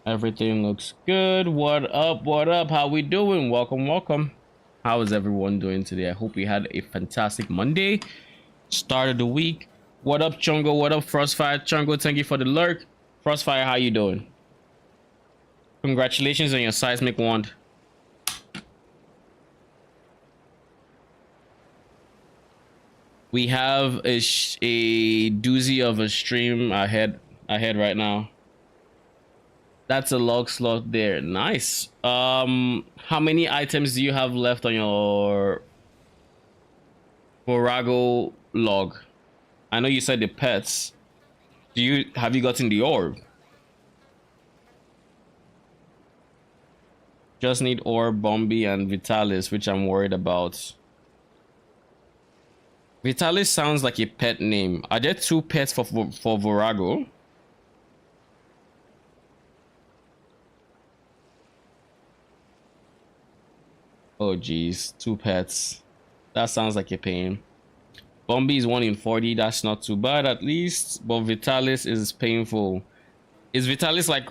Everything looks good. What up? What up? How we doing? Welcome, welcome. How is everyone doing today? I hope we had a fantastic Monday. Start of the week. What up, Chungo? What up, Frostfire? Chungo, thank you for the lurk. Frostfire, how you doing? Congratulations on your seismic wand. We have a doozy of a stream ahead right now. That's a log slot there. Nice. How many items do you have left on your Virago log? I know you said the pets. Have you gotten the orb? Just need orb, Bombi, and Vitalis, which I'm worried about. Vitalis sounds like a pet name. Are there two pets for Virago? Oh geez, two pets. That sounds like a pain. Bombi is 1 in 40. That's not too bad at least. But Vitalis is painful. Is Vitalis like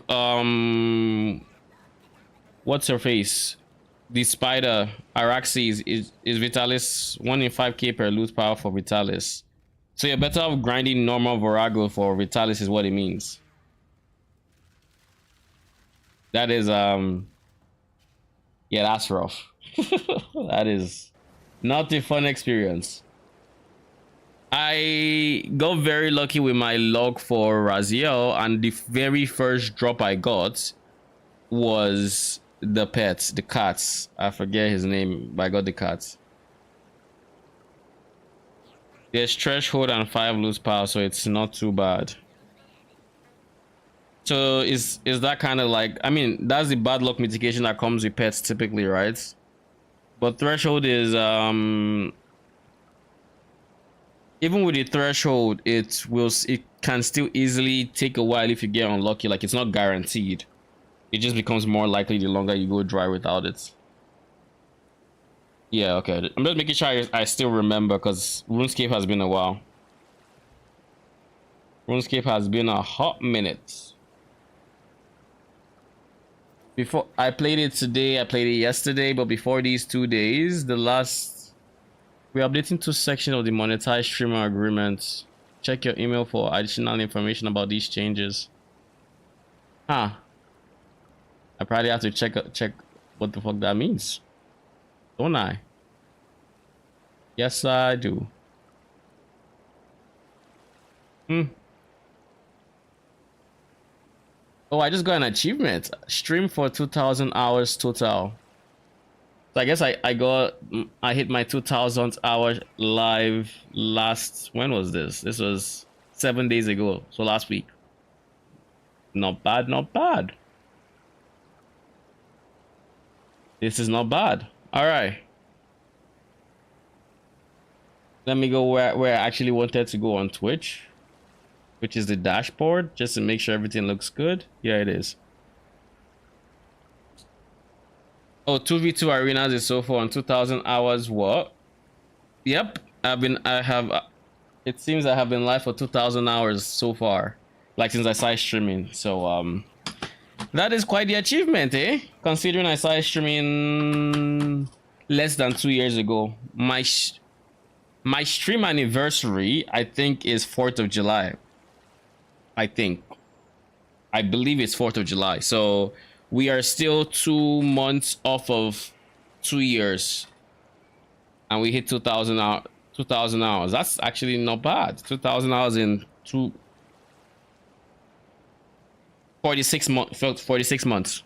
what's her face? The spider Araxes is Vitalis 1 in 5k per loot power for Vitalis. So you're better off grinding normal Virago for Vitalis is what it means. That is yeah, that's rough. That is not a fun experience. I got very lucky with my log for Raziel, and the very first drop I got was the pets, the cats. I forget his name, but I got the cats. There's threshold and 5 loose power, so it's not too bad. So is that kind of like, I mean, that's the bad luck mitigation that comes with pets typically, right? But threshold is even with the threshold, it can still easily take a while if you get unlucky. Like, it's not guaranteed. It just becomes more likely the longer you go dry without it. Yeah, okay. I'm just making sure I still remember, because RuneScape has been a while. RuneScape has been a hot minute. Before I played it today, I played it yesterday, but before these 2 days, we're updating 2 sections of the monetized streamer agreement. Check your email for additional information about these changes. Huh. I probably have to check what the fuck that means. Don't I? Yes, I do. Oh, I just got an achievement. Stream for 2,000 hours total. So I guess I hit my 2,000th hour live last, when was this? This was 7 days ago. So last week. Not bad, not bad. This is not bad. All right. Let me go where I actually wanted to go on Twitch, which is the dashboard, just to make sure everything looks good. Yeah, it is. Oh, 2v2 arenas is so far on 2,000 hours. What? Yep. It seems I have been live for 2,000 hours so far, like since I started streaming. So that is quite the achievement, eh? Considering I started streaming less than 2 years ago. My stream anniversary, I think, is 4th of July. I believe it's 4th of July. So we are still 2 months off of 2 years, and we hit 2,000 hours. That's actually not bad. 2,000 hours in 46 months.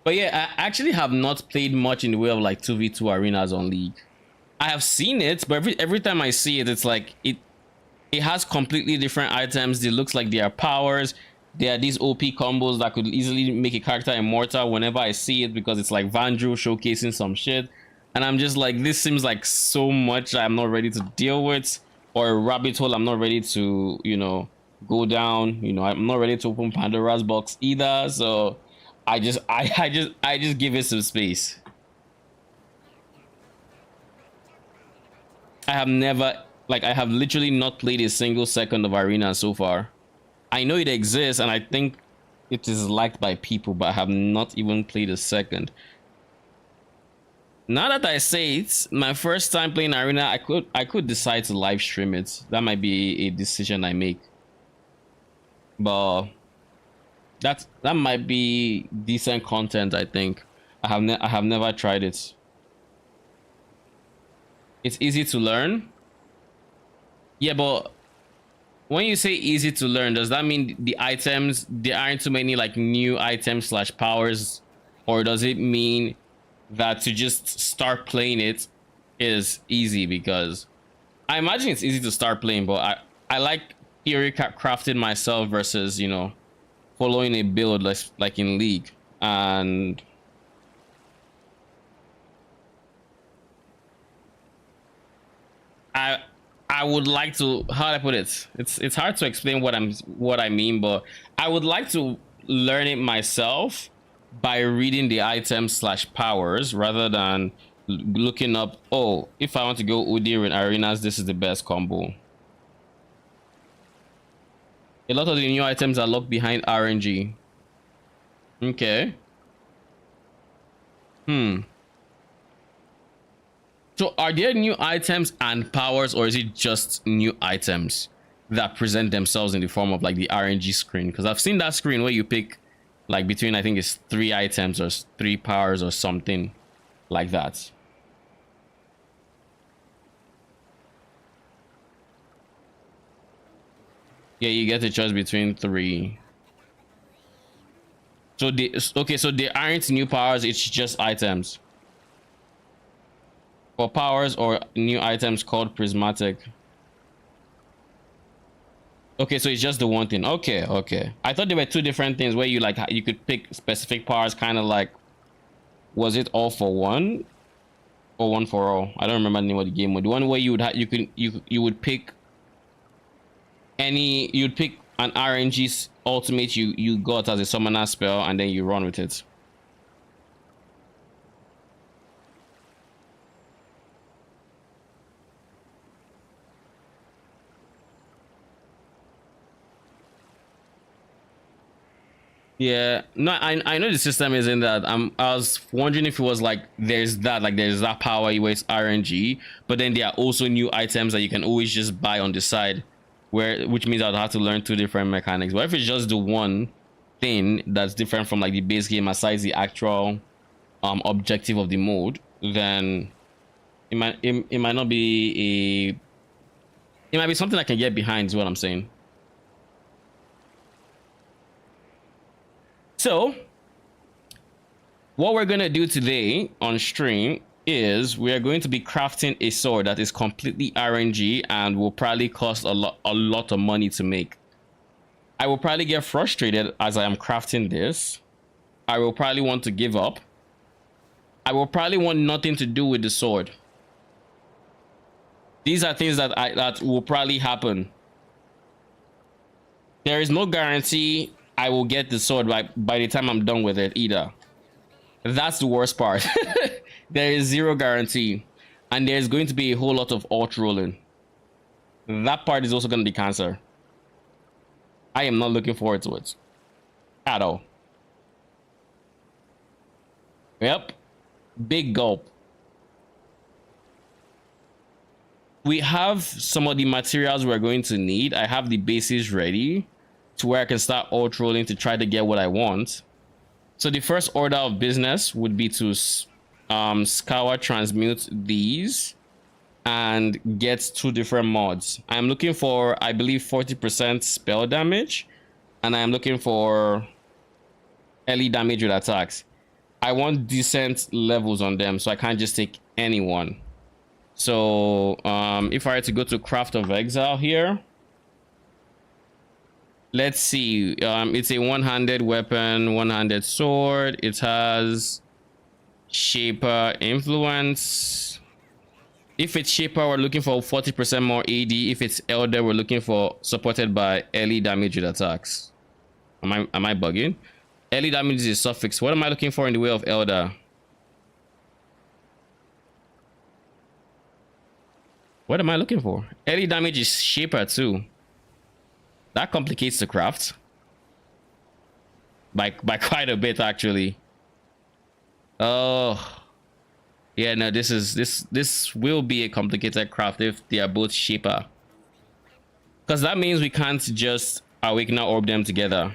But yeah, I actually have not played much in the way of like 2v2 arenas on League. I have seen it, but every time I see it, it's like it has completely different items. It looks like they are powers. There are these OP combos that could easily make a character immortal whenever I see it, because it's like Vandrew showcasing some shit. And I'm just like, this seems like so much I'm not ready to deal with, or a rabbit hole I'm not ready to, go down. I'm not ready to open Pandora's box either. So I just give it some space. I have literally not played a single second of arena so far. I know it exists, and I think it is liked by people, but I have not even played a second. Now that I say it, my first time playing Arena, I could decide to live stream it. That might be a decision I make, but that might be decent content. I think I have never tried it. It's easy to learn. Yeah, but when you say easy to learn, does that mean the items, there aren't too many like new items slash powers, or does it mean that to just start playing it is easy? Because I imagine it's easy to start playing, but I like theory crafting myself versus, you know, following a build like in League. And I I would like to, how do I put it? It's hard to explain what I mean, but I would like to learn it myself by reading the items slash powers rather than looking up, oh, if I want to go Udyr in arenas, this is the best combo. A lot of the new items are locked behind RNG. Okay. So are there new items and powers, or is it just new items that present themselves in the form of like the RNG screen? Because I've seen that screen where you pick like between, I think it's 3 items or 3 powers or something like that. Yeah, you get a choice between 3. So okay, so there aren't new powers, it's just items. For powers or new items called prismatic. Okay, so it's just the one thing. Okay. I thought there were 2 different things where you like you could pick specific powers, kind of like, was it all for one or one for all? I don't remember the name of the game. The one where you would have you would pick you'd pick an RNG ultimate you got as a summoner spell, and then you run with it. Yeah, no, I know the system isn't that. I was wondering if it was like there's that power where it's RNG, but then there are also new items that you can always just buy on the side, which means I'd have to learn 2 different mechanics. But if it's just the one thing that's different from like the base game, aside the actual objective of the mode, then it might not be it might be something I can get behind, is what I'm saying. So what we're going to do today on stream is we are going to be crafting a sword that is completely RNG and will probably cost a lot of money to make. I will probably get frustrated as I am crafting this. I will probably want to give up. I will probably want nothing to do with the sword. These are things that will probably happen. There is no guarantee I will get the sword by the time I'm done with it either. That's the worst part. There is 0 guarantee, and there's going to be a whole lot of alt rolling. That part is also going to be cancer. I am not looking forward to it at all. Yep, big gulp. We have some of the materials we're going to need. I have the bases ready to where I can start alt rolling to try to get what I want. So the first order of business would be to scour, transmute these, and get 2 different mods. I'm looking for, I believe, 40% spell damage, and I'm looking for early damage with attacks. I want decent levels on them, so I can't just take anyone. So if I were to go to Craft of Exile here, let's see, it's a one-handed weapon, one-handed sword. It has Shaper influence. If it's Shaper, we're looking for 40% more AD. If it's Elder, we're looking for supported by early damage with attacks. Am I bugging? Early damage is a suffix. What am I looking for in the way of Elder? What am I looking for? Early damage is Shaper too. That complicates the craft by quite a bit, actually. Oh, yeah, no, this will be a complicated craft if they are both cheaper. Because that means we can't just awakener orb them together.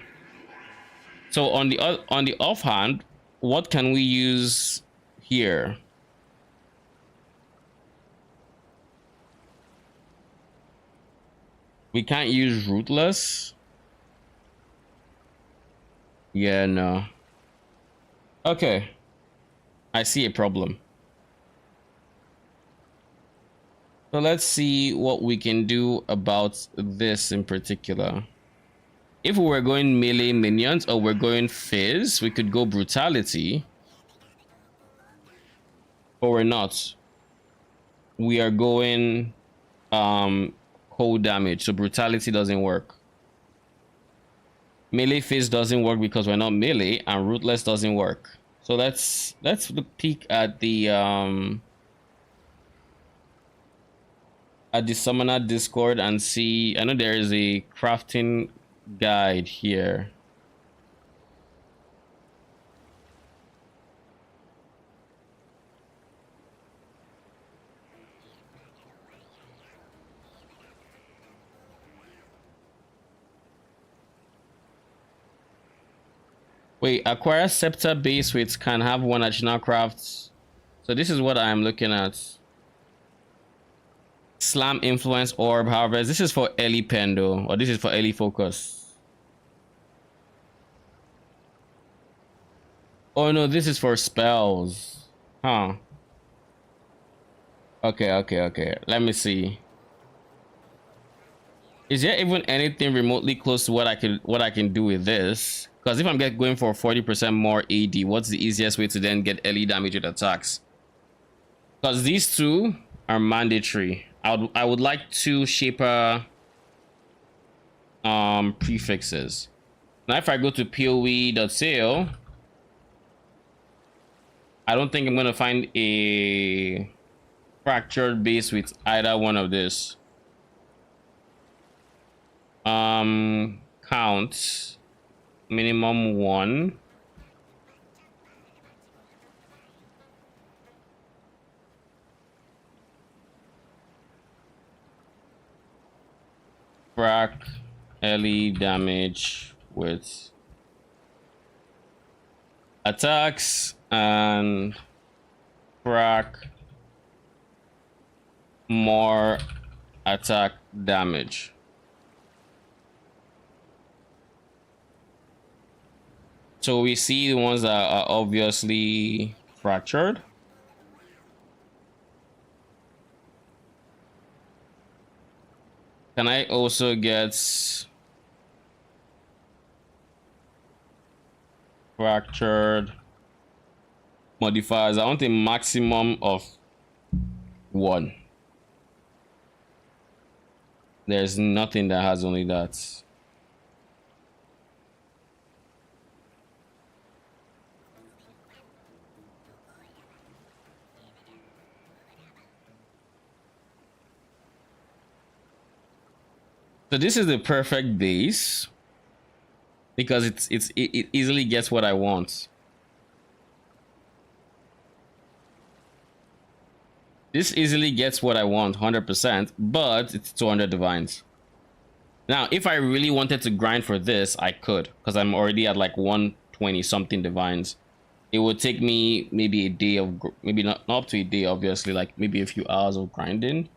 So on the offhand, what can we use here? We can't use rootless. Yeah, no. Okay. I see a problem. So let's see what we can do about this in particular. If we were going melee minions or we're going fizz, we could go brutality. But we're not. We are going cold damage, so brutality doesn't work. Melee fizz doesn't work because we're not melee, and rootless doesn't work. So let's peek at the summoner Discord and see. I know there is a crafting guide here. Wait, acquire scepter base which can have one additional crafts. So this is what I'm looking at. Slam influence orb, however, this is for early pendo, or this is for early focus. Oh no, this is for spells. Huh. Okay. Let me see. Is there even anything remotely close to what I can do with this? Because if I'm going for 40% more AD, what's the easiest way to then get early damage with attacks? Because these two are mandatory. I would like 2 shaper prefixes. Now if I go to poe.sale, I don't think I'm gonna find a fractured base with either one of this. Count minimum 1. Frac early damage with attacks and frac more attack damage. So we see the ones that are obviously fractured. Can I also get fractured modifiers? I want a maximum of 1. There's nothing that has only that. So this is the perfect base because it easily gets what I want. This easily gets what I want 100%, but it's 200 divines. Now, if I really wanted to grind for this, I could, because I'm already at like 120 something divines. It would take me maybe a day of, maybe not up to a day, obviously, like maybe a few hours of grinding.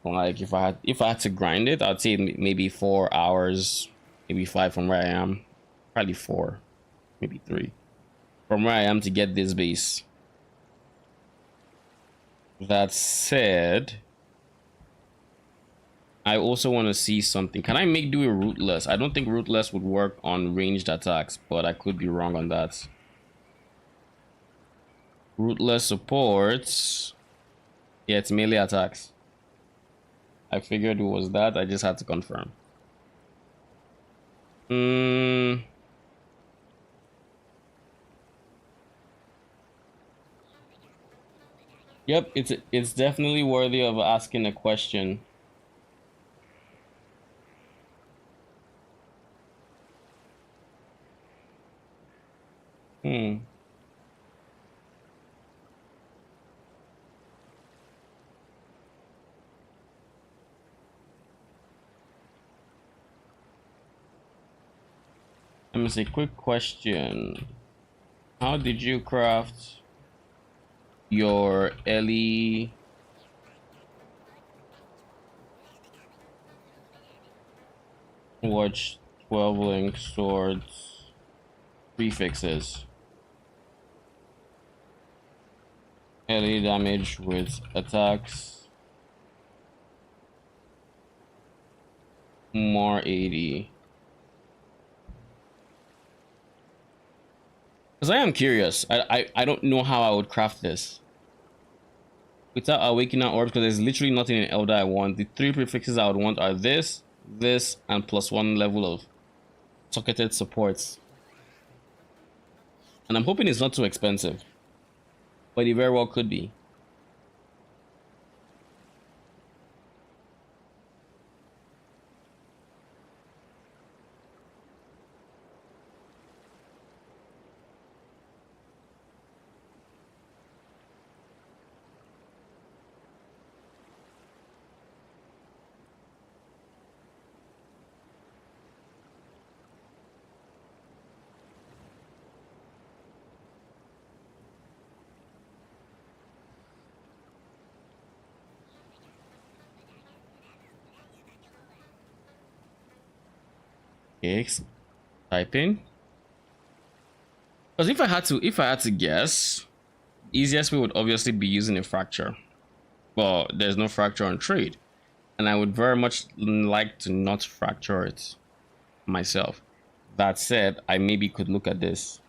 Like if I had to grind it, I'd say maybe 4 hours, maybe 5 from where I am, probably 4, maybe 3 from where I am to get this base. That said, I also want to see something. Can I make do a rootless? I don't think rootless would work on ranged attacks, but I could be wrong on that. Rootless supports, yeah, it's melee attacks. I figured it was that. I just had to confirm. Yep, it's definitely worthy of asking a question. Hmm. Let me see. Quick question. How did you craft your Ellie Watch 12 link swords prefixes? Ellie damage with attacks more 80. Because I am curious. I don't know how I would craft this without awakening orbs, because there's literally nothing in Elder I want. The three prefixes I would want are this, and +1 level of socketed supports. And I'm hoping it's not too expensive, but it very well could be. Okay, typing. Because if I had to guess, easiest way would obviously be using a fracture. Well, there's no fracture on trade, and I would very much like to not fracture it myself. That said, I maybe could look at this.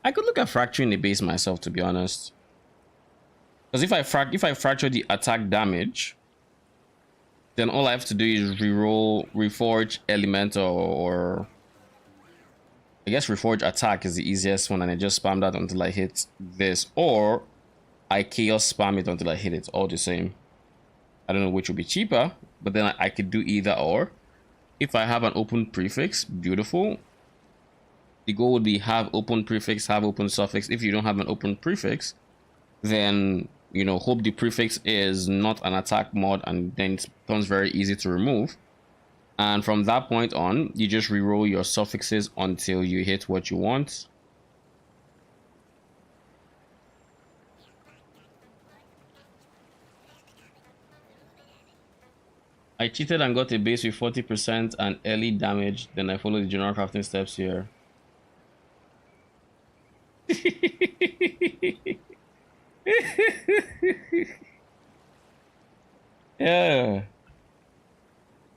I could look at fracturing the base myself, to be honest. Because if I fracture the attack damage, then all I have to do is reroll reforge elemental, or I guess reforge attack is the easiest one, and I just spam that until I hit this, or I chaos spam it until I hit it. All the same. I don't know which would be cheaper, but then I could do either or. If I have an open prefix, beautiful. The goal would be have open prefix, have open suffix. If you don't have an open prefix, then, you know, hope the prefix is not an attack mod, and then it becomes very easy to remove. And from that point on, you just reroll your suffixes until you hit what you want. I cheated and got a base with 40% and early damage. Then I followed the general crafting steps here. Yeah.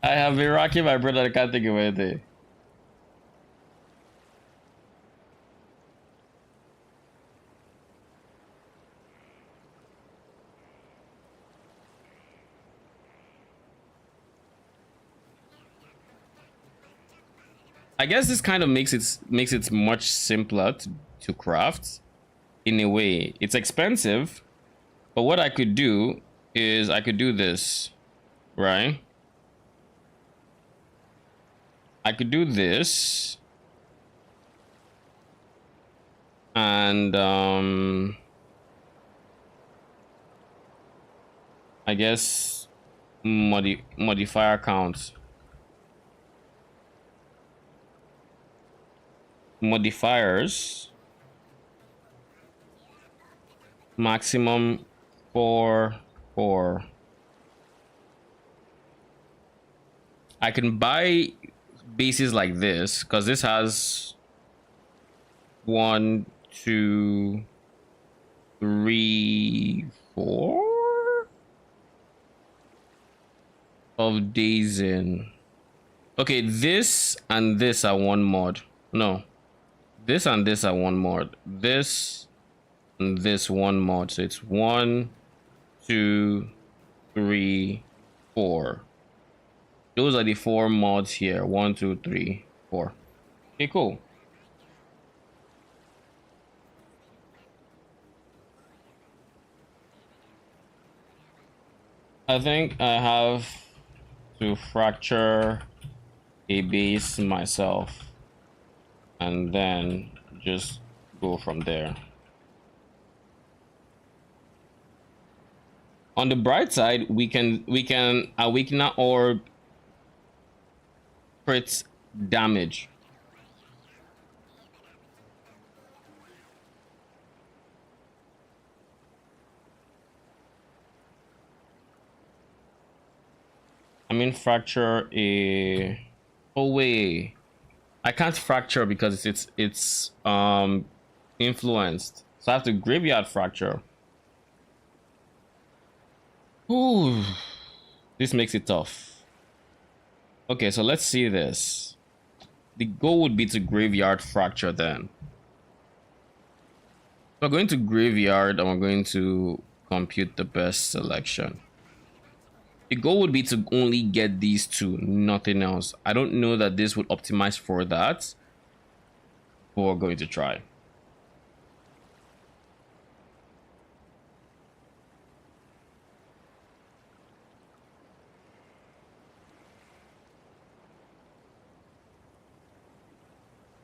I have been rocking my brother. I can't think of anything. I guess this kind of makes it much simpler to craft in a way. It's expensive, but what I could do is I could do this, right? I could do this, and I guess modifier count. Modifiers maximum 4. I can buy bases like this because this has 1, 2, 3, 4 of days in. Okay, this and this are one mod. No, this and this are one mod. This and this one mod. So it's 1, 2, 3, 4. Those are the 4 mods here. 1, 2, 3, 4. Okay, cool. I think I have to fracture a base myself. and then just go from there. On the bright side, we can awaken our orb, crits damage. I mean, fracture a. Oh wait, I can't fracture because it's influenced. So I have to graveyard fracture. Ooh, this makes it tough. Okay, so let's see this. The goal would be to graveyard fracture then. We're going to graveyard and we're going to compute the best selection. The goal would be to only get these two, nothing else. I don't know that this would optimize for that, but we're going to try.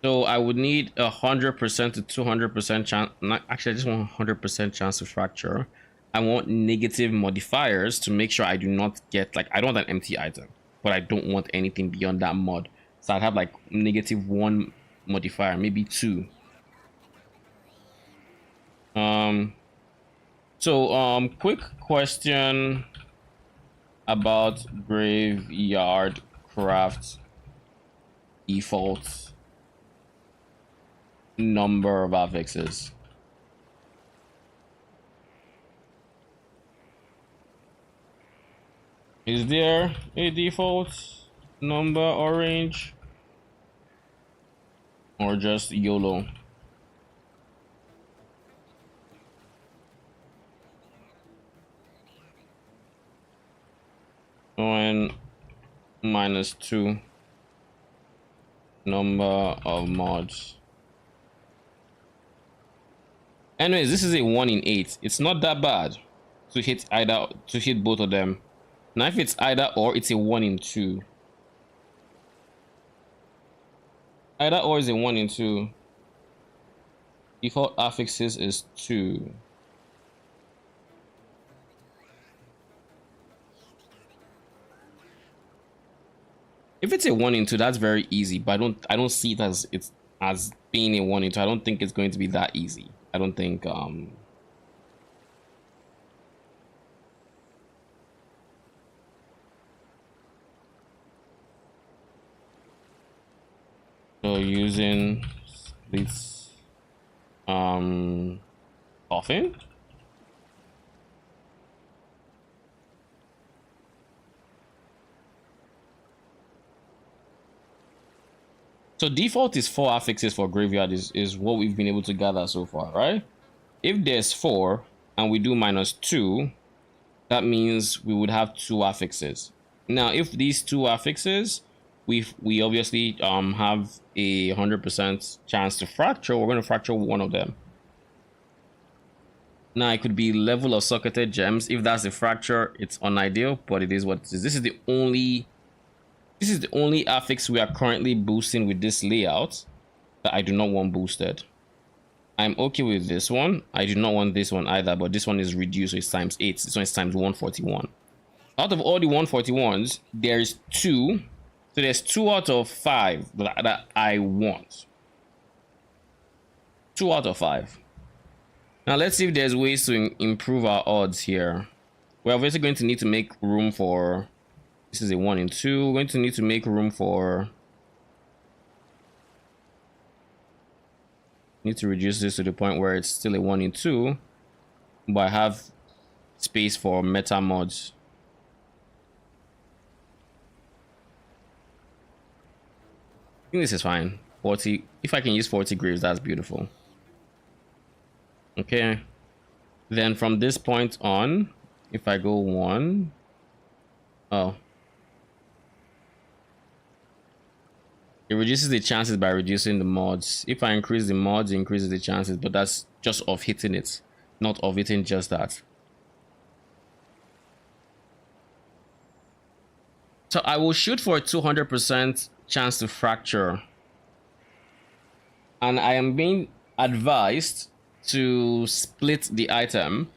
So I would need 100% to 200% chance. Not actually, I just want 100% chance to fracture. I want negative modifiers to make sure I do not get, like, I don't want an empty item, but I don't want anything beyond that mod. So I'd have like -1 modifier, maybe 2. Quick question about graveyard craft default number of affixes. Is there a default number or range, or just YOLO? When -2 number of mods. Anyways, this is a 1 in 8. It's not that bad to hit both of them. Now if it's either or, it's a 1 in 2. Either or is a 1 in 2. Default affixes is 2. If it's a 1 in 2, that's very easy, but I don't see it as being a 1 in 2. I don't think it's going to be that easy. I don't think so using this coffin. So default is 4 affixes for graveyard is what we've been able to gather so far, right? If there's 4 and we do -2, that means we would have 2 affixes. Now, if these 2 affixes, we obviously have a 100% chance to fracture. We're going to fracture one of them. Now, it could be level of socketed gems. If that's a fracture, it's unideal, but it is what it is. This is the only affix we are currently boosting with this layout that I do not want boosted. I'm okay with this one. I do not want this one either, but this one is reduced, so it's ×8. This one is ×141. Out of all the 141s, there's 2. So there's 2 out of 5 that I want. 2 out of 5. Now let's see if there's ways to improve our odds here. We're obviously going to need to make room for... This is a 1 in 2. We're going to need to make room for... Need to reduce this to the point where it's still a 1 in 2. But I have space for meta mods. I think this is fine. 40. If I can use 40 graves, that's beautiful. Okay. Then from this point on, if I go 1... Oh. It reduces the chances by reducing the mods. If I increase the mods, it increases the chances, but that's just of hitting it, not of hitting just that. So I will shoot for a 200% chance to fracture. and I am being advised to split the item.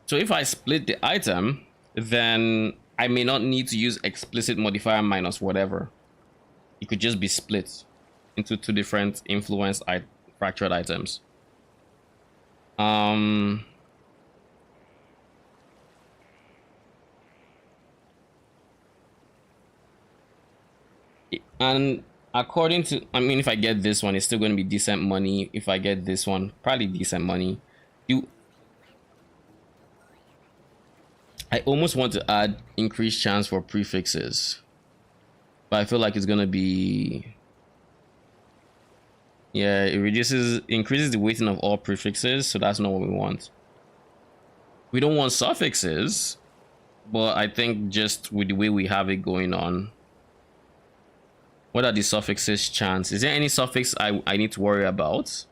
So if I split the item, then I may not need to use explicit modifier minus whatever. It could just be split into two different influenced fractured items. And according to, I mean, if I get this one, it's still going to be decent money. If I get this one, probably decent money. I almost want to add increased chance for prefixes, but I feel like it's going to be, yeah, it increases the weighting of all prefixes, so that's not what we want. We don't want suffixes, but I think just with the way we have it going on, what are the suffixes chance? Is there any suffix I need to worry about?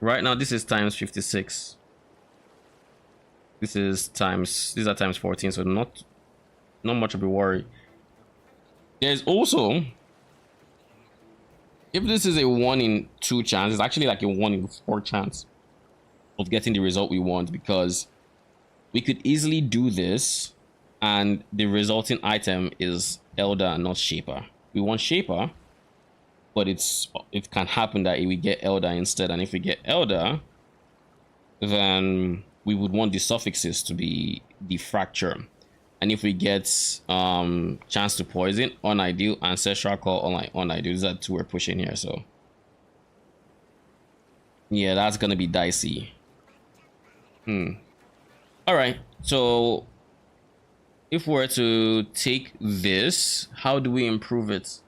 Right now, this is times 56. These are times 14, so not much of a worry. There's also, if this is a 1 in 2 chance, it's actually like a 1 in 4 chance of getting the result we want, because we could easily do this and the resulting item is Elder and not Shaper. We want Shaper, but it can happen that we get Elder instead, and if we get Elder, then we would want the suffixes to be the fracture. And if we get chance to poison, unideal, ancestral call, unideal, these are 2 we're pushing here, so yeah, that's gonna be dicey. All right, so if we're to take this, how do we improve it?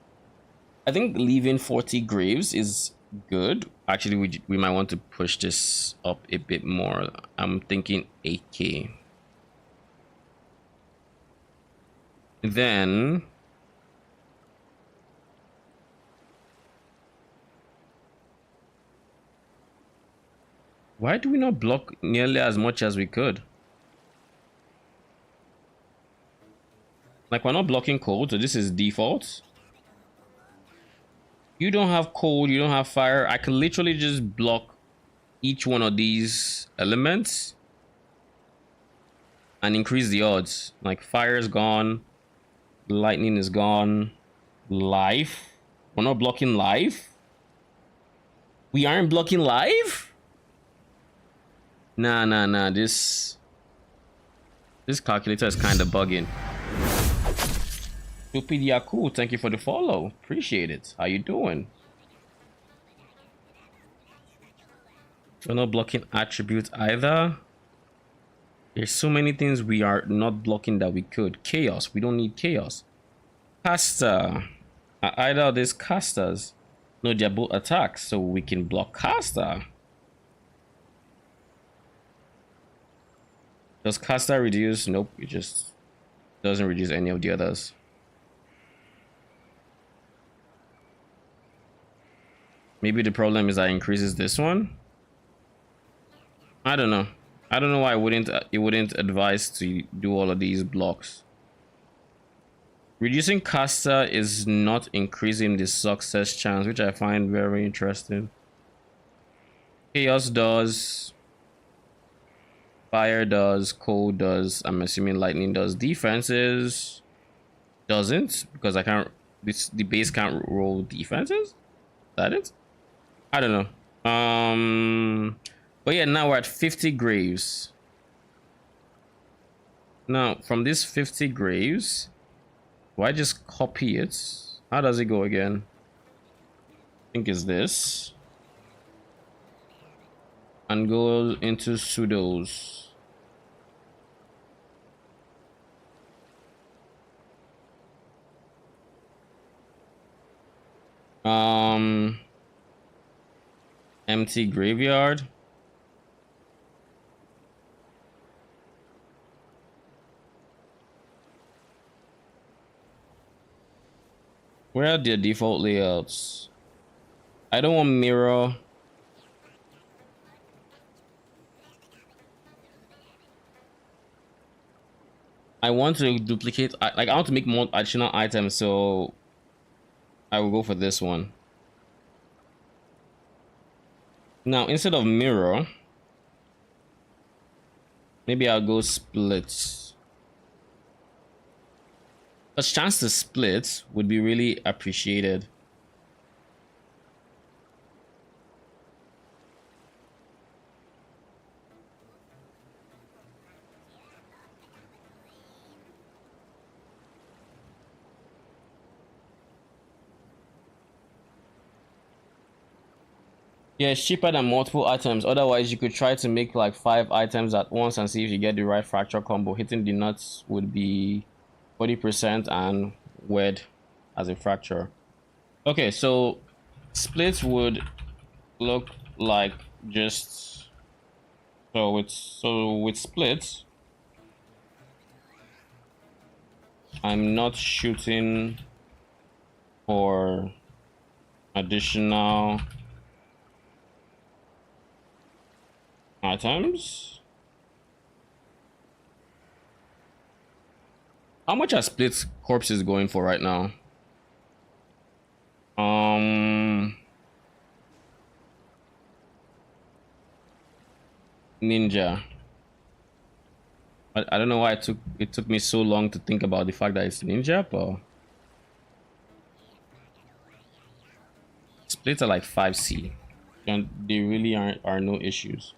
I think leaving 40 graves is good. Actually, we might want to push this up a bit more. I'm thinking 8k. Then why do we not block nearly as much as we could? Like, we're not blocking cold, so this is default. You don't have cold, you don't have fire. I could literally just block each one of these elements and increase the odds. Like, fire is gone, lightning is gone, life. We're not blocking life. We aren't blocking life. Nah. This calculator is kind of bugging. Stupid Yaku, thank you for the follow. Appreciate it. How you doing? We're not blocking attributes either. There's so many things we are not blocking that we could. Chaos, we don't need chaos. Caster. Either of these casters. No, they're both attacks, so we can block caster. Does caster reduce? Nope, it just doesn't reduce any of the others. Maybe the problem is that it increases this one. I don't know. I don't know why it wouldn't advise to do all of these blocks. Reducing caster is not increasing the success chance, which I find very interesting. Chaos does. Fire does. Cold does. I'm assuming lightning does. Defenses doesn't, because I can't. The base can't roll defenses. Is that it? I don't know. But yeah, now we're at 50 graves. Now, from these 50 graves, do I just copy it? How does it go again? I think it's this. And go into pseudos. Empty graveyard. Where are the default layouts? I don't want mirror. I want to duplicate, like I want to make more additional items, so I will go for this one. Now, instead of mirror, maybe I'll go split. A chance to split would be really appreciated. Yeah, it's cheaper than multiple items. Otherwise, you could try to make like 5 items at once and see if you get the right fracture combo. Hitting the nuts would be 40% and wed as a fracture. Okay, so splits would look like just with splits, I'm not shooting for additional items. How much are split corpses going for right now? Ninja. I don't know why it took me so long to think about the fact that it's ninja, but splits are like 5C, and they really are no issues.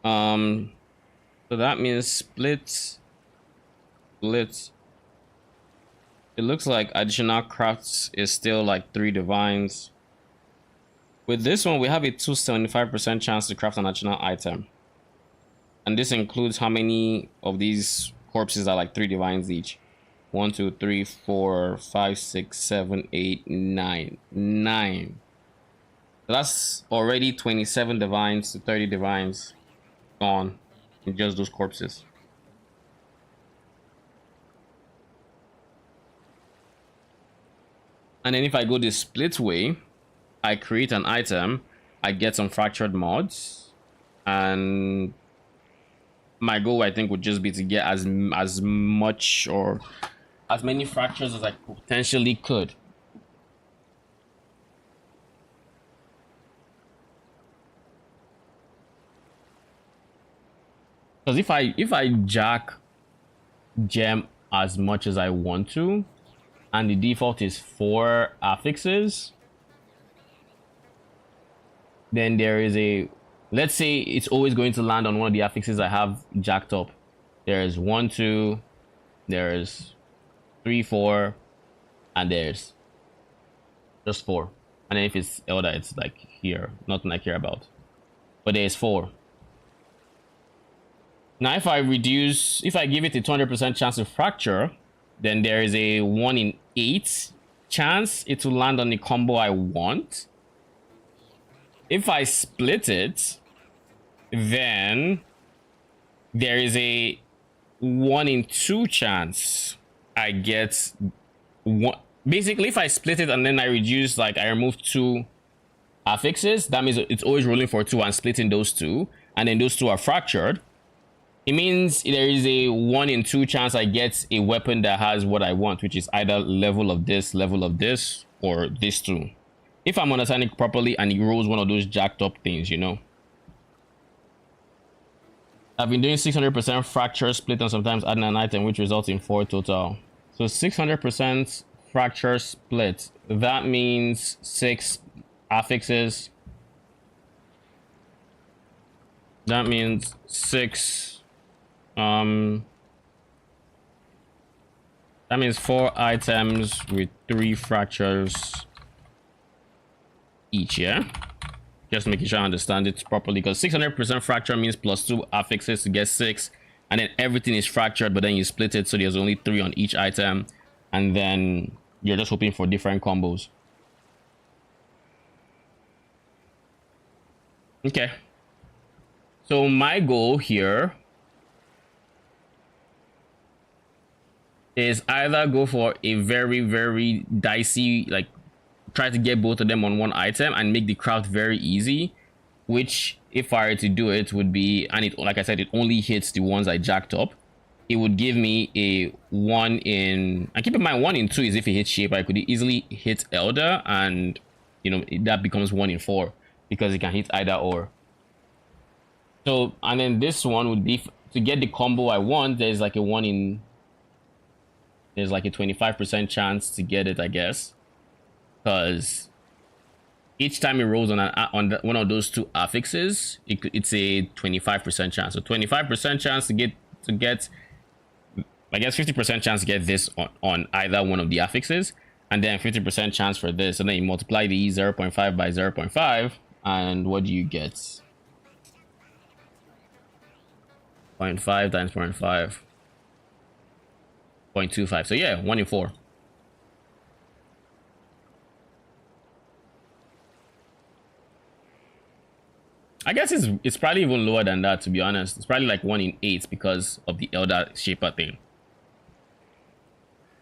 So that means split. It looks like additional crafts is still like 3 divines. With this one, we have a 275% chance to craft an additional item, and this includes how many of these corpses are like 3 divines each. 1, 2, 3, 4, 5, 6, 7, 8, 9. 9. That's already 27 divines to 30 divines gone in just those corpses. And then if I go the split way, I create an item, I get some fractured mods, and my goal I think would just be to get as much or as many fractures as I potentially could. Because if I jack gem as much as I want to, and the default is 4 affixes, then there is a, let's say it's always going to land on one of the affixes I have jacked up. There's 1, 2, there's 3, 4, and there's just 4. And then if it's elder, it's like here, nothing I care about. But there's 4. Now if I give it a 200% chance of fracture, then there is a 1 in 8 chance it will land on the combo I want. If I split it, then there is a 1 in 2 chance I get one. Basically, if I split it and then I reduce, like I remove 2 affixes, that means it's always rolling for 2 and splitting those 2, and then those 2 are fractured. It means there is a 1 in 2 chance I get a weapon that has what I want, which is either level of this, or this 2. If I'm understanding properly and he rolls one of those jacked up things, you know. I've been doing 600% fracture split and sometimes adding an item, which results in 4 total. So 600% fracture split. That means 6 affixes. That means 6. That means 4 items with 3 fractures each, yeah? Just making sure I understand it properly, because 600% fracture means plus 2 affixes to get 6, and then everything is fractured, but then you split it so there's only 3 on each item, and then you're just hoping for different combos. Okay. So my goal here is either go for a very, very dicey, like try to get both of them on one item and make the craft very easy, which if I were to do it would be, and it, like I said, it only hits the ones I jacked up, it would give me a 1 in, and keep in mind 1 in 2 is if it hits shape. I could easily hit elder, and you know that becomes 1 in 4 because it can hit either or. So, and then this one would be to get the combo I want. There's like a 25% chance to get it, I guess, because each time it rolls on one of those two affixes, it's a 25% chance. So 25% chance to get I guess 50% chance to get this on either one of the affixes, and then 50% chance for this. And then you multiply the 0.5 by 0.5, and what do you get? 0.5 times 0.5. 0.25. So yeah, 1 in 4. I guess it's probably even lower than that, to be honest. It's probably like 1 in 8 because of the elder shaper thing.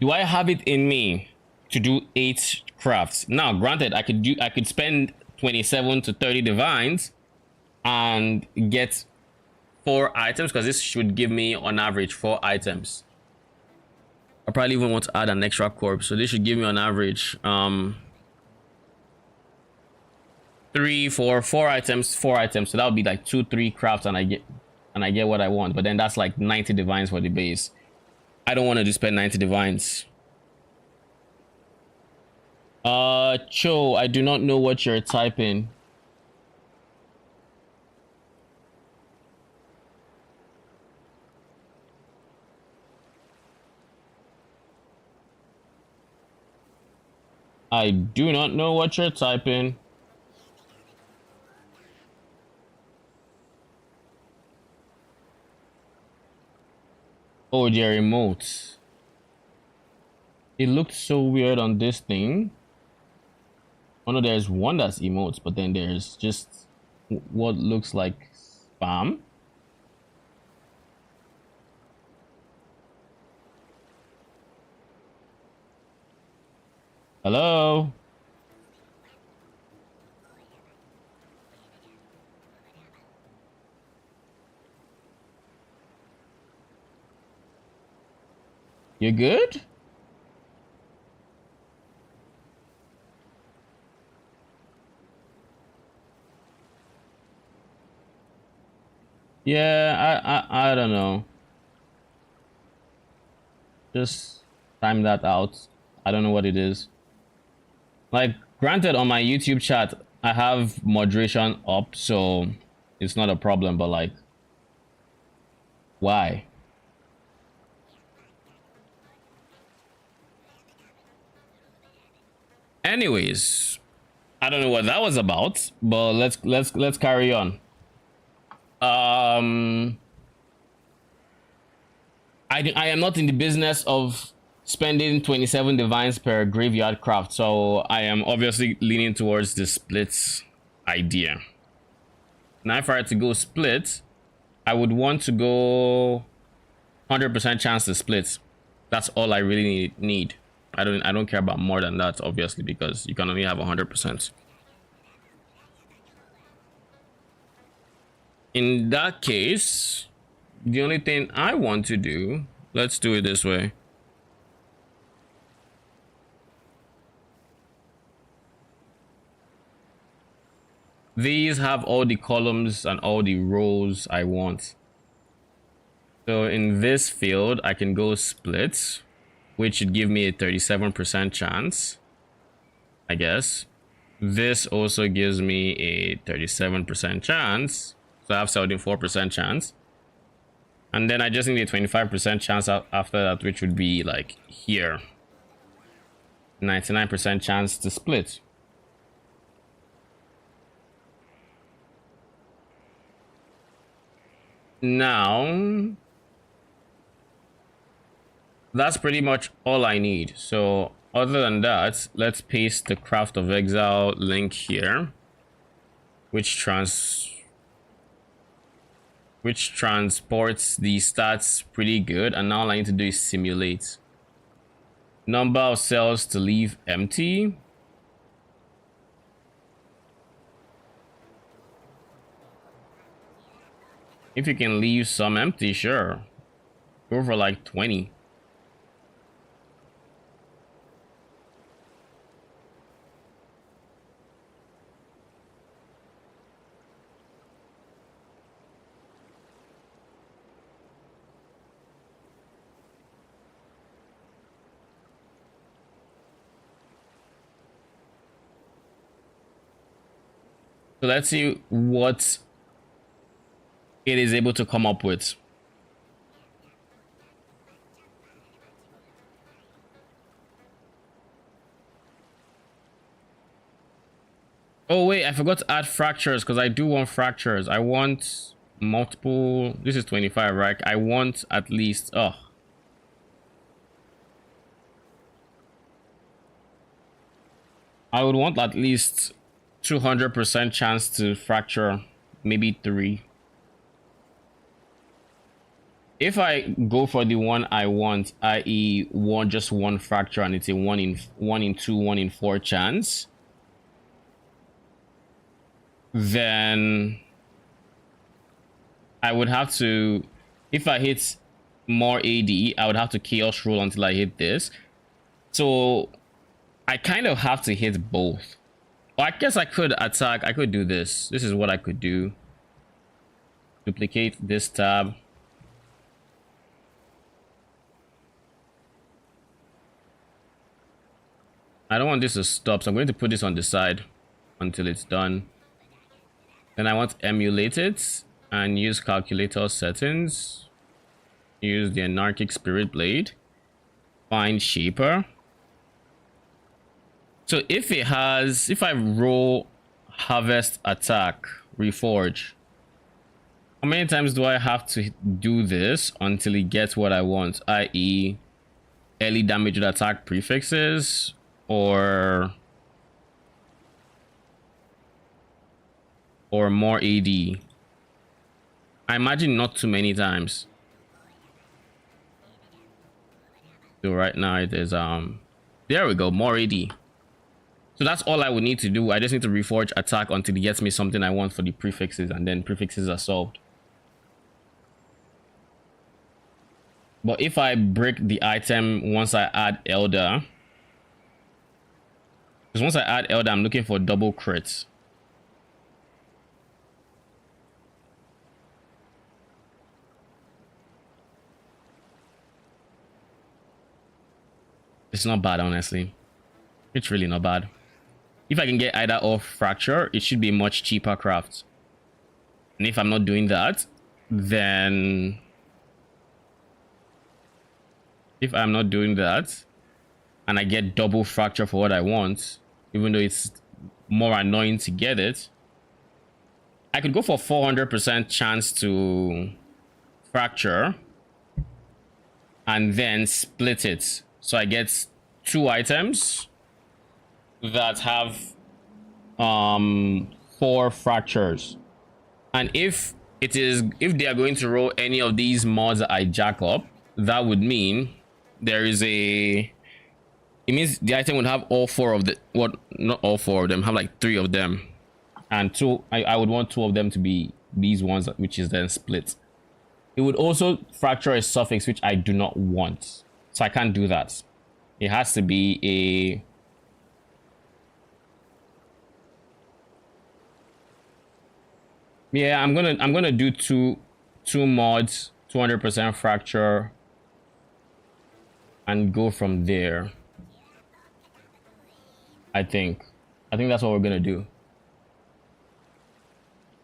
Do I have it in me to do 8 crafts? Now, granted, I could spend 27 to 30 divines and get 4 items, because this should give me on average 4 items. I probably even want to add an extra corpse, so this should give me on average 3, 4 items, 4 items. So that would be like 2-3 crafts, and I get what I want. But then that's like 90 divines for the base. I don't want to just spend 90 divines. Cho, I do not know what you're typing. I do not know what you're typing. Oh, they're emotes. It looked so weird on this thing. Oh no, there's one that's emotes, but then there's just what looks like spam. Hello? You good? Yeah, I don't know. Just time that out. I don't know what it is. Like, granted, on my YouTube chat, I have moderation up, so it's not a problem, but like, why? Anyways, I don't know what that was about, but let's carry on. I am not in the business of spending 27 divines per graveyard craft, so I am obviously leaning towards the splits idea. Now, if I were to go split, I would want to go 100% chance to split. That's all I really need. I don't care about more than that, obviously, because you can only have 100%. In that case, the only thing I want to do, let's do it this way. These have all the columns and all the rows I want. So in this field, I can go split, which should give me a 37% chance, I guess. This also gives me a 37% chance. So I have 74% chance. And then I just need a 25% chance after that, which would be like here. 99% chance to split. Now, that's pretty much all I need. So other than that, let's paste the Craft of Exile link here, which transports the stats pretty good. And now all I need to do is simulate. Number of cells to leave empty. If you can leave some empty, sure. Go for like 20. So let's see what it is able to come up with. Oh wait, I forgot to add fractures because I do want fractures. I want multiple. This is 25, right? I want at least. Oh, I would want at least 200% chance to fracture, maybe 3. If I go for the one I want, i.e., just one fracture, and it's a 1 in 2, 1 in 4 chance, then I would have to, if I hit more AD, I would have to chaos roll until I hit this. So I kind of have to hit both. Well, I guess I could attack. I could do this. This is what I could do. Duplicate this tab. I don't want this to stop, so I'm going to put this on the side until it's done. Then I want to emulate it and use calculator settings. Use the anarchic spirit blade. Find shaper. So if I roll harvest attack reforge, how many times do I have to do this until it gets what I want, i.e. early damage with attack prefixes or more AD? I imagine not too many times. So right now it is there we go, more AD. So that's all I would need to do. I just need to reforge attack until it gets me something I want for the prefixes, and then prefixes are solved. But if I break the item once I add Elder, because once I add Elder, I'm looking for double crits. It's not bad, honestly. It's really not bad. If I can get either or fracture, it should be a much cheaper craft. And if I'm not doing that, then if I'm not doing that and I get double fracture for what I want, even though it's more annoying to get it, I could go for 400% chance to fracture and then split it. So I get 2 items that have 4 fractures. And if they are going to roll any of these mods that I jack up, that would mean there is it means the item would have all 4 of the, what, not all 4 of them, have like 3 of them, and 2, I would want 2 of them to be these ones, which is then split. It would also fracture a suffix, which I do not want, so I can't do that. It has to be a yeah, I'm gonna do two mods, 200% fracture, and go from there. I think that's what we're gonna do.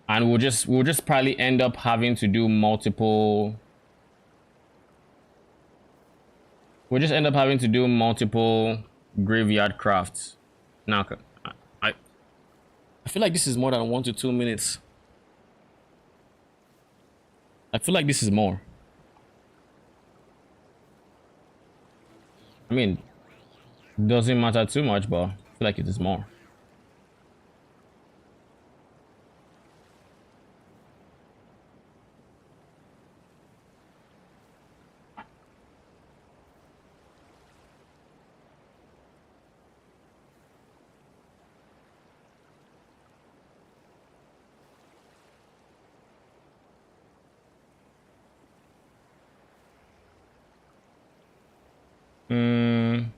And we'll just probably end up having to do multiple. We'll just end up having to do multiple graveyard crafts. Now, I feel like this is more than 1 to 2 minutes. I feel like this is more. I mean, doesn't matter too much, but I feel like it is more. There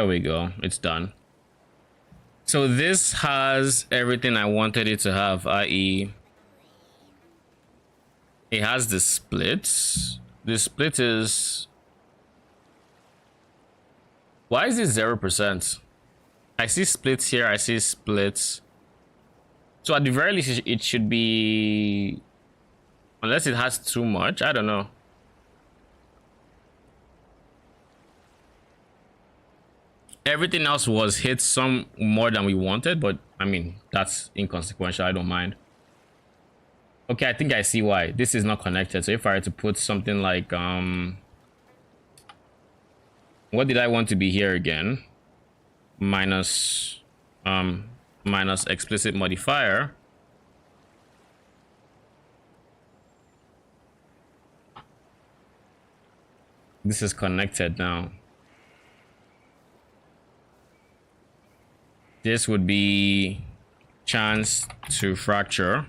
we go. It's done. So this has everything I wanted it to have, i.e. it has the splits. The split is... Why is this 0%? I see splits here. I see splits. So at the very least, it should be... Unless it has too much. I don't know. Everything else was hit some more than we wanted, but I mean, that's inconsequential. I don't mind. Okay, I think I see why. This is not connected. So if I were to put something like... what did I want to be here again? Minus explicit modifier. This is connected now. This would be chance to fracture.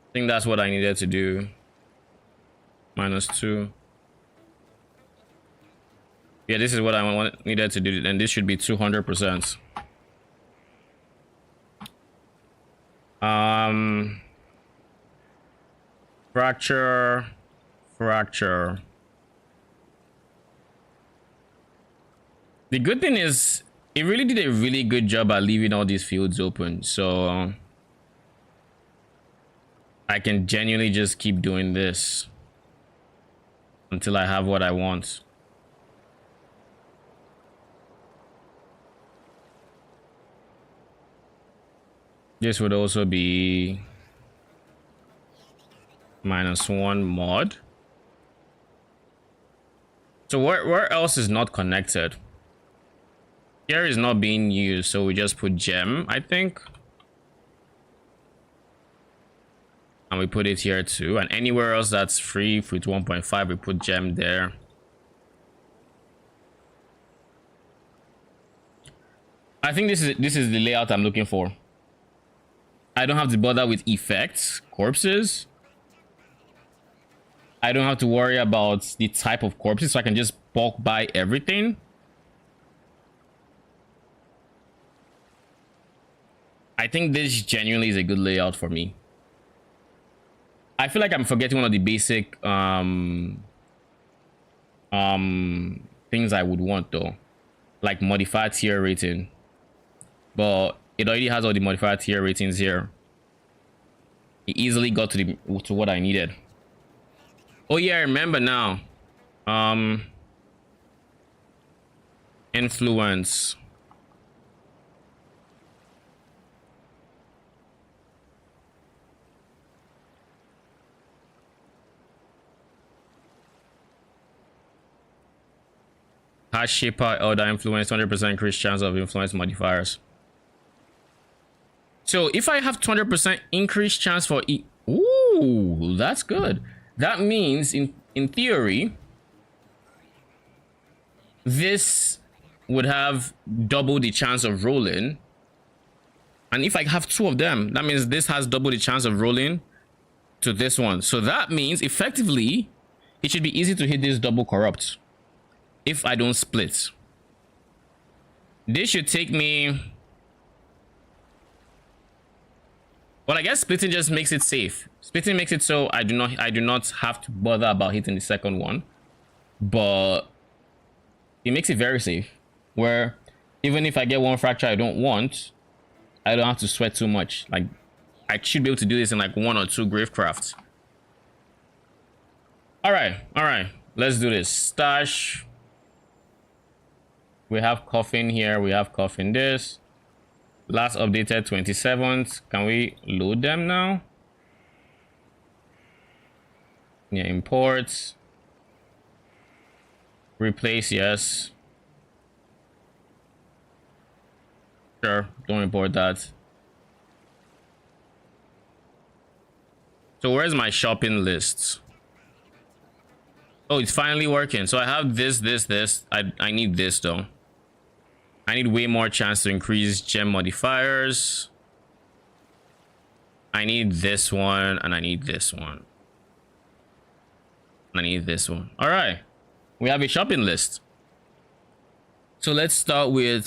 I think that's what I needed to do. -2. Yeah, this is what I needed to do, and this should be 200%. Fracture. The good thing is, it really did a really good job at leaving all these fields open, so I can genuinely just keep doing this until I have what I want. This would also be -1 mod. So where else is not connected? Here is not being used, so we just put gem, I think. And we put it here too. And anywhere else that's free with 1.5, we put gem there. I think this is the layout I'm looking for. I don't have to bother with effects, corpses. I don't have to worry about the type of corpses, so I can just bulk buy everything. I think this genuinely is a good layout for me. I feel like I'm forgetting one of the basic things I would want though, like modified tier rating, but it already has all the modified tier ratings here. It easily got to what I needed. Oh yeah, I remember now. Influence. Hash shaper elder influence, 100% increased chance of influence modifiers. So if I have 200% increased chance for ooh, that's good. That means in theory, this would have double the chance of rolling. And if I have 2 of them, that means this has double the chance of rolling to this one. So that means effectively, it should be easy to hit this double corrupt if I don't split. This should take me... Well, I guess splitting just makes it safe. Splitting makes it so I do not have to bother about hitting the second one. But it makes it very safe, where even if I get one fracture I don't want, I don't have to sweat too much. Like, I should be able to do this in like 1 or 2 gravecrafts. All right, let's do this. Stash. We have coffin here. We have coffin this. Last updated 27th. Can we load them now? Yeah, imports. Replace, yes. Sure, don't import that. So where's my shopping list? Oh, it's finally working. So I have this. I need this though. I need way more chance to increase gem modifiers. I need this one, and I need this one. I need this one. All right. We have a shopping list. So let's start with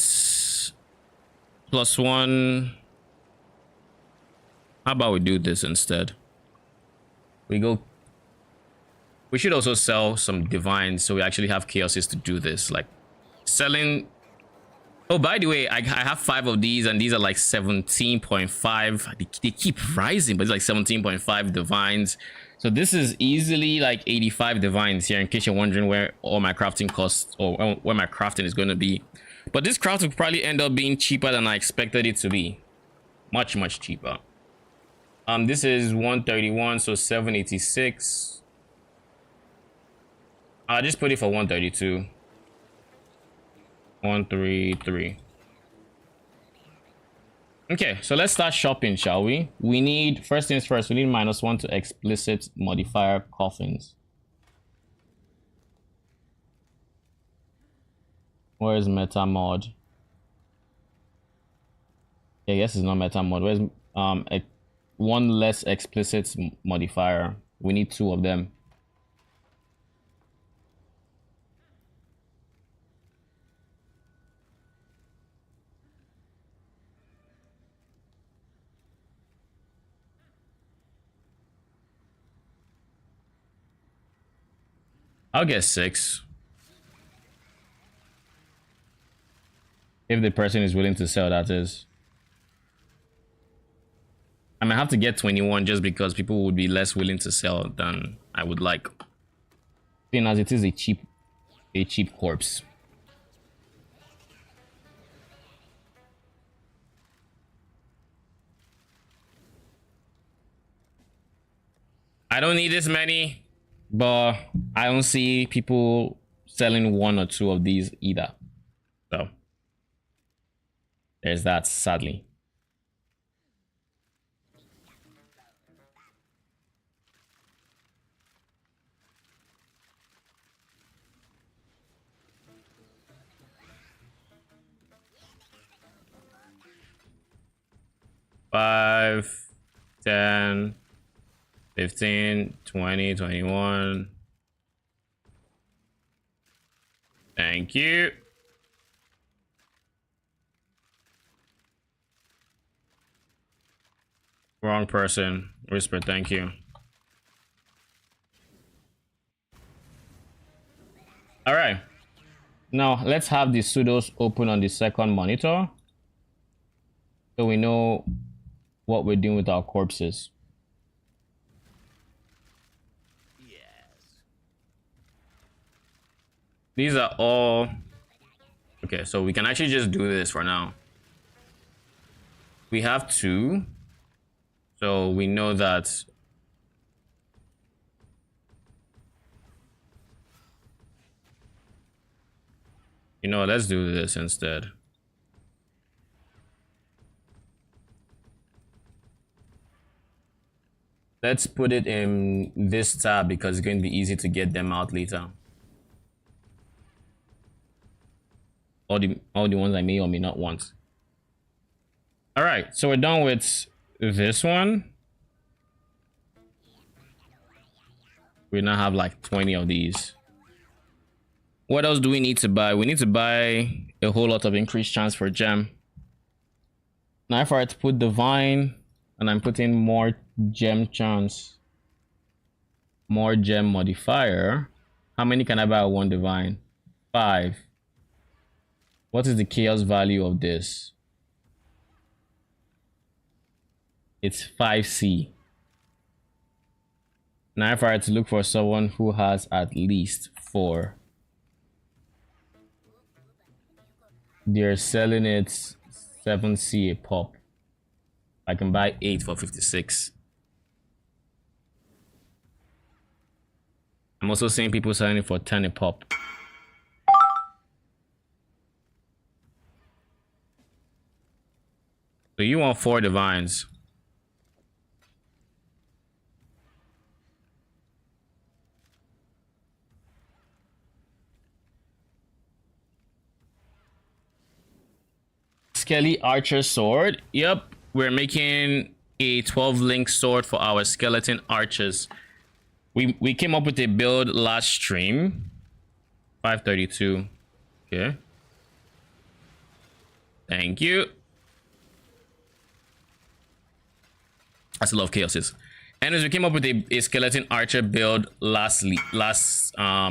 +1. How about we do this instead? We go. We should also sell some divines so we actually have chaoses to do this. Like selling. Oh, by the way, I have 5 of these, and these are like 17.5. They keep rising, but it's like 17.5 divines. So this is easily like 85 divines here, in case you're wondering where all my crafting costs, or where my crafting is going to be. But this craft will probably end up being cheaper than I expected it to be. Much, much cheaper. This is 131, so 786. I'll just put it for 132. 133. Okay, so let's start shopping, shall we? We need, first things first, we need -1 to explicit modifier coffins. Where is meta mod? Yeah, I guess it's not meta mod. Where's one less explicit modifier? We need 2 of them. I'll get 6. If the person is willing to sell, that is. I might have to get 21 just because people would be less willing to sell than I would like. Seeing as it is a cheap corpse. I don't need this many, but I don't see people selling 1 or 2 of these either. So there's that, sadly. Five, 10, 15, 20, 21. Thank you. Wrong person. Whisper, thank you. All right. Now let's have the pseudos open on the second monitor, so we know what we're doing with our corpses. Yes. These are all okay, so we can actually just do this for now. We have 2, so we know that let's do this instead. Let's put it in this tab because it's going to be easy to get them out later. All the ones I may or may not want. All right, so we're done with this one. We now have like 20 of these. What else do we need to buy? We need to buy a whole lot of increased chance for gem. Now if I were to put divine, and I'm putting more gem chance, more gem modifier, how many can I buy at 1 divine? 5. What is the chaos value of this? It's 5C. Now if I were to look for someone who has at least 4, they're selling it 7C a pop. I can buy 8 for 56. I'm also seeing people selling it for 10 a pop. So you want 4 divines. Skele archer sword. Yep, we're making a 12 link sword for our skeleton archers. We came up with a build last stream. 532. Okay. Thank you. That's a lot of chaoses. Anyways, we came up with a skeleton archer build last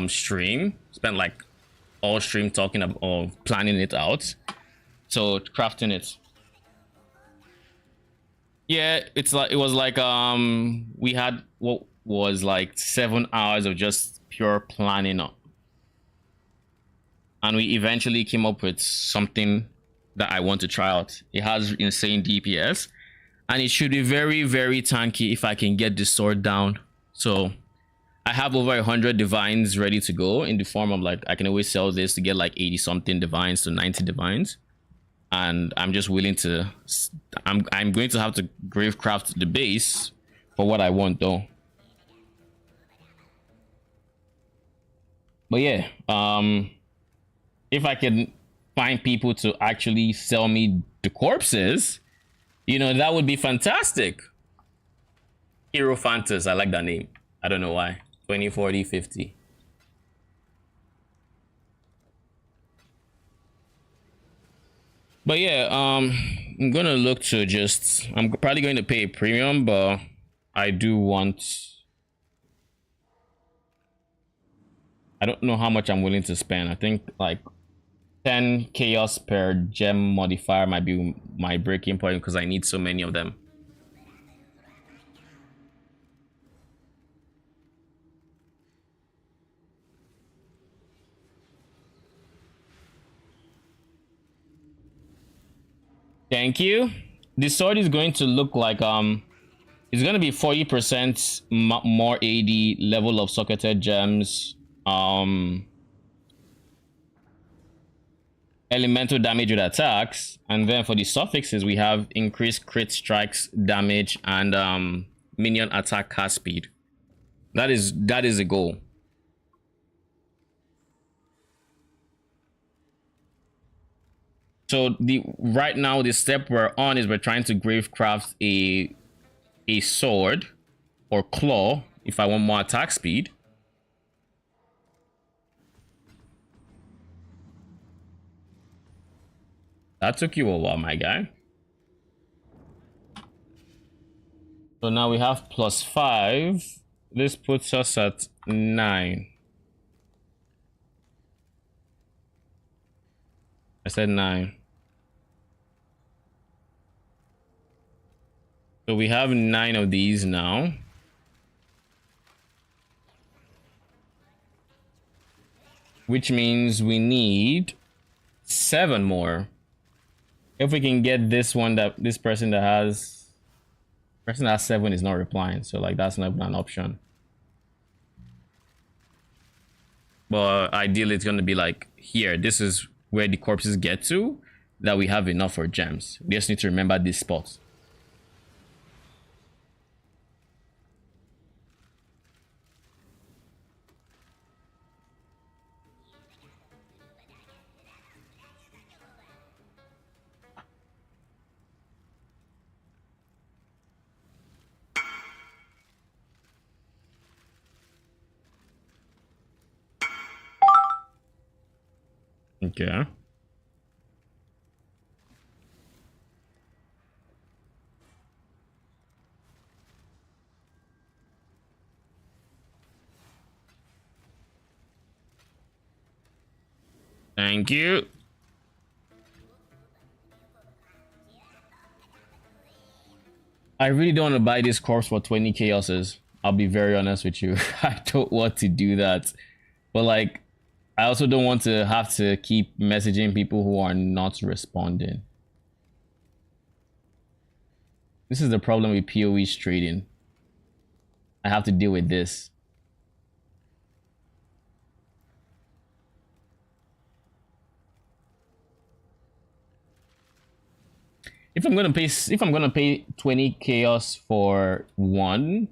stream. Spent like all stream talking about or planning it out. So crafting it. Yeah, it was like we had what was like 7 hours of just pure planning up. And we eventually came up with something that I want to try out. It has insane DPS. And it should be very, very tanky if I can get this sword down. So I have over 100 divines ready to go in the form of like, I can always sell this to get like 80 something divines to 90 divines. And I'm just willing to, I'm going to have to gravecraft the base for what I want though. But yeah, if I can find people to actually sell me the corpses, you know, that would be fantastic. Hero Fantas, I like that name. I don't know why. 20, 40, 50. But yeah, I'm gonna look to just, I'm probably going to pay a premium, but I do want, I don't know how much I'm willing to spend. I think like 10 chaos per gem modifier might be my breaking point because I need so many of them. Thank you. This sword is going to look like it's going to be 40% more AD, level of socketed gems, elemental damage with attacks, and then for the suffixes we have increased crit strikes damage and minion attack cast speed. That is a goal. So right now the step we're on is we're trying to gravecraft a sword or claw if I want more attack speed. That took you a while, my guy. So now we have +5. This puts us at 9. I said 9. So we have 9 of these now. Which means we need 7 more. If we can get this one, that this person that has 7 is not replying, so like that's not an option. But ideally it's gonna be like here, this is where the corpses get to, that we have enough for gems. We just need to remember these spots. Okay. Thank you. I really don't want to buy this corpse for 20 chaoses. I'll be very honest with you. I don't want to do that. But like, I also don't want to have to keep messaging people who are not responding. This is the problem with PoE trading. I have to deal with this. If I'm gonna pay 20 chaos for one,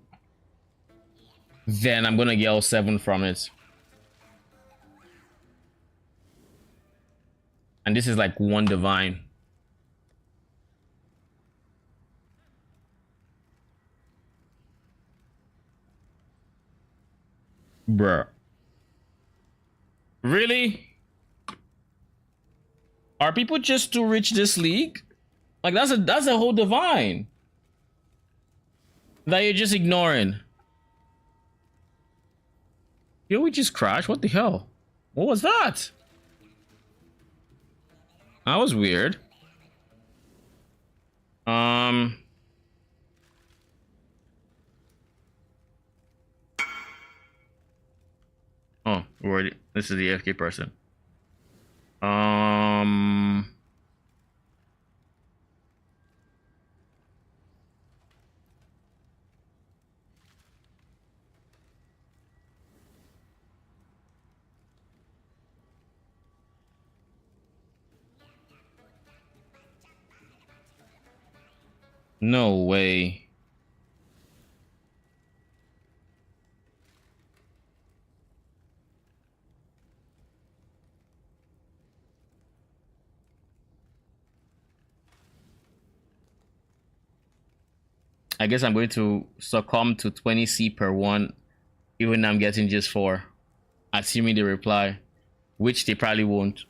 then I'm gonna get all 7 from it. And this is like 1 divine. Bruh. Really? Are people just too rich this league? Like that's a whole divine that you're just ignoring. Yo, we just crashed. What the hell? What was that? That was weird. Oh, we're already. This is the AFK person. No way. I guess I'm going to succumb to 20C per one, even though I'm getting just 4. Assuming they reply, which they probably won't,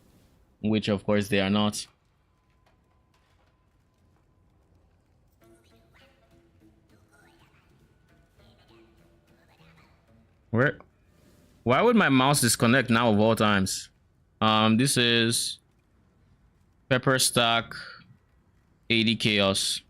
which of course they are not. Where? Why would my mouse disconnect now of all times? This is Pepper Stack 80 Chaos.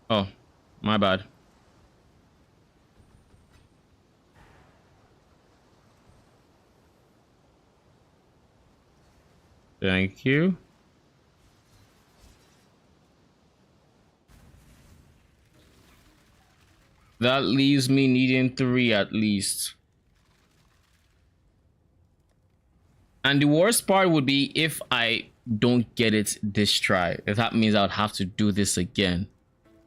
Oh, my bad. Thank you. That leaves me needing 3 at least. And the worst part would be if I don't get it this try. If that means I'd have to do this again.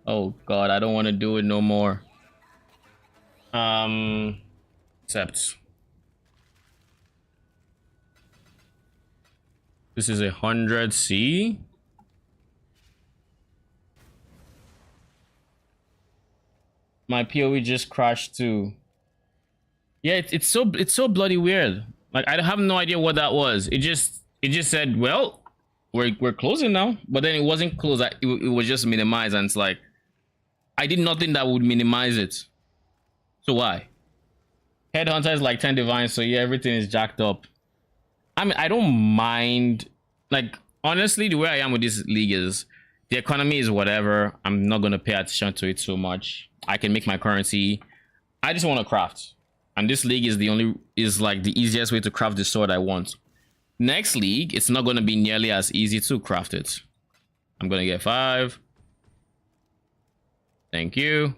Oh god, I don't want to do it no more. Except this is 100C. My POE just crashed too. Yeah, it's so bloody weird. Like I have no idea what that was. It just said, well, we're closing now, but then it wasn't closed. It was just minimized, and it's like I did nothing that would minimize it. So why? Headhunter is like 10 divines, so yeah, everything is jacked up. I mean, I don't mind. Like honestly, the way I am with this league is the economy is whatever. I'm not gonna pay attention to it so much. I can make my currency. I just want to craft, and this league is like the easiest way to craft the sword I want. Next league, it's not gonna be nearly as easy to craft it. I'm gonna get 5. Thank you.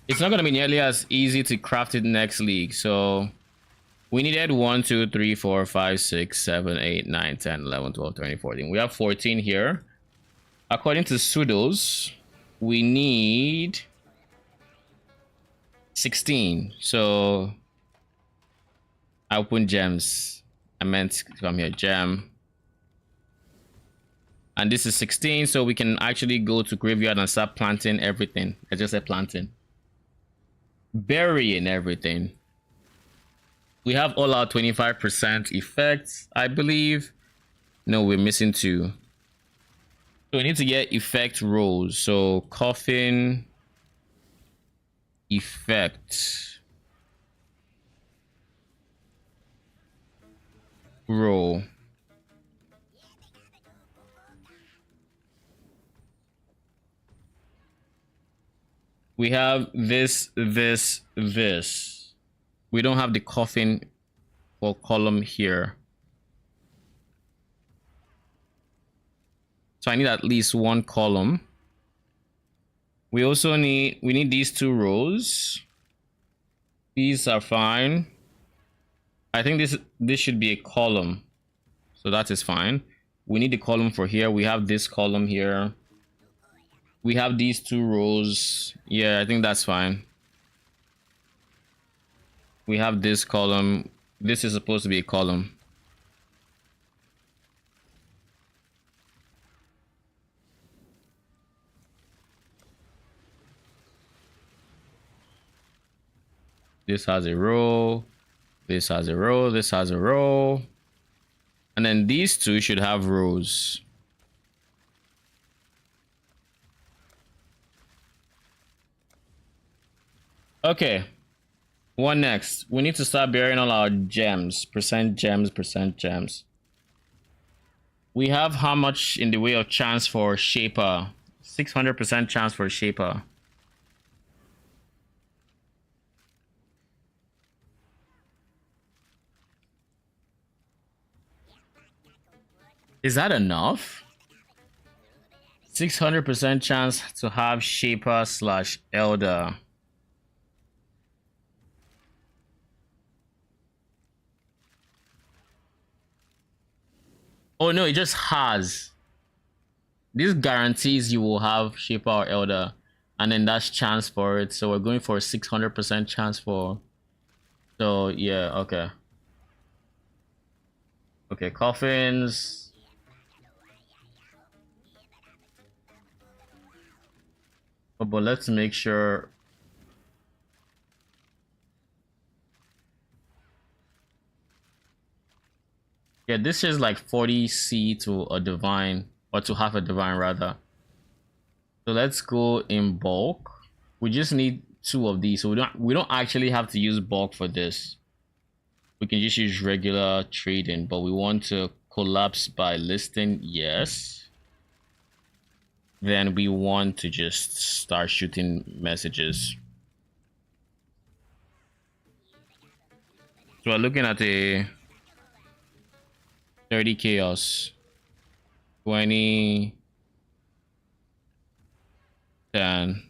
It's not gonna be nearly as easy to craft it next league, so we needed 1, 2, 3, 4, 5, 6, 7, 8, 9, 10, 11, 12, 13, 14. We have 14 here. According to pseudos, we need 16. So I open gems. I meant to come here, gem. And this is 16, so we can actually go to graveyard and start planting everything. I just said planting. Burying everything. We have all our 25% effects, I believe. No, we're missing 2. So we need to get effect rows. So coffin effect row. We have this. We don't have the coffin or column here. So I need at least 1 column. We also need these 2 rows. These are fine. I think this should be a column. So that is fine. We need the column for here. We have this column here. We have these two rows. Yeah, I think that's fine. We have this column. This is supposed to be a column. This has a row. This has a row. This has a row. And then these two should have rows. Okay. What next? We need to start burying all our gems. Percent gems, percent gems. We have how much in the way of chance for Shaper? 600% chance for Shaper. Is that enough? 600% chance to have Shaper slash Elder. Oh no, it just has. This guarantees you will have Shaper or Elder. And then that's chance for it. So we're going for a 600% chance for. So yeah, okay. Okay, coffins. Oh, but let's make sure. Yeah, this is like 40C to a divine, or to half a divine rather. So let's go in bulk. We just need 2 of these, so we don't actually have to use bulk for this. We can just use regular trading, but we want to collapse by listing, yes. Then we want to just start shooting messages. So we're looking at a 30 chaos, 20, 10.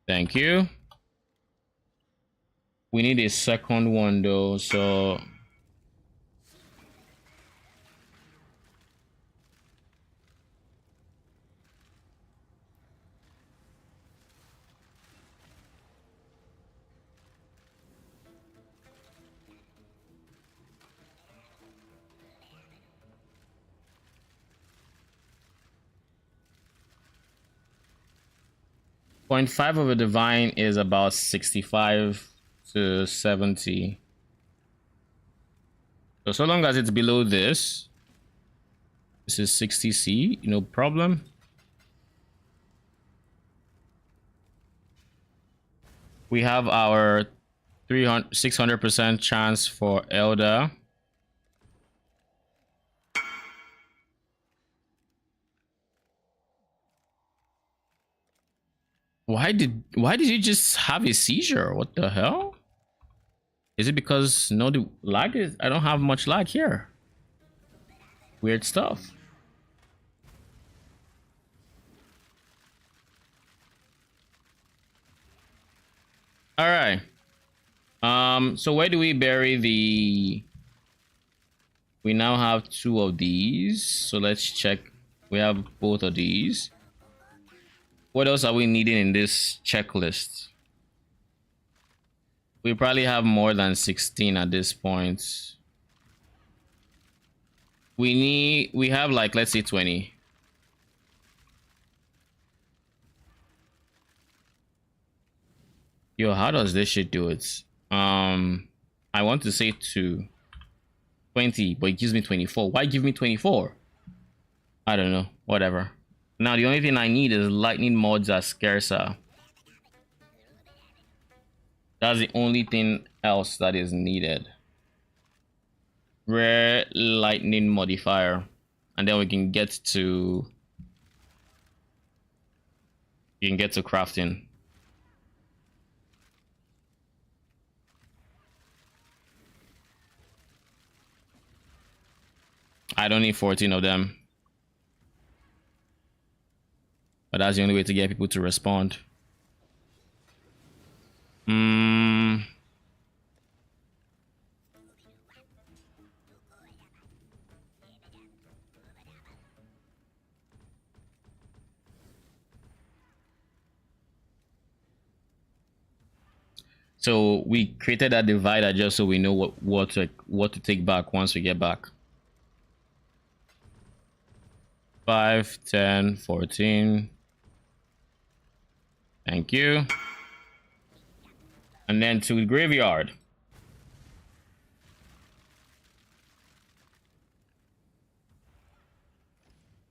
Thank you. We need a second one though, so 0.5 of a divine is about 65 to 70. So long as it's below this is 60C, no problem. We have our 600% chance for Elder. Why did you just have a seizure? What the hell? Is it because no the lag is I don't have much lag here. Weird stuff. All right. So where do we bury the we now have 2 of these. So let's check. We have both of these. What else are we needing in this checklist? We probably have more than 16 at this point. We have like, let's say 20. Yo, how does this shit do it? I want to say 20, but it gives me 24. Why give me 24? I don't know. Whatever. Now the only thing I need is lightning mods are scarcer. That's the only thing else that is needed. Rare lightning modifier, and then we can get to crafting. I don't need 14 of them. But that's the only way to get people to respond. Hmm. So we created that divider just so we know what to take back once we get back. 5, 10, 14. Thank you. And then to the graveyard.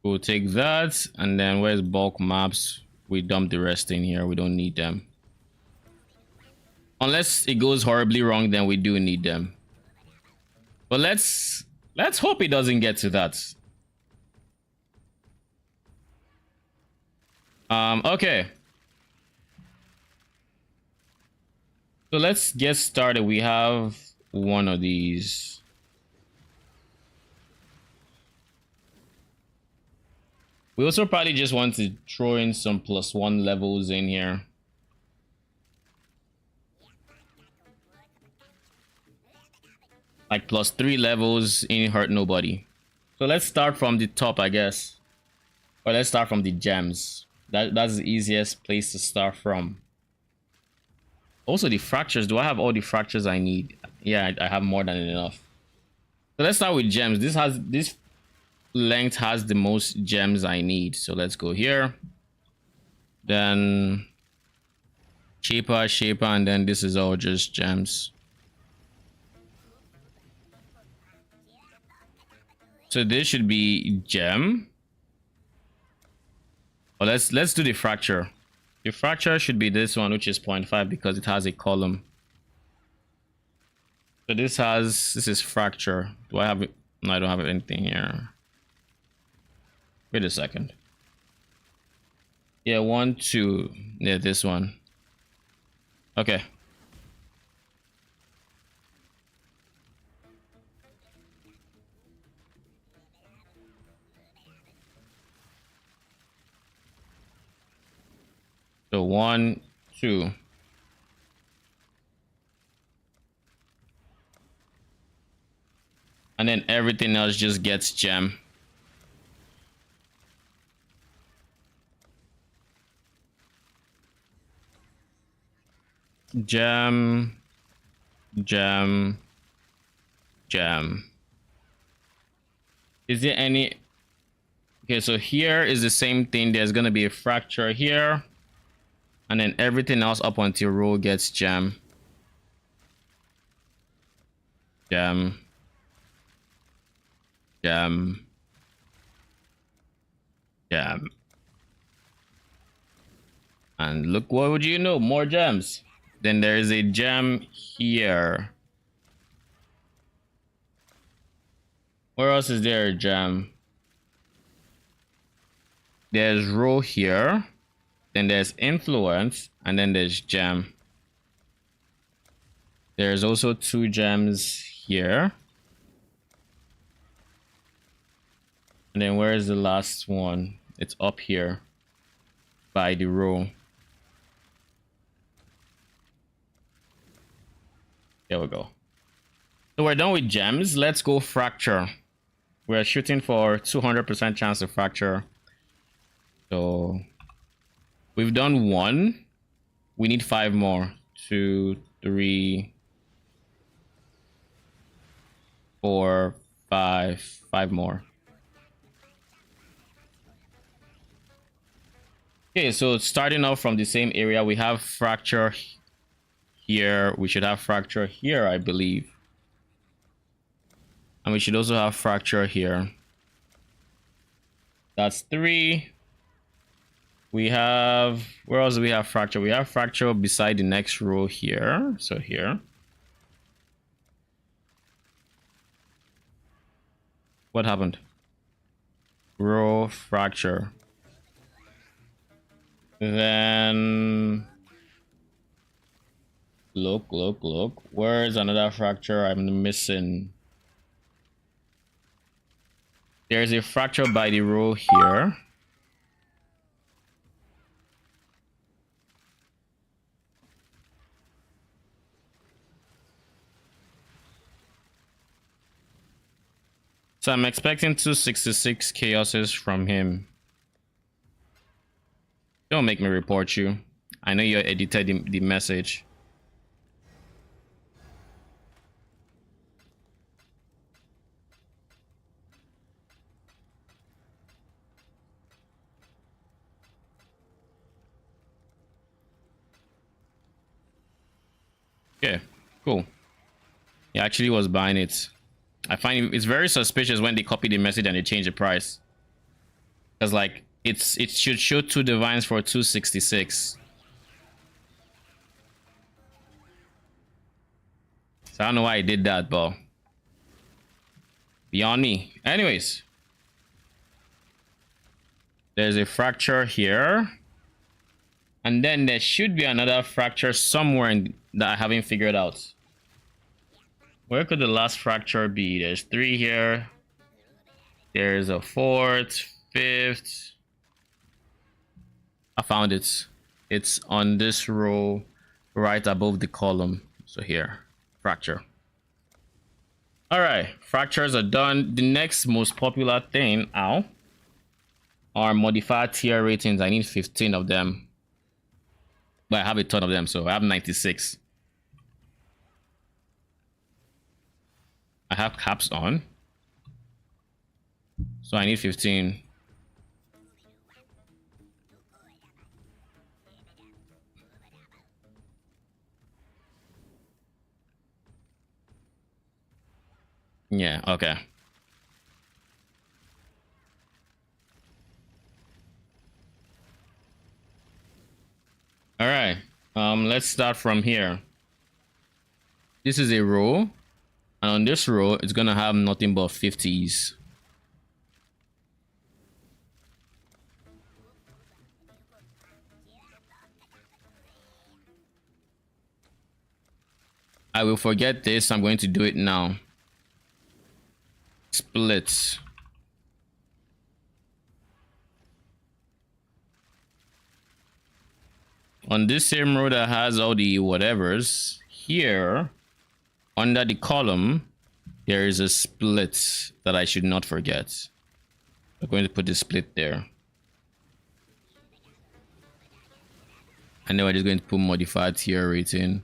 We'll take that, and then where's bulk maps? We dump the rest in here. We don't need them. Unless it goes horribly wrong, then we do need them. But let's hope it doesn't get to that. Okay. So let's get started. We have one of these. We also probably just want to throw in some +1 levels in here. Like +3 levels ain't hurt nobody. So let's start from the top, I guess. Or let's start from the gems. That's the easiest place to start from. Also the fractures. Do I have all the fractures I need? Yeah, I have more than enough. So let's start with gems. This length has the most gems I need. So let's go here. Then shaper, and then this is all just gems. So this should be gem. Well, let's do the fracture. The fracture should be this one, which is 0.5 because it has a column. So this is fracture. Do I have it? No, I don't have anything here. Wait a second. Yeah, 1, 2. Yeah, this one. Okay. So 1, 2. And then everything else just gets gem. Gem. Gem. Gem. Is there any... Okay, so here is the same thing. There's going to be a fracture here. And then everything else up until row gets gem. Gem. Gem. Gem. And look, what would you know? More gems. Then there is a gem here. Where else is there a gem? There's row here. Then there's influence, and then there's gem. There's also 2 gems here. And then where is the last one? It's up here by the row. There we go. So we're done with gems. Let's go fracture. We're shooting for 200% chance of fracture. So we've done 1. We need 5 more. 2, 3, 4, 5. 5 more. Okay, so starting off from the same area, we have fracture here. We should have fracture here, I believe. And we should also have fracture here. That's 3. We have... Where else do we have fracture? We have fracture beside the next row here. So here. What happened? Row fracture. Then... Look. Where's another fracture I'm missing? There's a fracture by the row here. So I'm expecting 266 chaoses from him. Don't make me report you. I know you edited the message. Okay, cool. He actually was buying it. I find it's very suspicious when they copy the message and they change the price. Because like it should show 2 divines for 266. So I don't know why I did that, but beyond me. Anyways, there's a fracture here. And then there should be another fracture somewhere that I haven't figured out. Where could the last fracture be? There's 3 here. There's a 4th, 5th. I found it. It's on this row right above the column. So here, fracture. All right, fractures are done. The next most popular thing, are modified tier ratings. I need 15 of them. But I have a ton of them, so I have 96. I have caps on. So I need 15. Yeah, okay. All right. Let's start from here. This is a row, and on this row, it's gonna have nothing but 50s. I will forget this. I'm going to do it now. Split. On this same row that has all the whatevers, here under the column, there is a split that I should not forget. I'm going to put the split there. And then we're just going to put modified tier rating,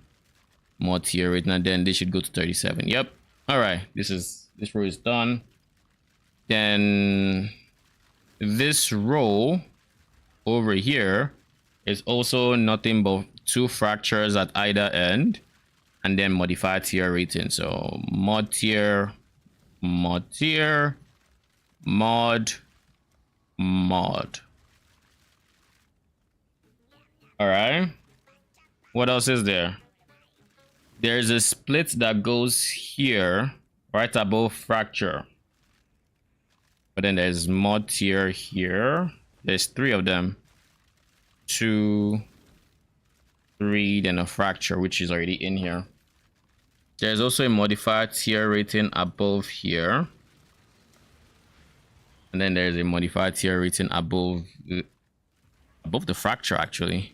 mod tier rating, and then this should go to 37. Yep. All right. This row is done. Then this row over here is also nothing but 2 fractures at either end, and then modified tier rating. So mod tier, mod tier, mod, mod. All right. What else is there? There's a split that goes here, right above fracture. But then there's mod tier here. There's 3 of them. 2, 3, then a fracture, which is already in here. There's also a modified tier rating above here. And then there's a modified tier rating above the fracture, actually.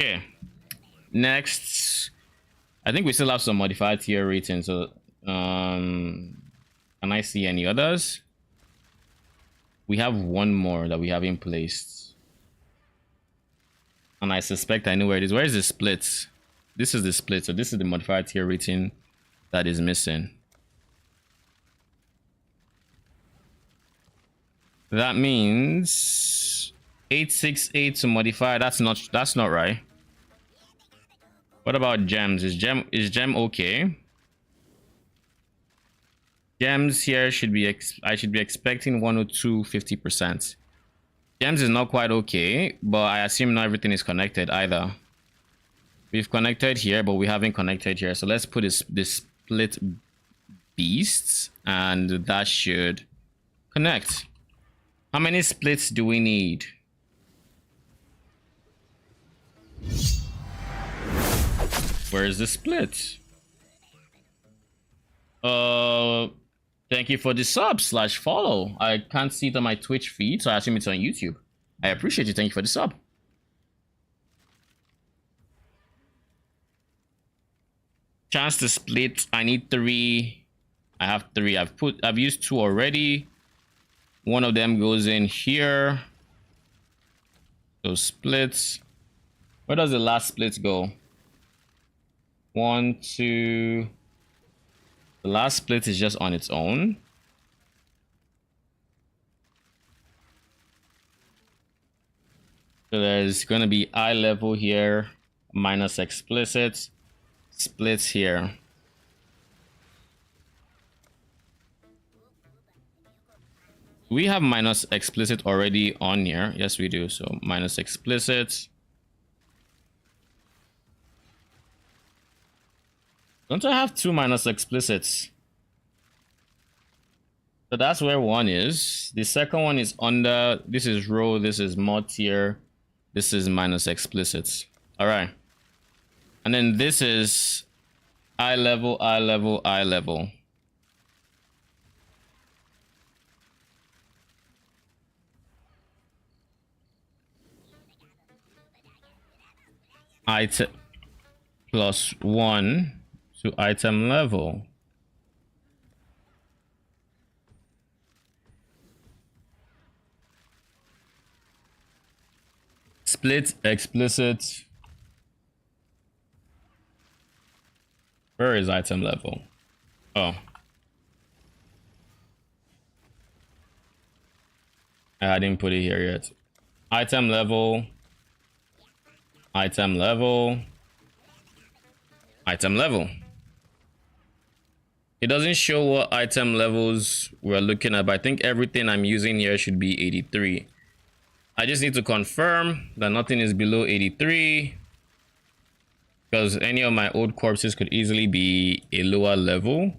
Okay. Next, I think we still have some modified tier rating. So, can I see any others? We have one more that we haven't placed. And I suspect I know where it is. Where is the split? This is the split. So this is the modified tier rating that is missing. That means 868 to modify. That's not right. What about gems? Is gem okay? Gems here should be I should be expecting 102 50%. Gems is not quite okay, but I assume not everything is connected either. We've connected here, but we haven't connected here. So let's put this split beasts, and that should connect. How many splits do we need? Where is the split? Thank you for the sub/follow. I can't see it on my Twitch feed, so I assume it's on YouTube. I appreciate you. Thank you for the sub. Chance to split. I need 3. I have 3. I've used 2 already. One of them goes in here. Those splits. Where does the last split go? 1, 2. The last split is just on its own. So there's going to be eye level here, minus explicit, splits here. We have minus explicit already on here. Yes, we do. So minus explicit. Don't I have 2 minus explicits? So that's where 1 is. The second one is under. This is row. This is mod tier. This is minus explicits. All right. And then this is eye level, eye level, eye level. Item plus 1 to item level. Split explicit. Where is item level? Oh. I didn't put it here yet. Item level. Item level. Item level. It doesn't show what item levels we're looking at, but I think everything I'm using here should be 83. I just need to confirm that nothing is below 83, because any of my old corpses could easily be a lower level,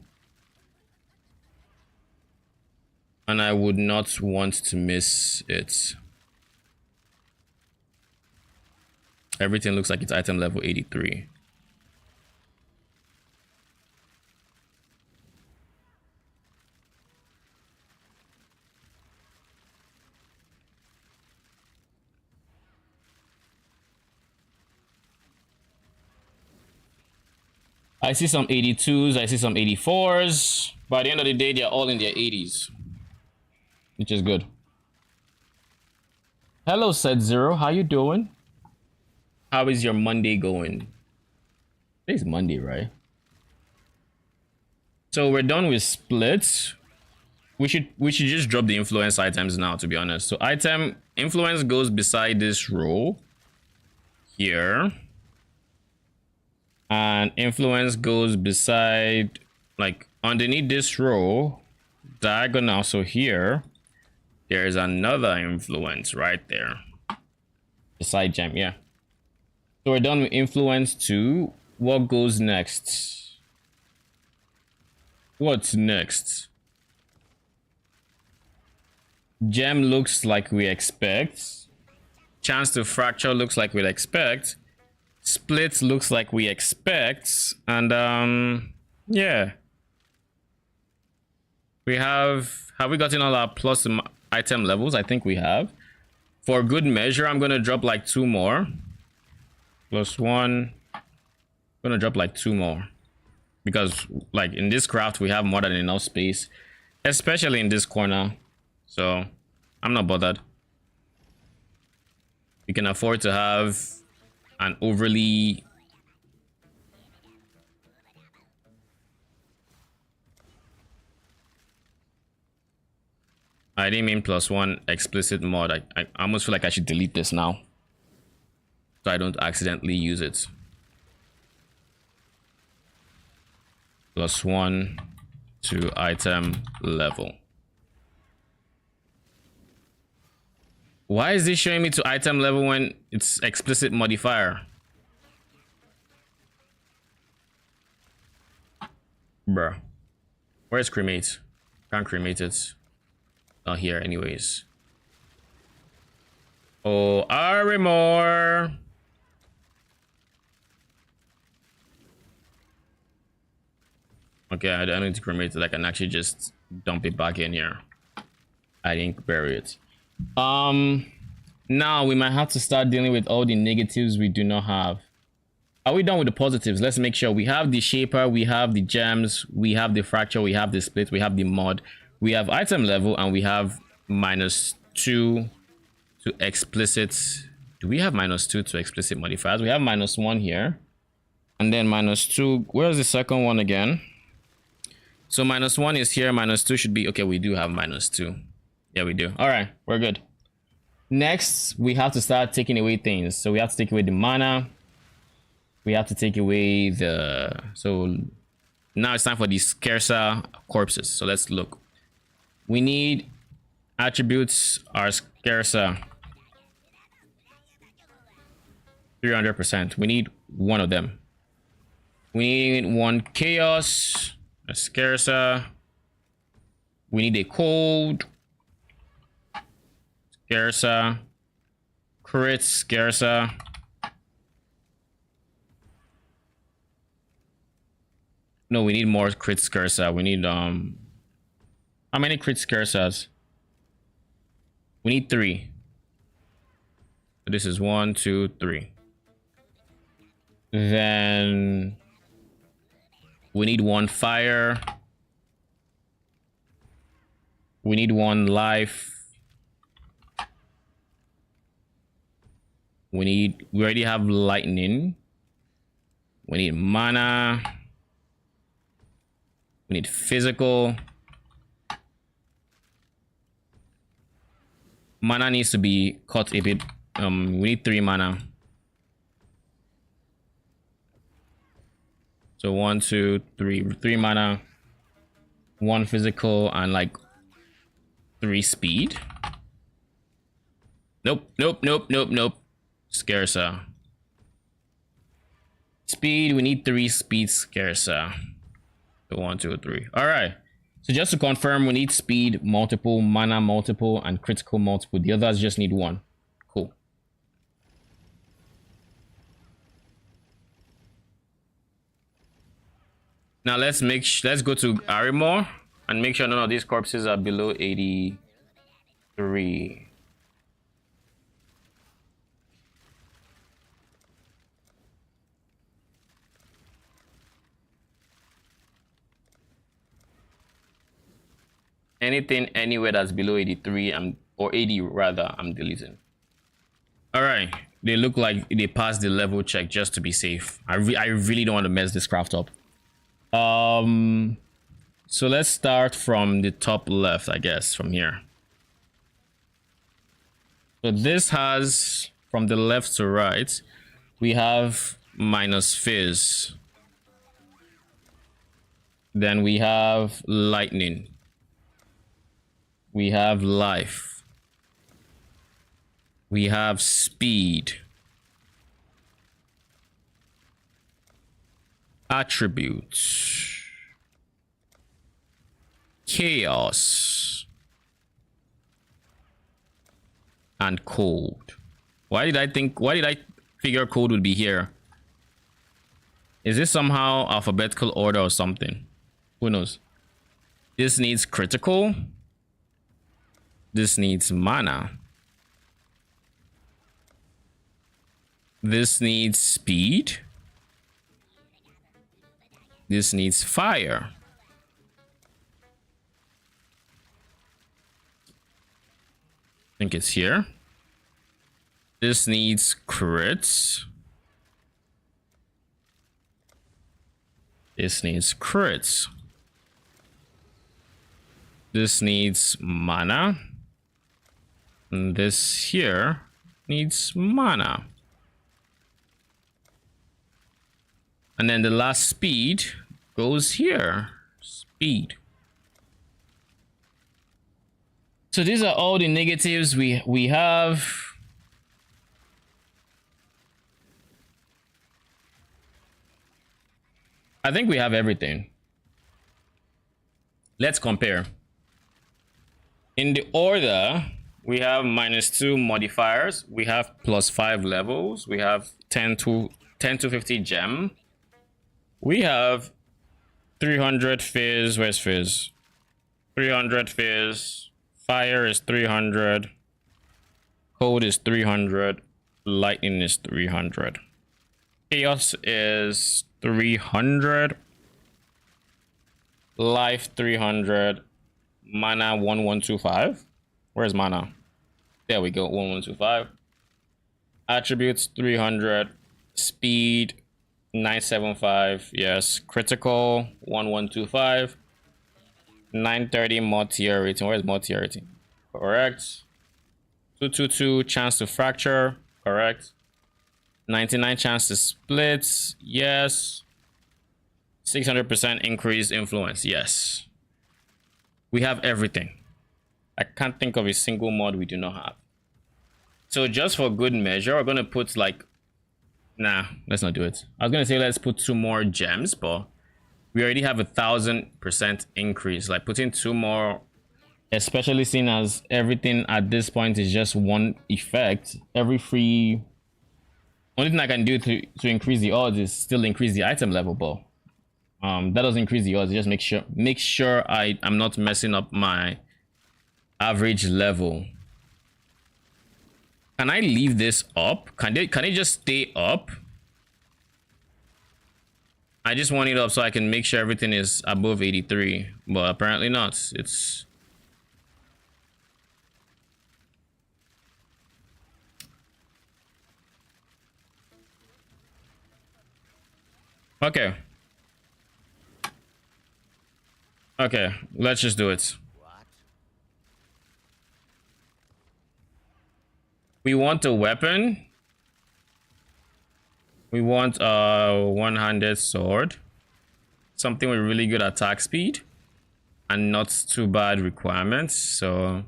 and I would not want to miss it. Everything looks like it's item level 83. I see some 82s, I see some 84s. By the end of the day, they're all in their 80s, which is good. Hello, Set Zero. How you doing? How is your Monday going? Today's Monday, right? So we're done with splits. We should just drop the influence items now, to be honest. So item influence goes beside this row here. And influence goes beside, like, underneath this row, diagonal. So here, there's another influence right there. Beside gem, yeah. So we're done with influence 2. What goes next? What's next? Gem looks like we expect. Chance to fracture looks like we'd expect. Split looks like we expect. And yeah. We have we gotten all our plus item levels? I think we have. For good measure, I'm gonna drop like 2 more. Plus 1. I'm gonna drop like 2 more. Because like in this craft we have more than enough space. Especially in this corner. So I'm not bothered. We can afford to have an overly I didn't mean plus 1 explicit mod. I almost feel like I should delete this now, so I don't accidentally use it. Plus 1 to item level. Why is this showing me to item level when it's explicit modifier? Bruh. Where's cremate? Can't cremate it. Not here anyways. Oh, Arimor. Okay, I don't need to cremate it. I can actually just dump it back in here. I didn't bury it. Now we might have to start dealing with all the negatives we do not have. Are we done with the positives? Let's make sure we have the shaper, we have the gems, we have the fracture, we have the split, we have the mod, we have item level, and we have -2 to explicit. Do we have -2 to explicit modifiers? We have -1 here, and then -2. Where's the second one again? So -1 is here, -2 should be okay. We do have -2. Yeah, we do. All right, we're good. Next, we have to start taking away things. So we have to take away the mana. We have to take away the... So now it's time for the scarcer corpses. So let's look. We need attributes are scarcer. 300%. We need one of them. We need one chaos, a scarcer. We need a cold, scarcer, crit, scarcer. No, we need more crit scarcer. We need how many crit scarcers? We need 3. So this is 1, 2, 3. Then we need 1 fire. We need 1 life. We already have lightning. We need mana. We need physical. Mana needs to be cut a bit. We need 3 mana. So 1, 2, 3. 3 mana. 1 physical and like 3 speed. Nope, nope, nope, nope, nope. Scarcer. Speed, we need 3 speed scarcer. So 1, 2, 3. All right. So just to confirm, we need speed multiple, mana multiple, and critical multiple. The others just need 1. Cool. Now let's go to Arimor and make sure none of these corpses are below 83. Anything anywhere that's below 83 or 80 rather, I'm deleting. All right, they look like they passed the level check just to be safe. I really don't want to mess this craft up. So let's start from the top left, I guess, from here. So this has, from the left to right, we have minus fizz. Then we have lightning. We have life. We have speed. Attributes. Chaos. And cold. Why did I figure cold would be here? Is this somehow alphabetical order or something? Who knows? This needs critical. This needs mana. This needs speed. This needs fire. I think it's here. This needs crits. This needs crits. This needs mana. And this here needs mana. And then the last speed goes here. Speed. So these are all the negatives we have. I think we have everything. Let's compare. In the order, we have -2 modifiers. We have +5 levels. We have 10 to 50 gem. We have 300 fizz. Where's fizz? 300 fizz. Fire is 300. Cold is 300. Lightning is 300. Chaos is 300. Life 300. Mana 1125. Where's mana? There we go. 1125. Attributes 300. Speed 975. Yes. Critical 1125. 930 more tier rating. Where's more tier rating? Correct. 222 chance to fracture. Correct. 99 chance to split. Yes. 600% increased influence. Yes. We have everything. I can't think of a single mod we do not have. So just for good measure, we're gonna put like, nah, let's not do it. I was gonna say let's put 2 more gems, but we already have 1000% increase. Like putting 2 more, especially seeing as everything at this point is just one effect. Every free, only thing I can do to increase the odds is still increase the item level, but that doesn't increase the odds. Just make sure I'm not messing up my average level. Can I leave this up? Can it just stay up? I just want it up so I can make sure everything is above 83, but apparently not. It's okay. Okay, let's just do it. We want a weapon. We want a one-handed sword. Something with really good attack speed and not too bad requirements. So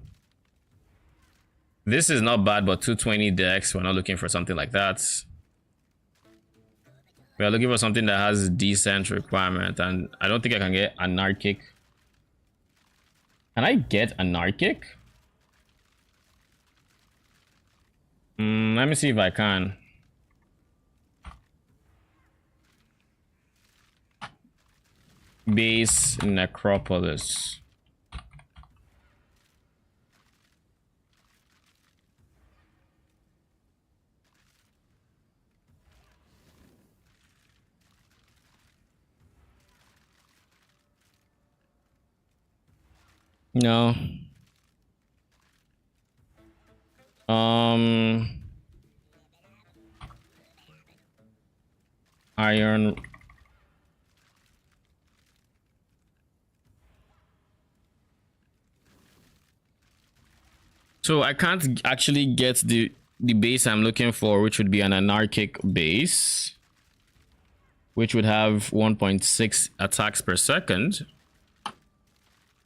this is not bad, but 220 dex. We're not looking for something like that. We are looking for something that has decent requirement, and I don't think I can get anarchic. Can I get anarchic? Let me see if I can. Base necropolis. No. Iron. So I can't actually get the base I'm looking for, which would be an anarchic base, which would have 1.6 attacks per second.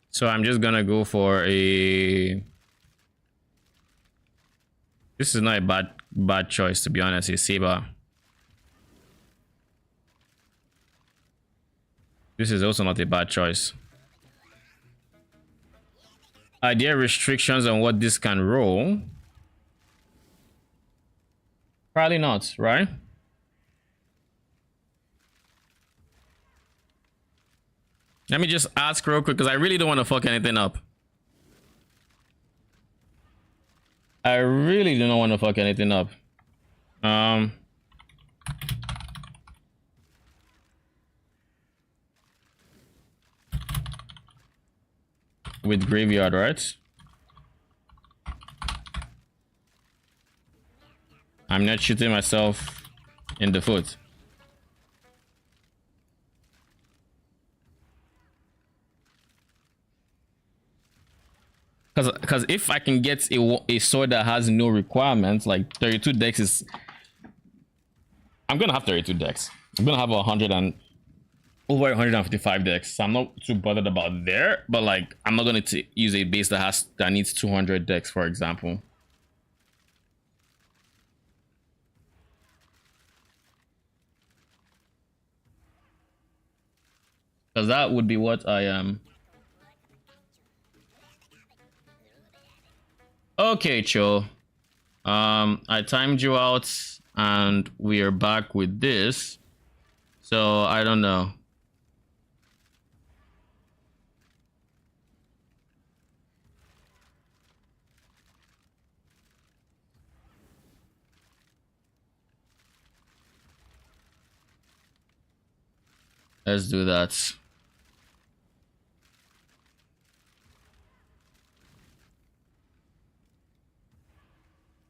So I'm just gonna go for a. This is not a bad choice, to be honest. A saber. This is also not a bad choice. Are there restrictions on what this can roll? Probably not, right? Let me just ask real quick because I really don't want to fuck anything up. I really do not want to fuck anything up. With graveyard, right? I'm not shooting myself in the foot. Because if I can get a sword that has no requirements, like 32 dex is... I'm gonna have 32 dex. I'm gonna have 100 and over 155 dex. So I'm not too bothered about there, but like I'm not gonna use a base that needs 200 dex, for example. Because that would be what I am. Okay, Cho. I timed you out and we are back with this. So I don't know. Let's do that.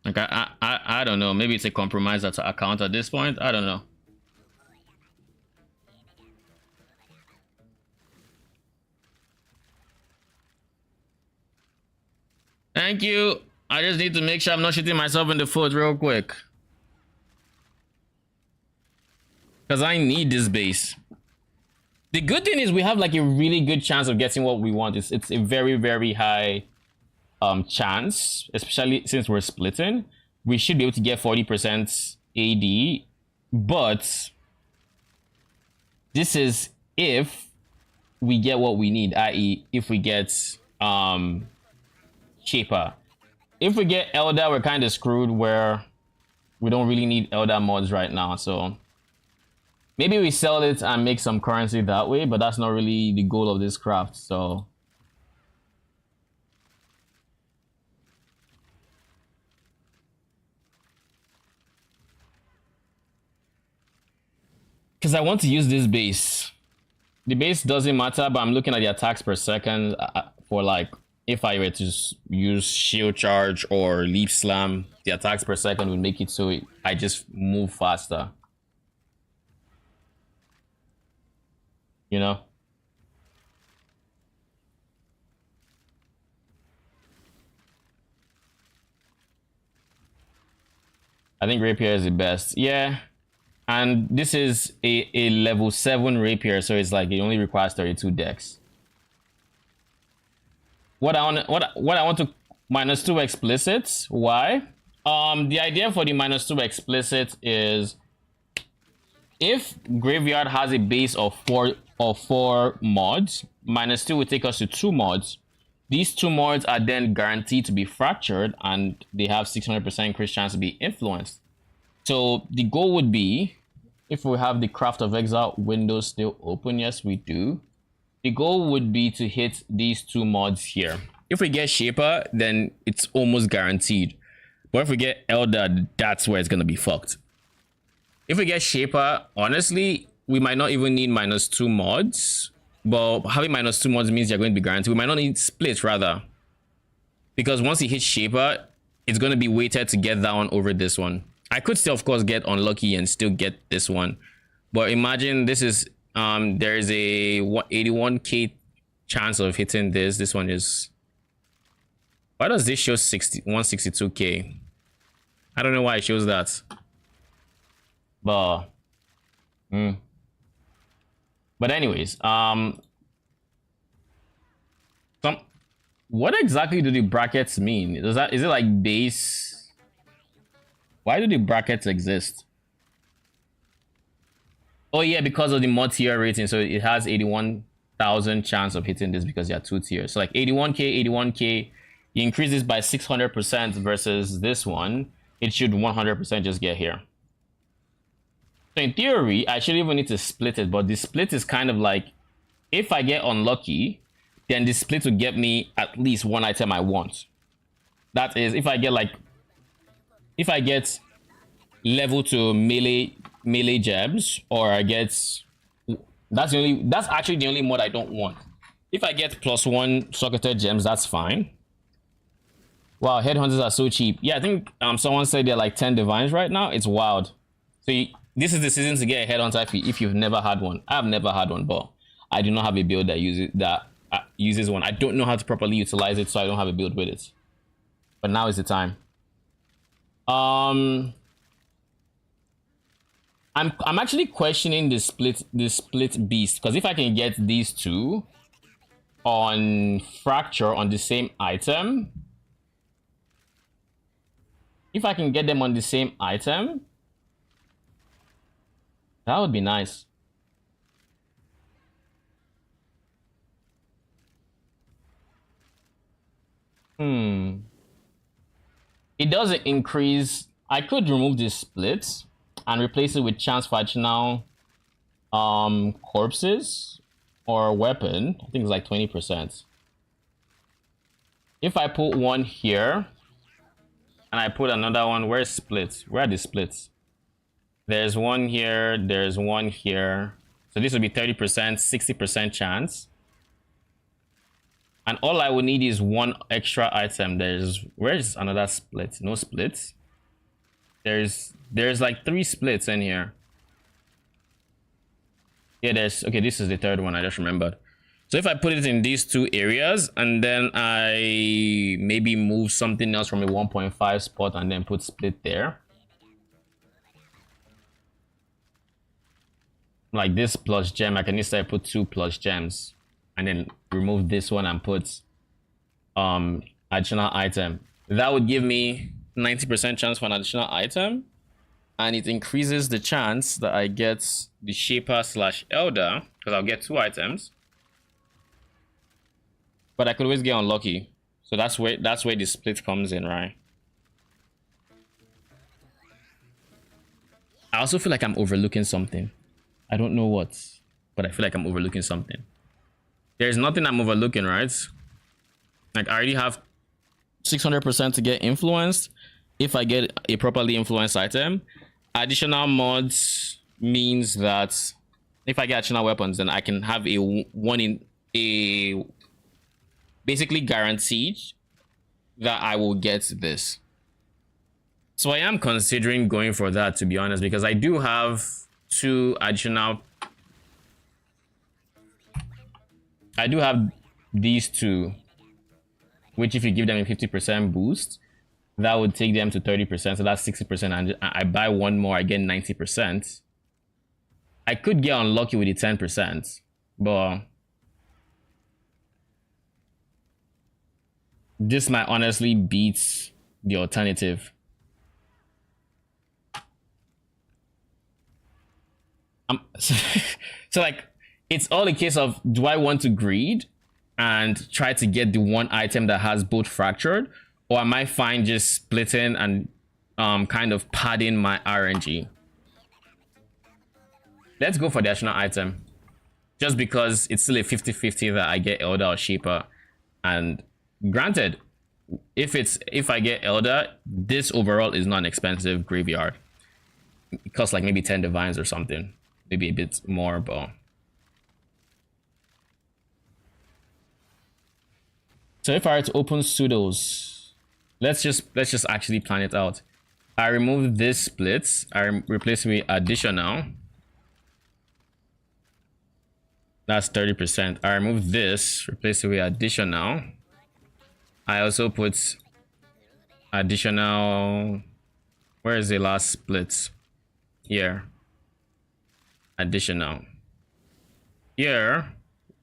Like I don't know. Maybe it's a compromise account at this point. I don't know. Thank you. I just need to make sure I'm not shooting myself in the foot real quick. Because I need this base. The good thing is we have like a really good chance of getting what we want. It's a very, very high chance, especially since we're splitting. We should be able to get 40% AD, but this is if we get what we need, i.e. if we get Shaper. If we get Elder, we're kind of screwed where we don't really need Elder mods right now, so maybe we sell it and make some currency that way, but that's not really the goal of this craft, so because I want to use this base. The base doesn't matter, but I'm looking at the attacks per second for like if I were to use shield charge or leaf slam, the attacks per second would make it so I just move faster. You know? I think rapier is the best. Yeah. And this is a level 7 rapier, so it's like it only requires 32 dex. What I want to -2 explicit. Why? The idea for the -2 explicit is if graveyard has a base of four mods, -2 will take us to 2 mods. These 2 mods are then guaranteed to be fractured, and they have 600% increased chance to be influenced. So the goal would be, if we have the Craft of Exile window still open, yes we do. The goal would be to hit these 2 mods here. If we get Shaper, then it's almost guaranteed. But if we get Elder, that's where it's going to be fucked. If we get Shaper, honestly, we might not even need -2 mods. But having -2 mods means you're going to be guaranteed. We might not need Split, rather. Because once he hits Shaper, it's going to be weighted to get that one over this one. I could still, of course, get unlucky and still get this one. But imagine this is... there is a 81k chance of hitting this. This one is... Why does this show 162k? I don't know why it shows that. But... But anyways, what exactly do the brackets mean? Is it like base? Why do the brackets exist? Oh yeah, because of the mod tier rating, so it has 81,000 chance of hitting this because you have 2 tiers. So like 81k, 81k, you increase this by 600% versus this one, it should 100% just get here. So in theory, I shouldn't even need to split it, but the split is kind of like, if I get unlucky, then the split will get me at least 1 item I want. That is, if I get level to melee gems, or I get, that's actually the only mod I don't want. If I get +1 socketed gems, that's fine. Wow, headhunters are so cheap. Yeah, I think someone said they're like 10 divines right now. It's wild. So this is the season to get a headhunter if you've never had one. I've never had one, but I do not have a build that uses one. I don't know how to properly utilize it, so I don't have a build with it. But now is the time. I'm actually questioning the split beast, because if I can get these 2 on fracture on the same item, if I can get them on the same item, that would be nice. It doesn't increase. I could remove this split and replace it with chance factional corpses or weapon. I think it's like 20%. If I put one here and I put another one, where's splits? Where are the splits? There's one here, there's one here. So this would be 30%, 60% chance. And all I would need is one extra item. Where's another split? No splits. There's like 3 splits in here. Yeah, okay, this is the third one, I just remembered. So if I put it in these 2 areas and then I maybe move something else from a 1.5 spot and then put split there. Like this plus gem, I can instead put 2 plus gems and then remove this one and put additional item. That would give me 90% chance for an additional item, and it increases the chance that I get the Shaper / Elder, because I'll get 2 items. But I could always get unlucky, so that's where the split comes in, right? I also feel like I'm overlooking something. I don't know what, but I feel like I'm overlooking something. There's nothing I'm overlooking, right? Like I already have 600% to get influenced. If I get a properly influenced item, additional mods means that if I get additional weapons, then I can have basically guaranteed that I will get this. So I am considering going for that, to be honest, because I do have 2 additional. I do have these 2, which if you give them a 50% boost, that would take them to 30%. So that's 60%. And I buy 1 more, I get 90%. I could get unlucky with the 10%, but this might honestly beat the alternative. So like, it's all a case of, do I want to greed and try to get the one item that has both fractured, or am I fine just splitting and kind of padding my RNG? Let's go for the additional item, just because it's still a 50-50 that I get Elder or Shaper. And granted, if I get Elder, this overall is not an expensive graveyard. It costs like maybe 10 divines or something, maybe a bit more, but so if I were to open pseudos, let's just actually plan it out. I remove this splits, I replace it with additional. That's 30%. I remove this, replace it with additional. I also put additional. Where is the last split? Here. Additional. Here,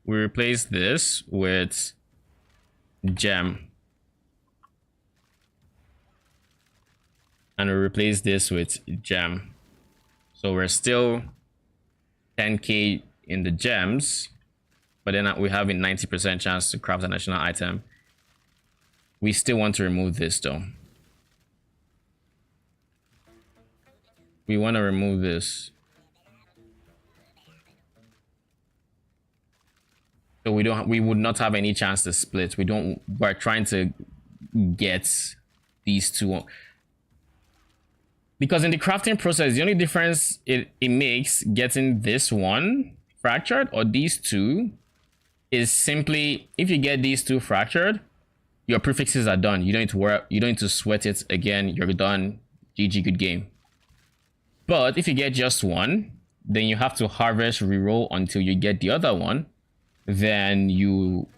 we replace this with gem. And we replace this with gem. So we're still 10k in the gems, but then we have a 90% chance to craft an additional item. We still want to remove this though. We want to remove this. So we would not have any chance to split. We're trying to get these 2. Because in the crafting process, the only difference it makes getting this one fractured or these 2 is simply, if you get these 2 fractured, your prefixes are done. You don't need to worry, you don't need to sweat it again. You're done. GG, good game. But if you get just one, then you have to harvest, reroll until you get the other one. Then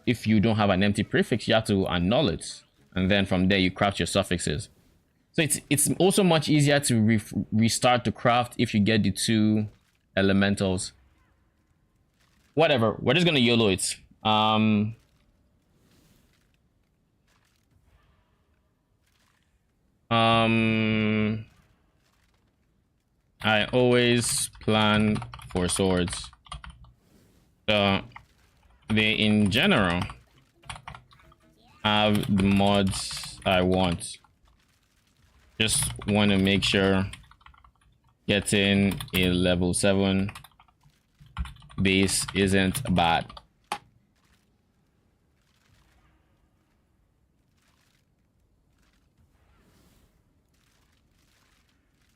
if you don't have an empty prefix, you have to annul it, and then from there you craft your suffixes. So it's also much easier to restart the craft if you get the 2 elementals. Whatever, we're just gonna YOLO it. I always plan for swords. They in general have the mods I want. Just want to make sure getting a level 7 base isn't bad.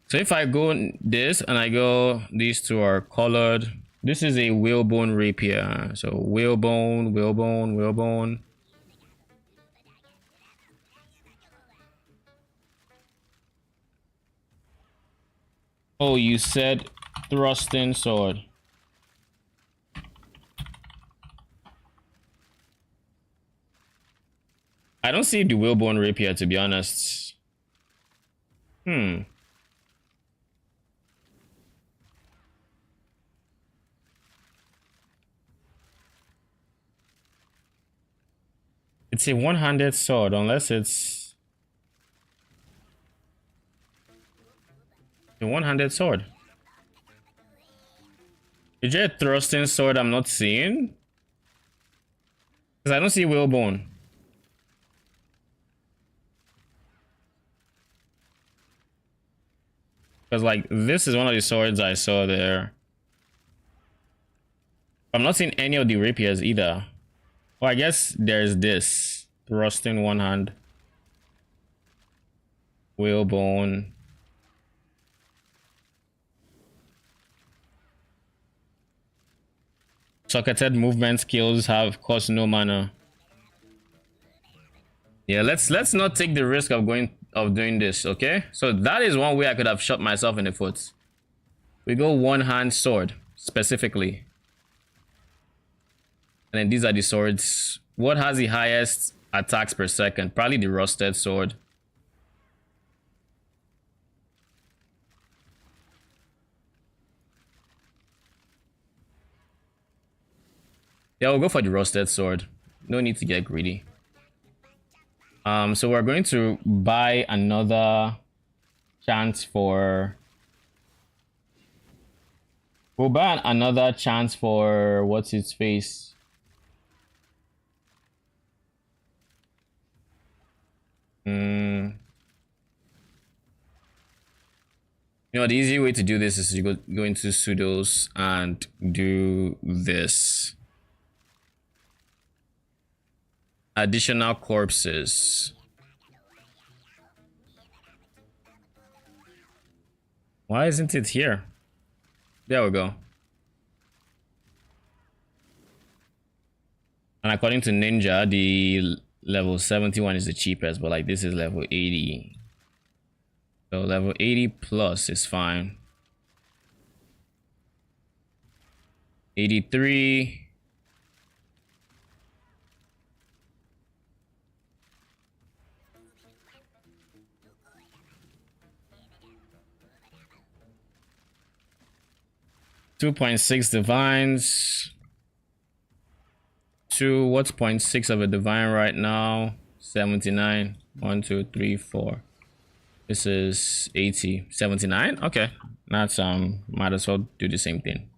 So if I go this and I go, these 2 are colored, This is a whalebone rapier. So whalebone, whalebone, whalebone. Oh, you said thrusting sword. I don't see the whalebone rapier, to be honest. Hmm. It's a one-handed sword, unless it's a one-handed sword. Is there a thrusting sword I'm not seeing? Because I don't see whalebone. Because, like, this is one of the swords I saw there. I'm not seeing any of the rapiers either. Well, I guess there's this. Thrusting one hand. Whalebone. Socketed movement skills have cost no mana. Yeah, let's not take the risk of doing this, okay? So that is one way I could have shot myself in the foot. We go one hand sword specifically. And then these are the swords. What has the highest attacks per second? Probably the rusted sword. Yeah, we'll go for the rusted sword. No need to get greedy. So we're going to buy another chance for... We'll buy another chance for... What's its face? You know, the easy way to do this is to go into pseudos and do this. Additional corpses. Why isn't it here? There we go. And according to Ninja, the level 71 is the cheapest, but like this is level 80. So level 80 plus is fine. 83. .6 divines. What's 0.6 of a divine right now? 79. 1, 2, 3, 4. This is 80. 79? Okay. That's might as well do the same thing.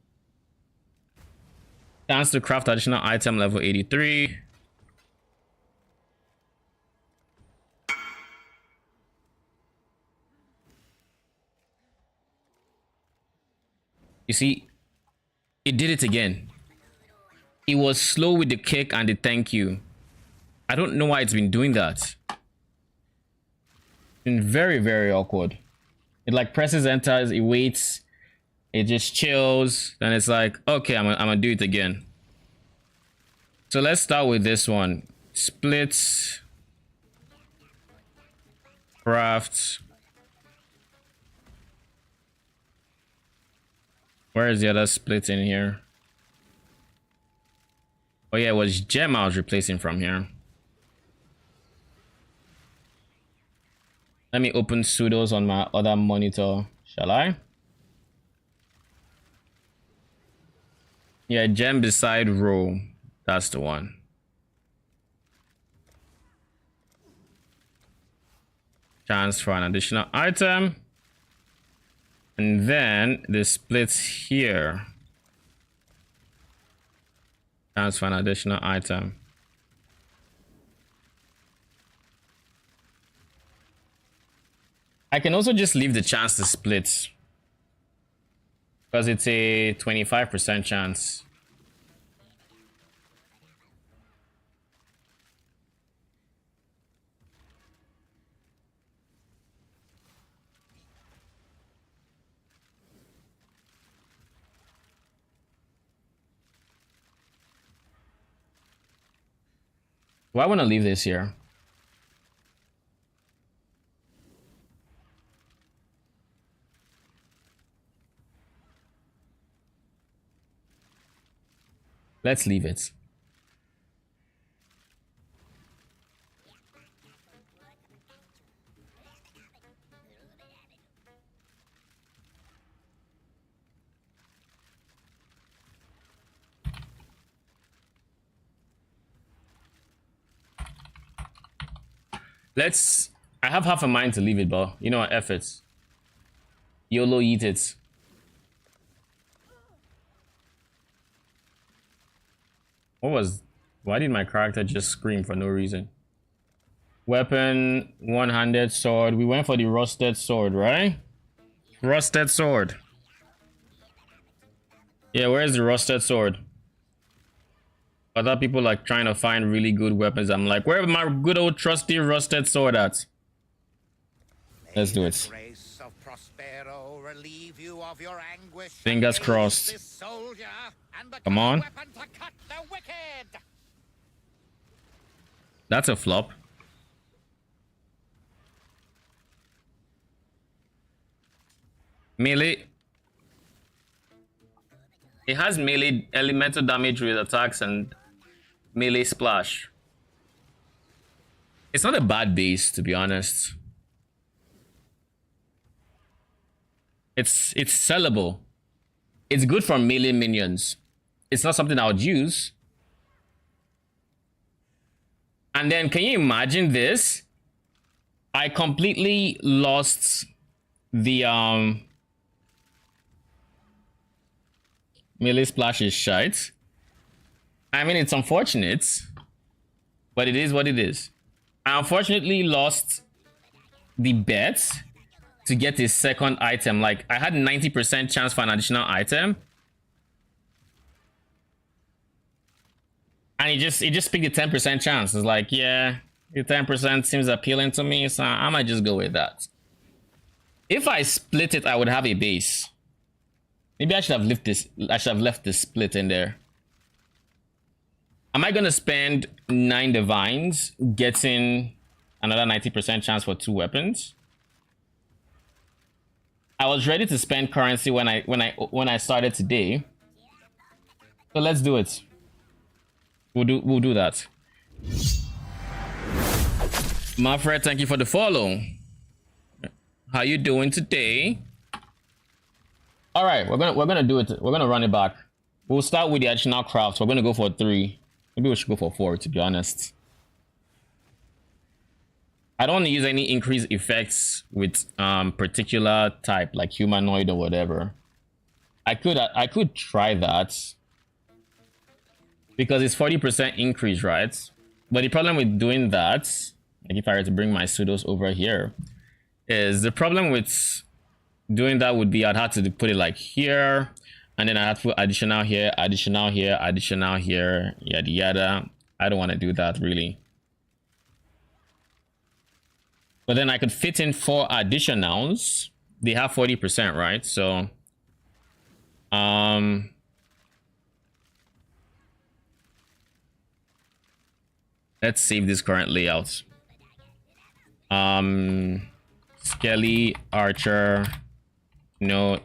Chance to craft additional item level 83. You see, it did it again. It was slow with the kick and the thank you. I don't know why it's been doing that. It's been very, very awkward. It like presses enter, it waits, it just chills, then it's like, okay, I'm gonna do it again. So let's start with this one. Splits. Craft. Where is the other split in here? Oh yeah, it was gem I was replacing from here. Let me open pseudos on my other monitor, shall I? Yeah, gem beside row. That's the one. Chance for an additional item. And then the splits here. Chance for an additional item. I can also just leave the chance to split, because it's a 25% chance. Do I want to leave this here? Let's leave it. Let's... I have half a mind to leave it, but you know what? F it. YOLO eat it. What was... Why did my character just scream for no reason? Weapon, one-handed sword. We went for the rusted sword, right? Rusted sword. Yeah, where's the rusted sword? Other people like trying to find really good weapons. I'm like, where's my good old trusty rusted sword at? Let's do it. Fingers crossed. Come on. That's a flop. Melee. It has melee elemental damage with attacks and melee splash. It's not a bad base, to be honest. It's sellable. It's good for melee minions. It's not something I would use. And then, can you imagine this? I completely lost the melee splash is shite. I mean, it's unfortunate, but it is what it is. I unfortunately lost the bet to get a second item. Like, I had 90% chance for an additional item, and it just picked a 10% chance. It's like, yeah, the 10% seems appealing to me, so I might just go with that. If I split it, I would have a base. Maybe I should have left this. I should have left this split in there. Am I gonna spend 9 divines, getting another 90% chance for 2 weapons? I was ready to spend currency when I started today. So let's do it. We'll do that. My friend, thank you for the follow. How you doing today? All right, we're gonna do it. We're gonna run it back. We'll start with the additional crafts. We're gonna go for 3. Maybe we should go for 4, to be honest. I don't want to use any increased effects with particular type, like humanoid or whatever. I could try that because it's 40% increase, right? But the problem with doing that, like if I were to bring my pseudos over here, is the problem with doing that would be I'd have to put it like here, and then I have to put additional here, additional here, additional here, yada yada. I don't want to do that really. But then I could fit in 4 additionals. They have 40%, right? So let's save this current layout. Skele, Archer, no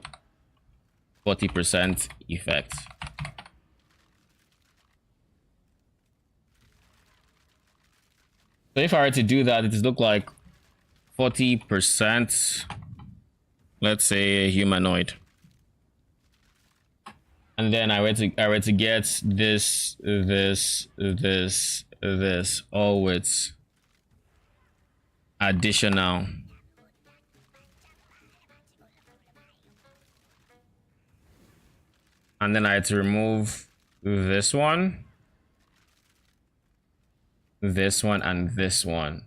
40% effect. So if I were to do that, it would look like 40%, let's say humanoid. And then I were to get this, all with additional. And then I had to remove this one, and this one.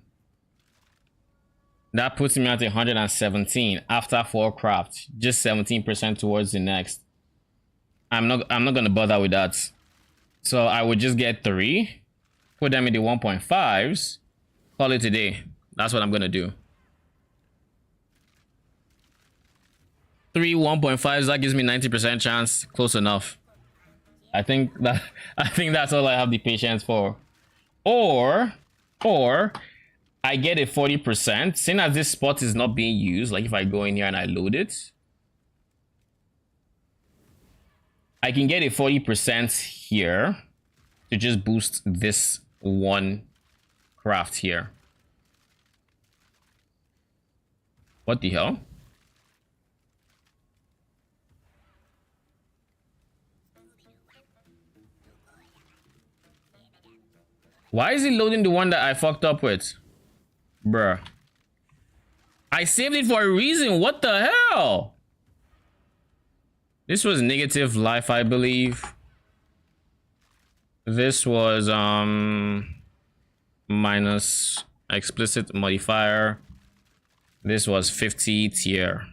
That puts me at 117 after 4 craft, just 17% towards the next. I'm not gonna bother with that. So I would just get 3, put them in the 1.5s, call it a day. That's what I'm gonna do. 3 1.5s, that gives me 90% chance. Close enough. I think that's all I have the patience for. Or I get a 40%. Seeing as this spot is not being used, like if I go in here and I load it, I can get a 40% here to just boost this one craft here. What the hell? Why is it loading the one that I fucked up with? Bruh. I saved it for a reason. What the hell? This was negative life, I believe. This was minus explicit modifier. This was 50 tier.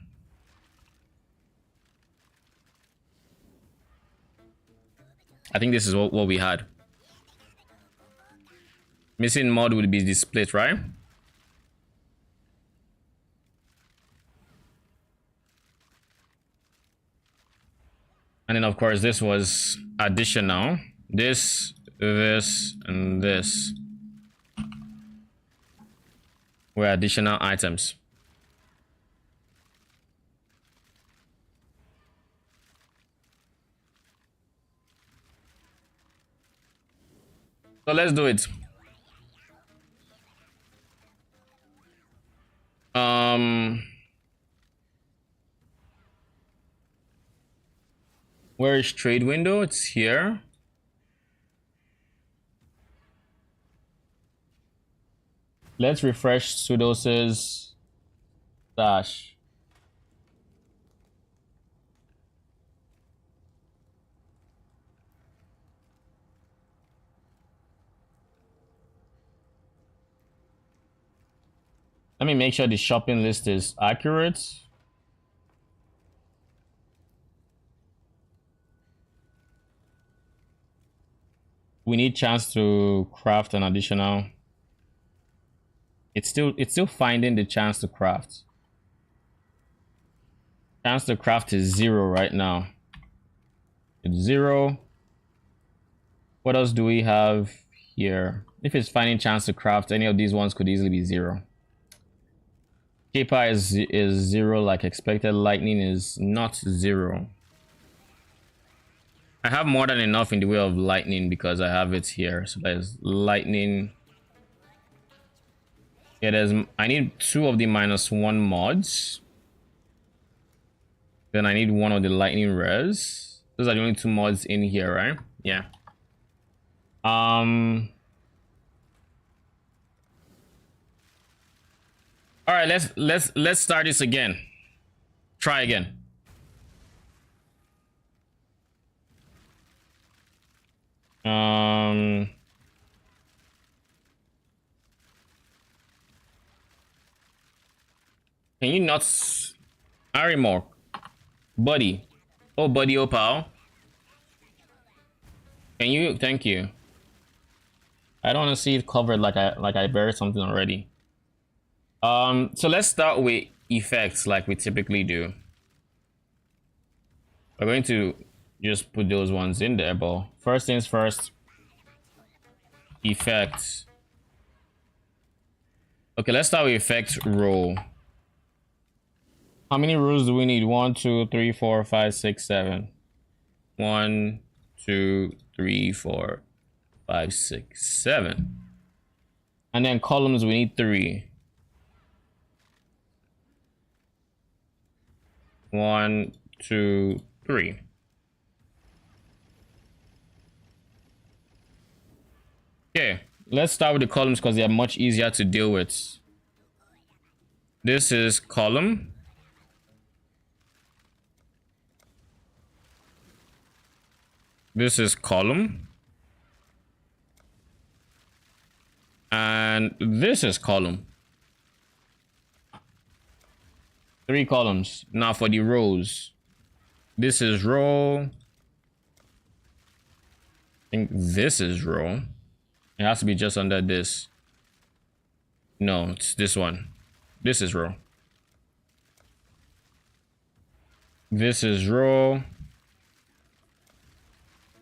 I think this is what we had. Missing mod would be the split, right? And then of course this was additional. This, and this were additional items. So let's do it. Where is trade window? It's here. Let's refresh Pseudos's dash. Let me make sure the shopping list is accurate. We need chance to craft an additional. It's still finding the chance to craft. Chance to craft is 0 right now. It's 0. What else do we have here? If it's finding chance to craft, any of these ones could easily be 0. K-Pi is 0 like expected. Lightning is not 0. I have more than enough in the way of lightning because I have it here. So there's lightning. Yeah, I need 2 of the -1 mods. Then I need 1 of the lightning res. Those are the only 2 mods in here, right? Yeah. All right, let's start this again. Try again. Can you not Arimor? Buddy. Oh buddy, oh pal. Can you? Thank you. I don't want to see it covered like I buried something already. So let's start with effects like we typically do. We're going to just put those ones in there, but first things first. Effects. Okay, let's start with effect row. How many rows do we need? 1, 2, 3, 4, 5, 6, 7. 1, 2, 3, 4, 5, 6, 7. And then columns we need 3. 1, 2, 3. Okay, let's start with the columns because they are much easier to deal with. This is column. This is column. And this is column. 3 columns. Now for the rows. This is row. I think this is row. It has to be just under this. No, it's this one. This is row. This is row.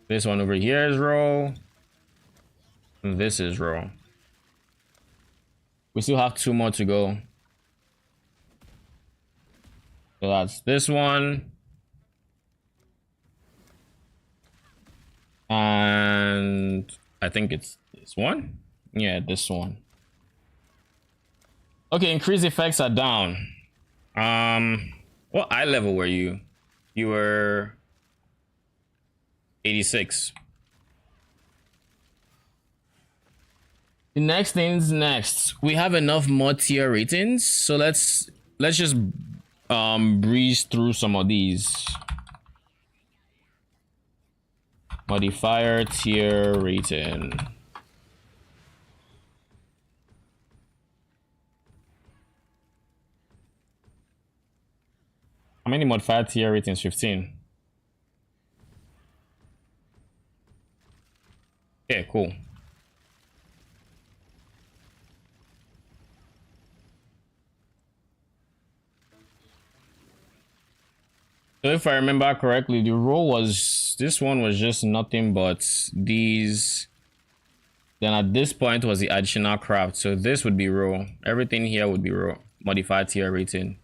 This one over here is row. This is raw. We still have 2 more to go. So that's this one. And I think it's this one. Yeah, this one. Okay, increase effects are down. What eye level were you? You were 86. The next thing's next. We have enough mod tier ratings, so let's just breeze through some of these. Modifier tier rating. How many modifier tier ratings? 15. Okay, cool. So if I remember correctly, the role was, this one was just nothing but these. Then at this point was the additional craft. So this would be raw. Everything here would be raw. Modified tier rating.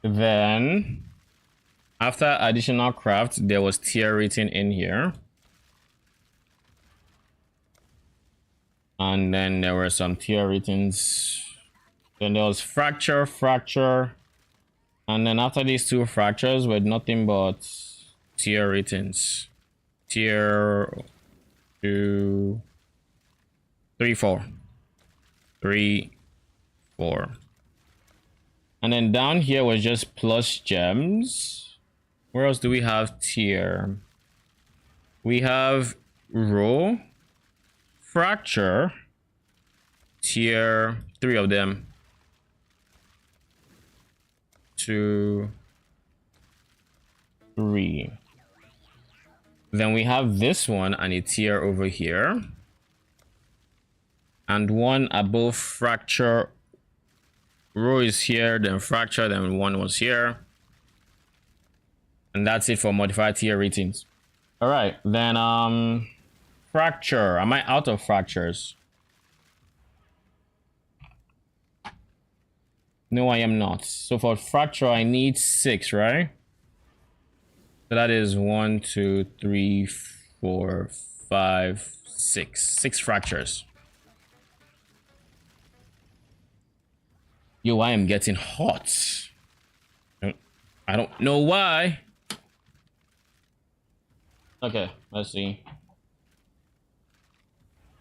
Then after additional craft, there was tier rating in here. And then there were some tier ratings. Then there was fracture. And then after these 2 fractures were nothing but tier ratings. Tier 2, 3, 4. 3, 4. And then down here was just plus gems. Where else do we have tier? We have row, fracture, tier 3 of them. 2, 3. Then we have this one and a tier over here. And one above fracture. Row is here, then fracture, then one was here. And that's it for modified tier ratings. All right, then fracture. Am I out of fractures? No, I am not. So for fracture, I need 6, right? So that is 1, 2, 3, 4, 5, 6. 6 fractures. Yo, I am getting hot. I don't know why. Okay, let's see.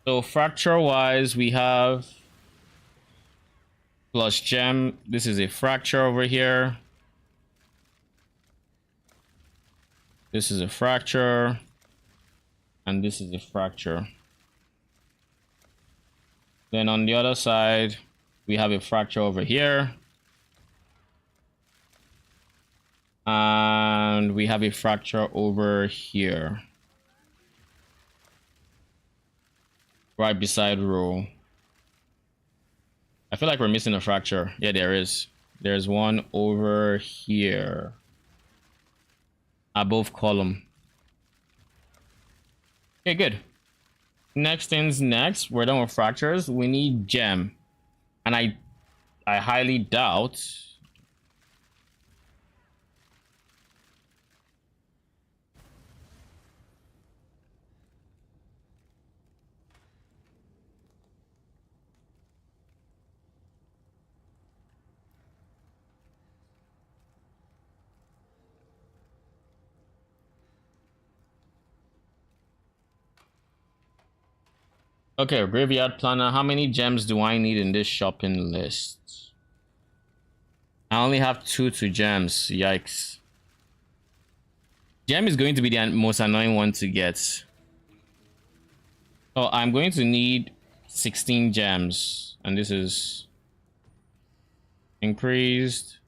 So fracture wise, we have plus gem. This is a fracture over here. This is a fracture. And this is a fracture. Then on the other side, we have a fracture over here. And we have a fracture over here. Right beside row. I feel like we're missing a fracture. Yeah, there is. There's one over here. Above column. Okay, good. Next things next. We're done with fractures. We need gem. And I highly doubt. Okay, graveyard planner. How many gems do I need in this shopping list? I only have 2 to gems. Yikes. Gem is going to be the most annoying one to get. So I'm going to need 16 gems. And this is increased.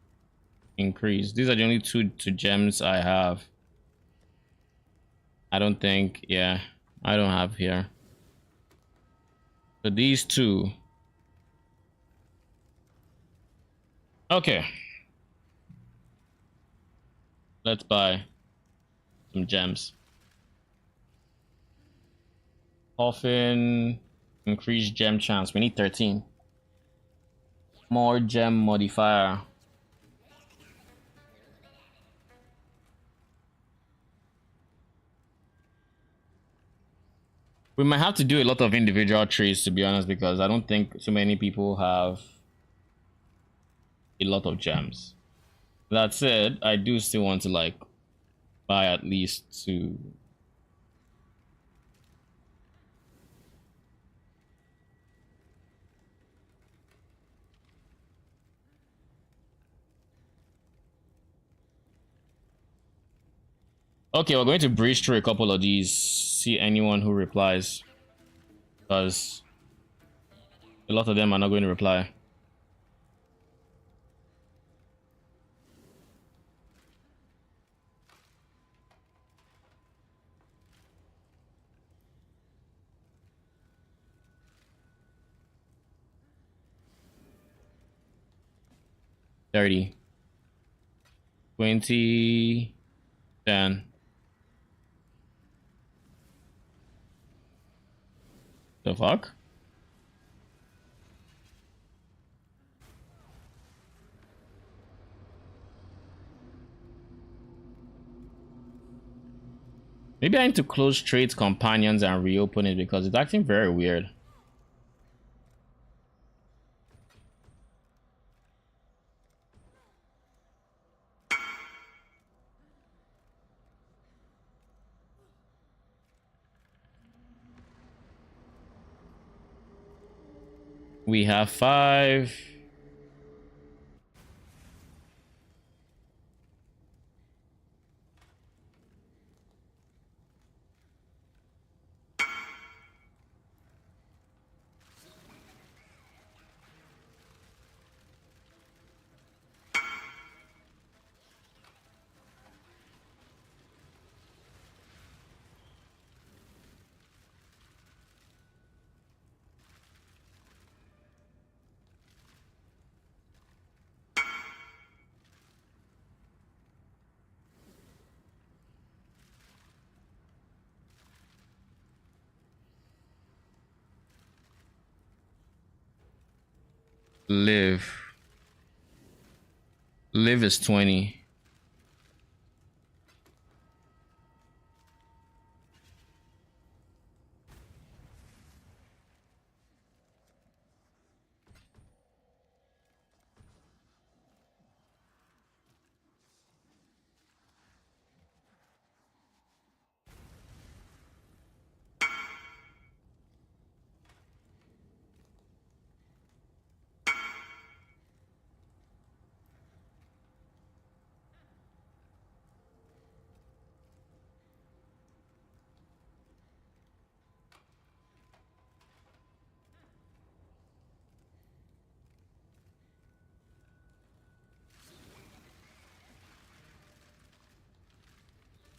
Increased. These are the only 2 to gems I have. I don't think, yeah, I don't have here. So these 2. Okay, Let's buy some gems. Often increase gem chance. We need 13. More gem modifier. We might have to do a lot of individual trades, to be honest, because I don't think so many people have a lot of gems. That said, I do still want to like buy at least 2. Okay, we're going to breeze through a couple of these, see anyone who replies, because a lot of them are not going to reply. $30, $20, $10. The fuck? Maybe I need to close trades companions and reopen it because it's acting very weird. We have 5. Live is 20.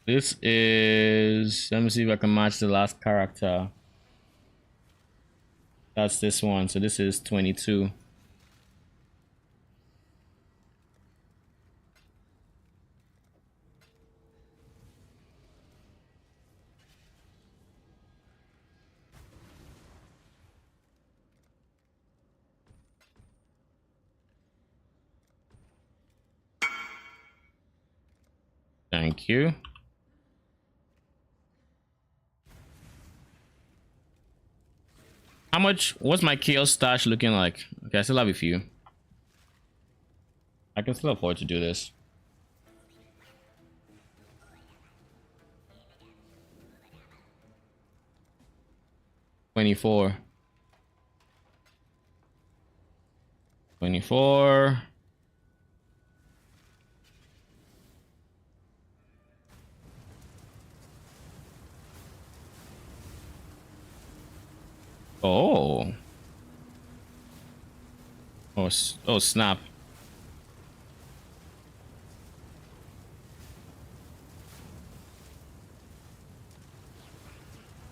This is, let me see if I can match the last character. That's this one. So this is 22. Thank you. How much? What's my chaos stash looking like? Okay, I still have a few. I can still afford to do this. $24. $24. Oh. Oh, snap.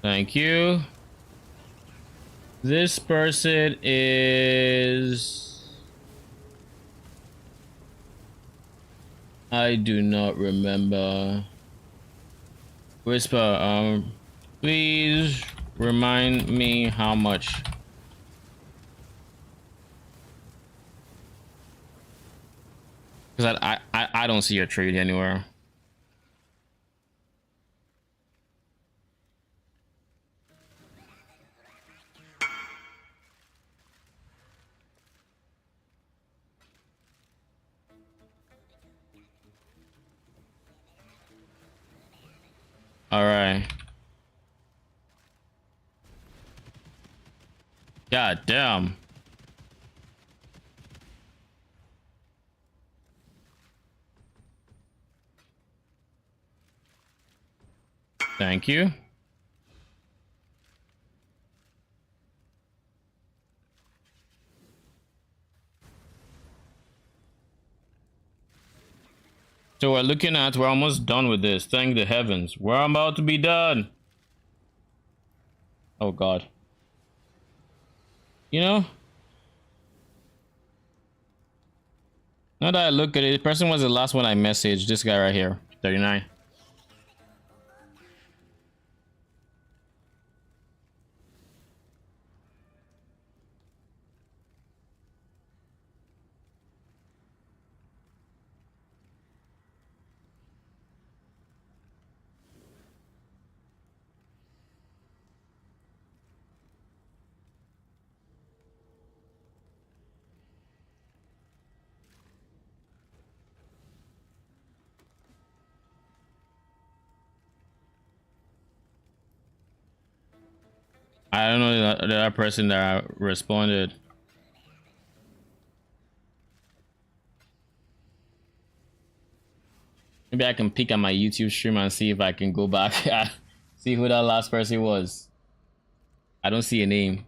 Thank you. This person is I do not remember. Whisper, please remind me how much. Because I don't see your trade anywhere. All right. God damn. Thank you. So we're almost done with this. Thank the heavens. We're about to be done. Oh God. You know, now that I look at it, the person was the last one I messaged. This guy right here, 39. I don't know the other person that responded. Maybe I can peek at my YouTube stream and see if I can go back. See who that last person was. I don't see a name.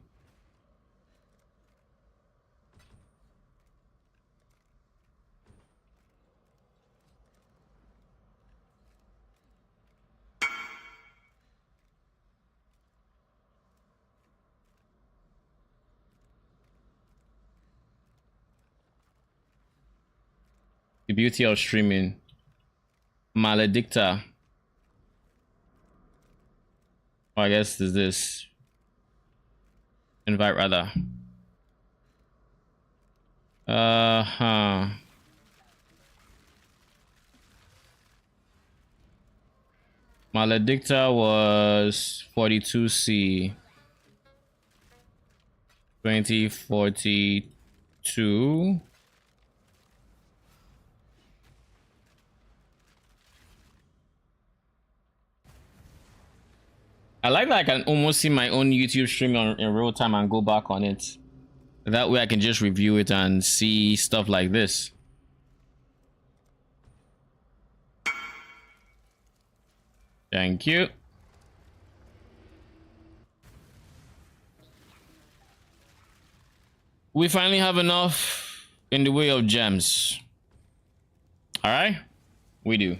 The beauty of streaming. Maledicta. Oh, I guess is this. Invite rather. Huh. Maledicta was 42C. 2042. I like that I can almost see my own YouTube stream in real time and go back on it. That way I can just review it and see stuff like this. Thank you. We finally have enough in the way of gems. All right, we do.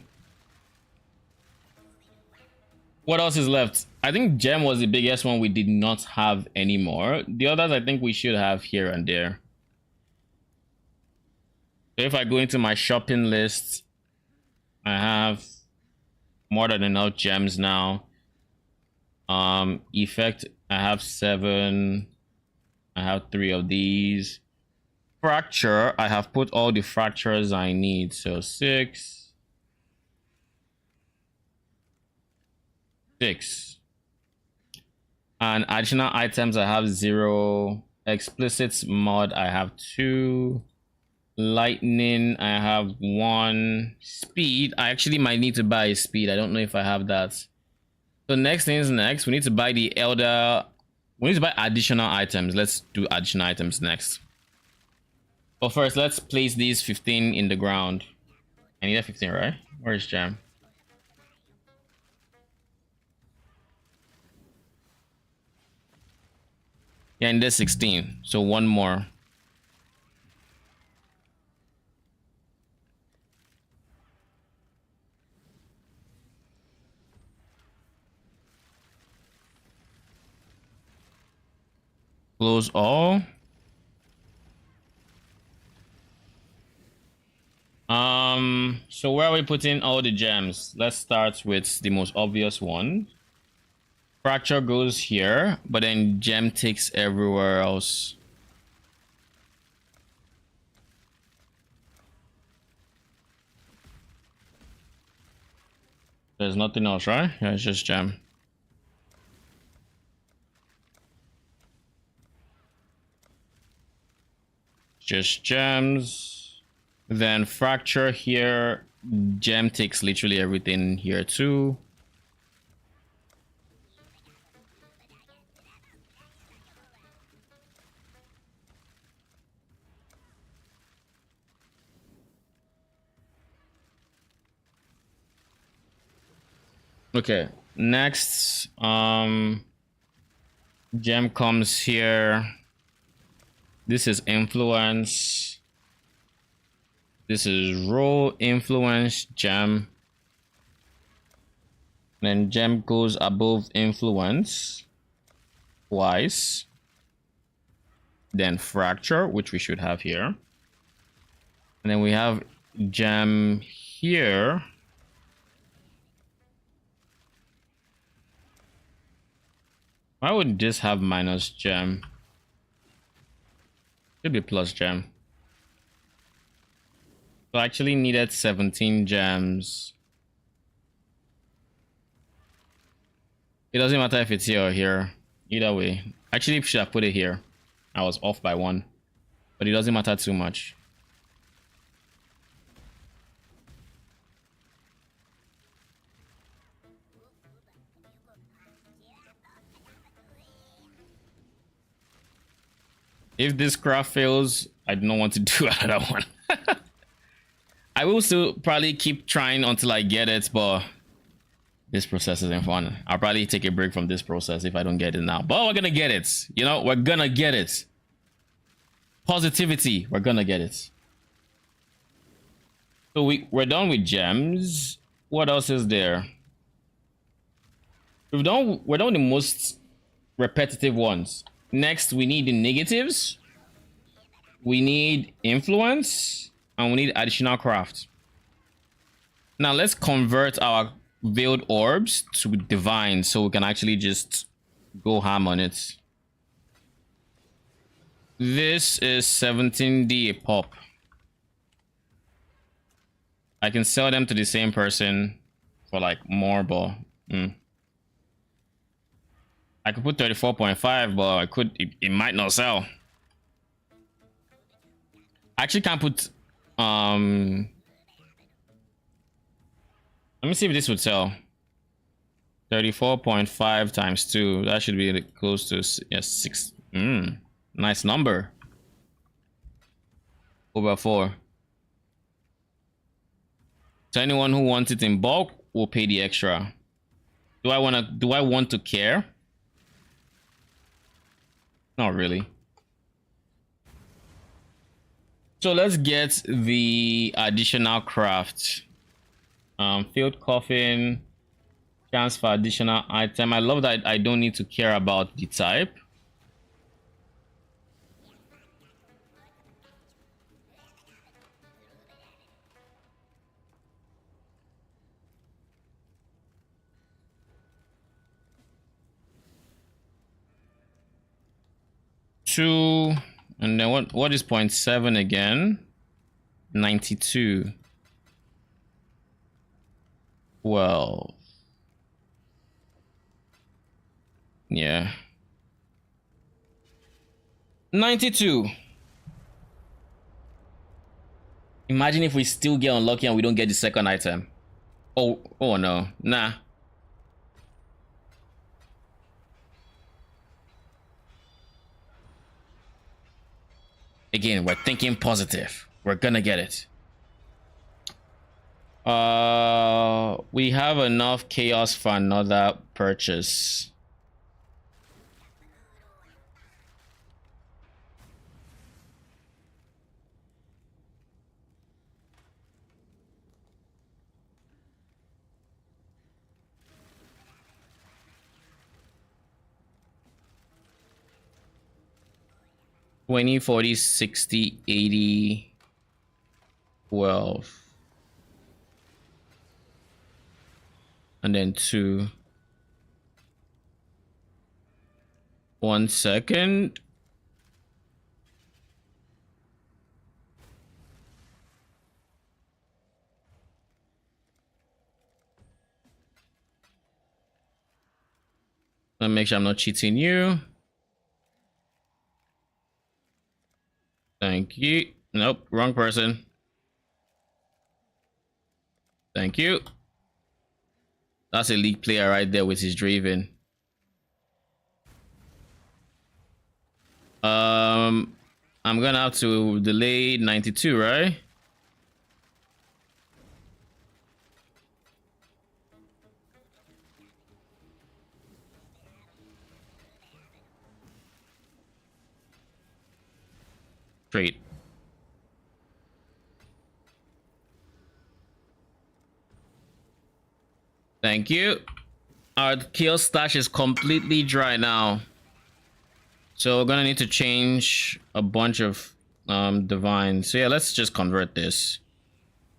What else is left? I think gem was the biggest one we did not have anymore. The others I think we should have here and there. So if I go into my shopping list, I have more than enough gems now. Effect, I have 7. I have 3 of these. Fracture, I have put all the fractures I need. So 6. 6. And additional items, I have 0. Explicit mod, I have 2. Lightning, I have 1. Speed, I actually might need to buy speed. I don't know if I have that. So next thing is next. We need to buy the elder. We need to buy additional items. Let's do additional items next. But first, let's place these 15 in the ground. I need a 15, right? Where is Jam? Yeah, and there's 16. So 1 more. Close all. So where are we putting all the gems? Let's start with the most obvious one. Fracture goes here, but then gem takes everywhere else. There's nothing else, right? Yeah, it's just gem. Just gems. Then fracture here. Gem takes literally everything here too. Okay, next gem comes here. This is influence. This is roll, influence, gem. Then gem goes above influence twice. Then fracture, which we should have here. And then we have gem here. Why would this have minus gem? Should be plus gem. So I actually needed 17 gems. It doesn't matter if it's here or here. Either way. Actually, should have put it here. I was off by one. But it doesn't matter too much. If this craft fails, I don't want to do another one. I will still probably keep trying until I get it, but this process isn't fun. I'll probably take a break from this process if I don't get it now. But we're gonna get it. You know, we're gonna get it. Positivity, we're gonna get it. So we're done with gems. What else is there? We're done with the most repetitive ones. Next, we need the negatives. We need influence. And we need additional craft. Now, let's convert our veiled orbs to divine so we can actually just go ham on it. This is 17D a pop. I can sell them to the same person for like more, but I could put 34.5, but I could it might not sell. I actually can't put let me see if this would sell. 34.5 times 2. That should be close to 6. Nice number. Over 4. So anyone who wants it in bulk will pay the extra. Do I want to care? Not really. So let's get the additional craft. Field coffin, chance for additional item. I love that I don't need to care about the type. Two, and then what is 0.7 again? 92. 12. Yeah. 92. Imagine if we still get unlucky and we don't get the second item. Oh no. Nah. Again, we're thinking positive. We're gonna get it. We have enough chaos for another purchase. $20, $40, $60, $80, $12. and then 2. 1 second. Let me make sure I'm not cheating you. Thank you. Nope, wrong person. Thank you. That's a league player right there with his Draven. I'm gonna have to delay 92, right? Straight. Thank you. Our kill stash is completely dry now. So we're gonna need to change a bunch of divines. So yeah, let's just convert this.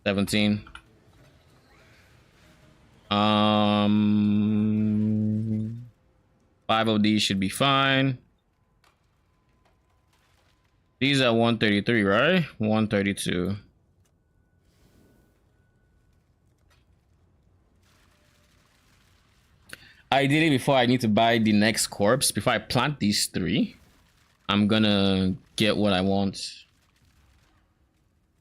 17. 5 of these should be fine. These are 133, right? 132. Ideally, before I need to buy the next corpse, before I plant these 3, I'm gonna get what I want.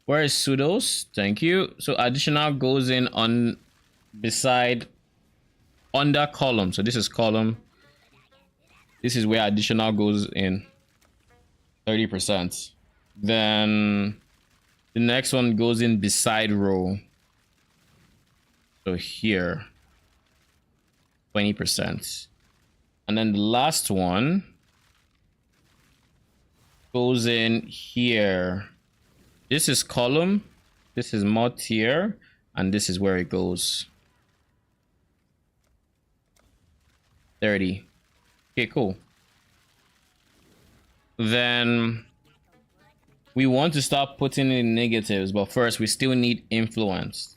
Where is pseudos? Thank you. So additional goes in on beside under column. So this is column. This is where additional goes in. 30%. Then the next one goes in beside row. So here. 20%. And then the last one goes in here. This is column, this is mod tier, and this is where it goes. 30. Okay, cool. Then we want to start putting in negatives, but first we still need influence.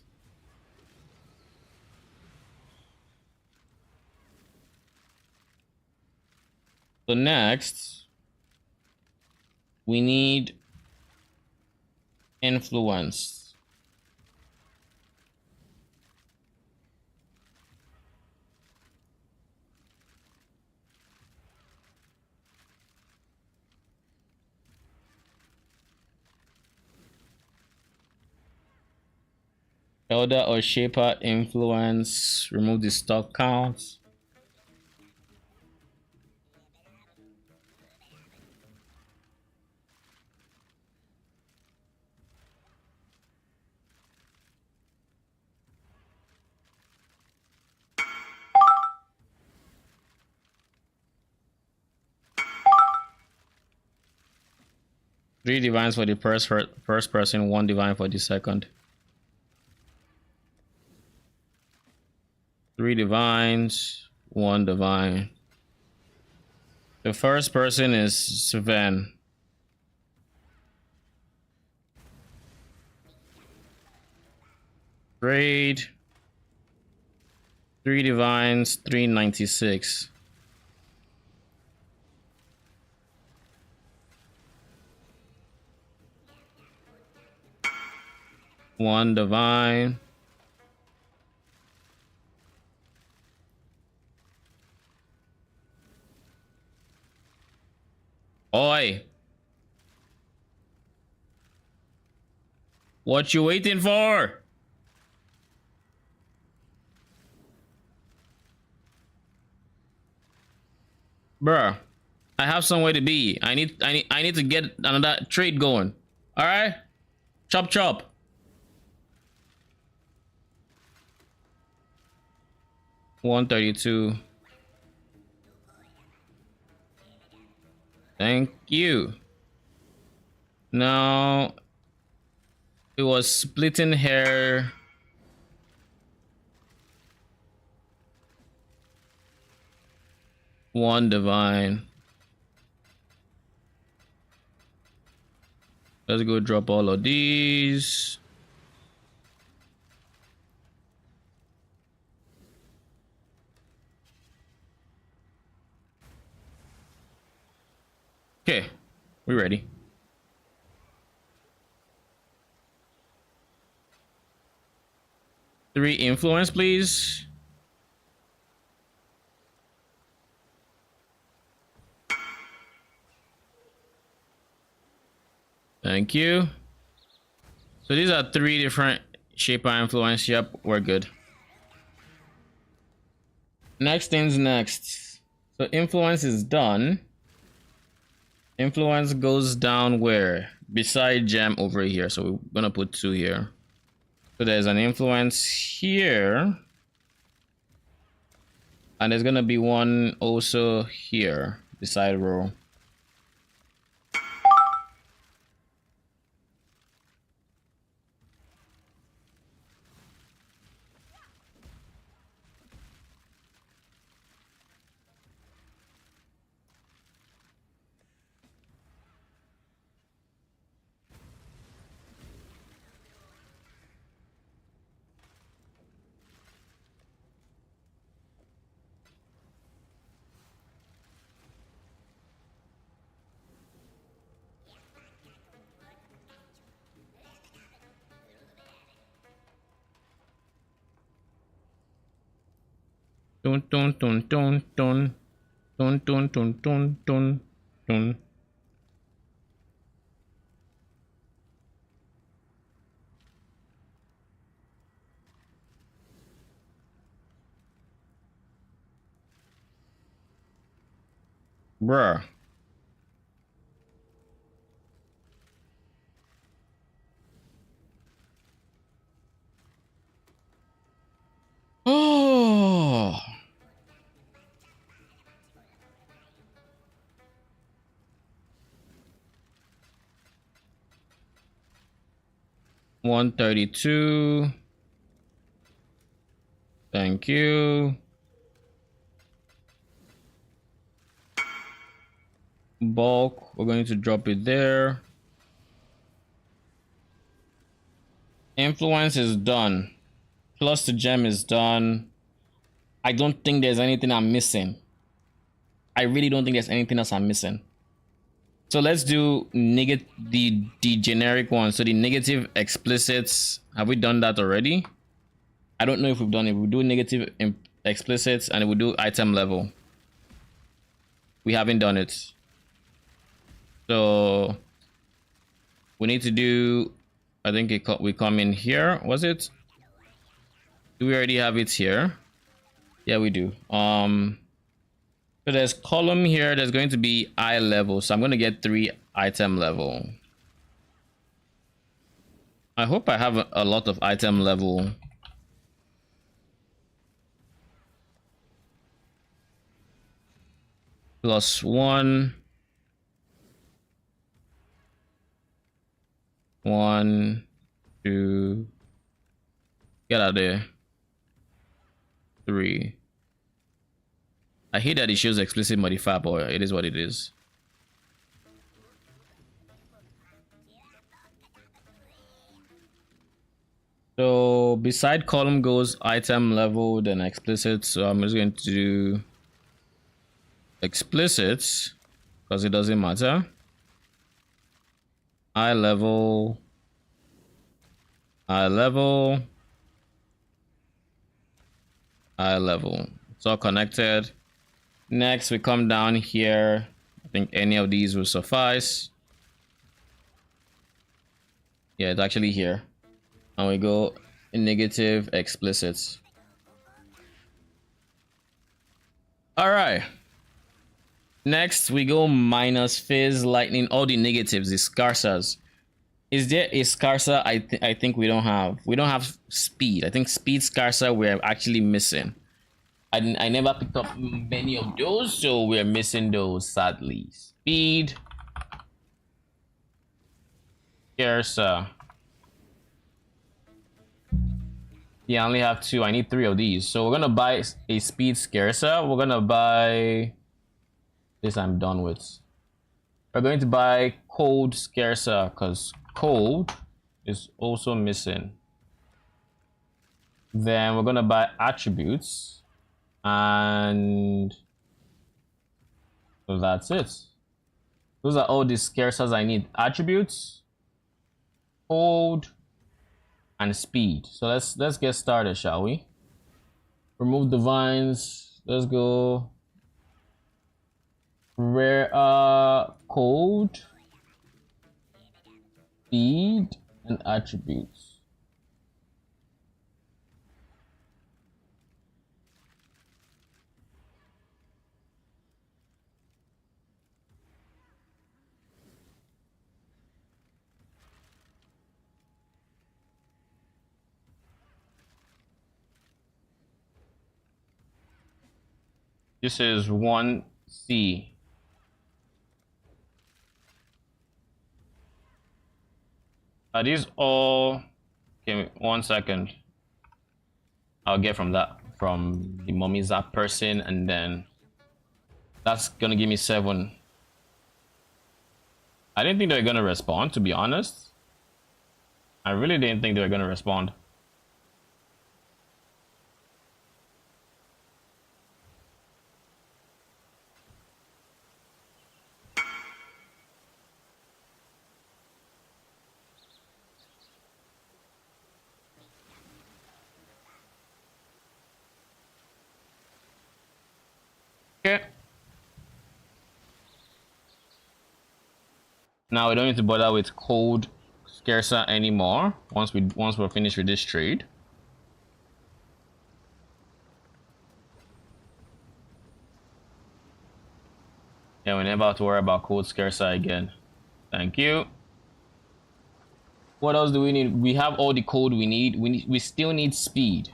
So next, we need influence. Elder or Shaper influence. Remove the stock count. Three divines for the first person, 1 divine for the second. 3 divines, 1 divine. The first person is Sven. Trade. 3 divines, 396. One divine. Oi. What you waiting for? Bruh. I have somewhere to be. I need to get another trade going. Alright? Chop chop. $132. Thank you. Now it was splitting hair. One divine. Let's go drop all of these. Okay, we're ready. Three influence, please. Thank you. So these are three different shaper influence. Yep, we're good. Next things next. So influence is done. Influence goes down where? Beside gem over here. So we're gonna put 2 here. So there's an influence here. And there's gonna be one also here, beside row. Dun dun dun dun dun dun dun dun dun dun dun. Bruh. Oh. 132. Thank you. Bulk, we're going to drop it there. Influence is done. Plus the gem is done. I don't think there's anything I'm missing. I really don't think there's anything else I'm missing. So let's do the generic one. So the negative explicits. Have we done that already? I don't know if we've done it. We do negative explicits and we do item level. We haven't done it. So we need to do, I think we come in here. Was it? Do we already have it here? Yeah, we do. So there's column here. There's going to be eye level. So I'm going to get 3 item level. I hope I have a lot of item level. +1. 1, 2. Get out of there. 3. I hate that it shows explicit modifier, but it is what it is. So beside column goes item level, then explicit. So I'm just going to do explicit because it doesn't matter. Eye level, eye level, eye level. It's all connected. Next, we come down here. I think any of these will suffice. Yeah, it's actually here. And we go in negative explicit. All right. Next, we go minus phase, lightning, all the negatives, the scarsas. Is there a scarsa? I think we don't have. We don't have speed. I think speed scarsa we're actually missing. I never picked up many of those, so we're missing those, sadly. Speed. Scarsa. Yeah, I only have 2. I need 3 of these. So we're gonna buy a speed scarsa. We're gonna buy this. I'm done with. We're going to buy cold scarsa because cold is also missing. Then we're gonna buy attributes. And that's it. Those are all the scarces I need. Attributes, hold, and speed. So let's get started, shall we? Remove divines. Let's go. Rare code, speed, and attributes. This is 1C. Are these all? Okay, 1 second. I'll get from the mummy zap person, and then that's gonna give me 7. I didn't think they were gonna respond, to be honest. I really didn't think they were gonna respond. Okay. Now we don't need to bother with cold scarcer anymore once we're finished with this trade. Yeah, we never have to worry about cold scarcer again. Thank you. What else do we need? We have all the code we need. We still need speed.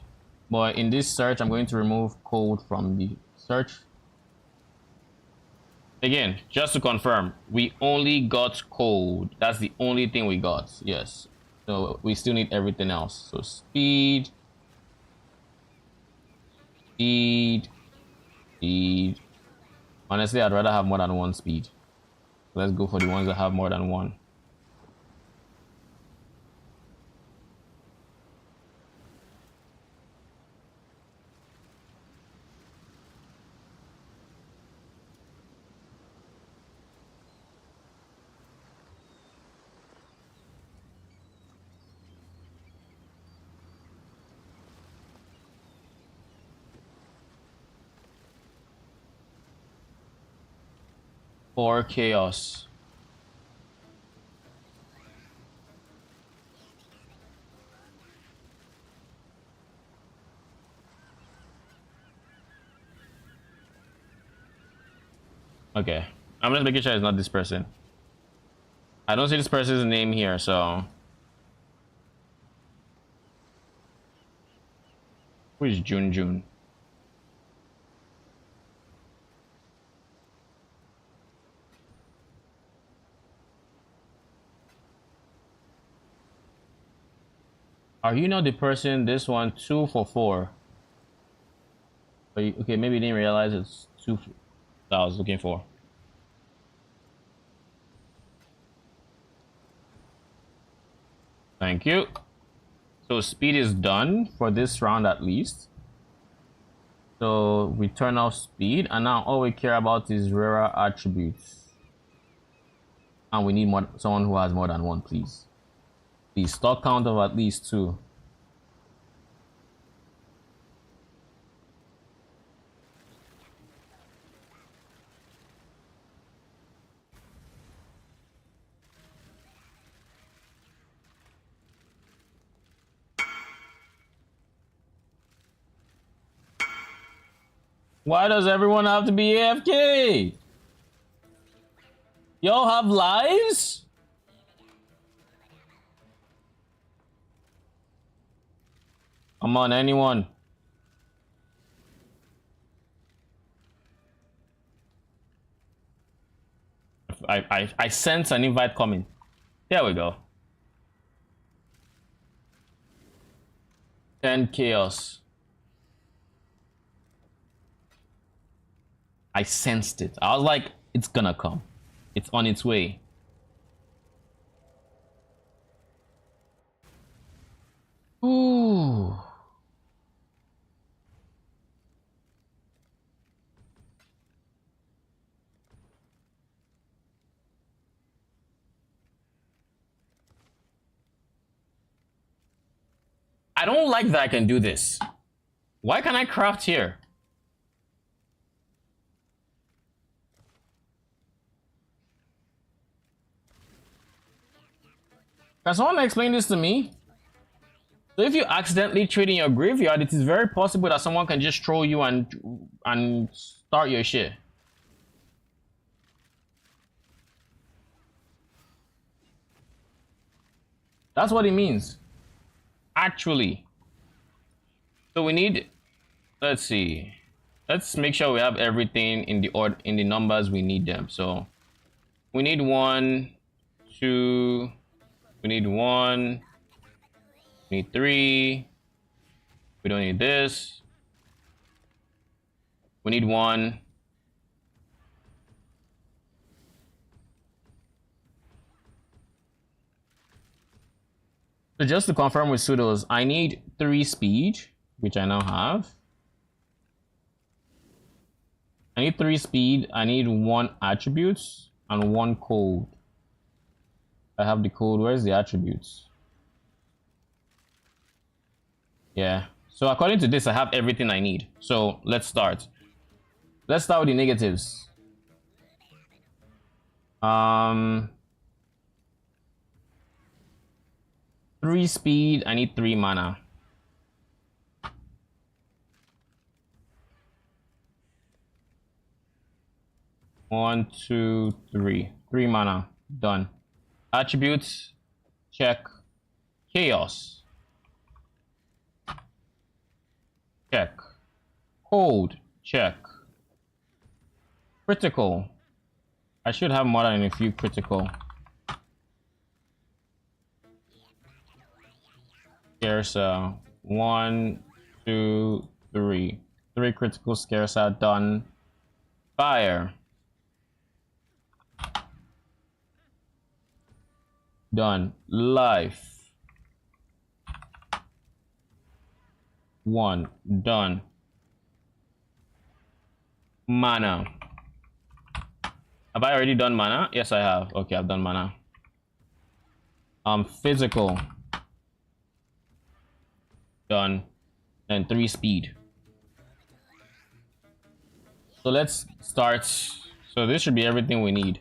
But in this search, I'm going to remove code from the search. Again, just to confirm, we only got code. That's the only thing we got. Yes. So we still need everything else. So speed. Speed. Speed. Honestly, I'd rather have more than one speed. Let's go for the ones that have more than one. For chaos. Okay. I'm just making sure it's not this person. I don't see this person's name here, so. Who is Jun? Are you not the person? This one, 2 for 4. Okay, maybe you didn't realize it's 2 that I was looking for. Thank you. So speed is done for this round at least. So we turn off speed, and now all we care about is rarer attributes. And we need someone who has more than one, please. The stock count of at least 2. Why does everyone have to be AFK? Y'all have lives? Come on, anyone. I sense an invite coming. There we go. 10 chaos. I sensed it. I was like, it's gonna come. It's on its way. Ooh. I don't like that I can do this. Why can't I craft here? Can someone explain this to me? So if you accidentally trade in your graveyard, it is very possible that someone can just troll you and start your shit. That's what it means. Actually. So we need, let's see. Let's make sure we have everything in the order, in the numbers we need them. So we need 1, 2, we need 1, we need 3. We don't need this. We need 1. So just to confirm with pseudos, I need 3 speed, which I now have. I need 3 speed, I need 1 attributes, and 1 code. I have the code, where's the attributes? Yeah, so according to this, I have everything I need. So let's start. Let's start with the negatives. 3 speed, I need 3 mana. One, two, three. 3 mana. Done. Attributes, check. Chaos. Check. Code, check. Critical. I should have more than a few critical. There's 1, 2, 3. 3 critical scares are done. Fire. Done. Life. 1. Done. Mana. Have I already done mana? Yes, I have. Okay, I've done mana. Physical. Done. And 3 speed. So let's start. So this should be everything we need.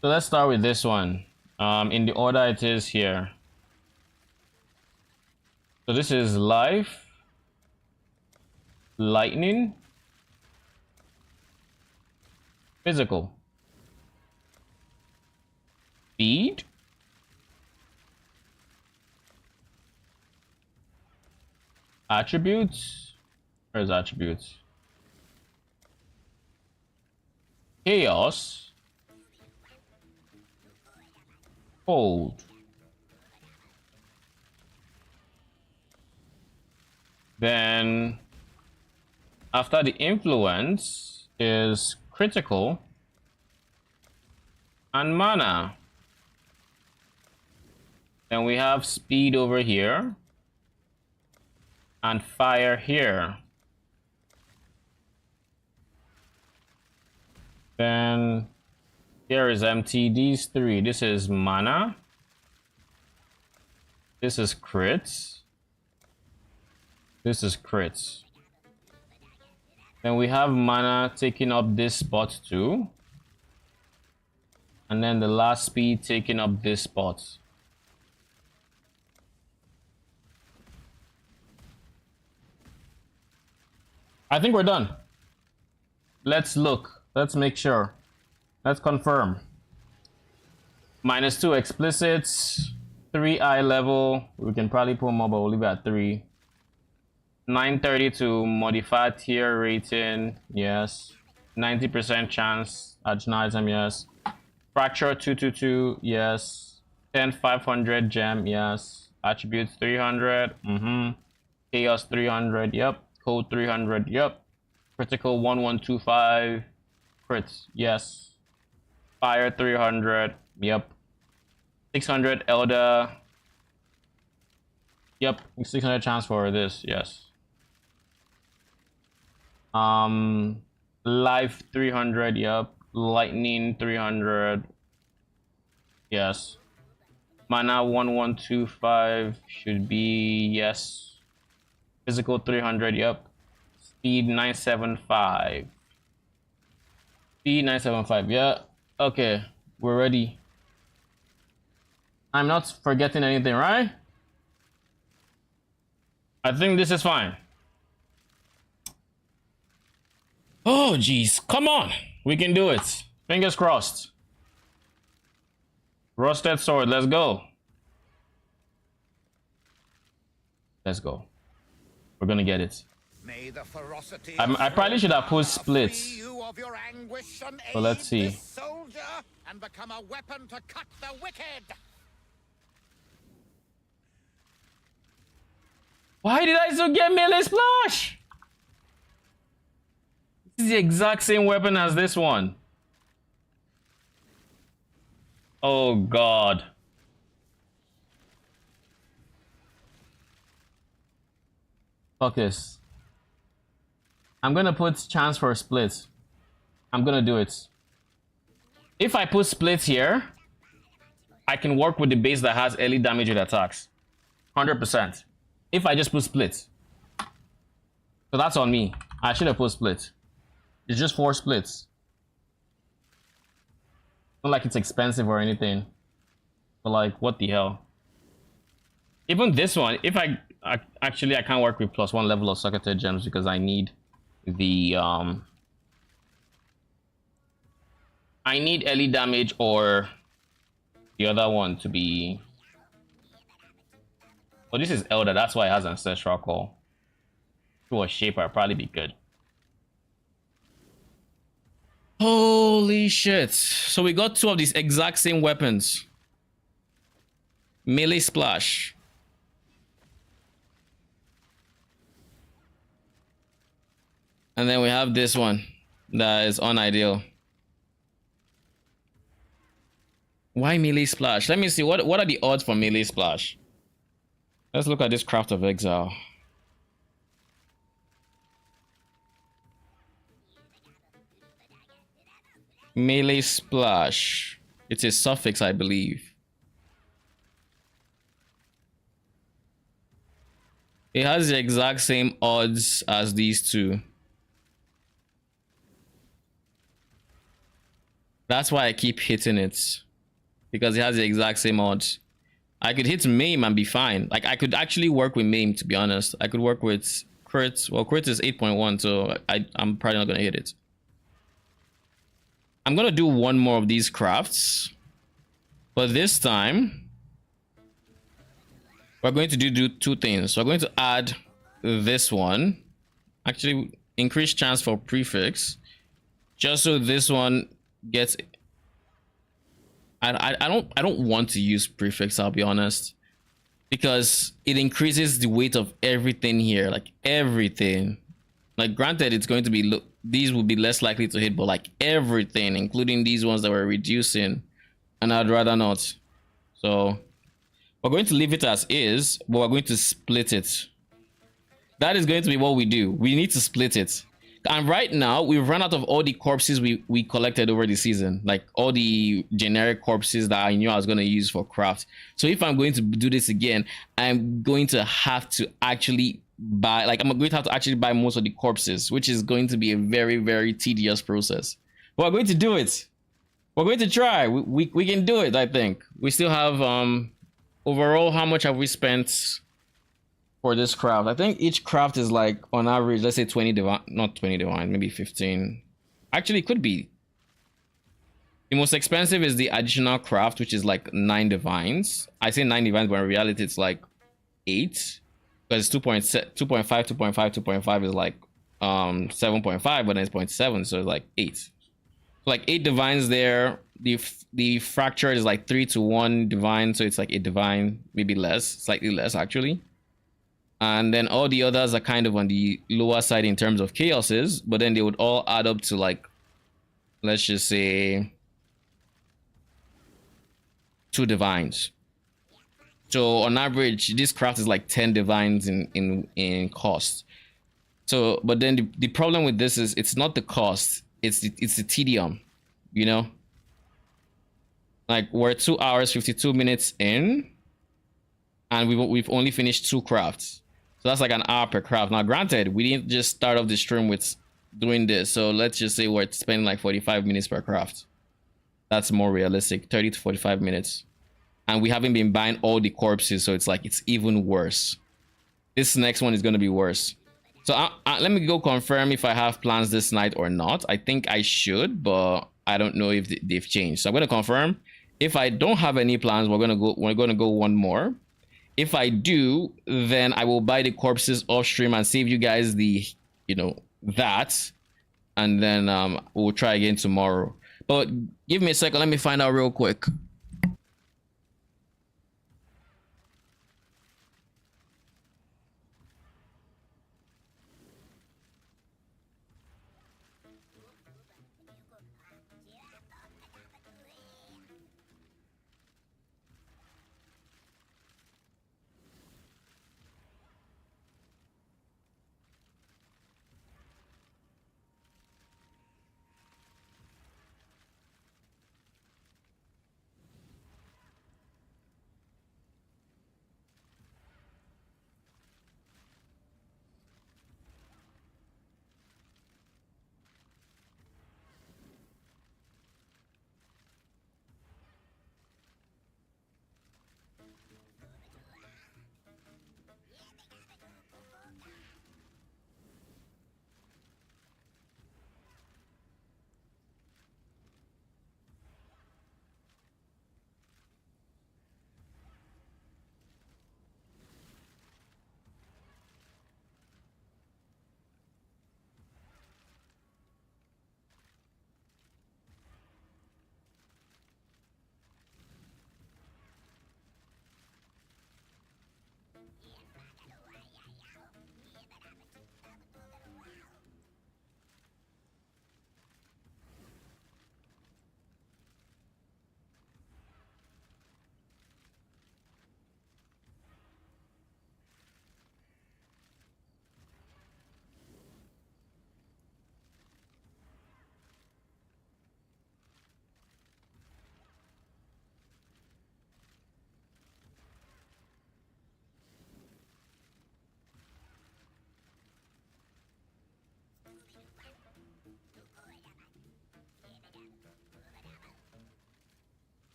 So let's start with this one. In the order it is here. So this is life, lightning, physical, speed, attributes. Where's attributes? Chaos. Cold. Then after the influence is critical and mana. Then we have speed over here and fire here. Then here is empty. These 3. This is mana. This is crits. This is crits. Then we have mana taking up this spot too. And then the last speed taking up this spot. I think we're done. Let's look. Let's make sure. Let's confirm. -2 explicits, 3 eye level. We can probably put more, but we'll leave it at 3. 932 modified tier rating, yes. 90% chance at an item, yes. Fracture 222, yes. 10,500 gem, yes. Attributes 300, Chaos 300, yep. Code 300, yep. Critical 1125, crits, yes. Fire 300, yep. 600 Elder, yep. 600 chance for this, yes. Life 300, yep. Lightning 300, Yes. Mana 1125 should be yes. Physical 300, yep. Speed 975. Speed 975, yeah. Okay, we're ready. I'm not forgetting anything, right? I think this is fine. Oh, jeez. Come on. We can do it. Fingers crossed. Rusted sword. Let's go. Let's go. We're gonna get it. May the ferocity I probably should have put splits. But let's see. Soldier and become a weapon to cut the wicked. Why did I still get melee splash? This is the exact same weapon as this one. Oh god. Fuck this. I'm gonna put chance for a split. I'm gonna do it. If I put splits here, I can work with the base that has early damage with attacks. 100%. If I just put splits. So that's on me. I should have put splits. It's just 4 splits. Not like it's expensive or anything. But like, what the hell? Even this one, if I actually I can't work with +1 level of socketed gems because I need the I need early damage or the other one to be. Oh, this is Elder, that's why it has Ancestral Call. If it was Shaper, it'd probably be good. Holy shit. So we got 2 of these exact same weapons. Melee Splash. And then we have this one that is unideal. Why Melee Splash? Let me see. What are the odds for Melee Splash? Let's look at this Craft of Exile. Melee Splash. It's a suffix, I believe. It has the exact same odds as these two. That's why I keep hitting it. Because it has the exact same odds. I could hit Maim and be fine. Like, I could actually work with Maim, to be honest. I could work with Crit. Well, Crit is 8.1, so I'm probably not going to hit it. I'm going to do one more of these crafts. But this time, we're going to do 2 things. So we're going to add this one. Actually, increase chance for prefix. Just so this one gets... I don't want to use prefix, I'll be honest, because it increases the weight of everything here, like everything. Like, granted, it's going to be these will be less likely to hit, but like everything, including these ones that we're reducing, and I'd rather not. So we're going to leave it as is, but we're going to split it. That is going to be what we do. We need to split it. And right now, we've run out of all the corpses we collected over the season. Like, all the generic corpses that I knew I was going to use for craft. So if I'm going to do this again, I'm going to have to actually buy... Like, I'm going to have to actually buy most of the corpses, which is going to be a very, very tedious process. But we're going to do it. We're going to try. We can do it, I think. We still have... Overall, how much have we spent... for this craft? I think each craft is like, on average, let's say 20 divine, not 20 divine, maybe 15. Actually, it could be. The most expensive is the additional craft, which is like 9 divines. I say 9 divines, but in reality, it's like 8. Because 2.5, 2.5 is like 7.5, but then it's 0.7, so it's like 8. So like 8 divines there. The fracture is like 3 to 1 divine, so it's like a divine, maybe less, slightly less actually. And then all the others are kind of on the lower side in terms of chaoses, but then they would all add up to like, let's just say 2 divines. So on average, this craft is like 10 divines in cost. So, but then the problem with this is it's not the cost, it's the tedium, you know? Like we're 2 hours 52 minutes in, and we've only finished 2 crafts. So that's like an hour per craft. Now, granted, we didn't just start off the stream with doing this. So let's just say we're spending like 45 minutes per craft. That's more realistic, 30 to 45 minutes. And we haven't been buying all the corpses, so it's like it's even worse. This next one is going to be worse. So let me go confirm if I have plans this night or not. I think I should, but I don't know if they've changed. So I'm going to confirm. If I don't have any plans, we're going to go one more. If I do, then I will buy the corpses off stream and save you guys the, that. And then we'll try again tomorrow. But give me a second. Let me find out real quick.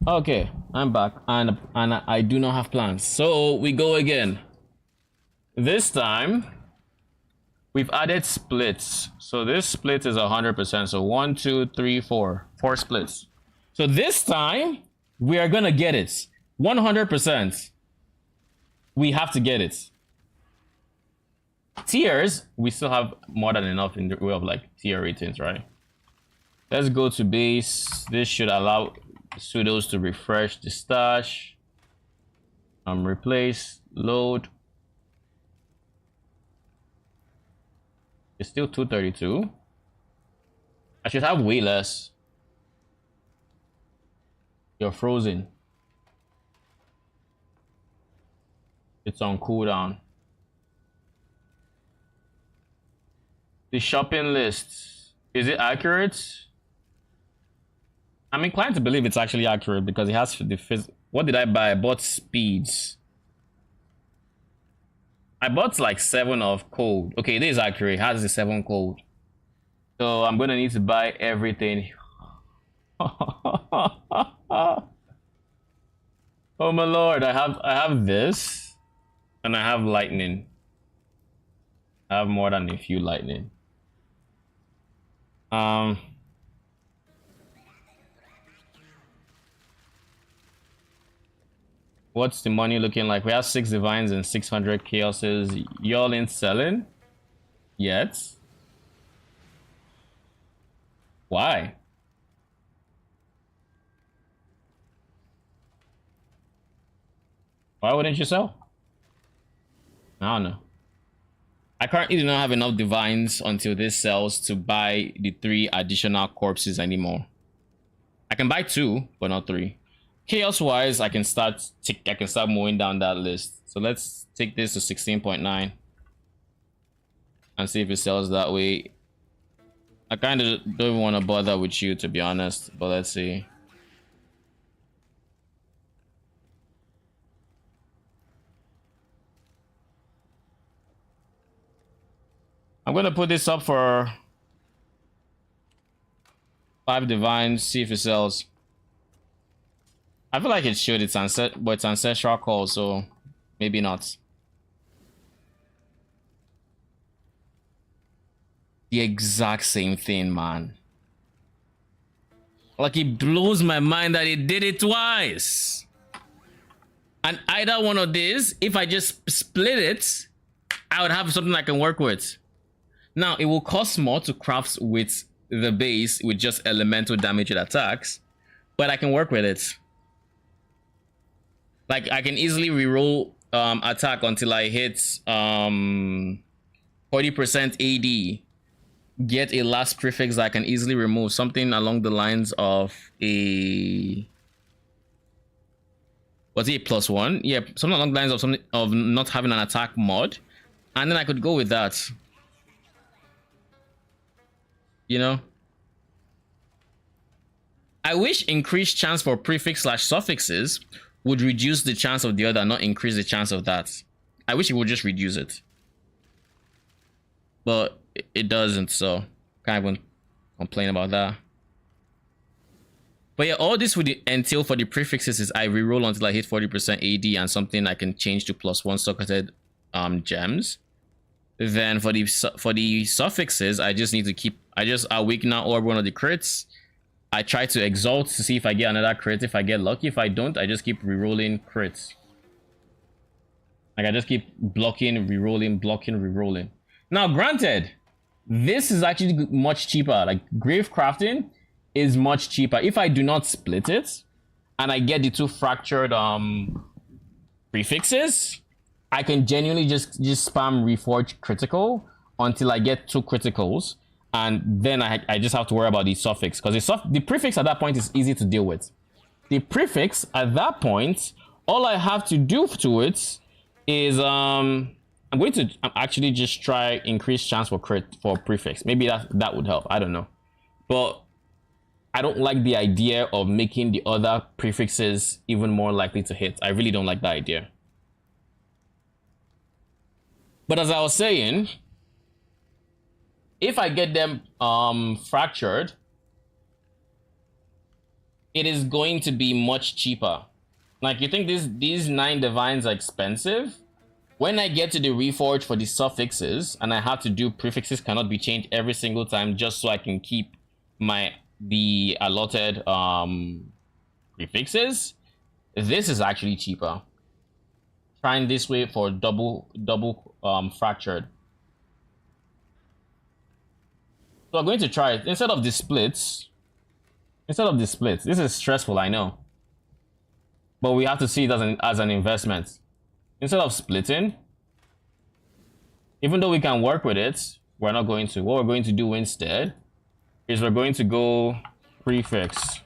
Okay, I'm back, and I do not have plans. So we go again. This time, we've added splits. So this split is 100%. So 1, 2, 3, 4. 4 splits. So this time, we are gonna get it. 100%. We have to get it. Tiers, we still have more than enough in the way of like tier ratings, right? Let's go to base. This should allow pseudos to refresh the stash. Replace, load. It's still 232. I should have way less. You're frozen. It's on cooldown. The shopping list, is it accurate? I'm inclined to believe it's actually accurate because it has the what did I buy? I bought speeds. I bought like 7 of code. Okay, this is accurate. It has the 7 code. So I'm gonna need to buy everything. Oh my lord, I have this and I have lightning. I have more than a few lightning. What's the money looking like? We have 6 divines and 600 chaoses. Y'all ain't selling yet. Why? Why wouldn't you sell? I don't know. I currently do not have enough divines until this sells to buy the 3 additional corpses anymore. I can buy 2, but not 3. Chaos wise, I can start mowing down that list. So let's take this to 16.9 and see if it sells that way. I kind of don't even want to bother with you, to be honest, but let's see. I'm gonna put this up for 5 divines, see if it sells. I feel like it should. It's but it's ancestral call, so maybe not. The exact same thing, man. Like, it blows my mind that it did it twice. And either one of these, if I just split it, I would have something I can work with. Now, it will cost more to craft with the base with just elemental damage it attacks, but I can work with it. Like, I can easily reroll attack until I hit 40% AD. Get a last prefix that I can easily remove. Something along the lines of a... Was it a +1? Yeah, something along the lines of of not having an attack mod. And then I could go with that. You know? I wish increased chance for prefix / suffixes would reduce the chance of the other, not increase the chance of that. I wish it would just reduce it. But it doesn't, so can't even complain about that. But yeah, all this would entail for the prefixes is I reroll until I hit 40% AD and something I can change to +1 socketed gems. Then for the suffixes, I just need to keep... I'll weaken out orb one of the crits. I try to exalt to see if I get another crit. If I get lucky, if I don't, I just keep rerolling crits. Like, I just keep blocking, rerolling, blocking, rerolling. Now, granted, this is actually much cheaper. Like, grave crafting is much cheaper. If I do not split it and I get the 2 fractured prefixes, I can genuinely just spam reforge critical until I get 2 criticals, and then I just have to worry about the suffix, because the prefix at that point is easy to deal with. The prefix at that point, all I have to do to it is I'm going to actually just try increase chance for crit for prefix. Maybe that would help. I don't know, but I don't like the idea of making the other prefixes even more likely to hit. I really don't like that idea. But as I was saying, if I get them fractured, it is going to be much cheaper. Like, you think these 9 divines are expensive? When I get to the reforge for the suffixes and I have to do prefixes cannot be changed every single time just so I can keep the allotted prefixes, this is actually cheaper. Trying this way for double fractured. So I'm going to try it instead of the splits. This is stressful, I know, but we have to see it as an investment. Instead of splitting, even though we can work with it, we're not going to. What we're going to do instead is we're going to go prefix.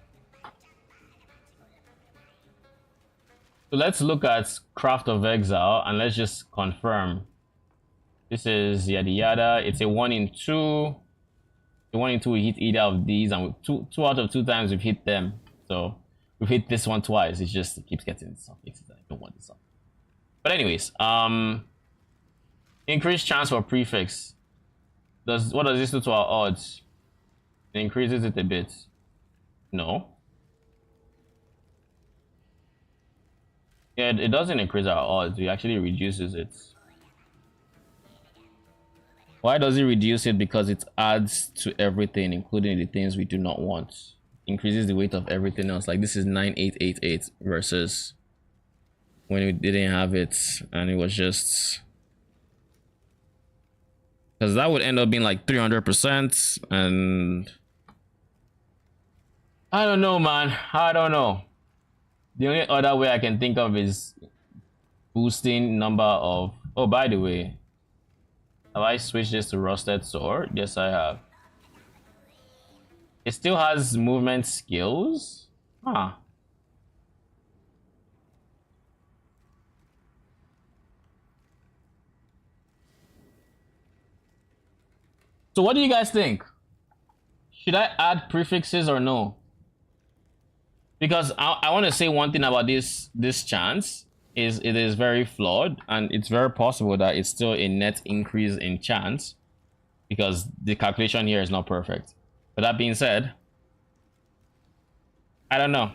So let's look at Craft of Exile and let's just confirm. This is yada yada. It's a 1 in 2. The 1 in 2 we hit either of these, and 2 out of 2 times we've hit them. So we've hit this one twice. It keeps getting suffixes. I don't want this up. But anyways, increased chance for prefix. What does this do to our odds? It increases it a bit. No. Yeah, it doesn't increase our odds. It actually reduces it. Why does it reduce it? Because it adds to everything, including the things we do not want. Increases the weight of everything else. Like, this is 9888 versus when we didn't have it and it was just... Because that would end up being like 300%, and I don't know, man. I don't know. The only other way I can think of is boosting number of... Oh, by the way, have I switched this to rusted sword? Yes, I have. It still has movement skills? Huh. So what do you guys think? Should I add prefixes or no? Because I want to say one thing about this chance is it is very flawed, and it's very possible that it's still a net increase in chance because the calculation here is not perfect. But that being said, I don't know.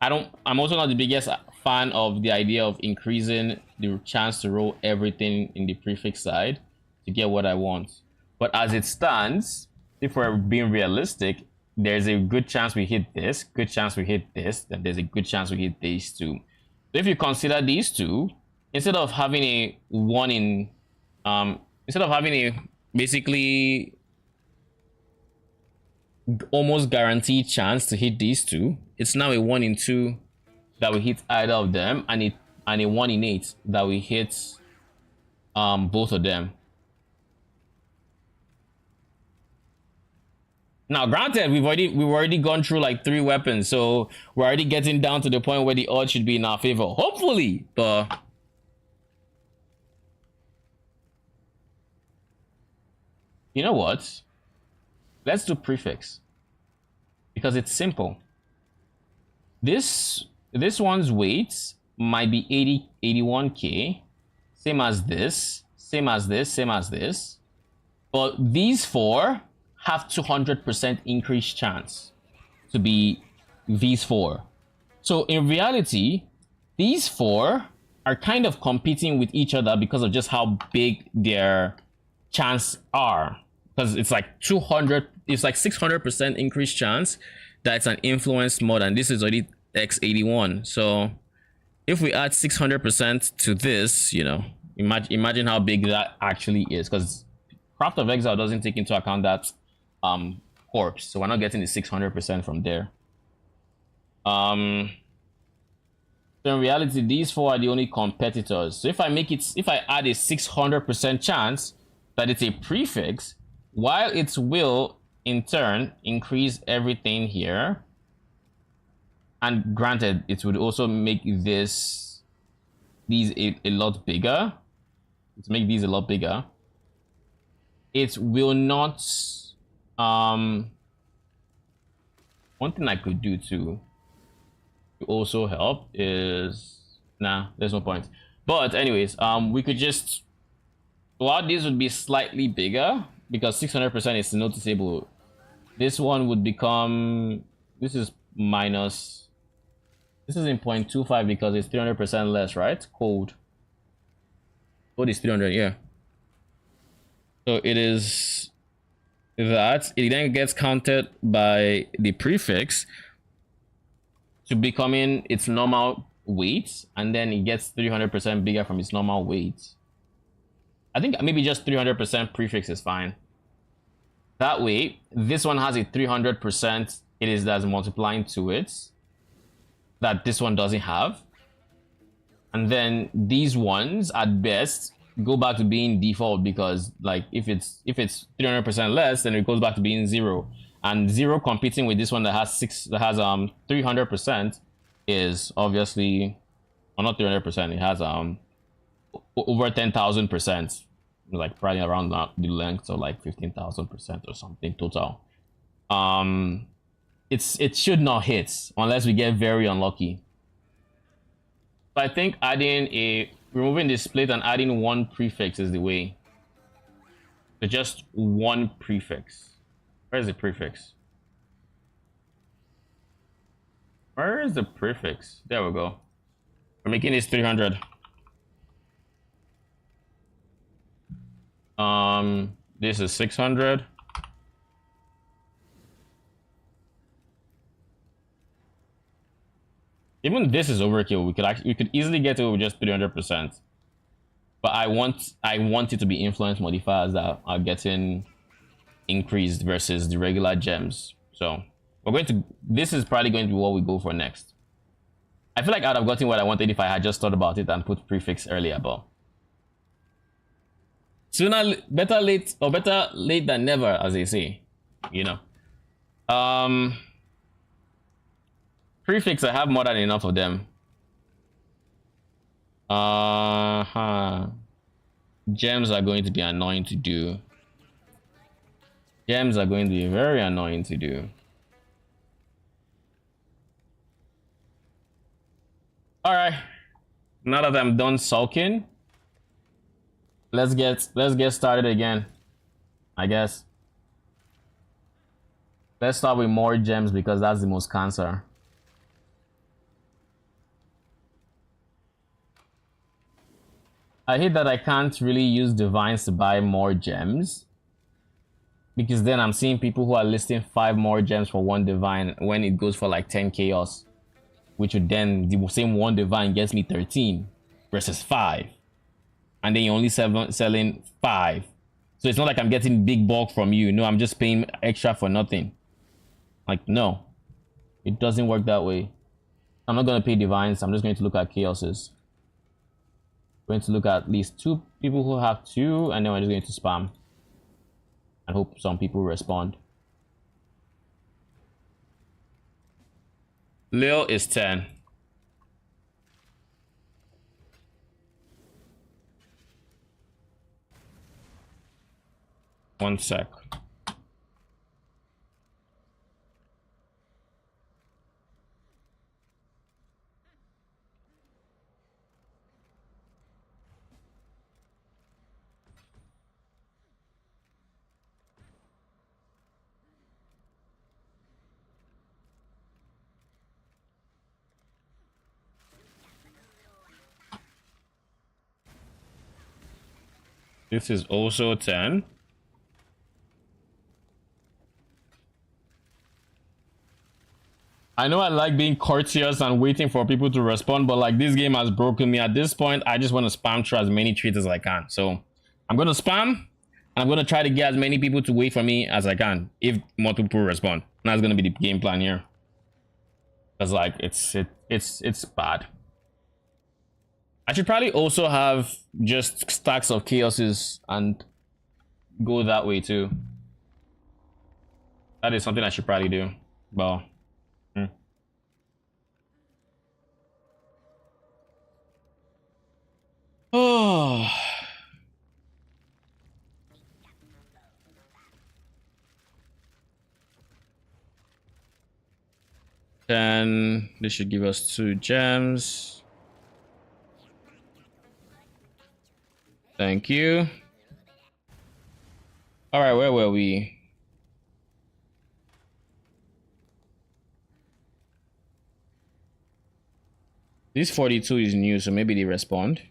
I'm also not the biggest fan of the idea of increasing the chance to roll everything in the prefix side to get what I want. But as it stands, if we're being realistic, there's a good chance we hit this, good chance we hit this, then there's a good chance we hit these two. So if you consider these two, instead of having a one in, instead of having a basically almost guaranteed chance to hit these two, it's now a 1 in 2 that we hit either of them, and a 1 in 8 that we hit both of them. Now, granted, we've already gone through like 3 weapons, so we're already getting down to the point where the odds should be in our favor, hopefully. But you know what? Let's do prefix because it's simple. This one's weight might be 81k, same as this, same as this, same as this, but these 4 have 200% increased chance to be these 4. So in reality, these 4 are kind of competing with each other because of just how big their chance are. Because it's like 200, it's like 600% increased chance that it's an influence mod, and this is already x81. So if we add 600% to this, you know, imagine how big that actually is, because Craft of Exile doesn't take into account that corpse, so we're not getting the 600% from there. So in reality, these 4 are the only competitors. So if I add a 600% chance that it's a prefix, while it will in turn increase everything here, and granted it would also make these a lot bigger, it will not one thing I could do to also help is, nah, there's no point. But anyways, we could just, while these would be slightly bigger because 600% is noticeable, this one would become, this is minus, this is in 0.25 because it's 300% less, right? Code is 300, yeah. So it is that it then gets counted by the prefix to becoming its normal weight, and then it gets 300% bigger from its normal weight. I think maybe just 300% prefix is fine. That way, this one has a 300%, it is that's multiplying to it, that this one doesn't have. And then these ones at best go back to being default, because like if it's 300% less, then it goes back to being 0. And 0 competing with this one that has 300% is obviously, well, not 300%, it has over 10,000%, like probably around the length of like 15,000% or something total. It should not hit unless we get very unlucky. So I think removing the split and adding 1 prefix is the way. So just 1 prefix. Where's the prefix? Where is the prefix? There we go. We're making this 300. This is 600. Even this is overkill. We could easily get it with just 300%. But I want it to be influence modifiers that are getting increased versus the regular gems. So We're going to. This is probably going to be what we go for next. I feel like I'd have gotten what I wanted if I had just thought about it and put prefix earlier, but sooner, better late or better late than never, as they say. You know. Prefix. I have more than enough of them. Gems are going to be annoying to do. Gems are going to be very annoying to do. All right. Now that I'm done sulking, let's get started again. I guess. Let's start with more gems because that's the most cancer. I hate that I can't really use divines to buy more gems, because then I'm seeing people who are listing 5 more gems for 1 divine when it goes for like 10 chaos, which would then the same 1 divine gets me 13 versus 5, and then you're only selling 5. So it's not like I'm getting big bulk from you. No, I'm just paying extra for nothing. Like, no, it doesn't work that way. I'm not going to pay divines. I'm just going to look at chaoses. Going to look at least 2 people who have 2, and then we're just going to spam and hope some people respond. Lil is 10. One sec. This is also 10. I know I like being courteous and waiting for people to respond, but like this game has broken me. At this point, I just want to spam through as many tweets as I can. So I'm going to spam, and I'm going to try to get as many people to wait for me as I can if multiple people respond. That's going to be the game plan here. Because like it's bad. I should probably also have just stacks of chaoses and go that way too. That is something I should probably do. But oh, then this should give us 2 gems. Thank you. All right, where were we? This 42 is new, so maybe they respond.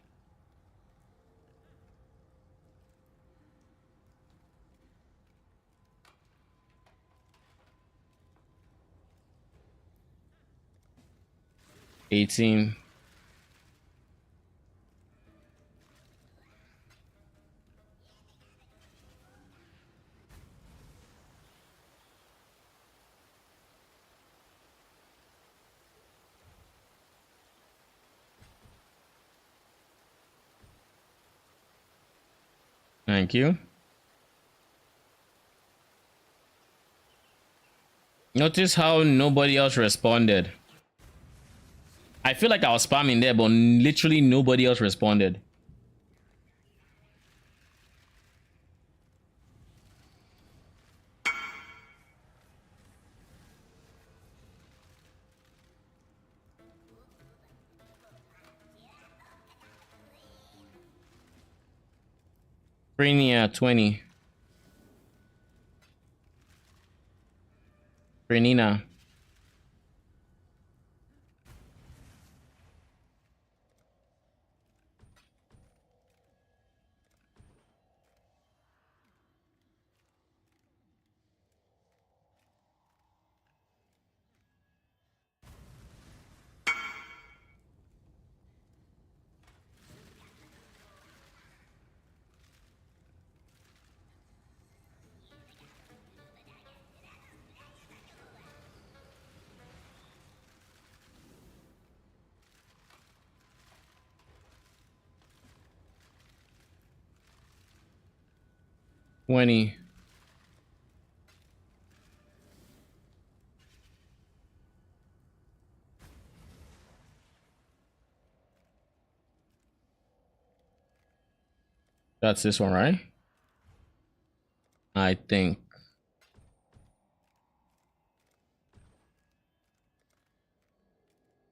$18. Thank you. Notice how nobody else responded. I feel like I was spamming there, but literally nobody else responded. Frenia 20. Frenina. 20. That's this one, right? I think.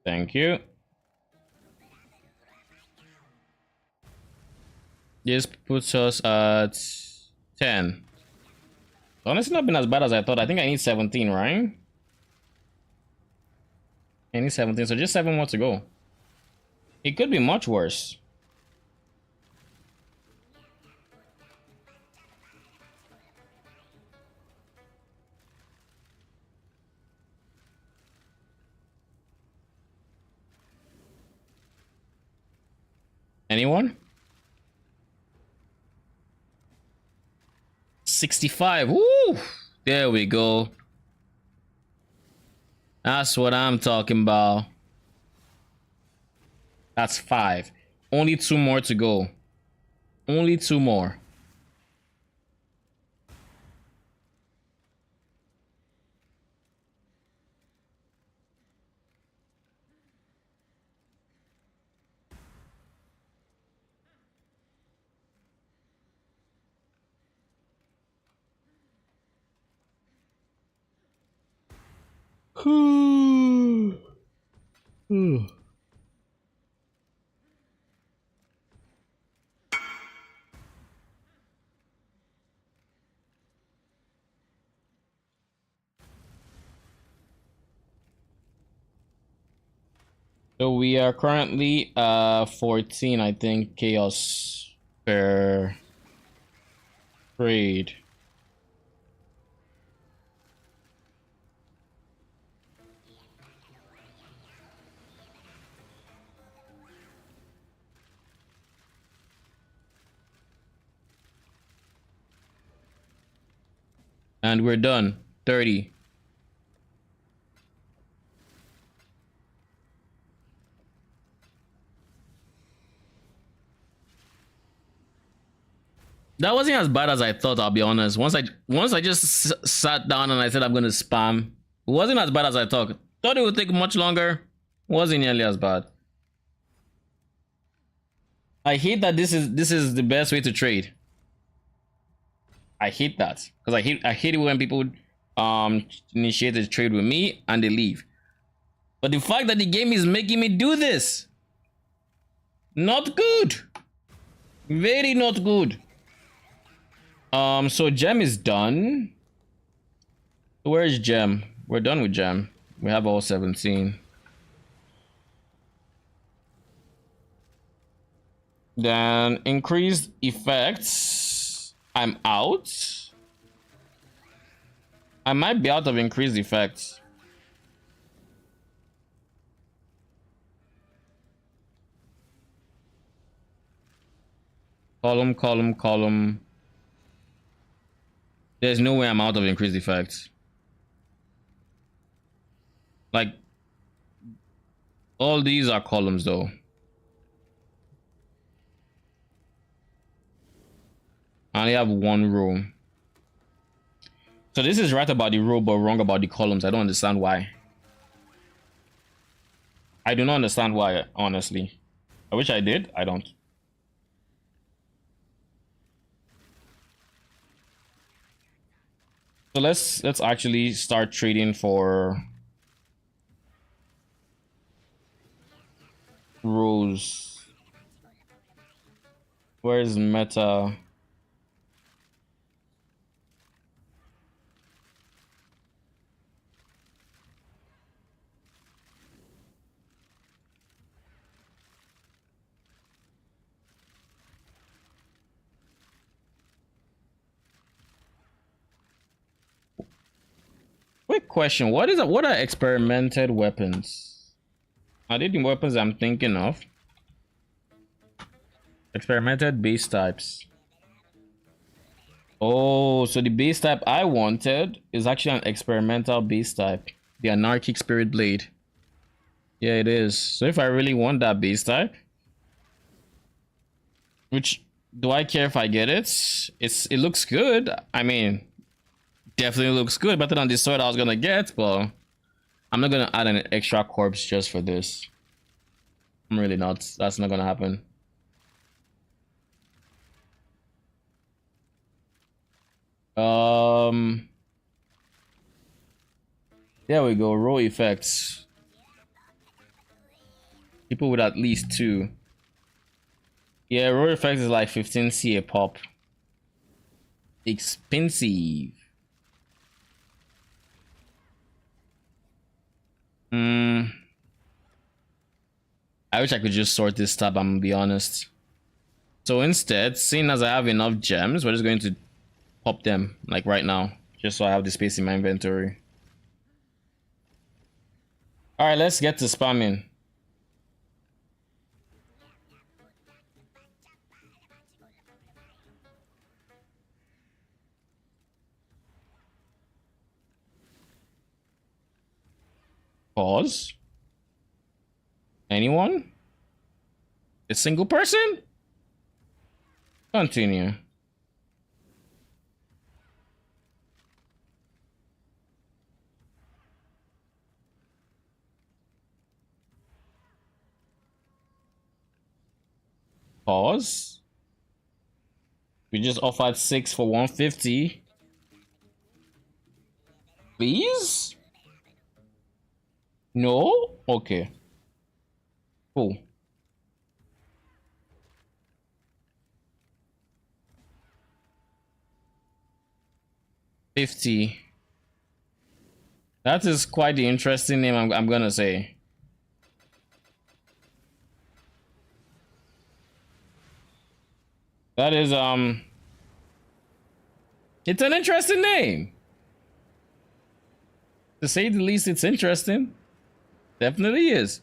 Thank you. This puts us at 10. Honestly, not been as bad as I thought. I think I need 17, right? I need 17, so just 7 more to go. It could be much worse. Anyone? 65. Woo! There we go. That's what I'm talking about. That's 5. Only 2 more to go. Only 2 more. So we are currently 14, I think, chaos per trade. And we're done. 30. That wasn't as bad as I thought, I'll be honest. Once I just sat down and I said I'm gonna spam, it wasn't as bad as I thought. Thought it would take much longer. Wasn't nearly as bad. I hate that this is the best way to trade. I hate that. Because I hate it when people initiate a trade with me and they leave. But the fact that the game is making me do this, not good. Very not good. So gem is done. Where is gem? We're done with gem. We have all 17. Then increased effects. I'm out. I might be out of increased effects. Column, column, column. There's no way I'm out of increased effects. Like, all these are columns though. I only have 1 row. So this is right about the row but wrong about the columns. I don't understand why. I do not understand why, honestly. I wish I did. I don't. So let's actually start trading for rows. Where is meta? Quick question. What are experimented weapons? Are they the weapons I'm thinking of? Experimented base types. Oh, so the base type I wanted is actually an experimental base type. The Anarchic Spirit Blade. Yeah, it is. So if I really want that base type, which Do I care if I get it? It looks good. I mean, definitely looks good. Better than the sword I was gonna get, but I'm not gonna add an extra corpse just for this. I'm really not. That's not gonna happen. There we go. Row effects. People with at least 2. Yeah, row effects is like 15C a pop. Expensive. I wish I could just sort this tab, I'm gonna be honest. So instead, seeing as I have enough gems, we're just going to pop them like right now, just so I have the space in my inventory. All right, let's get to spamming. Pause. Anyone? A single person? Continue. Pause. We just offered 6 for 150. Please? No? Okay. Cool. $50. That is quite the interesting name, I'm gonna say. That is it's an interesting name. To say the least, it's interesting. Definitely is.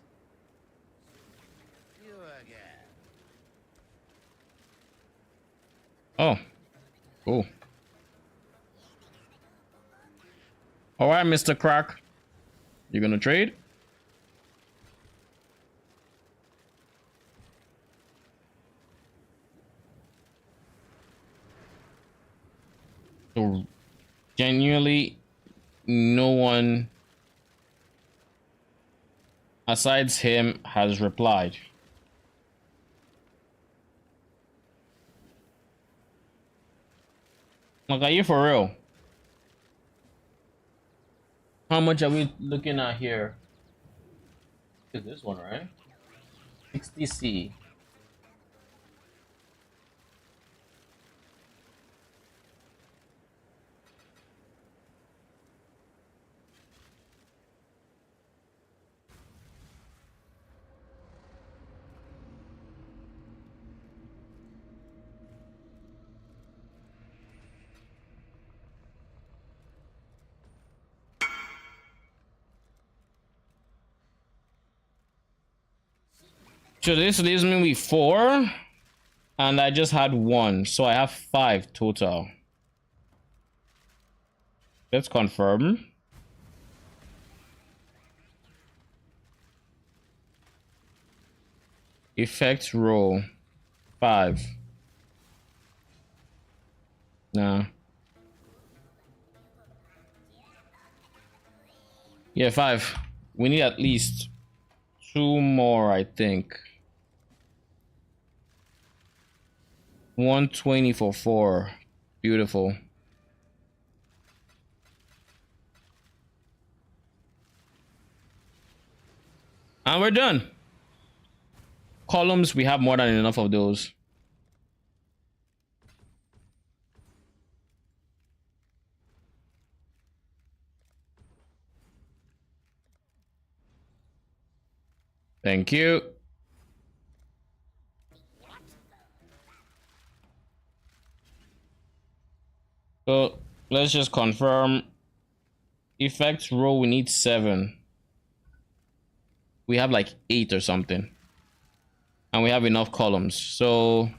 Oh, cool. All right, Mr. Crack. You gonna trade? So, genuinely, no one besides him has replied. Like, are you for real? How much are we looking at here? Look at this one, right? 60C. So this leaves me with 4, and I just had 1, so I have 5 total. Let's confirm. Effect row 5. Nah. Yeah, 5. We need at least 2 more, I think. 120 for 4. Beautiful. And we're done. Columns, we have more than enough of those. Thank you. So let's just confirm. Effects row, we need 7. We have like 8 or something. And we have enough columns. So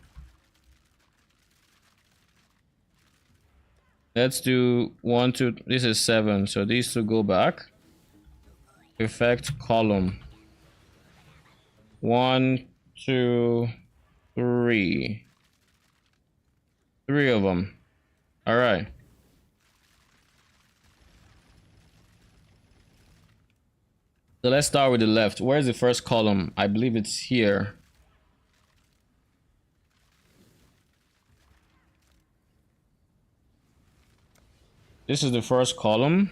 let's do 1, 2. This is 7. So these two go back. Effect column. 1, 2, 3. 3 of them. All right. So let's start with the left. Where's the first column? I believe it's here. This is the first column.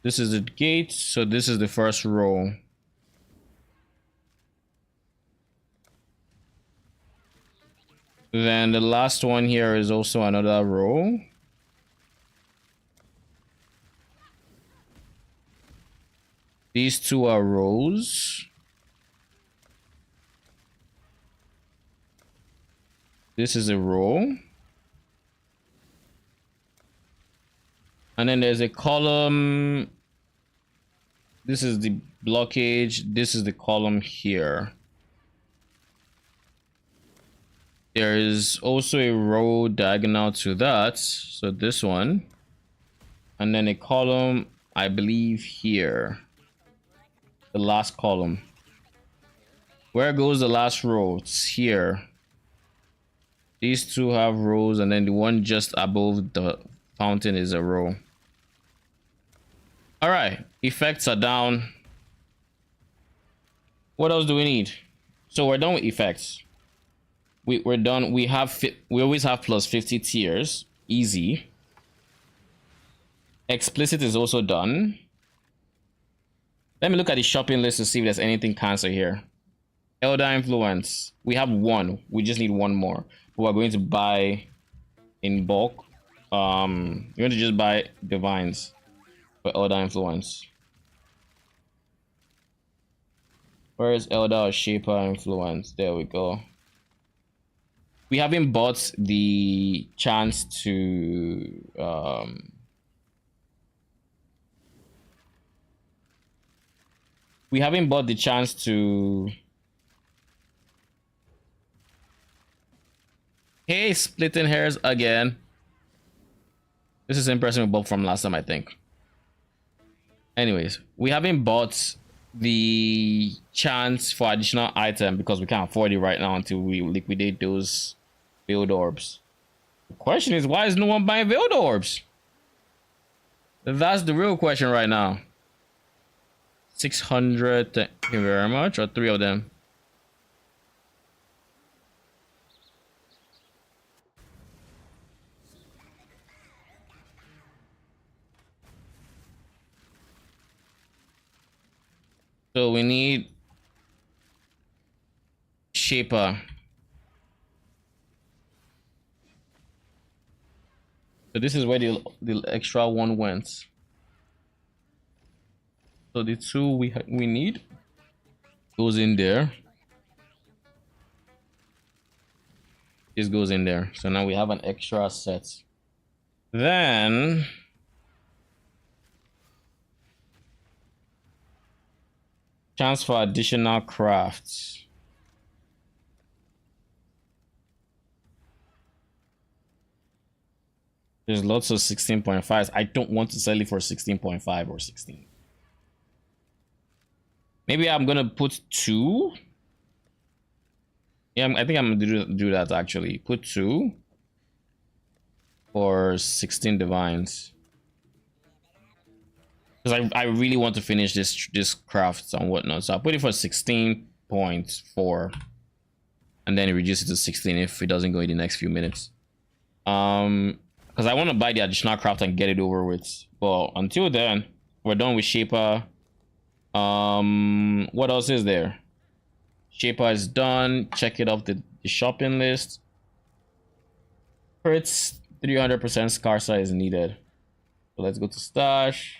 This is the gate, so this is the first row. Then the last one here is also another row. These two are rows. This is a row. And then there's a column. This is the blockage. This is the column here. There is also a row diagonal to that. So this one. And then a column, I believe, here. The last column. Where goes the last row? It's here. These two have rows, and then the one just above the fountain is a row. All right, effects are down. What else do we need? So we're done with effects. We're done. We always have plus 50 tiers, easy. Explicit is also done. Let me look at the shopping list to see if there's anything cancer here. Elder influence. We have one. We just need one more. We're going to buy in bulk. We're going to just buy divines for Elder influence. Where is Elder or Shaper influence? There we go. We haven't bought the chance to we haven't bought the chance to. Hey, splitting hairs again. This is impressive both from last time, I think. Anyways, we haven't bought the chance for additional item because we can't afford it right now until we liquidate those veiled orbs. The question is, why is no one buying veiled orbs? That's the real question right now. 600, thank you very much, or 3 of them. So we need Shaper. So this is where the extra one went. So the 2 we need goes in there. This goes in there. So now we have an extra set. Then chance for additional crafts. There's lots of 16.5s. I don't want to sell it for 16.5 or 16. Maybe I'm gonna put 2. Yeah, I think I'm gonna do that actually. Put 2 for 16 divines. Because I really want to finish this craft and whatnot. So I'll put it for 16.4. And then reduce it to 16 if it doesn't go in the next few minutes. Because I want to buy the additional craft and get it over with. But until then, we're done with Shaper. What else is there? Shaper is done. Check it off the shopping list. Crits 300% Scarsa is needed. So let's go to stash.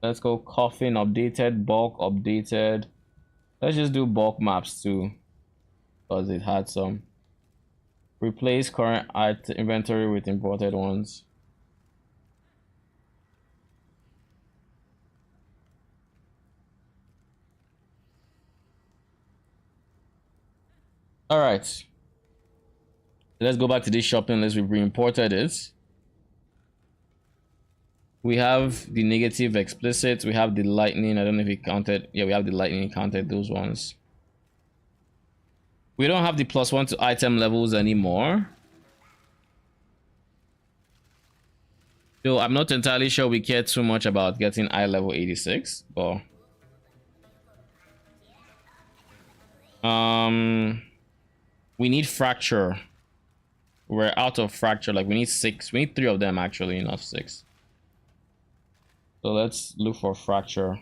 Let's go coffin updated, bulk updated. Let's just do bulk maps too, because it had some. Replace current inventory with imported ones. All right. Let's go back to this shopping list. We've re-imported it. We have the negative explicit. We have the lightning. I don't know if it counted. Yeah, we have the lightning counted those ones. We don't have the +1 to item levels anymore. So I'm not entirely sure we care too much about getting eye level 86, but we need fracture. We're out of fracture. Like we need 6. We need 3 of them actually, not 6. So let's look for fracture.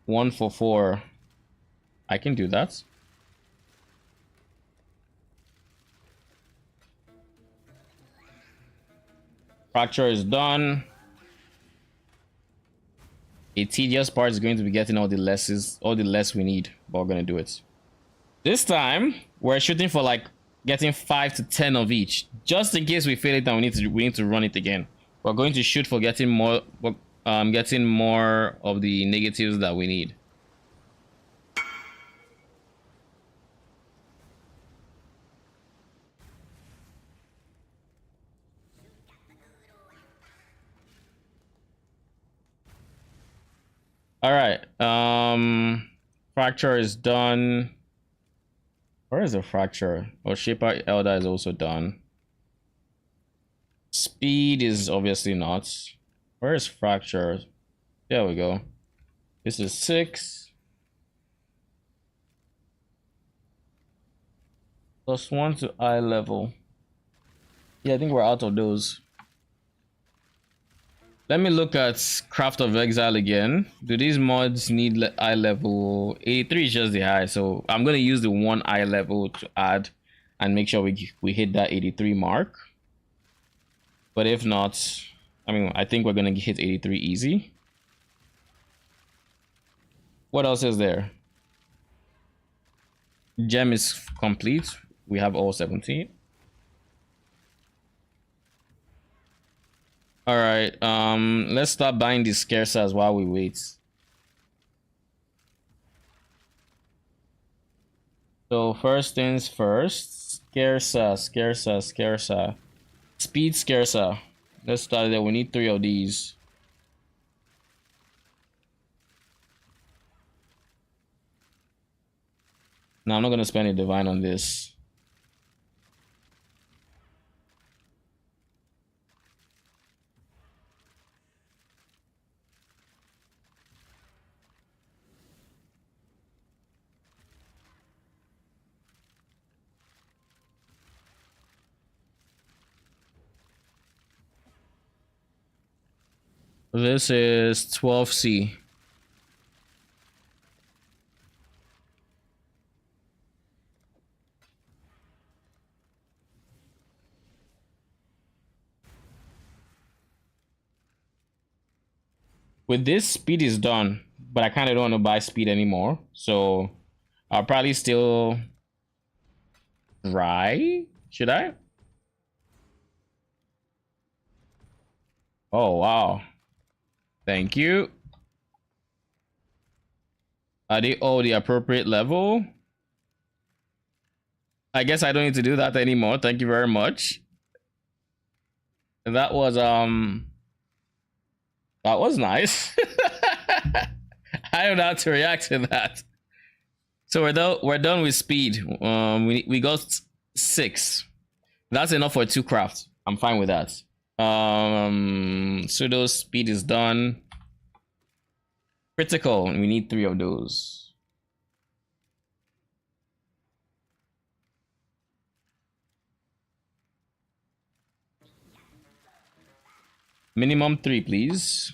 One for 4. I can do that. Fracture is done. A tedious part is going to be getting all the less we need, but we're gonna do it. This time we're shooting for like getting 5 to 10 of each, just in case we fail it and we need to run it again. We're going to shoot for getting more of the negatives that we need. All right. Fracture is done. Where is the fracture? Oh, Shaper Elder is also done. Speed is obviously not. Where is fracture? There we go. This is 6. +1 to eye level. Yeah, I think we're out of those. Let me look at Craft of Exile again. Do these mods need eye level? 83 is just the high, so I'm gonna use the 1 eye level to add and make sure we hit that 83 mark. But if not, I mean, I think we're gonna hit 83 easy. What else is there? Gem is complete. We have all 17. All right, let's start buying these scarcers while we wait. So first things first, scarcer. Speed scarcer. Let's start there. We need 3 of these. Now I'm not gonna spend a divine on this. This is 12C. With this, speed is done, but I kind of don't want to buy speed anymore. So I'll probably still try. Should I? Oh, wow. Thank you. Are they all the appropriate level? I guess I don't need to do that anymore. Thank you very much. And that was nice. I don't know how to react to that. So we're done with speed. We got 6. That's enough for 2 crafts. I'm fine with that. Pseudo speed is done. Critical, we need 3 of those. Minimum 3, please.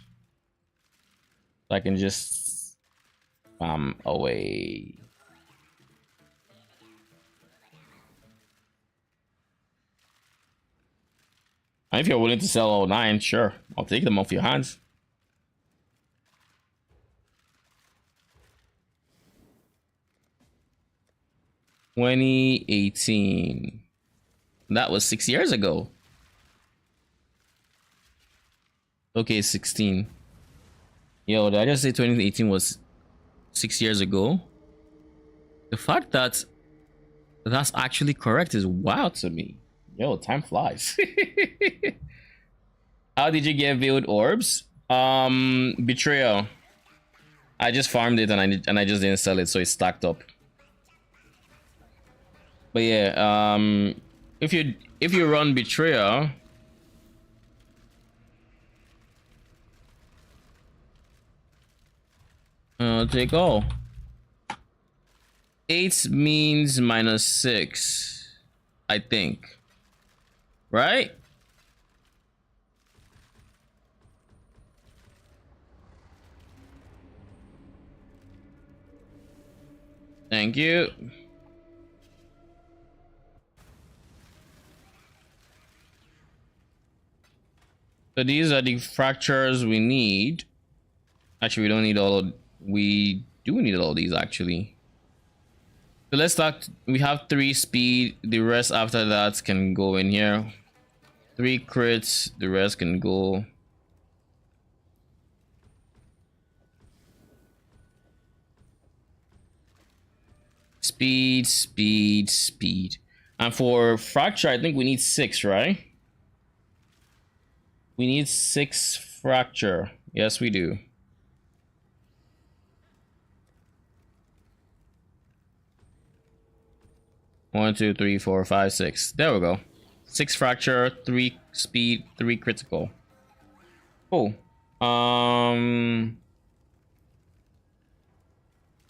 So I can just away. And if you're willing to sell all 9, sure, I'll take them off your hands. $2018. That was 6 years ago. Okay, 16. Yo, did I just say 2018 was 6 years ago? The fact that that's actually correct is wild to me. Yo, time flies. How did you get veiled orbs? Betrayal. I just farmed it and I just didn't sell it, so it's stacked up. But yeah, if you run betrayal, take all. 8 means -6, I think. Right? Thank you. So these are the fractures we need. Actually, we don't need all of, we do need all these actually. So let's start. We have 3 speed. The rest after that can go in here. 3 crits. The rest can go. Speed, speed, speed. And for fracture, I think we need 6, right? We need 6 fracture. Yes, we do. One, two, three, four, five, 6. There we go. 6 fracture, 3 speed, 3 critical. Oh.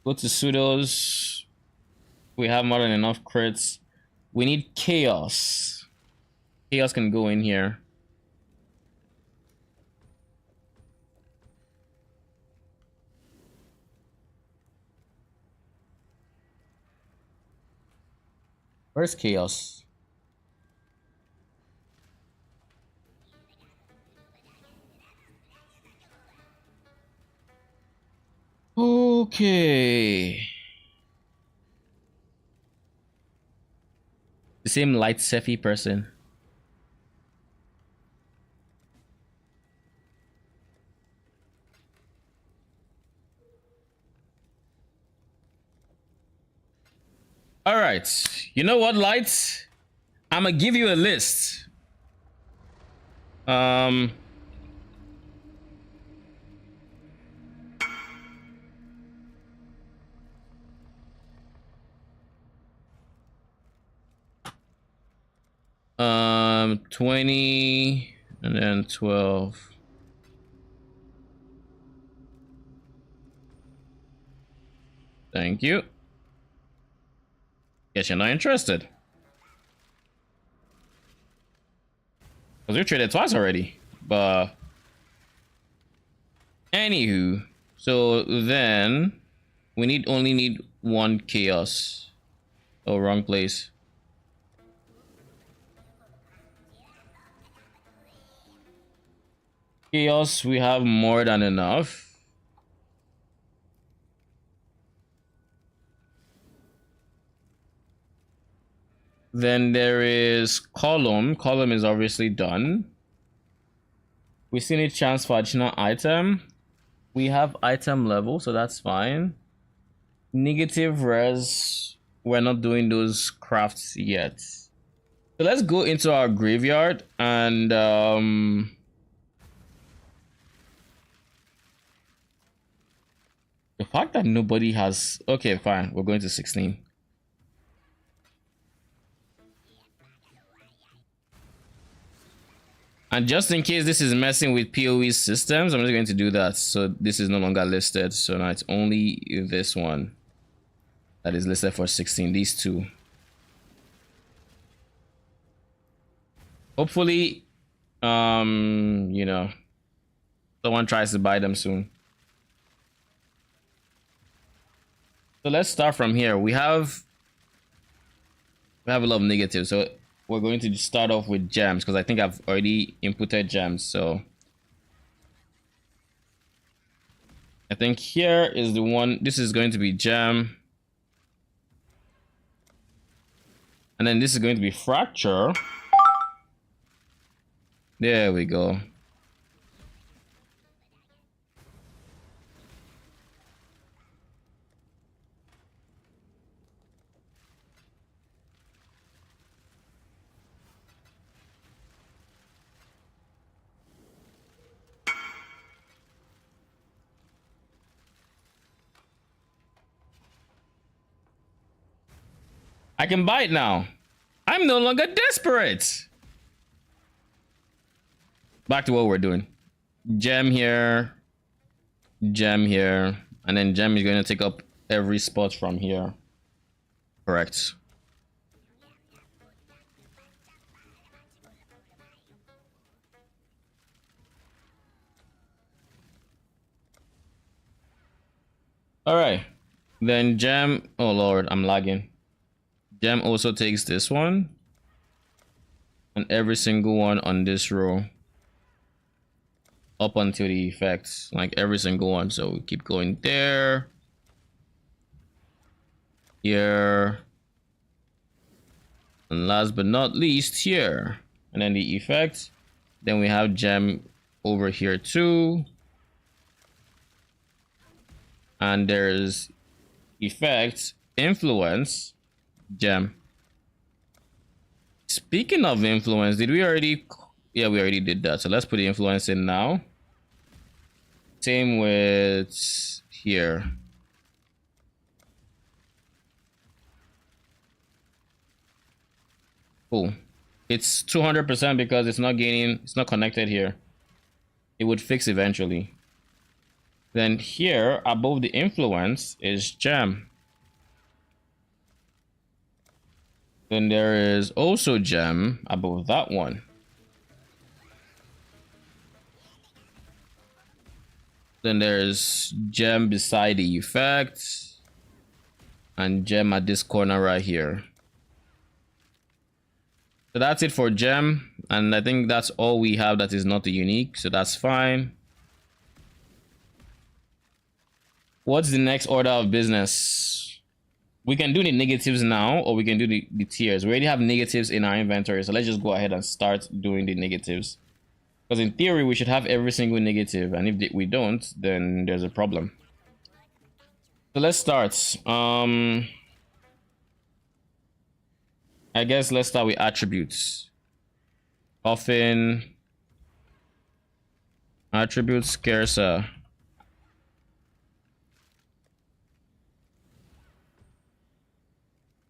Go to pseudos. We have more than enough crits. We need chaos. Chaos can go in here. Where's chaos? Okay. The same light Sephi person. All right. You know what, lights? I'm gonna give you a list. 20 and then 12. Thank you. Guess you're not interested. Because we traded twice already. But anywho, so then we only need 1 chaos. Oh, wrong place. Chaos, we have more than enough. Then there is column. Column is obviously done. We still need chance for additional item. We have item level, so that's fine. Negative res. We're not doing those crafts yet. So let's go into our graveyard and the fact that nobody has, okay, fine, we're going to 16. And just in case this is messing with PoE systems, I'm just going to do that. So this is no longer listed. So now it's only this one that is listed for 16. These 2. Hopefully, you know, someone tries to buy them soon. So let's start from here. We have a lot of negatives. So we're going to start off with gems because I think I've already inputted gems. So I think here is the one. This is going to be gem. And then this is going to be fracture. There we go. I can buy it now. I'm no longer desperate. Back to what we're doing. Gem here. Gem here. And then gem is going to take up every spot from here. Correct. All right. Then gem. Oh Lord, I'm lagging. Gem also takes this one. And every single one on this row. Up until the effects. Like every single one. So we keep going there. Here. And last but not least, here. And then the effect. Then we have gem over here too. And there's effect, influence, gem. Speaking of influence, did we already? Yeah, we already did that. So let's put the influence in now. Same with here. Cool. It's 200% because it's not gaining, it's not connected here. It would fix eventually. Then here above the influence is gem. Then there is also gem above that one. Then there's gem beside the effect and gem at this corner right here. So that's it for gem, and I think that's all we have that is not unique, so that's fine. What's the next order of business? We can do the negatives now, or we can do the tiers. We already have negatives in our inventory, so let's just go ahead and start doing the negatives. Because in theory, we should have every single negative, and if we don't, then there's a problem. So let's start. I guess let's start with attributes. Often attributes scarcer.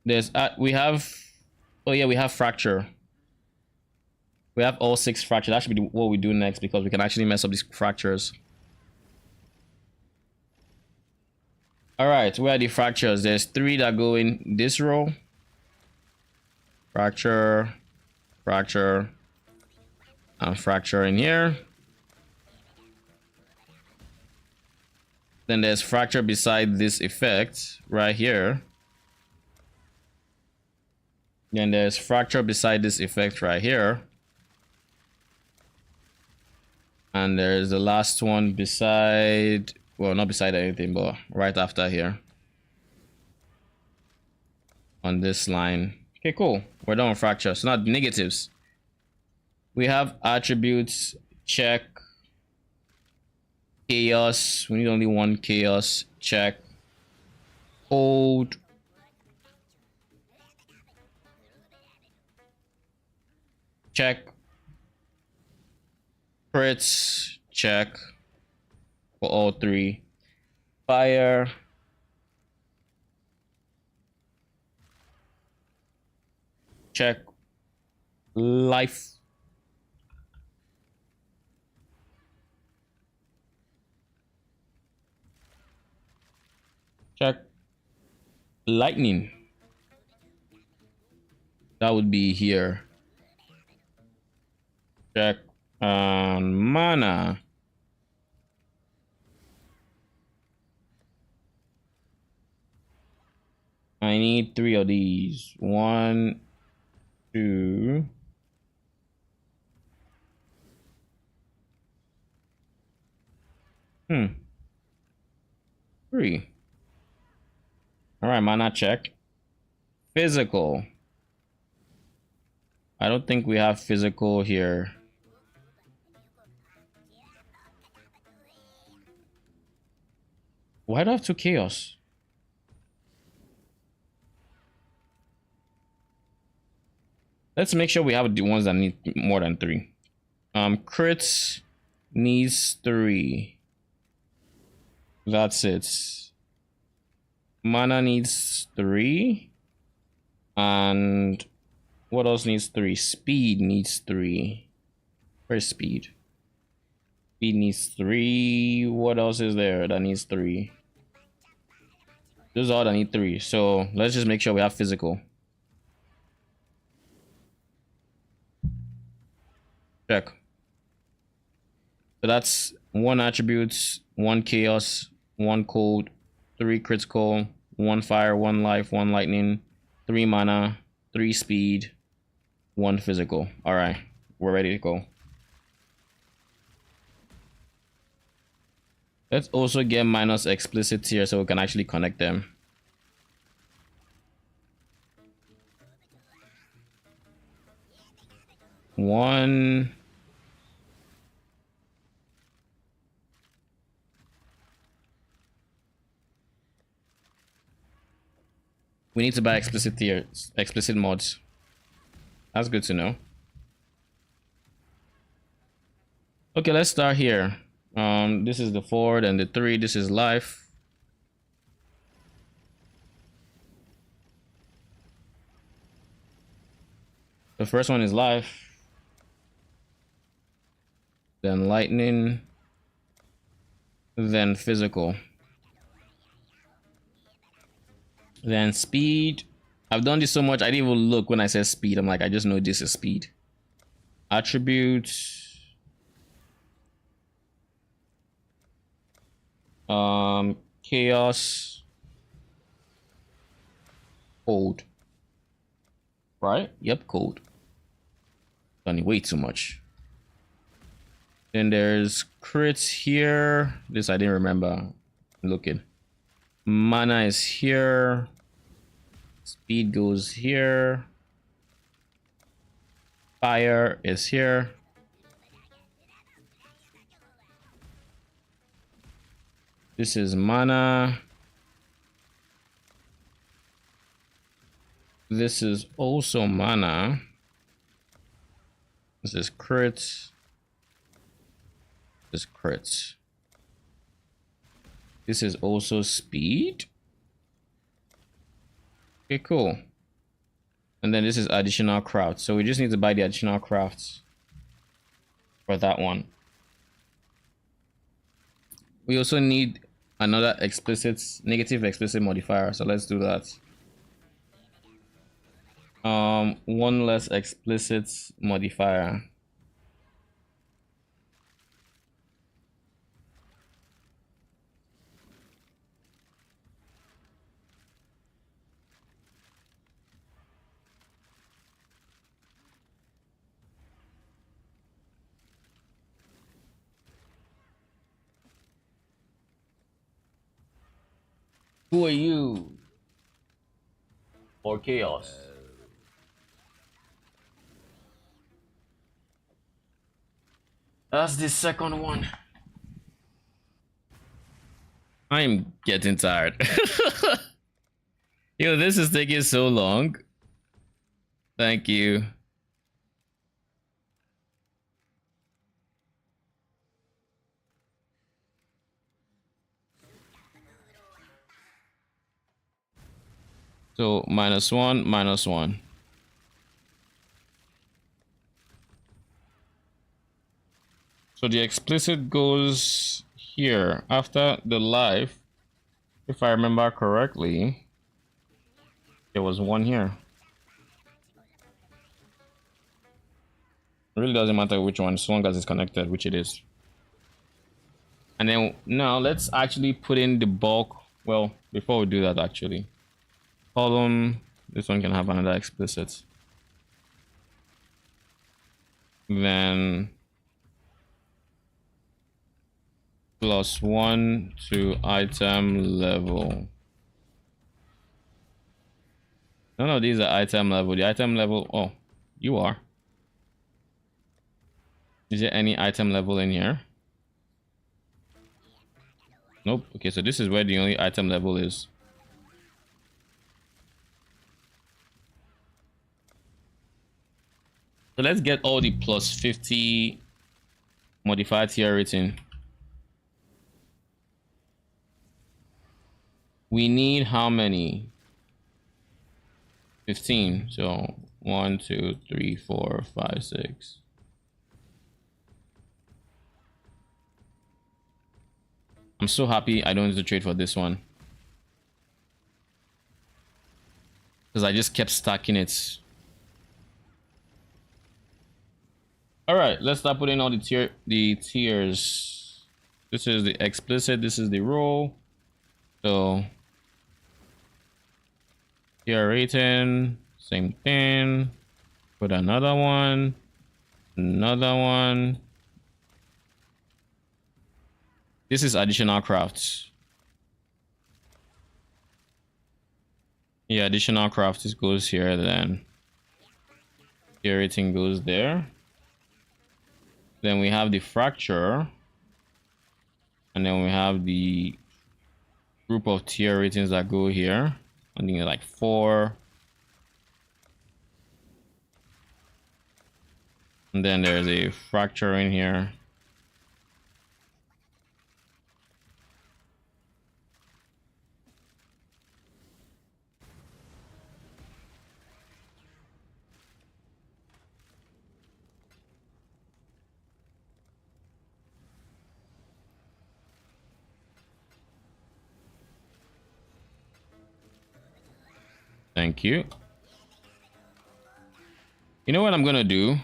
There's we have, oh yeah, we have fracture. We have all 6 fractures. That should be what we do next because we can actually mess up these fractures. All right, where are the fractures? There's 3 that go in this row. Fracture, fracture, and fracture in here. Then there's fracture beside this effect right here. Then there's fracture beside this effect right here. And there's the last one beside, well, not beside anything, but right after here. On this line. Okay, cool. We're done with fracture. So now negatives. We have attributes, check. Chaos. We need only 1 chaos. Check. Hold. Check. Crits. Check. For all 3. Fire. Check. Life. Check. Lightning. That would be here. Check. Mana. I need 3 of these. 1, 2. 3. All right, mana check. Physical. I don't think we have physical here. Why do I have 2 chaos? Let's make sure we have the ones that need more than 3. Crits needs 3. That's it. Mana needs 3. And what else needs 3? Speed needs 3. Where's speed? Speed needs 3. What else is there that needs 3? Those are all that need 3. So let's just make sure we have physical. Check. So that's 1 attributes, 1 chaos, 1 cold, 3 critical, 1 fire, 1 life, 1 lightning, 3 mana, 3 speed, 1 physical. All right, we're ready to go. Let's also get minus explicit here so we can actually connect them. One. We need to buy explicit tiers, explicit mods. That's good to know. Okay, let's start here. This is the 4 and the 3. This is life. The first one is life. Then lightning. Then physical. Then speed. I've done this so much I didn't even look when I said speed. I'm like, I just know this is speed. Attributes. Chaos. Cold. Right? Yep, cold. Done way too much. Then there's crits here. This I didn't remember looking. Mana is here. Speed goes here. Fire is here. This is mana. This is also mana. This is crits. This is crits. This is also speed. Okay, cool. And then this is additional craft. So we just need to buy the additional crafts for that one. We also need another explicit, negative explicit modifier. So let's do that. 1 less explicit modifier. Who are you? Or chaos? That's the second one. I'm getting tired. Yo, this is taking so long. Thank you. So -1, -1. So the explicit goes here after the life. If I remember correctly, there was 1 here. It really doesn't matter which one, as long as it's connected, which it is. And then now let's actually put in the bulk. Well, before we do that, actually, column. This one can have another explicit. Then +1 to item level. None of these are item level. The item level, oh, you are. Is there any item level in here? Nope. Okay, so this is where the only item level is. So let's get all the +50 modified tier rating. We need how many? 15. So 1, 2, 3, 4, 5, 6. I'm so happy I don't need to trade for this one, because I just kept stacking it. All right, let's start putting all the tiers. This is the explicit, this is the role. So tier rating, same thing. Put another one, another one. This is additional crafts. Yeah, additional crafts. This goes here, then tier rating goes there. Then we have the fracture, and then we have the group of tier ratings that go here. I think like 4. And then there's a fracture in here. Thank you. You know what I'm gonna do?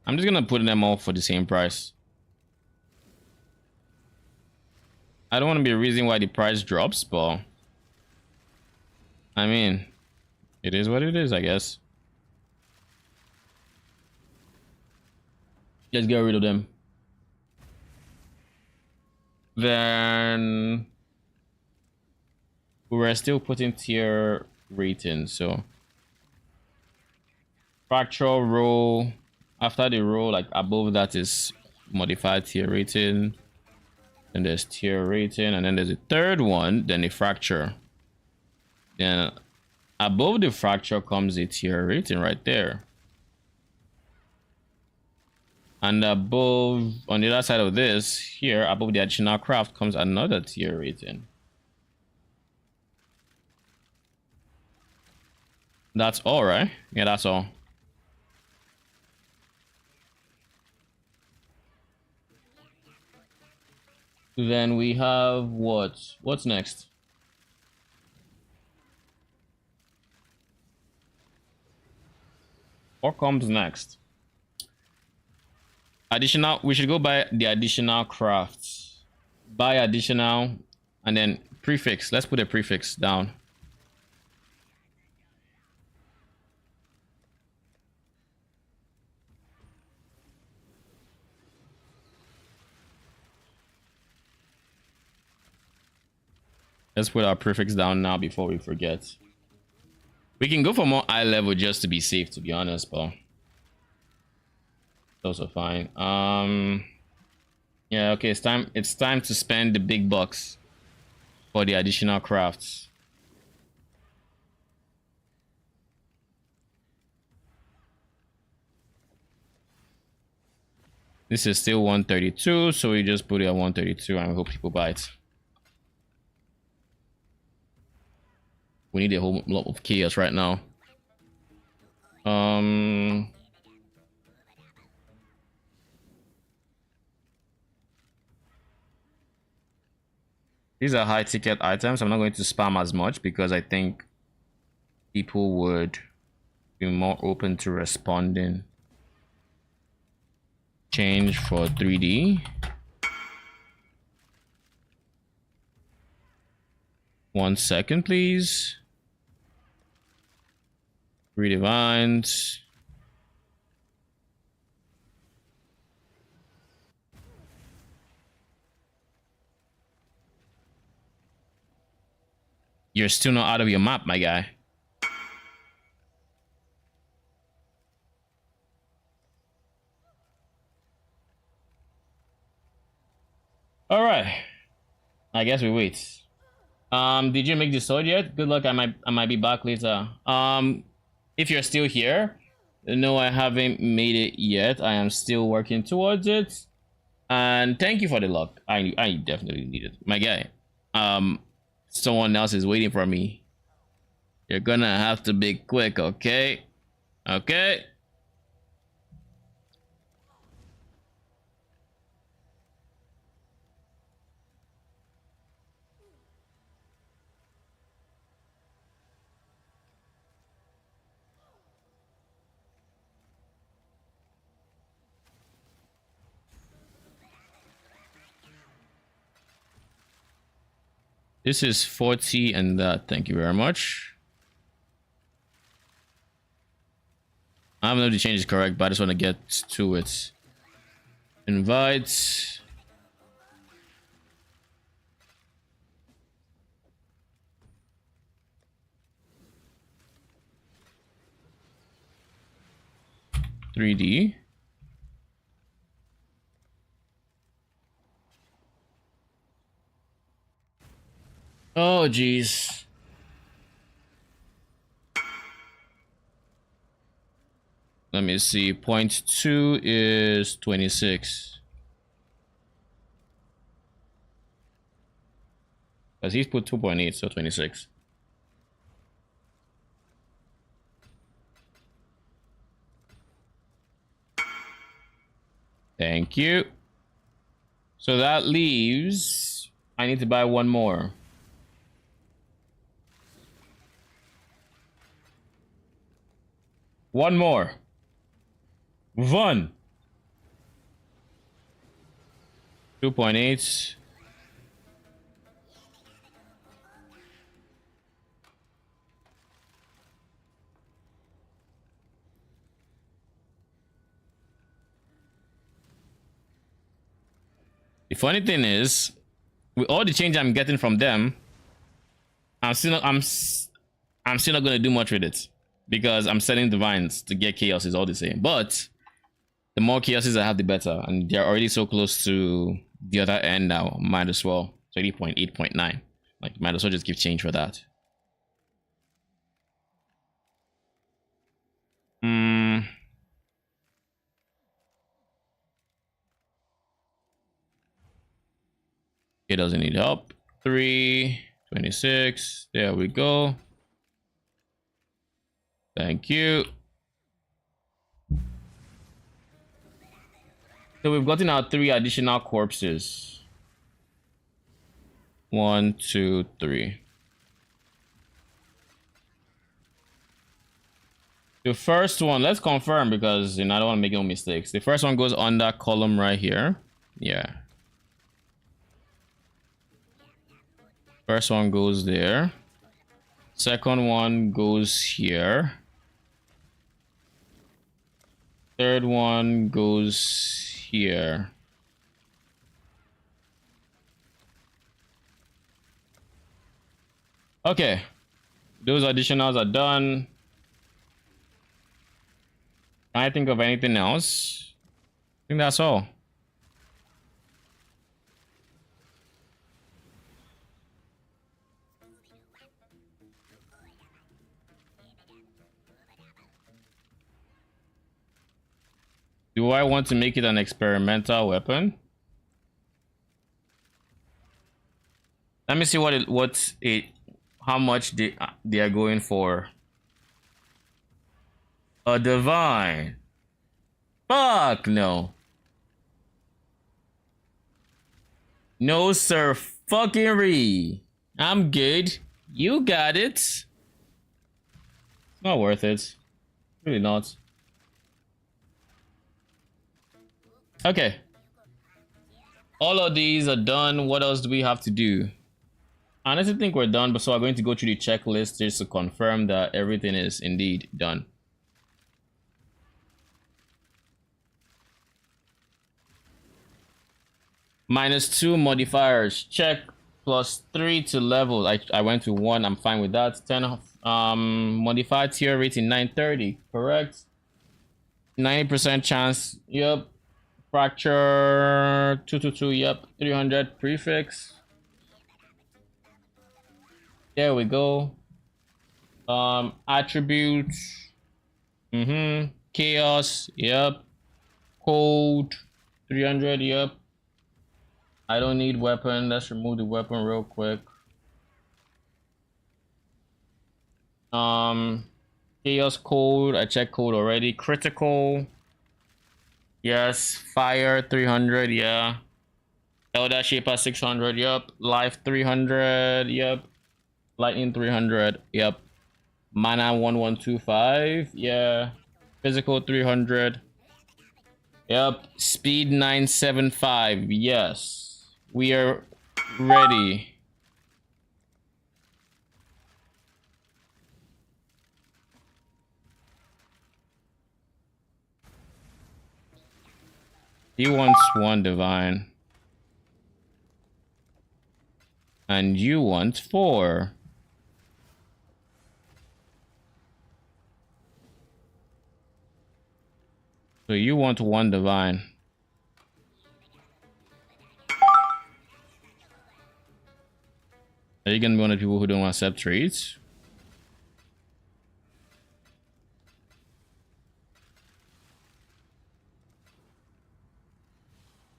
I'm just gonna put them all for the same price. I don't want to be a reason why the price drops, but I mean, it is what it is, I guess. Let's get rid of them. Then we're still putting tier ratings, so fractal roll, after the roll, like above that is modified tier rating, and there's tier rating, and then there's a third one, then a fracture. Then above the fracture comes a tier rating right there, and above, on the other side of this here, above the additional craft comes another tier rating. That's all, right? Yeah, that's all. Then we have what's next? What comes next? Additional, we should go buy the additional crafts. Buy additional, and then prefix. Let's put a prefix down. Let's put our prefix down now before we forget. We can go for more eye level just to be safe, to be honest, but it's also fine. Yeah, okay, it's time to spend the big bucks for the additional crafts. This is still 132, so we just put it at 132 and we hope people buy it. We need a whole lot of chaos right now. These are high ticket items. I'm not going to spam as much because I think people would be more open to responding. Change for 3D. 1 second, please. 3 divines. You're still not out of your map, my guy. All right. I guess we wait. Did you make the sword yet? Good luck. I might be back later. If you're still here, no, I haven't made it yet. I am still working towards it. And thank you for the luck. I definitely need it, my guy. Someone else is waiting for me. You're gonna have to be quick, okay? Okay? This is 40 and that. Thank you very much. I don't know if the change is correct, but I just want to get to it. Invite. $3D. Oh, geez. Let me see. 0.2 is 26. Because he's put 2.8, so 26. Thank you. So that leaves... I need to buy one more. One more. One. 2.8. The funny thing is, with all the change I'm getting from them, I'm still not gonna do much with it because I'm selling divines to get chaoses all the same. But the more chaoses I have, the better, and they're already so close to the other end now. Might as well 30.8.9. Like, might as well just give change for that. It doesn't need help. 326. There we go. Thank you. So we've gotten our 3 additional corpses. 1, 2, 3. The first one, let's confirm because I don't want to make no mistakes. The first one goes on that column right here. Yeah. First one goes there. Second one goes here. Third one goes here. Okay. Those additionals are done. Can I think of anything else? I think that's all. Do I want to make it an experimental weapon? Let me see how much they are going for. A divine. Fuck no. No sir fucking re. I'm good. You got it. It's not worth it. Really not. Okay. All of these are done. What else do we have to do? I honestly think we're done, but so I'm going to go through the checklist just to confirm that everything is indeed done. -2 modifiers. Check. +3 to level. I went to 1. I'm fine with that. 10 modified tier rating 930. Correct. 90% chance. Yep. Fracture 222. Yep. 300 prefix. There we go. Attributes. Chaos. Yep. Code 300. Yep. I don't need weapon. Let's remove the weapon real quick. Chaos code. I checked code already. Critical. Yes. Fire 300. Yeah. Elder Shaper 600. Yep. Life 300. Yep. Lightning 300. Yep. Mana 1125. Yeah. Physical 300. Yep. Speed 975. Yes. We are ready. He wants one divine. And you want 4. So you want 1 divine. Are you gonna be one of the people who don't accept trades?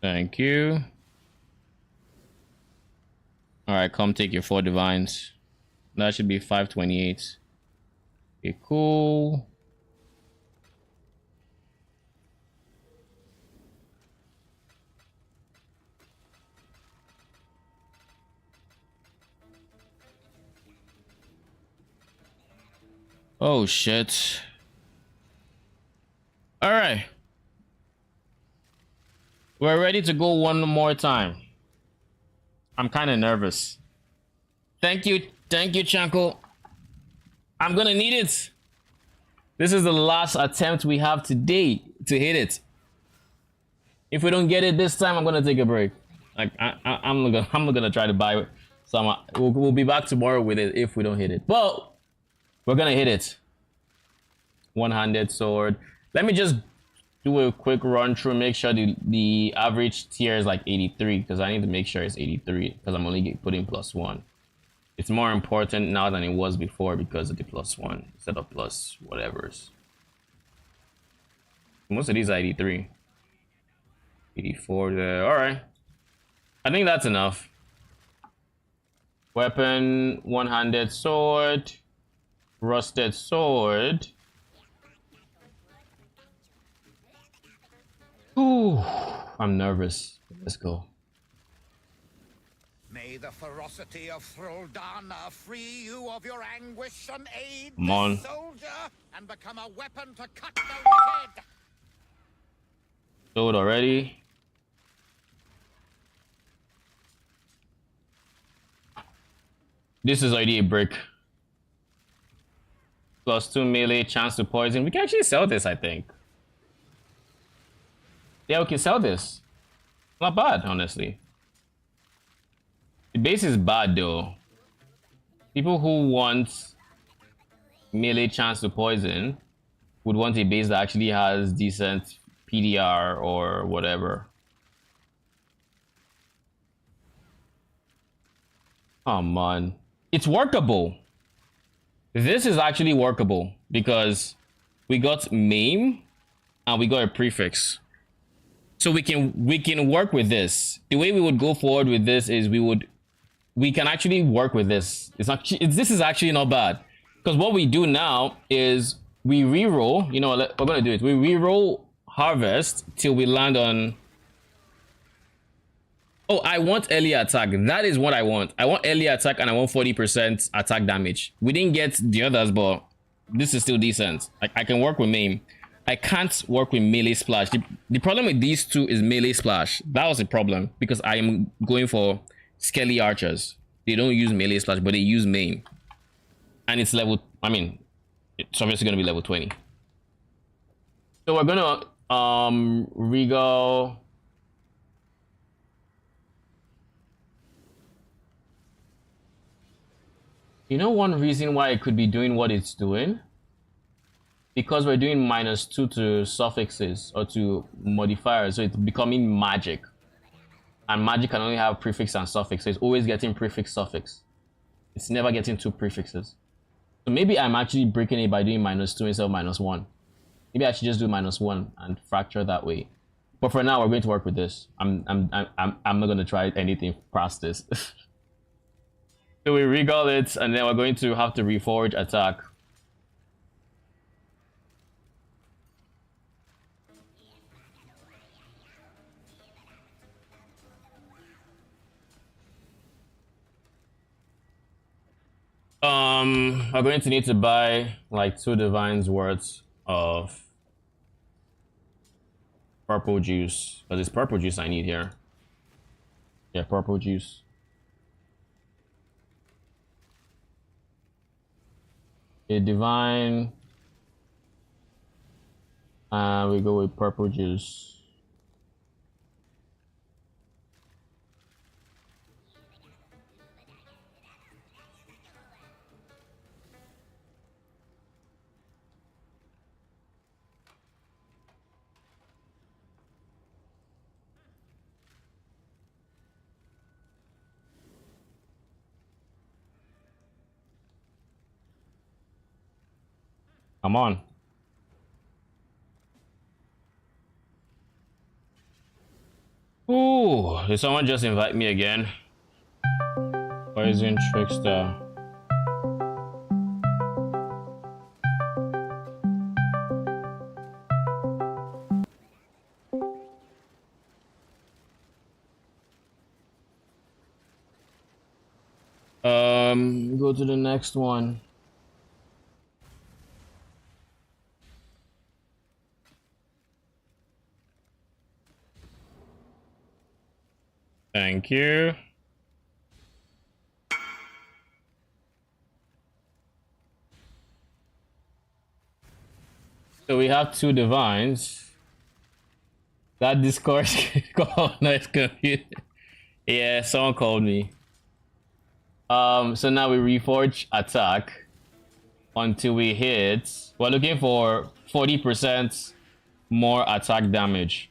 Thank you. Alright, come take your 4 divines. That should be 528. Okay, cool. Oh shit. Alright. We're ready to go one more time. I'm kind of nervous. Thank you, Chanko. I'm gonna need it. This is the last attempt we have today to hit it. If we don't get it this time, I'm gonna take a break. Like I'm not gonna try to buy it. So we'll be back tomorrow with it if we don't hit it. But we're gonna hit it. One-handed sword. Let me just do a quick run through. Make sure the average tier is like 83 because I need to make sure it's 83 because I'm only putting +1. It's more important now than it was before because of the +1 instead of plus whatever's. Most of these are 83. 84 there. Alright. I think that's enough. Weapon, one-handed sword, rusted sword. Ooh, I'm nervous. Let's go. May the ferocity of Thraldana free you of your anguish and aid Come on. the soldier and become a weapon to cut the wicked. Sold already. This is already a brick. +2 melee, chance to poison. We can actually sell this, I think. Yeah, we can sell this. Not bad, honestly. The base is bad, though. People who want melee chance to poison would want a base that actually has decent PDR or whatever. Oh, man. It's workable. This is actually workable because we got maim and we got a prefix. So we can work with this. The way we would go forward with this is we can actually work with this. This is actually not bad because what we do now is we reroll. You know, we're gonna do it. We reroll harvest till we land on. Oh, I want early attack. That is what I want. I want early attack and I want 40% attack damage. We didn't get the others, but this is still decent. I can work with maim. I can't work with melee splash. The problem with these two is melee splash. That was the problem because I am going for Skele archers. They don't use melee splash, but they use maim. And it's level, I mean, it's obviously going to be level 20. So we're going to regal. You know one reason why it could be doing what it's doing? Because we're doing -2 to suffixes or to modifiers, so it's becoming magic. And magic can only have prefix and suffix, so it's always getting prefix suffix. It's never getting 2 prefixes. So maybe I'm actually breaking it by doing -2 instead of -1. Maybe I should just do -1 and fracture that way. But for now, we're going to work with this. I'm not going to try anything past this. So we regal it, and then we're going to have to reforge attack. We're going to need to buy like 2 divines worth of purple juice, because it's purple juice I need here. Yeah, purple juice. A divine. We go with purple juice. Come on. Ooh, did someone just invite me again? Poison Trickster. Go to the next one. Thank you. So we have 2 divines. That Discord call, no, it's confused. Yeah, someone called me. So now we reforge attack until we hit. We're looking for 40% more attack damage.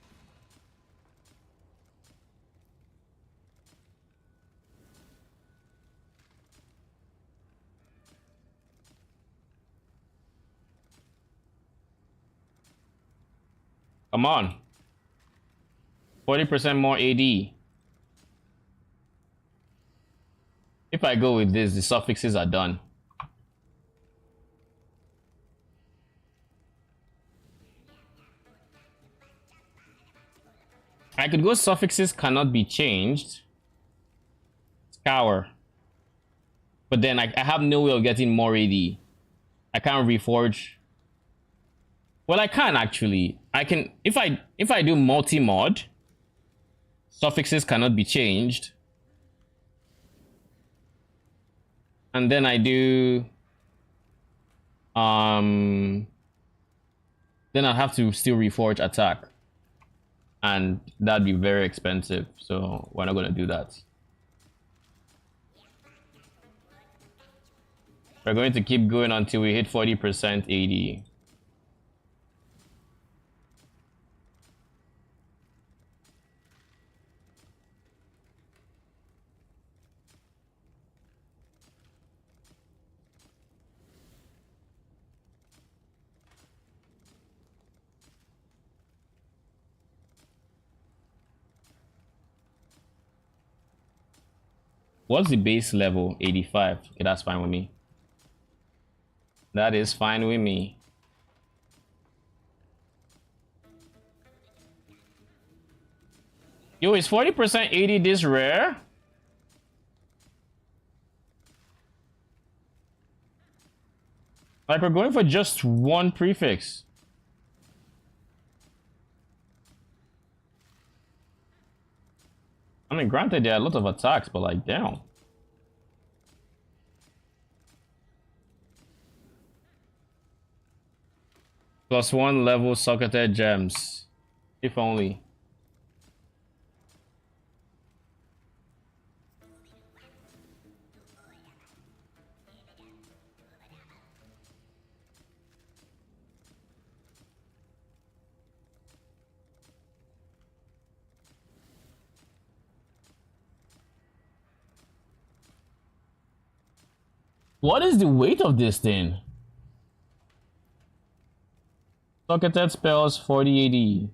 Come on. 40% more AD. If I go with this, the suffixes are done. I could go suffixes cannot be changed. Scour. But then I have no way of getting more AD. I can't reforge. Well, I can actually. I can if I do multi-mod, suffixes cannot be changed. And then I do then I'll have to still reforge attack. And that'd be very expensive, so we're not gonna do that. We're going to keep going until we hit 40% AD. What's the base level? 85. Okay, that's fine with me. That is fine with me. Yo, is 40% AD this rare? Like, we're going for just 1 prefix. I mean, granted, there are a lot of attacks, but like, damn. +1 level socketed gems. If only. What is the weight of this thing? Socketed spells 40 AD.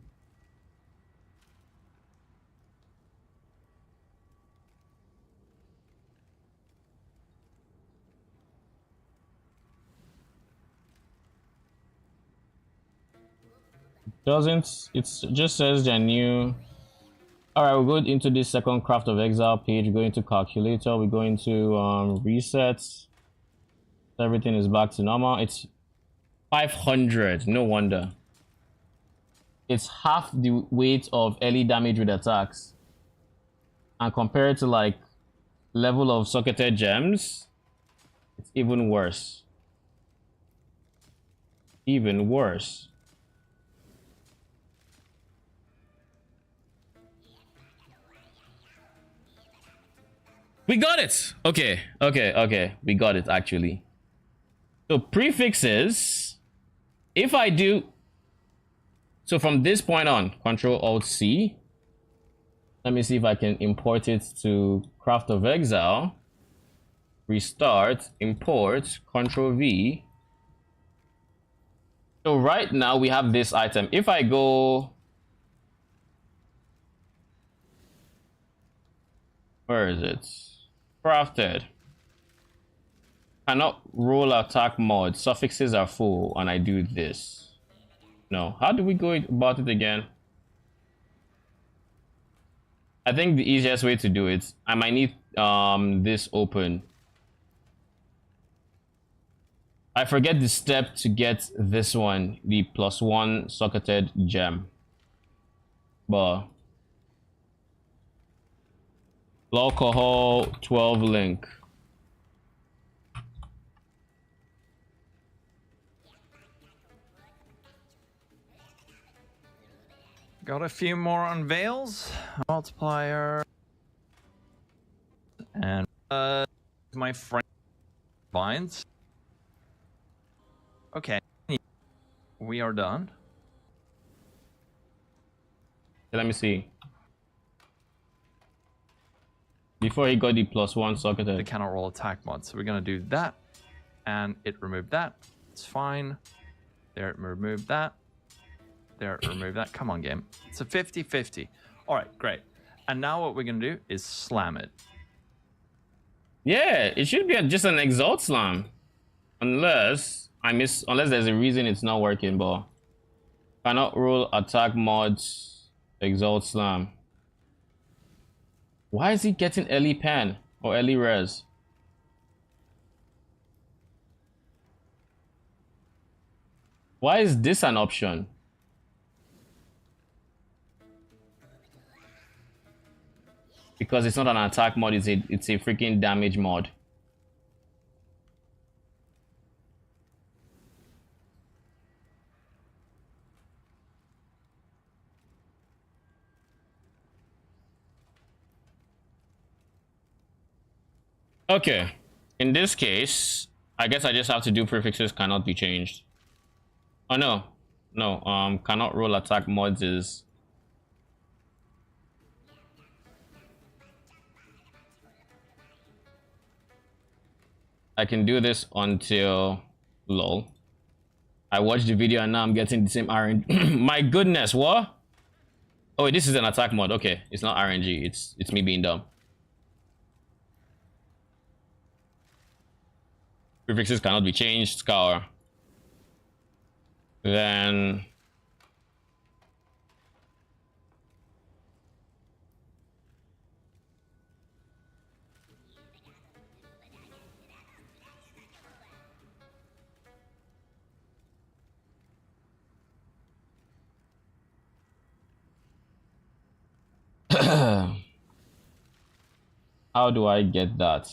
Doesn't, it just says they're new. Alright, we'll go into this second Craft of Exile page, go into calculator, we go into resets. Everything is back to normal. It's 500. No wonder. It's half the weight of early damage with attacks. And compared to like level of socketed gems, it's even worse. Even worse. We got it. Okay. We got it actually. So prefixes, if I do, so from this point on, Control Alt C. Let me see if I can import it to Craft of Exile. Restart, import, Control V. So right now we have this item. If I go, where is it? Crafted. Cannot roll attack mod. Suffixes are full, and I do this. No. How do we go about it again? I think the easiest way to do it, I might need this open. I forget the step to get this one, the +1 socketed gem. But alcohol 12 link. Got a few more unveils. Multiplier. And my friend vines. Okay. We are done. Let me see. Before he got the +1 socketed. They cannot roll attack mod. So we're gonna do that. And it removed that. It's fine. There, it removed that. There, remove that. Come on, game. It's a 50-50. All right, great. And now what we're going to do is slam it. Yeah, it should be just an exalt slam. Unless there's a reason it's not working, but cannot roll attack mods exalt slam. Why is he getting early pen or early res? Why is this an option? Because it's not an attack mod, it's a freaking damage mod. Okay, in this case, I guess I just have to do prefixes cannot be changed. Oh no, cannot roll attack mods is. I can do this until lol. I watched the video and now I'm getting the same RNG. My goodness, what? Oh, wait, this is an attack mod. Okay, it's not RNG. It's me being dumb. Prefixes cannot be changed. Scour. Then how do I get that?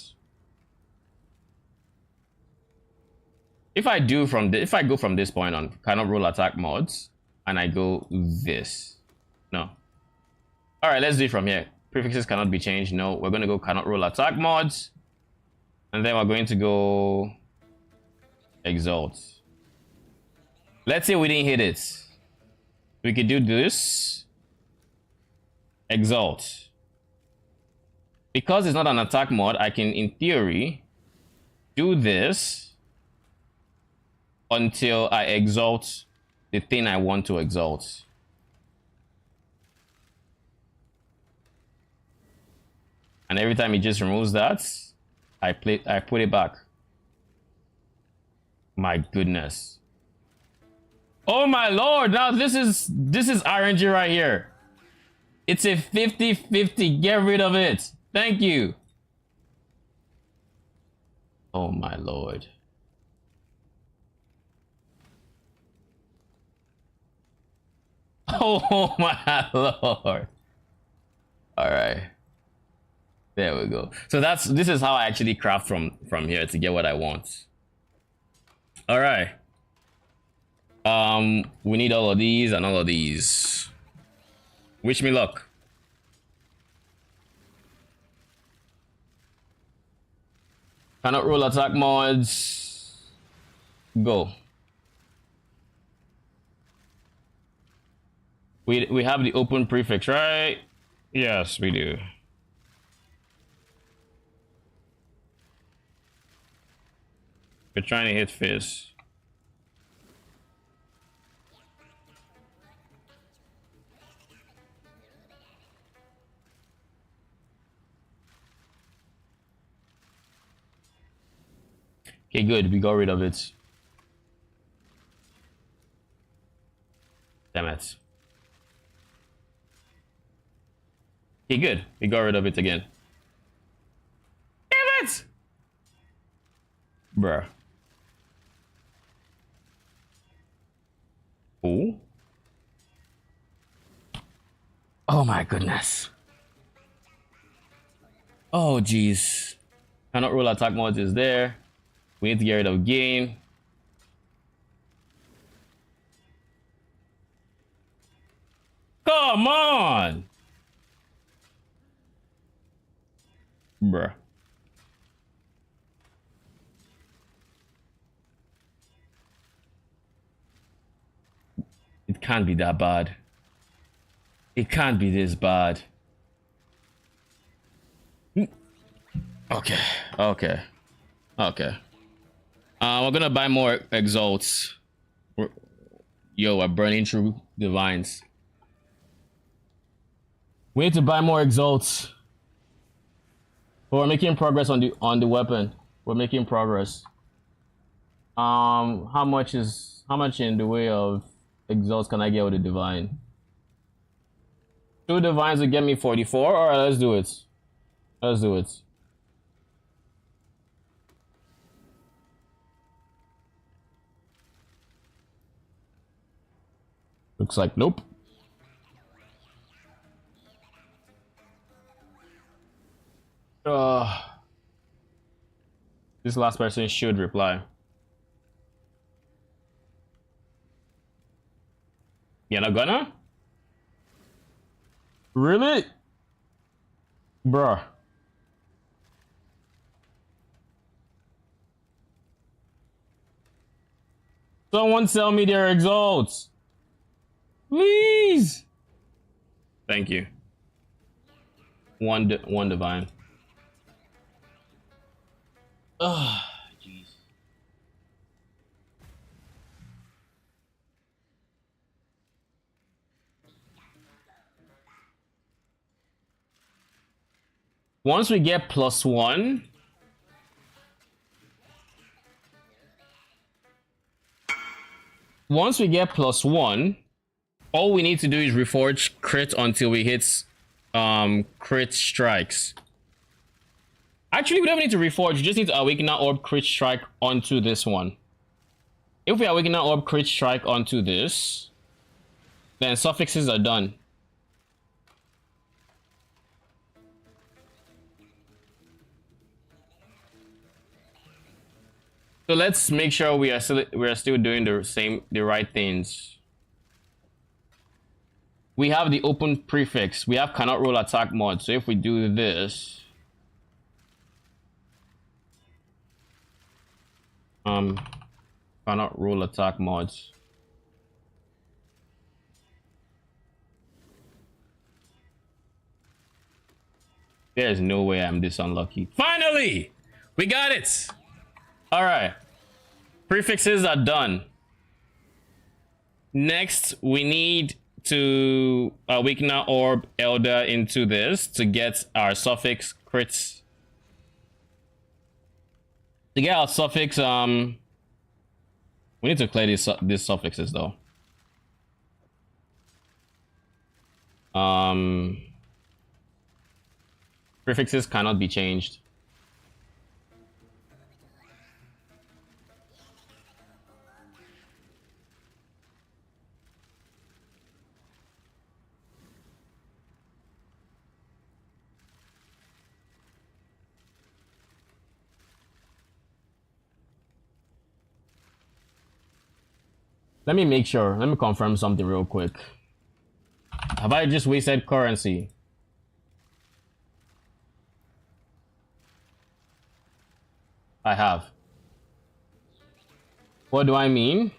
If I go from this point on, cannot roll attack mods, and I go this. No. All right, let's do it from here. Prefixes cannot be changed. No, we're going to go cannot roll attack mods. And then we're going to go exalt. Let's say we didn't hit it. We could do this. Exalt. Because it's not an attack mod, I can, in theory, do this until I exalt the thing I want to exalt. And every time it just removes that, I put it back. My goodness. Oh my lord, now this is RNG right here. It's a 50-50, get rid of it. Thank you. Oh my lord. Oh my lord. All right. There we go. So this is how I actually craft from here to get what I want. All right. We need all of these and all of these. Wish me luck. Cannot roll attack mods. Go. We have the open prefix, right? Yes, we do. We're trying to hit Fizz. Okay, good. We got rid of it. Damn it. Okay, good. We got rid of it again. Damn it! Bruh. Oh. Oh my goodness. Oh jeez. Cannot roll attack mods is there. We need to get rid of gain. Come on! Bruh. It can't be that bad. It can't be this bad. Okay, okay, okay. We're gonna buy more exalts. Yo, we're burning through divines. We need to buy more exalts. But we're making progress on the weapon. We're making progress. How much in the way of exalts can I get with a divine? 2 divines will get me 44. All right, let's do it. Let's do it. Looks like nope. This last person should reply. You're not gonna? Really? Bruh. Someone sell me their exalts. Please. Thank you. One divine. Ugh, jeez. Once we get +1, all we need to do is reforge crit until we hit crit strikes. Actually, we don't need to reforge. You just need to awaken our orb crit strike onto this one. If we awaken our orb crit strike onto this, then suffixes are done. So let's make sure we are still doing the right things. We have the open prefix. We have cannot roll attack mod. So if we do this, cannot roll attack mods. There's no way I'm this unlucky. Finally, we got it. All right, prefixes are done. Next, we need to awaken our orb elder into this to get our suffix crits. To get our suffix, we need to clear these suffixes though. Prefixes cannot be changed. Let me make sure. Let me confirm something real quick. Have I just wasted currency? I have. What do I mean?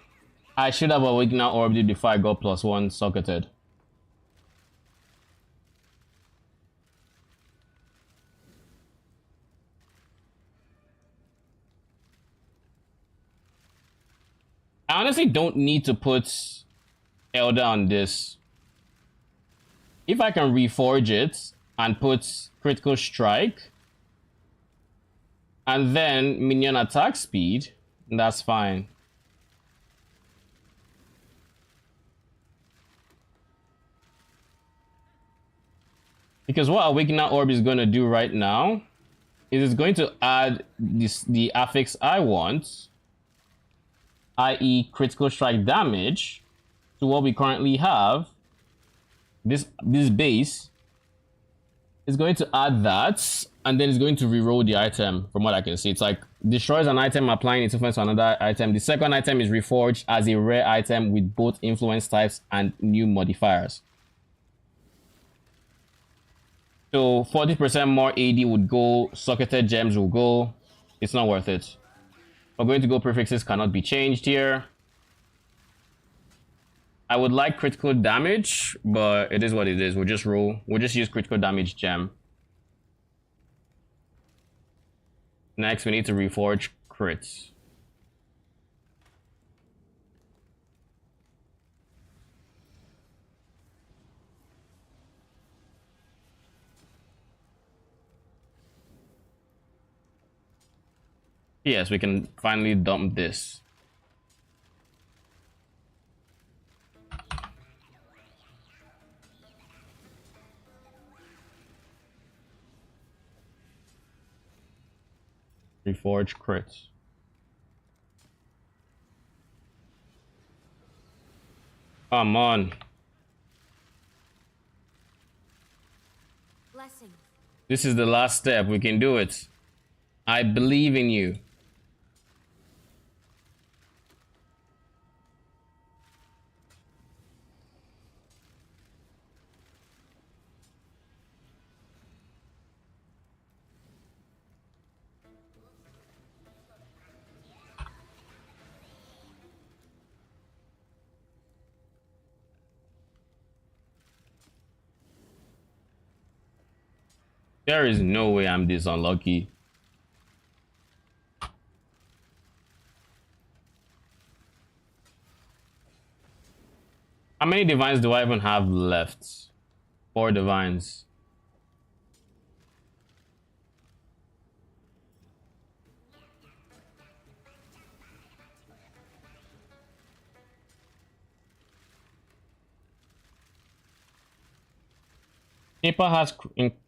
I should have Awakener orbited before I got +1 socketed. I honestly don't need to put Elder on this. If I can reforge it and put critical strike and then minion attack speed, that's fine. Because what Awakener Orb is going to do right now is it's going to add the affix I want, i.e. critical strike damage, to what we currently have. This base is going to add that, and then it's going to reroll the item. From what I can see, it's like destroys an item, applying its influence to another item. The second item is reforged as a rare item with both influence types and new modifiers. So 40% more AD would go, socketed gems will go. It's not worth it. We're going to go prefixes cannot be changed here. I would like critical damage, but it is what it is. We'll just roll. We'll just use critical damage gem. Next, we need to reforge crits. Yes, we can finally dump this. Reforge crits. Come on. Blessings. This is the last step. We can do it. I believe in you. There is no way I'm this unlucky. How many divines do I even have left? 4 divines. Shaper has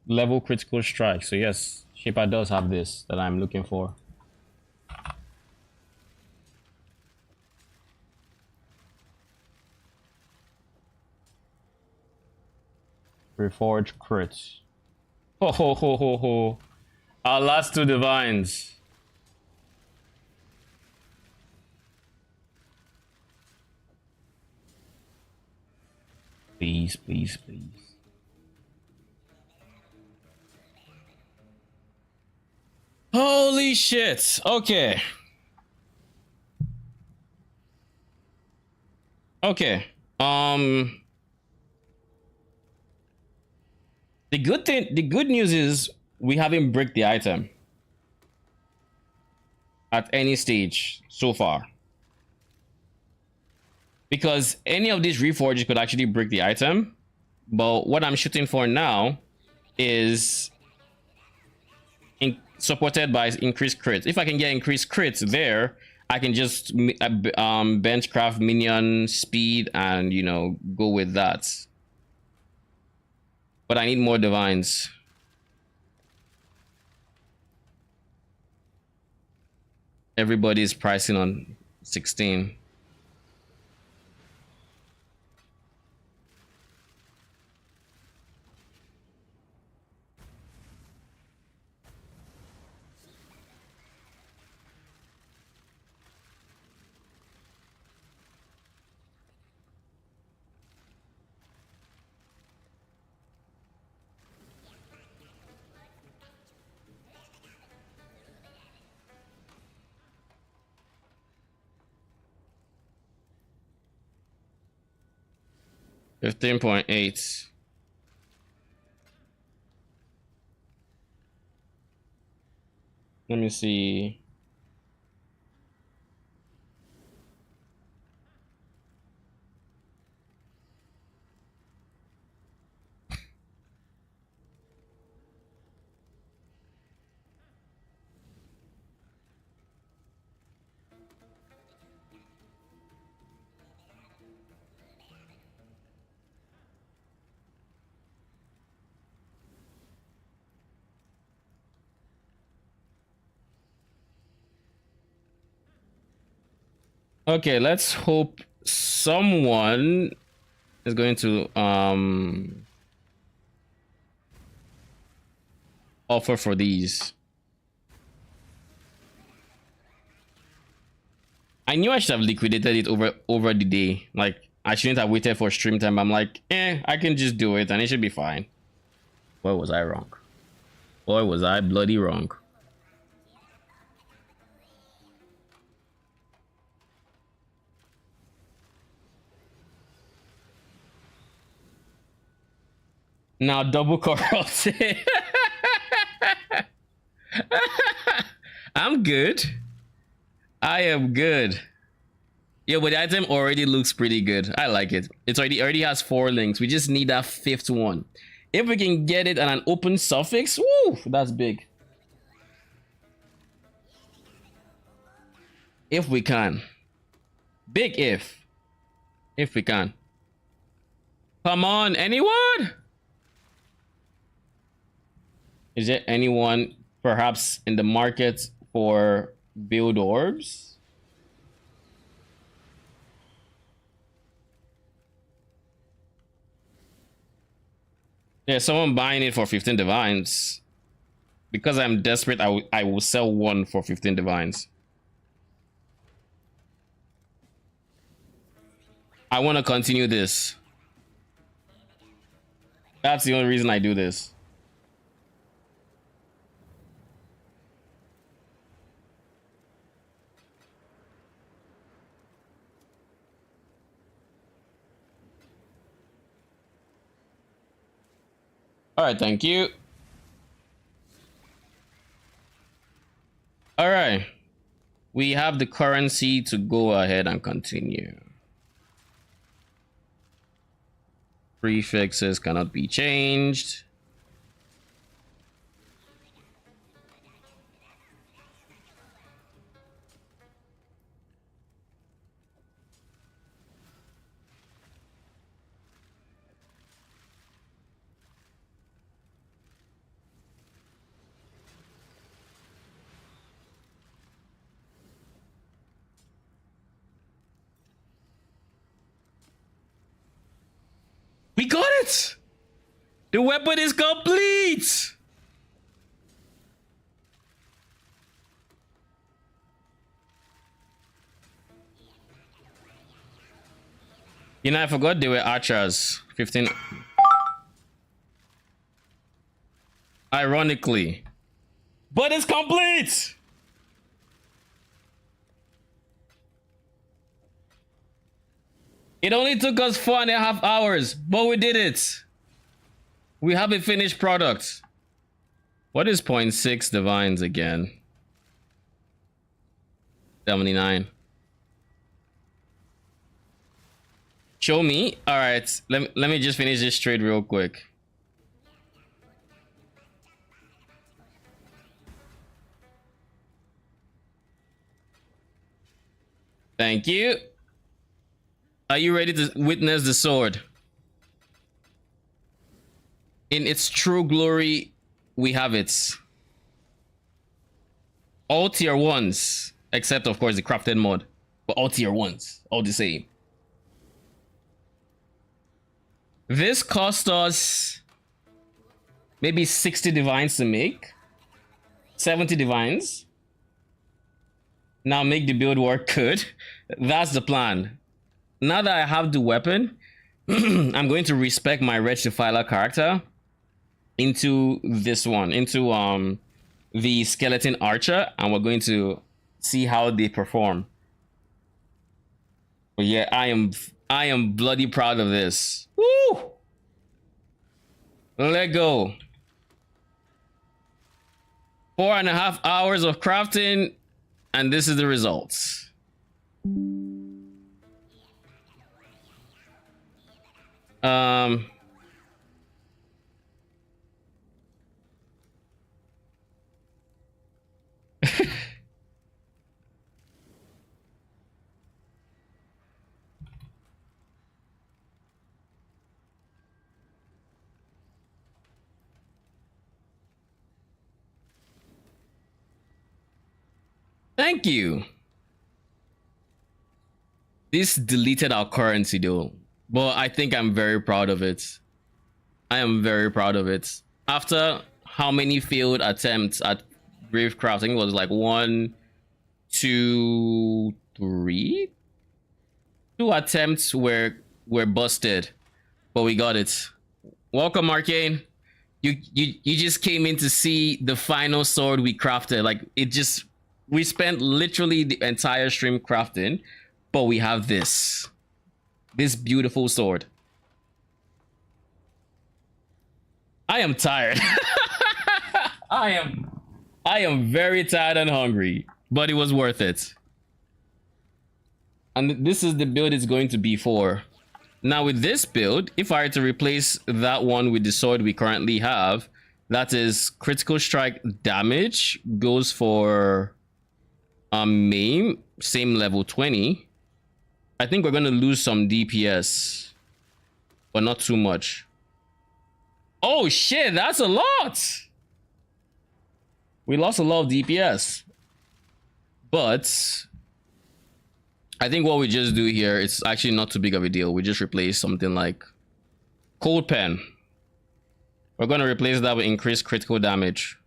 level critical strike, so yes, Shaper does have this that I'm looking for. Reforge crits. Ho ho ho ho ho. Our last 2 divines. Please, please, please. Holy shit. Okay. Okay. The good news is we haven't bricked the item at any stage so far. Because any of these reforges could actually break the item. But what I'm shooting for now is supported by increased crits. If I can get increased crits there, I can just benchcraft minion speed and, you know, go with that. But I need more divines. Everybody's pricing on 16. 15.8. Let me see. Okay, let's hope someone is going to offer for these. I knew I should have liquidated it over the day. Like, I shouldn't have waited for stream time. I'm like, I can just do it and it should be fine. Boy, was I wrong. Boy, was I bloody wrong. Now double corrupted. I'm good. I am good. Yeah, but the item already looks pretty good. I like it. It's already has 4 links. We just need that 5th one. If we can get it on an open suffix, woo, that's big. If we can. Big if. If we can. Come on, anyone? Is there anyone perhaps in the market for build orbs? Yeah, someone buying it for 15 divines. Because I'm desperate, I will sell one for 15 divines. I want to continue this. That's the only reason I do this. All right, thank you. All right. We have the currency to go ahead and continue. Prefixes cannot be changed. We got it! The weapon is complete! You know, I forgot they were archers. 15. Ironically. But it's complete! It only took us 4.5 hours, but we did it. We have a finished product. What is 0.6 divines again? 79. Show me. All right, let me just finish this trade real quick. Thank you. Are you ready to witness the sword? In its true glory, we have it. All tier 1s, except of course the crafted mod, but all tier 1s, all the same. This cost us maybe 60 divines to make. 70 divines. Now make the build work good. That's the plan. Now that I have the weapon, I'm going to respec my Wretch Defiler character into this one, into the Skeleton Archer, and we're going to see how they perform. But yeah, I I am bloody proud of this. Woo! Let go. 4.5 hours of crafting, and this is the results. Thank you. This deleted our currency though, but I think I'm very proud of it. I am very proud of it. After how many failed attempts at Gravecraft? I think it was like 1, 2, 3. 2 attempts were busted, but we got it. Welcome, Arcane. You just came in to see the final sword we crafted. Like we spent literally the entire stream crafting, but we have this beautiful sword. I am tired. I am very tired and hungry, but it was worth it. And this is the build it's going to be for. Now with this build, if I were to replace that one with the sword we currently have, that is critical strike damage goes for maim, same level 20. I think we're going to lose some DPS, but not too much. Oh shit, that's a lot. We lost a lot of DPS, but I think what we just do here, it's actually not too big of a deal. We just replace something like Cold Pen. We're going to replace that with increased critical damage.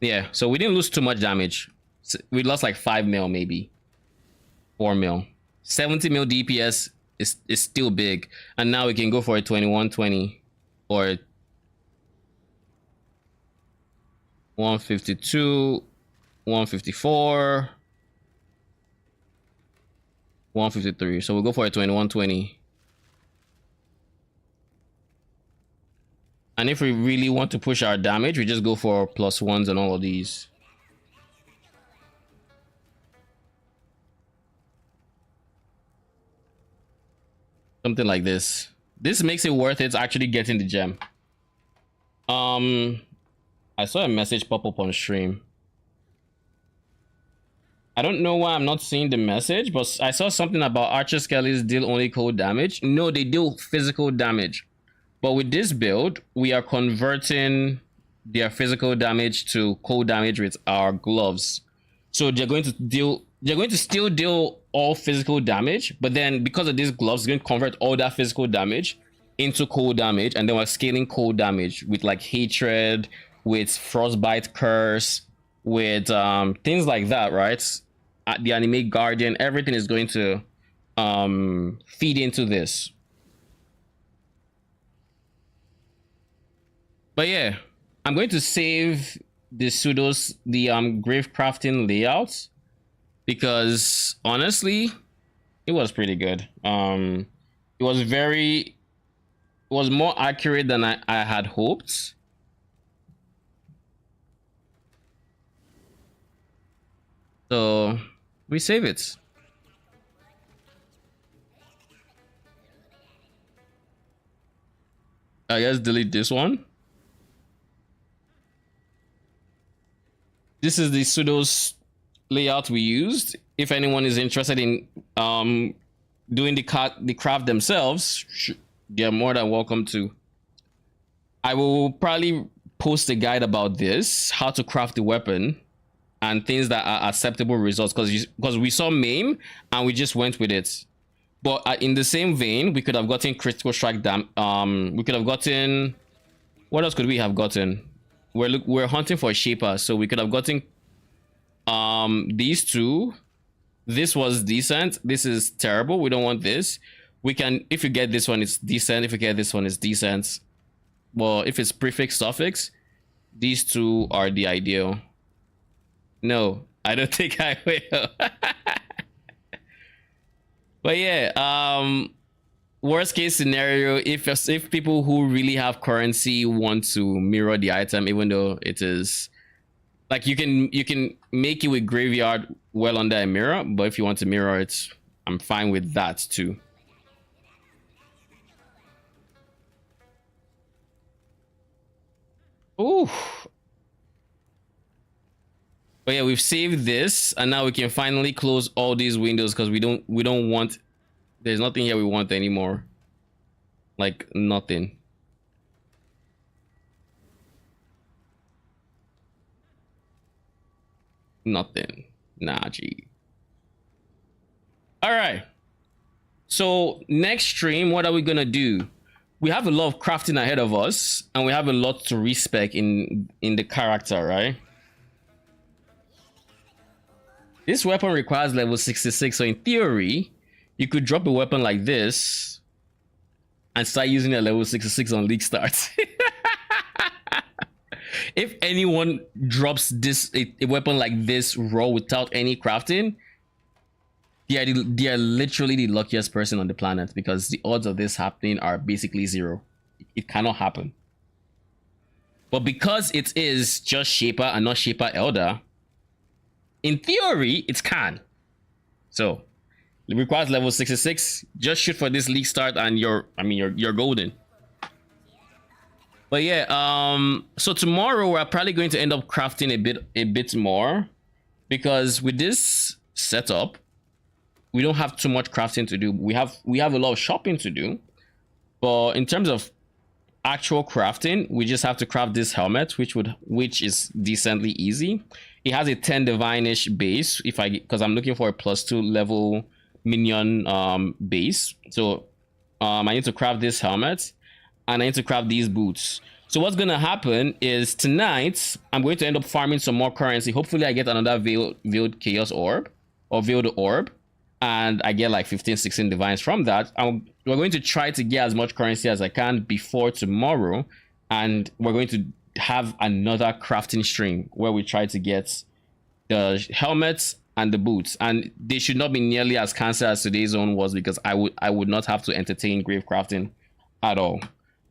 Yeah, so we didn't lose too much damage. We lost like 5 mil, maybe 4 mil. 70 mil DPS is still big, and now we can go for a 2120 or 152, 154, 153. So we'll go for a 2120. And if we really want to push our damage, we just go for +1s and all of these. Something like this. This makes it worth it actually getting the gem. I saw a message pop up on stream. I don't know why I'm not seeing the message, but I saw something about Archer Skele's deal only cold damage. No, they deal physical damage. But with this build, we are converting their physical damage to cold damage with our gloves. So they're going to still deal all physical damage, but then because of these gloves, they're going to convert all that physical damage into cold damage, and then we're scaling cold damage with like hatred, with frostbite curse, with things like that, right? The anime guardian, everything is going to feed into this. But yeah, I'm going to save the grave crafting layout, because honestly it was pretty good. It was more accurate than I had hoped. So we save it. I guess delete this one. This is the pseudos layout we used. If anyone is interested in doing the craft themselves, they're more than welcome to. I will probably post a guide about this, how to craft the weapon and things that are acceptable results, because we saw maim and we just went with it. But in the same vein, we could have gotten critical strike we could have gotten, what else could we have gotten? We're hunting for a shaper, so we could have gotten these two. This was decent. This is terrible. We don't want this. We can, if you get this one, it's decent. If you get this one, it's decent. Well, if it's prefix suffix, these two are the ideal. No, I don't think I will. But yeah, worst case scenario, if people who really have currency want to mirror the item, even though it is like you can make it with graveyard well under a mirror, but if you want to mirror it, I'm fine with that too. Ooh. But yeah, we've saved this, and now we can finally close all these windows because we don't want. There's nothing here we want anymore. Like nothing. Nothing. Nah, gee. All right. So next stream, what are we gonna do? We have a lot of crafting ahead of us, and we have a lot to respec in the character, right? This weapon requires level 66, so in theory, you could drop a weapon like this and start using it at level 66 on league starts. If anyone drops this a weapon like this raw without any crafting, they are literally the luckiest person on the planet, because the odds of this happening are basically zero. It cannot happen. But because it is just Shaper and not Shaper Elder, in theory, it can. So it requires level 66. Just shoot for this league start and you're golden. But yeah, so tomorrow we're probably going to end up crafting a bit more, because with this setup, we don't have too much crafting to do. We have a lot of shopping to do, but in terms of actual crafting, we just have to craft this helmet, which is decently easy. It has a 10 divine-ish base, because I'm looking for a +2 level minion base. So I need to craft this helmet, and I need to craft these boots. So what's gonna happen is tonight I'm going to end up farming some more currency. Hopefully I get another veiled chaos orb or veiled orb, and I get like 15-16 divines from that. We're going to try to get as much currency as I can before tomorrow, and we're going to have another crafting stream where we try to get the helmets and the boots, and they should not be nearly as cancer as today's one was, because I would not have to entertain grave crafting at all.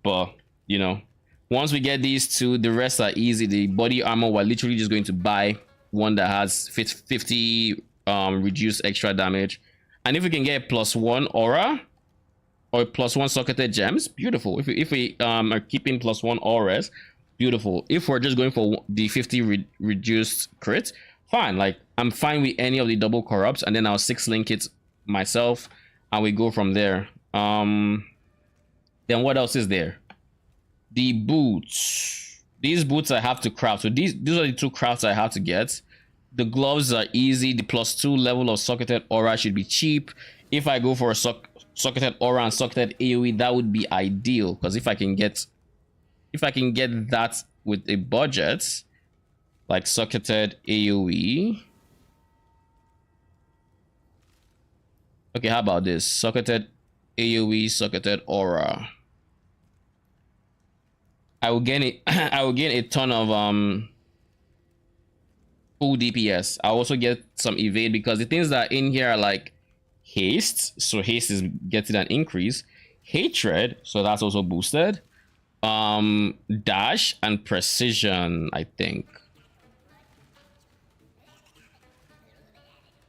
But you know, once we get these two, the rest are easy. The body armor, we're literally just going to buy one that has 50 reduced extra damage, and if we can get +1 aura or +1 socketed gems, beautiful. If we are keeping +1 auras, beautiful. If we're just going for the 50 reduced crit, fine. Like I'm fine with any of the double corrupts, and then I'll 6-link it myself, and we go from there. Then what else is there? The boots. These boots I have to craft. So these are the two crafts I have to get. The gloves are easy. The +2 level of socketed aura should be cheap. If I go for a socketed aura and socketed AoE, that would be ideal, because if I can get that with a budget, like socketed AoE. Okay, how about this? Socketed AoE, socketed aura. I will gain it. I will gain a ton of full DPS. I also get some evade, because the things that are in here are like haste, so haste is getting an increase. Hatred, so that's also boosted. Dash and precision, I think.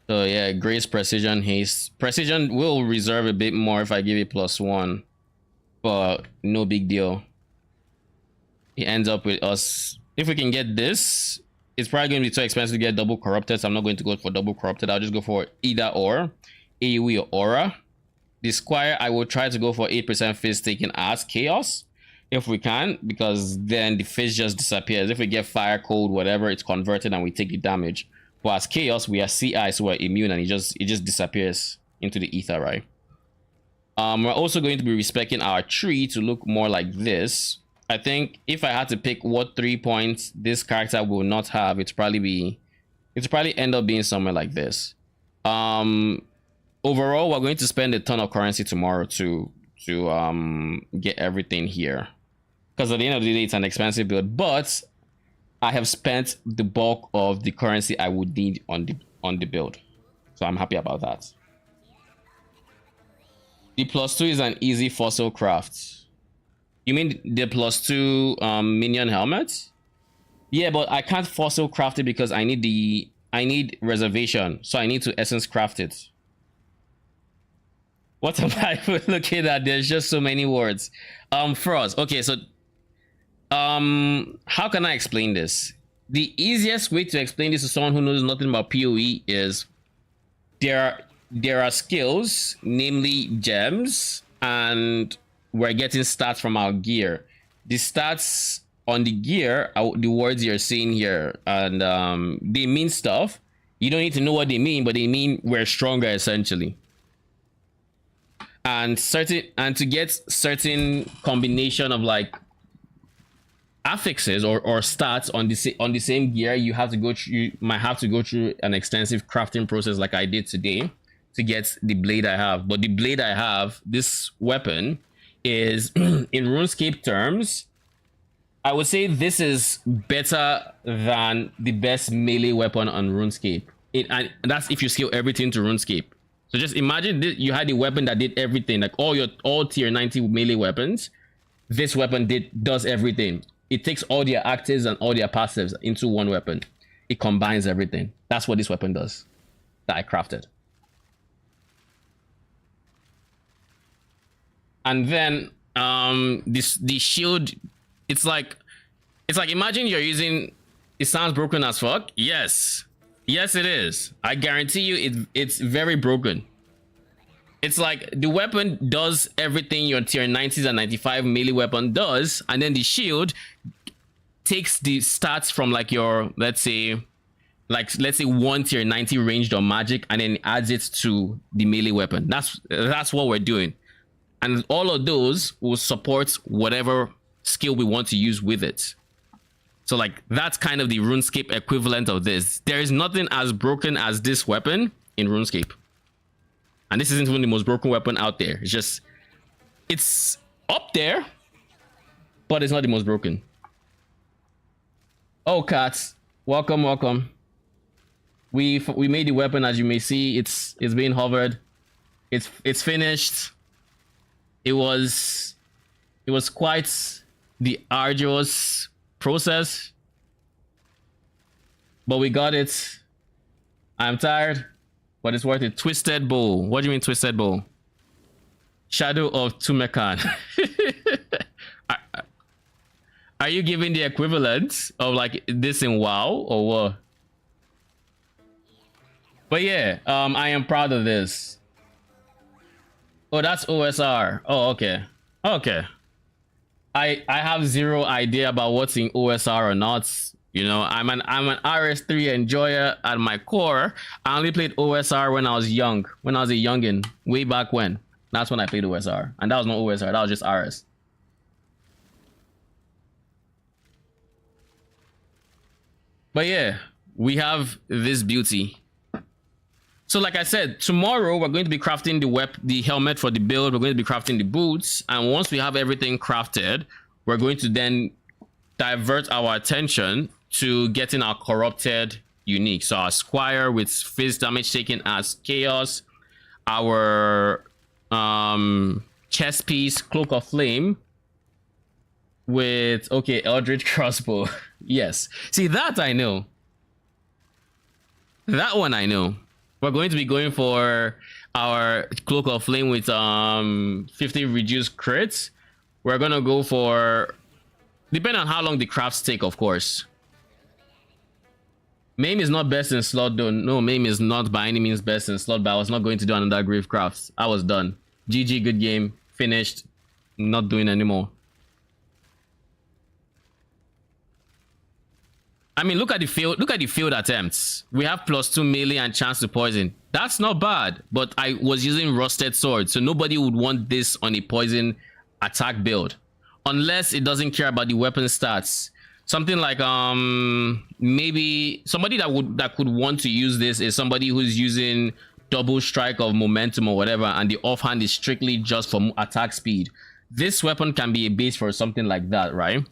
So yeah, grace, precision, haste. Precision will reserve a bit more if I give it +1, but no big deal. It ends up with us. If we can get this, it's probably going to be too expensive to get double corrupted, so I'm not going to go for double corrupted. I'll just go for either or, AoE or aura. The squire, I will try to go for 8% fizz taken as chaos if we can, because then the fizz just disappears. If we get fire, cold, whatever, it's converted and we take the damage. But as chaos, we are CI, so we're immune, and it just disappears into the ether, right? We're also going to be respecting our tree to look more like this. I think if I had to pick what 3 points this character will not have, it's probably end up being somewhere like this. Overall, we're going to spend a ton of currency tomorrow to get everything here, because at the end of the day, it's an expensive build. But I have spent the bulk of the currency I would need on the build. So I'm happy about that. The +2 is an easy fossil craft. You mean the +2 minion helmet? Yeah, but I can't fossil craft it because I need reservation. So I need to essence craft it. What am I looking at? There's just so many words. Frost. Okay, so how can I explain this? The easiest way to explain this to someone who knows nothing about PoE is there are skills, namely gems, and we're getting stats from our gear. The stats on the gear are the words you're seeing here, and they mean stuff. You don't need to know what they mean, but they mean we're stronger essentially. And to get certain combination of like affixes or stats on the same gear, you might have to go through an extensive crafting process like I did today to get the blade I have. But the blade I have, this weapon, is in RuneScape terms, I would say this is better than the best melee weapon on RuneScape. And that's if you scale everything to RuneScape. So just imagine you had a weapon that did everything, like all tier 90 melee weapons. This weapon does everything. It takes all their actives and all their passives into one weapon. It combines everything. That's what this weapon does that I crafted. And then the shield, it's like imagine you're using, it sounds broken as fuck. Yes it is. I guarantee you it's very broken. It's like the weapon does everything your tier 90s and 95 melee weapon does, and then the shield takes the stats from like your let's say one tier 90 ranged or magic, and then adds it to the melee weapon. That's what we're doing. And all of those will support whatever skill we want to use with it. So like that's kind of the RuneScape equivalent of this. There is nothing as broken as this weapon in RuneScape. And this isn't even the most broken weapon out there. It's up there, but it's not the most broken. Oh, cats, welcome. We made the weapon, as you may see. It's being hovered. It's finished. It was quite the arduous process, but we got it. I'm tired, but it's worth it. Twisted bow. What do you mean twisted bow? Shadow of Tumekan. Are you giving the equivalent of like this in WoW or what? But yeah, I am proud of this. Oh, that's OSR. Oh, okay. I have zero idea about what's in OSR or not. You know, I'm an RS3 enjoyer at my core. I only played OSR when I was young, when I was a youngin, way back when. That's when I played OSR, and that was not OSR. That was just RS. But yeah, we have this beauty. So like I said, tomorrow we're going to be crafting the helmet for the build. We're going to be crafting the boots. And once we have everything crafted, we're going to then divert our attention to getting our corrupted unique. So our squire with fizz damage taken as chaos, our chest piece, cloak of flame with, okay, eldritch crossbow. Yes. See, that I know. That one I know. We're going to be going for our cloak of flame with 50 reduced crits. We're gonna go for, depending on how long the crafts take, of course. Maim is not best in slot though. No, Maim is not by any means best in slot, but I was not going to do another grave crafts. I was done. GG, good game, finished, not doing anymore. I mean, look at the field attempts. We have +2 melee and chance to poison. That's not bad, but I was using rusted sword, so nobody would want this on a poison attack build unless it doesn't care about the weapon stats. Something like maybe somebody that could want to use this is somebody who's using double strike of momentum or whatever, and the offhand is strictly just for attack speed. This weapon can be a base for something like that, right?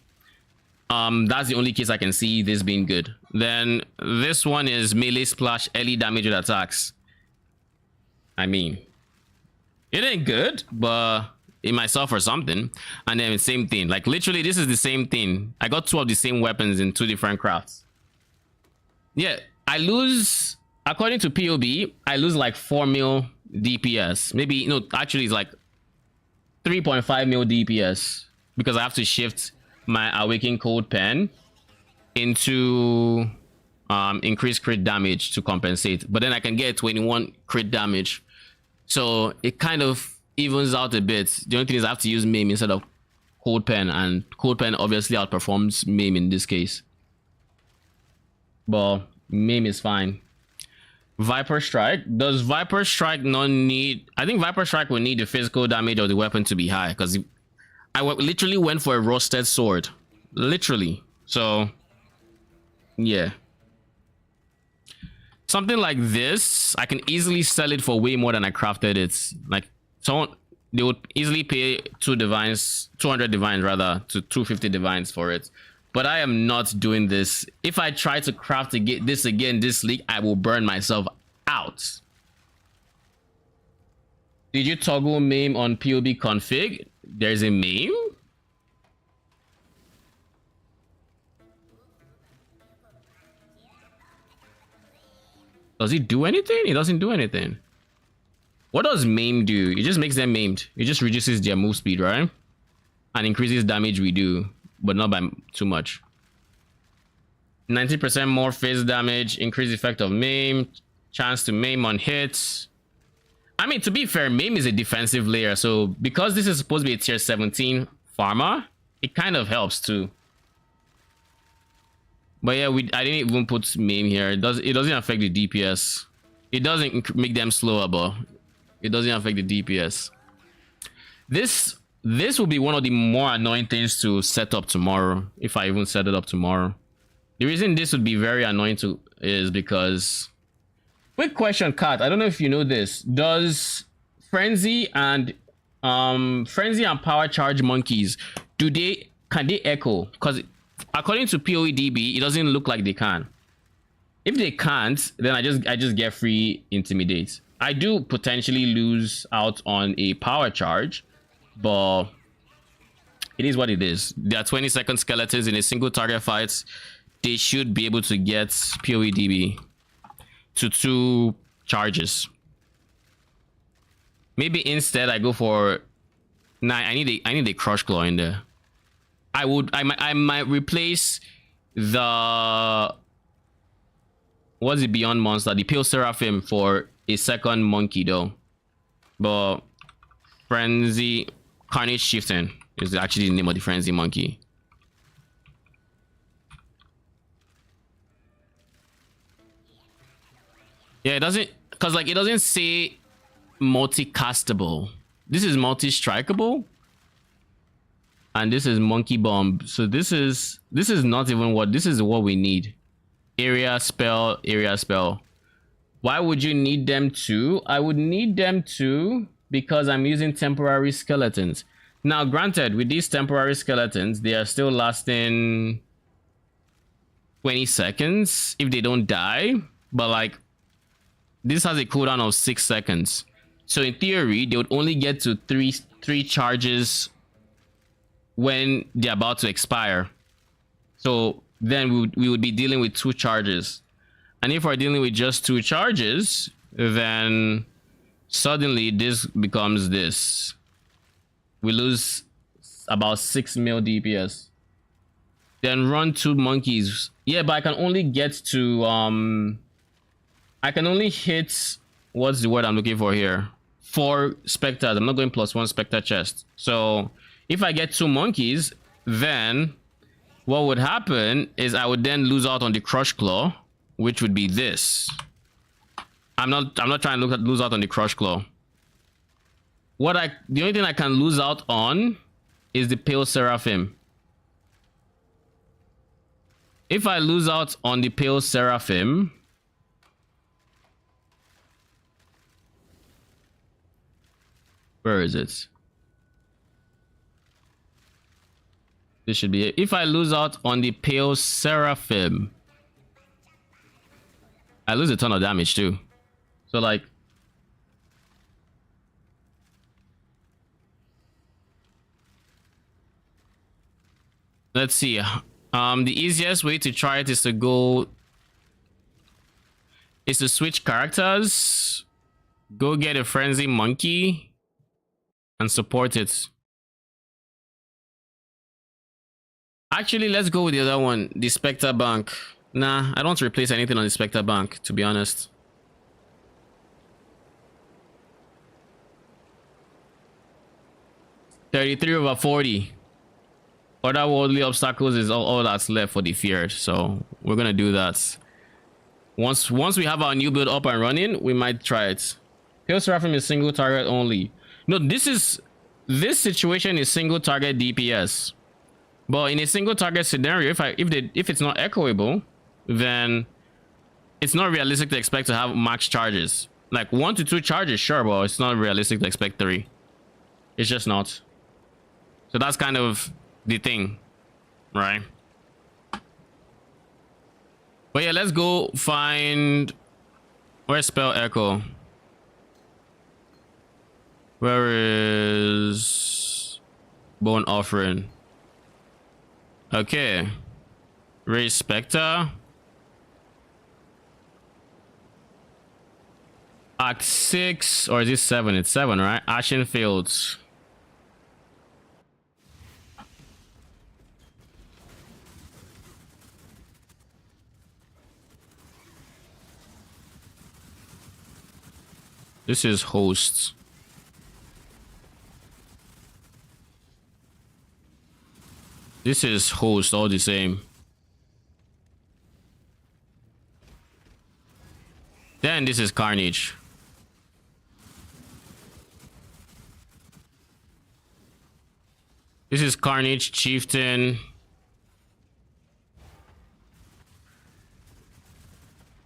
That's the only case I can see this being good. Then this one is melee splash, early damage with attacks. I mean, it ain't good, but it might sell for something. And then same thing, like literally this is the same thing. I got 2 of the same weapons in 2 different crafts. Yeah, I lose, according to POB, I lose like 4 mil DPS. Maybe, no, actually it's like 3.5 mil DPS because I have to shift my Awakened Cold Pen into increased crit damage to compensate. But then I can get 21 crit damage. So it kind of evens out a bit. The only thing is I have to use MAME instead of Cold Pen, and Cold Pen obviously outperforms MAME in this case. But MAME is fine. Viper Strike. Does Viper Strike not need... I think Viper Strike will need the physical damage of the weapon to be high, because I literally went for a rusted sword. Literally. So, yeah. Something like this, I can easily sell it for way more than I crafted it. Like, someone, they would easily pay 200 divines rather, to 250 divines for it. But I am not doing this. If I try to craft this again this league, I will burn myself out. Did you toggle MAME on POB config? There's a MAME? Does it do anything? It doesn't do anything. What does MAME do? It just makes them maimed. It just reduces their move speed, right? And increases damage we do, but not by too much. 90% more phase damage, increased effect of MAME, chance to MAME on hits. I mean, to be fair, MAME is a defensive layer, so because this is supposed to be a tier 17 farmer, it kind of helps too. But yeah, I didn't even put MAME here. It doesn't affect the DPS. It doesn't make them slower, but it doesn't affect the DPS. This will be one of the more annoying things to set up tomorrow, if I even set it up tomorrow. The reason this would be very annoying is because... Quick question, Kat. I don't know if you know this. Does Frenzy and Power Charge monkeys, can they echo? Because according to PoEDB, it doesn't look like they can. If they can't, then I just get free Intimidate. I do potentially lose out on a Power Charge, but it is what it is. There are 20-second skeletons in a single target fight. They should be able to get PoEDB to 2 charges. Maybe instead I go for... Nah, I need a Crush Claw in there. I might replace the... What's the Beyond monster? The Pale Seraphim for a second monkey though. But Frenzy... Carnage Chieftain is actually the name of the Frenzy monkey. Yeah, it doesn't... Because like it doesn't say multi-castable. This is multi-strikeable. And this is Monkey Bomb. So this is not even what... This is what we need. Area spell, area spell. Why would you need them to? I would need them to because I'm using temporary skeletons. Now, granted, with these temporary skeletons, they are still lasting 20 seconds if they don't die. But like, this has a cooldown of 6 seconds. So in theory, they would only get to three charges when they're about to expire. So then we would be dealing with 2 charges. And if we're dealing with just 2 charges, then suddenly this becomes this. We lose about 6 mil DPS. Then run 2 monkeys. Yeah, but I can only get to I can only hit, what's the word I'm looking for here? 4 specters. I'm not going +1 specter chest. So if I get 2 monkeys, then what would happen is I would then lose out on the Crush Claw, which would be this. I'm not trying to lose out on the Crush Claw. The only thing I can lose out on is the Pale Seraphim. If I lose out on the Pale Seraphim, where is it? This should be it. If I lose out on the Pale Seraphim, I lose a ton of damage too. So like, let's see. The easiest way to try it is to switch characters. Go get a Frenzy Monkey and support it. Actually, let's go with the other one, the Spectre Bank. Nah, I don't want to replace anything on the Spectre Bank, to be honest. $33/40. Otherworldly obstacles is all that's left for the feared, so we're gonna do that. Once we have our new build up and running, we might try it. Pale Seraphim is single target only. No, this situation is single target DPS. But in a single target scenario, if it's not echoable, then it's not realistic to expect to have max charges. Like 1 to 2 charges, sure, but it's not realistic to expect 3. It's just not. So that's kind of the thing, right? But yeah, let's go find, where's Spell Echo? Where is Bone Offering? Okay, Raise Spectre. Act 6, or is it 7? It's 7, right? Ashen Fields. This is hosts. This is host all the same. Then this is Carnage. This is Carnage, Chieftain.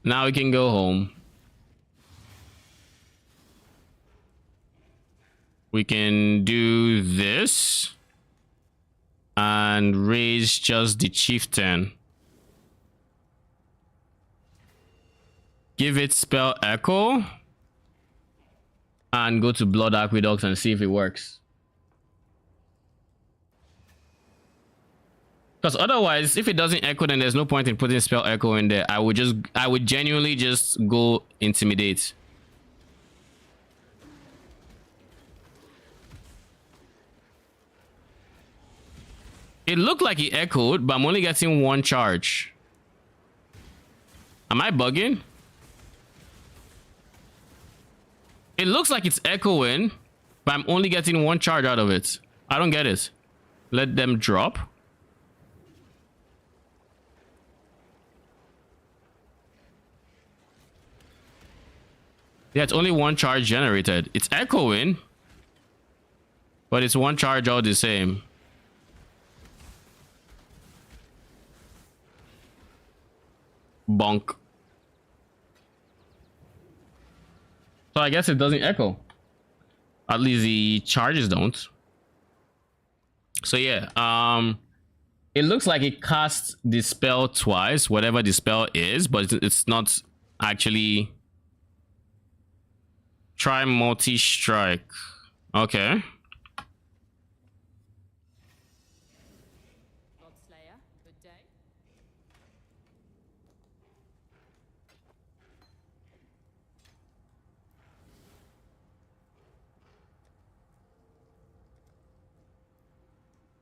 Now we can go home. We can do this and raise just the Chieftain. Give it Spell Echo and go to Blood Aqueduct and see if it works. Because otherwise, if it doesn't echo, then there's no point in putting Spell Echo in there. I would genuinely just go Intimidate. It looked like it echoed, but I'm only getting 1 charge. Am I bugging? It looks like it's echoing, but I'm only getting 1 charge out of it. I don't get it. Let them drop. Yeah, it's only 1 charge generated. It's echoing, but it's 1 charge all the same. Bonk. So I guess it doesn't echo. At least the charges don't. So yeah, it looks like it casts the spell twice, whatever the spell is, but it's not actually. Try multi-strike. Okay.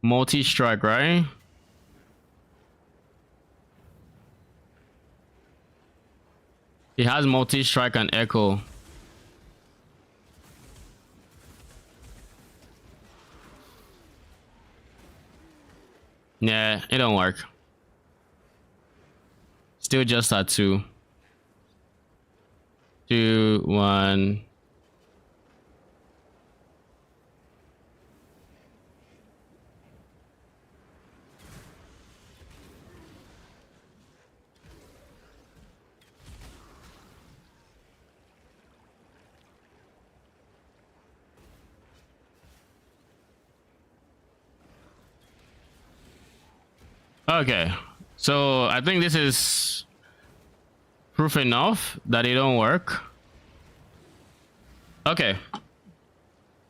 Multi-strike, right? It has multi-strike and echo. Yeah, it don't work. Still just at 2. 2, 1. Okay, so I think this is proof enough that it don't work. Okay,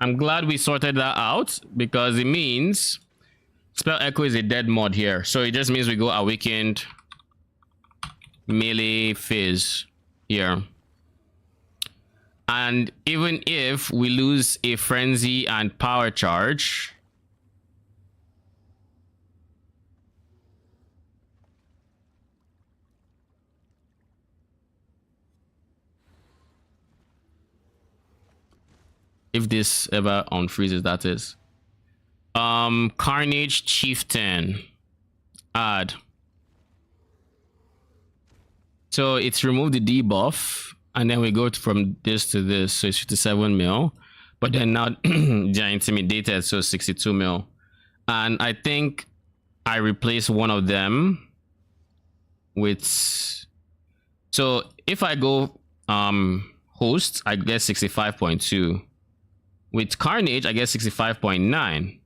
I'm glad we sorted that out because it means spell echo is a dead mod here, so it just means we go awakened melee fizz here. And even if we lose a frenzy and power charge, if this ever unfreezes, that is. Carnage Chieftain. Add. So it's removed the debuff, and then we go from this to this, so it's 57 mil. But then now they're intimidated, so 62 mil. And I think I replace one of them with... So if I go host, I get 65.2. With Carnage, I get 65.9.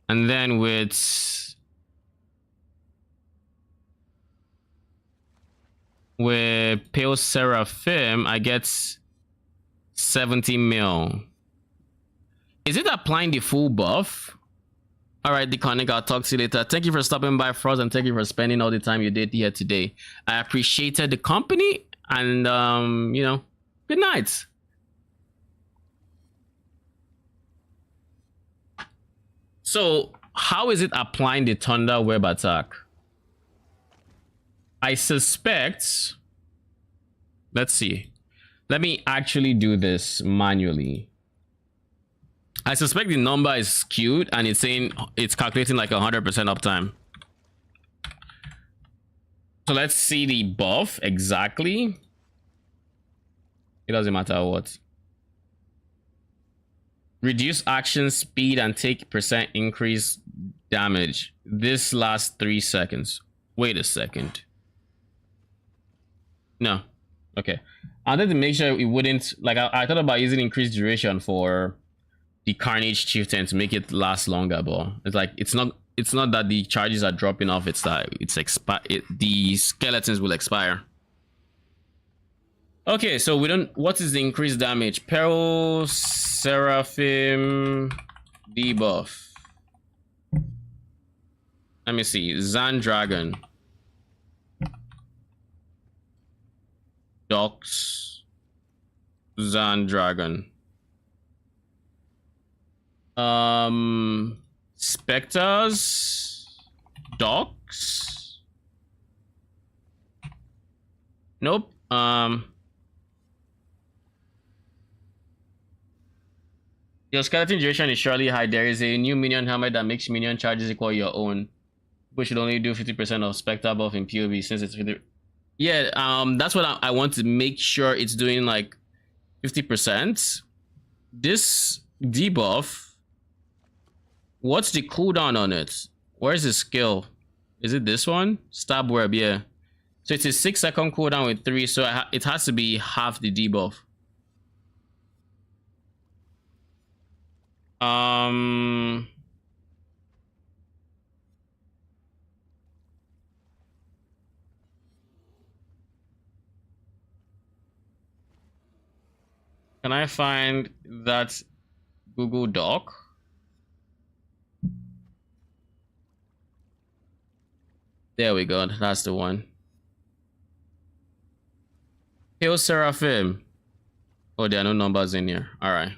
And then with Pale Seraphim, I get 70 mil. Is it applying the full buff? All right, Deconic, I'll talk to you later. Thank you for stopping by, Frost, and thank you for spending all the time you did here today. I appreciated the company, and you know, good night. So, how is it applying the Thunder Web attack? I suspect... Let's see. Let me actually do this manually. I suspect the number is skewed and it's saying it's calculating like 100% uptime. So let's see the buff exactly. It doesn't matter what. Reduce action speed and take % increase damage. This lasts 3 seconds. Wait a second. No. Okay. I wanted to make sure it wouldn't, like I thought about using increased duration for the Carnage Chieftain to make it last longer, but it's like it's not that the charges are dropping off, it's that the skeletons will expire. Okay, so we don't... What is the increased damage? Peril Seraphim debuff. Let me see. Zan Dragon. Docs. Zan Dragon. Spectres. Docs. Nope. Your skeleton duration is surely high. There is a new minion helmet that makes minion charges equal your own. We should only do 50% of Spectre buff in PoB since it's 50. Yeah, that's what I want to make sure it's doing, like 50%. This debuff, what's the cooldown on it? Where's the skill? Is it this one? Stab web, yeah. So it's a 6-second cooldown with 3, so it has to be half the debuff. Can I find that Google Doc? There we go. That's the one. Hail Seraphim. Oh, there are no numbers in here. All right.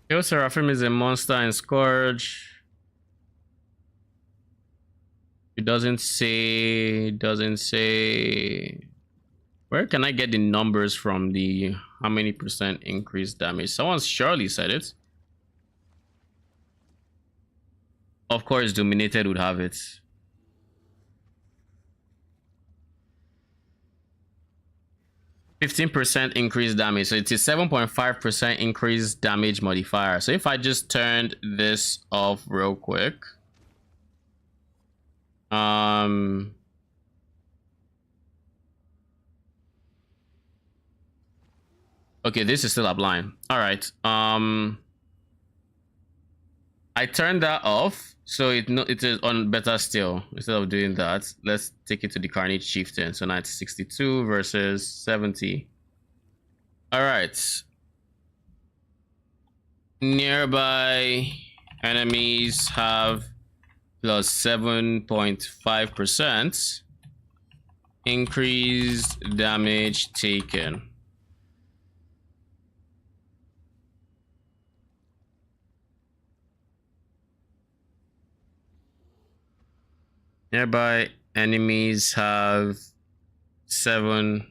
Hail Seraphim is a monster in Scourge. It doesn't say. Where can I get the numbers from the how many % increased damage? Someone surely said it. Of course, Dominated would have it. 15% increased damage. So it's a 7.5% increased damage modifier. So if I just turned this off real quick. Okay, this is still applying. All right. I turned that off, so it is on better still. Instead of doing that, let's take it to the Carnage Chieftain. So now it's 62 versus 70. All right. Nearby enemies have plus 7.5% increased damage taken. Nearby enemies have 7.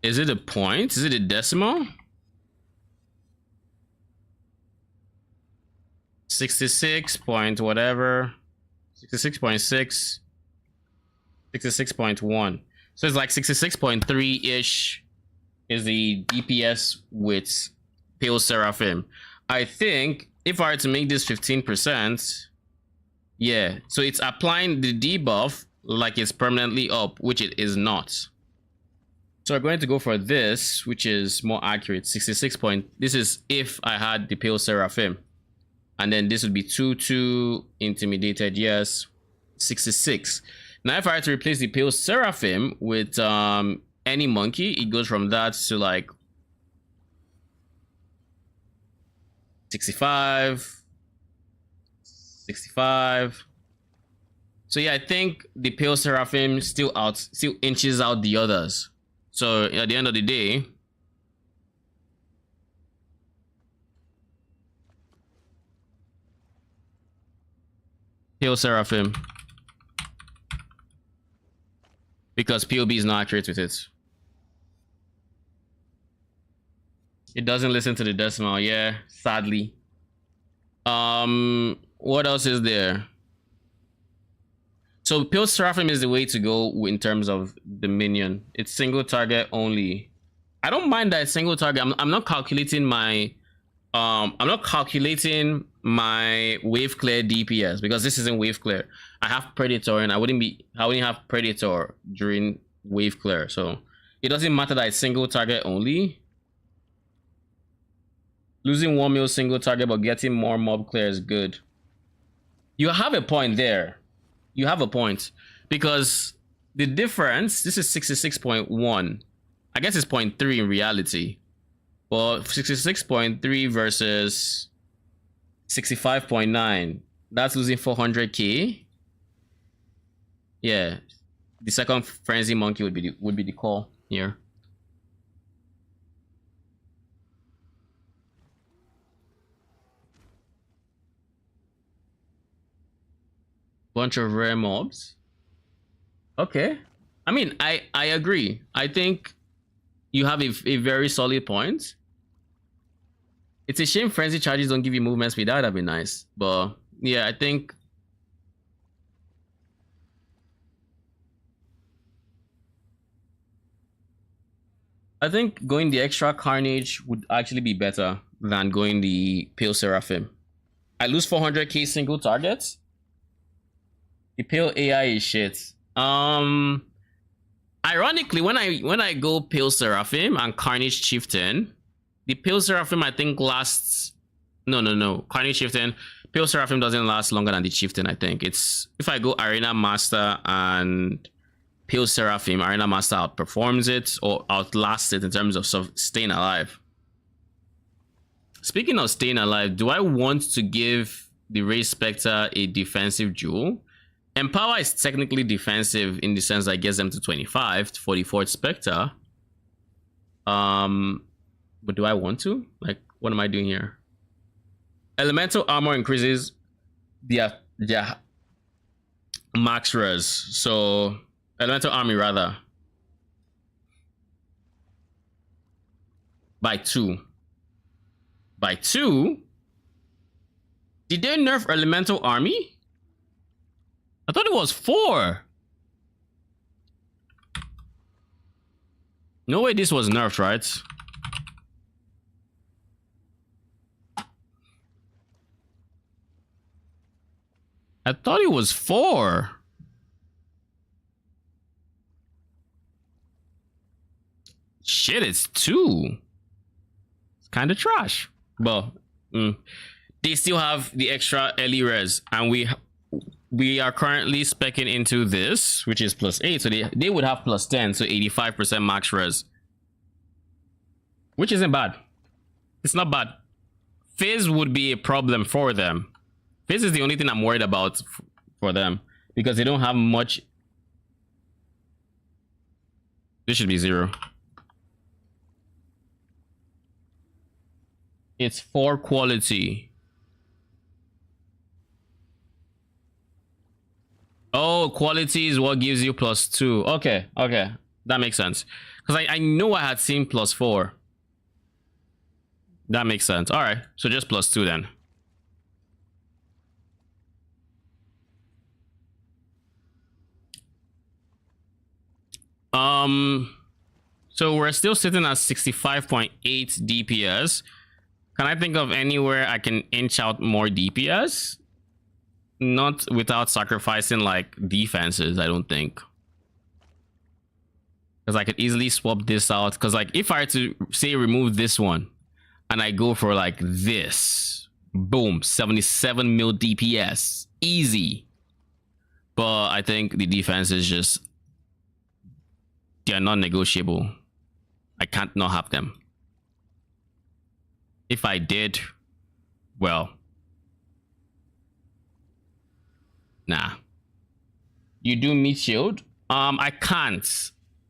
Is it a point? Is it a decimal? 66 point whatever. 66.6. 66.1. So it's like 66.3-ish is the DPS with Pale Seraphim. I think if I were to make this 15%, yeah. So it's applying the debuff like it's permanently up, which it is not. So we're going to go for this, which is more accurate. 66 point. This is if I had the Pale Seraphim. And then this would be 2-2 intimidated, yes. 66. Now, if I had to replace the Pale Seraphim with any monkey, it goes from that to like 65, 65. So yeah, I think the Pale Seraphim still inches out the others. So at the end of the day, Pale Seraphim. Because POB is not accurate with it. It doesn't listen to the decimal, yeah, sadly. What else is there? So Pale Seraphim is the way to go in terms of the minion. It's single target only. I don't mind that it's single target. I'm not calculating my wave clear DPS because this isn't wave clear. I have Predator and I wouldn't have Predator during wave clear. So it doesn't matter that it's single target only. Losing 1 mil single target but getting more mob clear is good. You have a point there. You have a point. Because the difference, this is 66.1. I guess it's 0.3 in reality. Well, 66.3 versus 65.9. That's losing 400k. Yeah, the second frenzy monkey would be the call here. Bunch of rare mobs. Okay, I mean, I agree. I think you have a very solid point. It's a shame frenzy charges don't give you movement speed. That would have been nice, but yeah, I think going the extra carnage would actually be better than going the Pale Seraphim. I lose 400k single targets. The Pale AI is shit. Ironically, when I go Pale Seraphim and Carnage Chieftain, the Pale Seraphim I think lasts. No. Carnage Chieftain. Pale Seraphim doesn't last longer than the Chieftain. I think it's if I go Arena Master and Pale Seraphim, Arena Master outperforms it or outlasts it in terms of staying alive. Speaking of staying alive, do I want to give the Ray Spectre a defensive jewel? Empower is technically defensive in the sense that it gets them to 25 for the 4th Spectre. But do I want to? Like, what am I doing here? Elemental armor increases their max res. So elemental army rather by 2. Did they nerf Elemental Army? I thought it was 4. No way this was nerfed, right? I thought it was 4. Shit, it's 2. It's kind of trash. But they still have the extra early res, and we are currently speccing into this, which is +8, so they would have +10, so 85% max res, which isn't bad. It's not bad. Fizz would be a problem for them. Fizz is the only thing I'm worried about for them, because they don't have much. This should be 0. It's 4 quality. Oh, quality is what gives you +2. Okay, okay. That makes sense. Because I know I had seen +4. That makes sense. Alright, so just +2 then. So we're still sitting at 65.8 DPS. Can I think of anywhere I can inch out more DPS? Not without sacrificing like defenses, I don't think. Because I could easily swap this out. Because like if I had to say remove this one and I go for like this, boom, 77 mil DPS, easy. But I think the defense is just, they're non-negotiable. I can't not have them. If I did, well, nah. You do meat shield? I can't.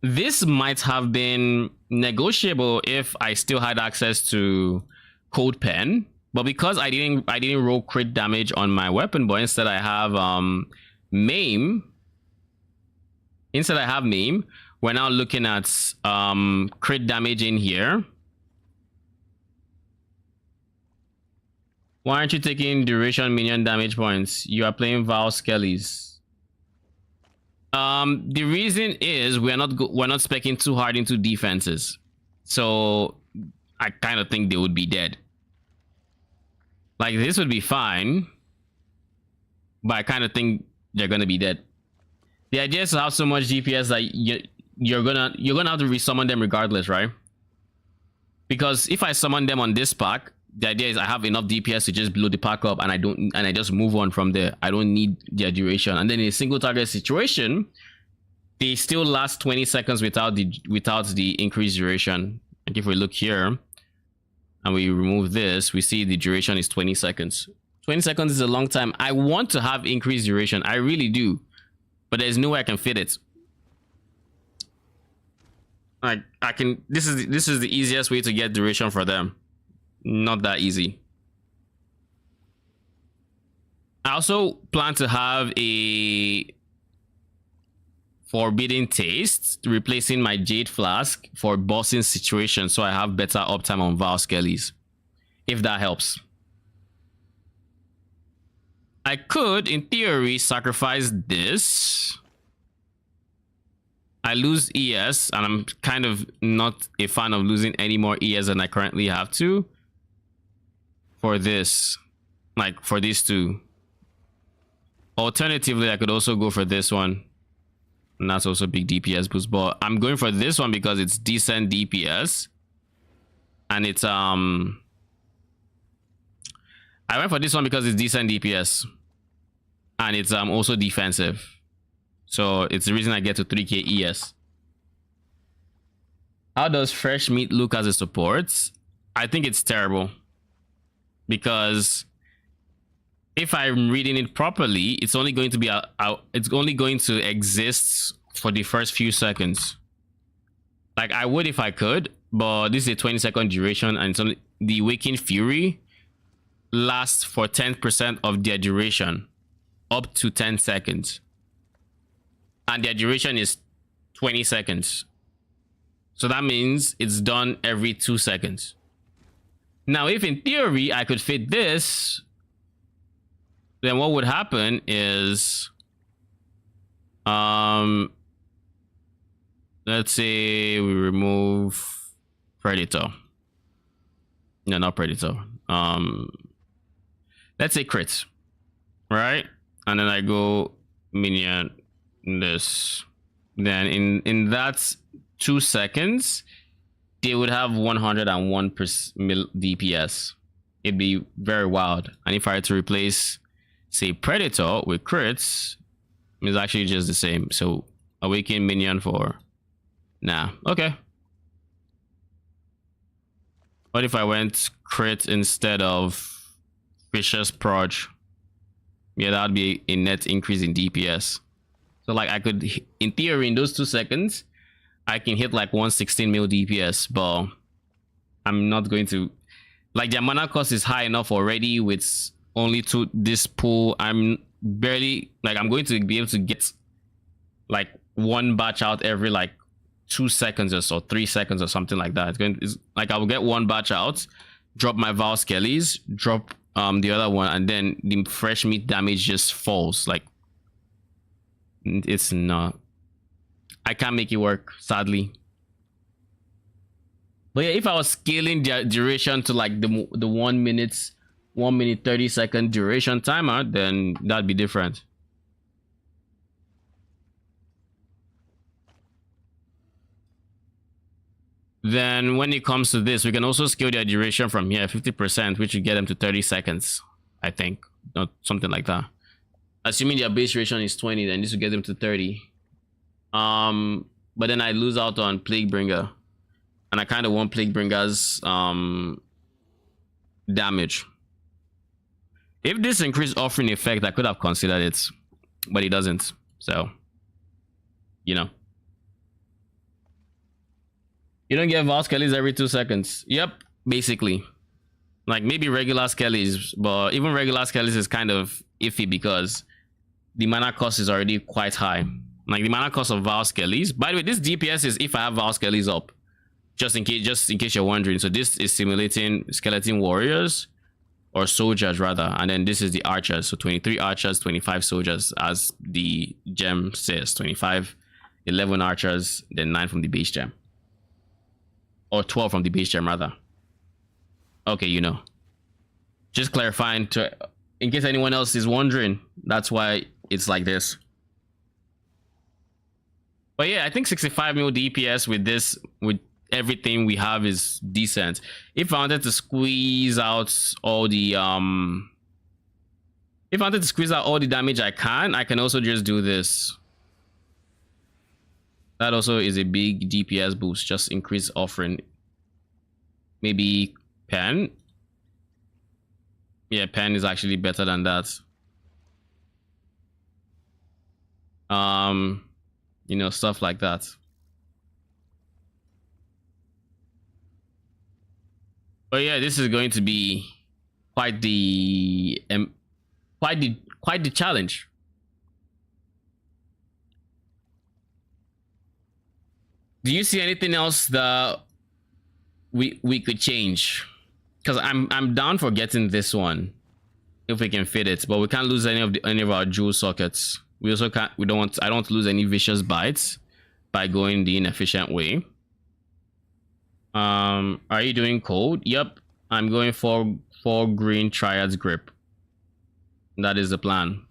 This might have been negotiable if I still had access to code pen, but because I didn't roll crit damage on my weapon, but instead I have maim. Instead I have maim. We're now looking at crit damage in here. Why aren't you taking duration minion damage points? You are playing Val Skellies. The reason is we're not speccing too hard into defenses, so I kind of think they would be dead. Like this would be fine, but I kind of think they're gonna be dead. The idea is to have so much DPS that you're gonna have to resummon them regardless, right? Because if I summon them on this pack, the idea is I have enough DPS to just blow the pack up, and I just move on from there. I don't need their duration. And then in a single target situation, they still last 20 seconds without the increased duration. Like if we look here and we remove this, we see the duration is 20 seconds. 20 seconds is a long time. I want to have increased duration. I really do. But there's no way I can fit it. Like I can, this is the easiest way to get duration for them. Not that easy. I also plan to have a forbidden taste, replacing my jade flask for bossing situation, so I have better uptime on Val Skellies, if that helps. I could, in theory, sacrifice this. I lose ES, and I'm kind of not a fan of losing any more ES than I currently have to. For this, like for these two. Alternatively, I could also go for this one, and that's also big DPS boost, but I'm going for this one because it's decent DPS, and it's I went for this one because it's decent DPS, and it's also defensive, so it's the reason I get to 3k ES. How does fresh meat look as a support? I think it's terrible. Because if I'm reading it properly, it's only going to be it's only going to exist for the first few seconds. Like I would if I could, but this is a 20-second duration, and it's only, the Waking Fury lasts for 10% of their duration, up to 10 seconds, and their duration is 20 seconds. So that means it's done every 2 seconds. Now, if in theory I could fit this, then what would happen is, let's say we remove Predator. No, not Predator. Let's say crit, right? And then I go minion this. Then in that 2 seconds, they would have 101 DPS. It'd be very wild. And if I had to replace, say, Predator with crits, it's actually just the same. So awaken minion for, nah, okay. What if I went crit instead of vicious proj? Yeah, that would be a net increase in DPS. So like I could, in theory, in those 2 seconds, I can hit like 116 mil DPS, but I'm not going to. Like, the mana cost is high enough already with only this pool. I'm barely, like, I'm going to be able to get like 1 batch out every like 2 seconds or so, 3 seconds or something like that. It's like I will get 1 batch out, drop my Val Skellies, drop the other one, and then the fresh meat damage just falls. Like, it's not, I can't make it work, sadly. But yeah, if I was scaling the duration to like the 1 minute 30-second duration timer, then that'd be different. Then when it comes to this, we can also scale their duration from here 50%, which would get them to 30 seconds, I think. Not something like that. Assuming their base duration is 20, then this will get them to 30. But then I lose out on Plaguebringer. And I kind of want Plaguebringer's damage. If this increased offering effect, I could have considered it, but it doesn't. So, you know. You don't get Val Skellies every 2 seconds. Yep, basically. Like maybe regular Skellies, but even regular Skellies is kind of iffy because the mana cost is already quite high. Like the mana cost of Val Skellies. By the way, this DPS is if I have Val Skellies up. Just in case you're wondering. So this is simulating skeleton warriors or soldiers rather, and then this is the archers. So 23 archers, 25 soldiers, as the gem says. 25, 11 archers, then 9 from the base gem, or 12 from the base gem rather. Okay, you know, just clarifying to in case anyone else is wondering. That's why it's like this. But yeah, I think 65 mil DPS with this, with everything we have, is decent. If I wanted to squeeze out all the damage I can also just do this. That also is a big DPS boost, just increase offering. Maybe pen. Yeah, pen is actually better than that. You know, stuff like that. But yeah, this is going to be quite the challenge. Do you see anything else that we could change? Because I'm down for getting this one if we can fit it, but we can't lose any of our jewel sockets. We also can't. I don't want to lose any vicious bites by going the inefficient way. Are you doing cold? Yep, I'm going for 4 green triads grip. That is the plan.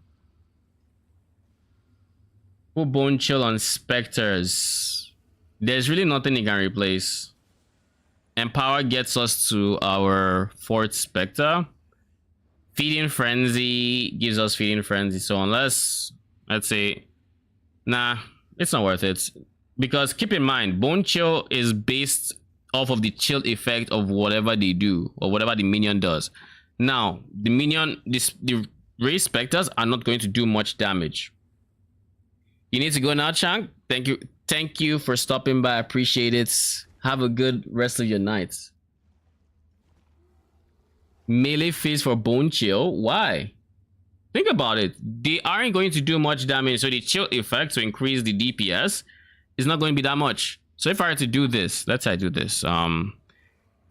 Full bone chill on specters. There's really nothing it can replace. Empower gets us to our 4th specter. Feeding frenzy gives us feeding frenzy. So unless, let's say, nah, it's not worth it. Because keep in mind, bone chill is based off of the chill effect of whatever they do or whatever the minion does. Now, the minion, the raised specters are not going to do much damage. You need to go now, Chang. Thank you for stopping by. I appreciate it. Have a good rest of your night. Melee phase for bone chill. Why? Think about it. They aren't going to do much damage, so the chill effect to increase the DPS is not going to be that much. So if I were to do this, let's say I do this. I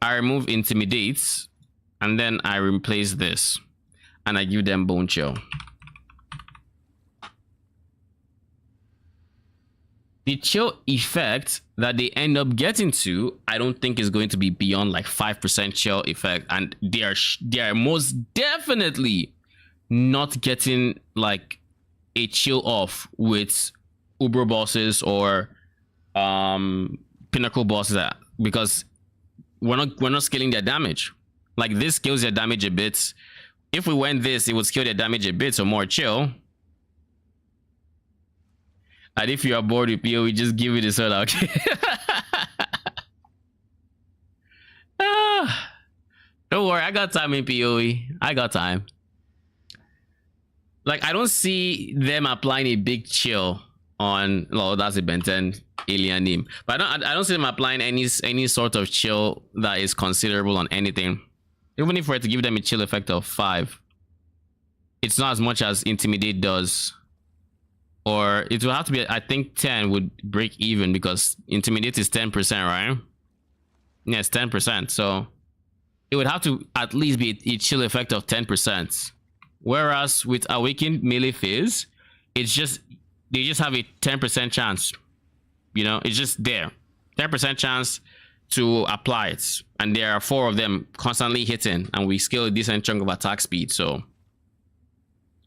remove intimidates, and then I replace this. and I give them bone chill. The chill effect that they end up getting to, I don't think is going to be beyond like 5% chill effect, and they are most definitely not getting like a chill off with Uber bosses or Pinnacle bosses, because we're not scaling their damage. Like this scales their damage a bit. If we went this, it would scale their damage a bit, so more chill. And if you are bored with PoE, just give it a sword out. Don't worry, I got time in PoE. I got time. Like, I don't see them applying a big chill on. Well, that's a Ben 10 alien name, but I don't see them applying any sort of chill that is considerable on anything. Even if we're to give them a chill effect of 5, it's not as much as Intimidate does. Or it will have to be, I think 10 would break even, because Intimidate is 10%, right? Yes, 10%. So it would have to at least be a chill effect of 10%. Whereas with Awakened Melee Phase, it's just, they just have a 10% chance. You know, it's just there. 10% chance to apply it. And there are 4 of them constantly hitting, and we scale a decent chunk of attack speed. So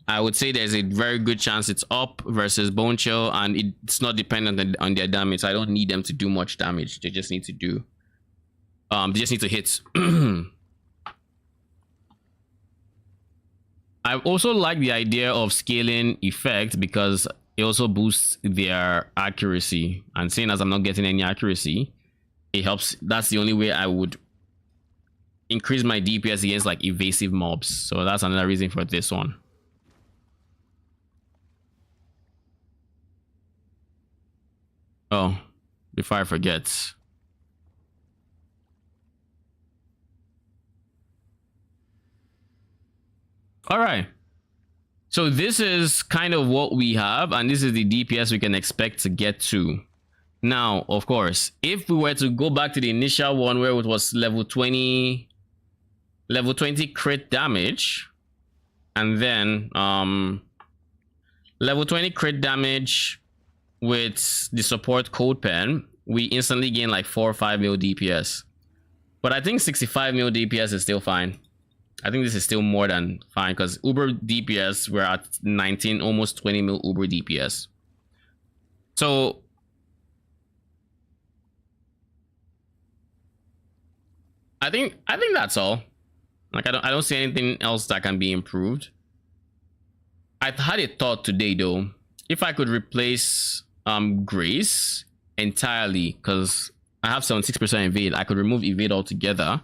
I would say there's a very good chance it's up versus Bone Chill, and it's not dependent on their damage. I don't need them to do much damage. They just need to do, they just need to hit. I also like the idea of scaling effect, because it also boosts their accuracy. And seeing as I'm not getting any accuracy, it helps. That's the only way I would increase my DPS against like evasive mobs. So that's another reason for this one. Oh, before I forget. All right. So this is kind of what we have, and this is the DPS we can expect to get to. Now, of course, if we were to go back to the initial one where it was level 20 crit damage, and then level 20 crit damage with the support code pen, we instantly gain like 4 or 5 mil DPS. But I think 65 mil DPS is still fine. I think this is still more than fine, because Uber DPS, we're at 19, almost 20 mil Uber DPS. So I think that's all. Like, I don't see anything else that can be improved. I had a thought today though, if I could replace Grace entirely, because I have 76% evade, I could remove evade altogether,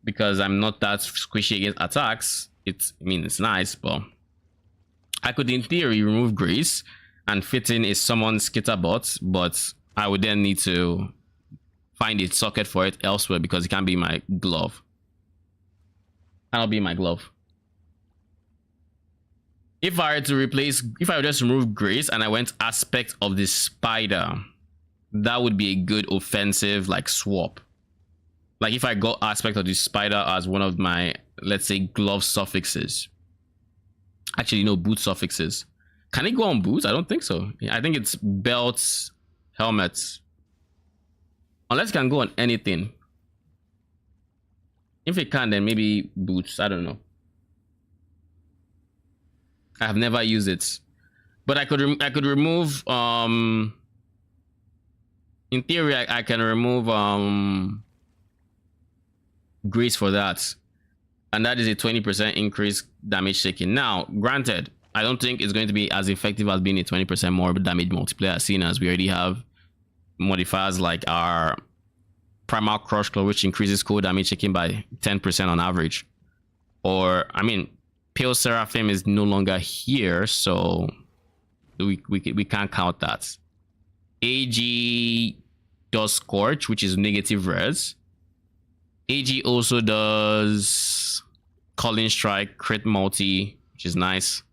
because I'm not that squishy against attacks. I mean, it's nice, but I could in theory remove Grace and fit in a summon Skitterbot, but I would then need to find a socket for it elsewhere, because it can't be my glove. Cannot be my glove. If I were just remove Grace and I went aspect of the spider, that would be a good offensive like swap. Like if I got aspect of the spider as one of my, let's say, glove suffixes. Actually, no, boot suffixes. Can it go on boots? I don't think so. I think it's belts, helmets. Unless it can go on anything. If it can, then maybe boots. I don't know. I have never used it, but I could remove in theory I can remove Grace for that, and that is a 20% increase damage taken. Now granted, I don't think it's going to be as effective as being a 20% more damage multiplier, seeing as we already have modifiers like our Primal Crush Claw, which increases cold damage taken by 10% on average. Or I mean, Pale Seraphim is no longer here, so we can't count that. AG does Scorch, which is negative res. AG also does Calling Strike, crit multi, which is nice.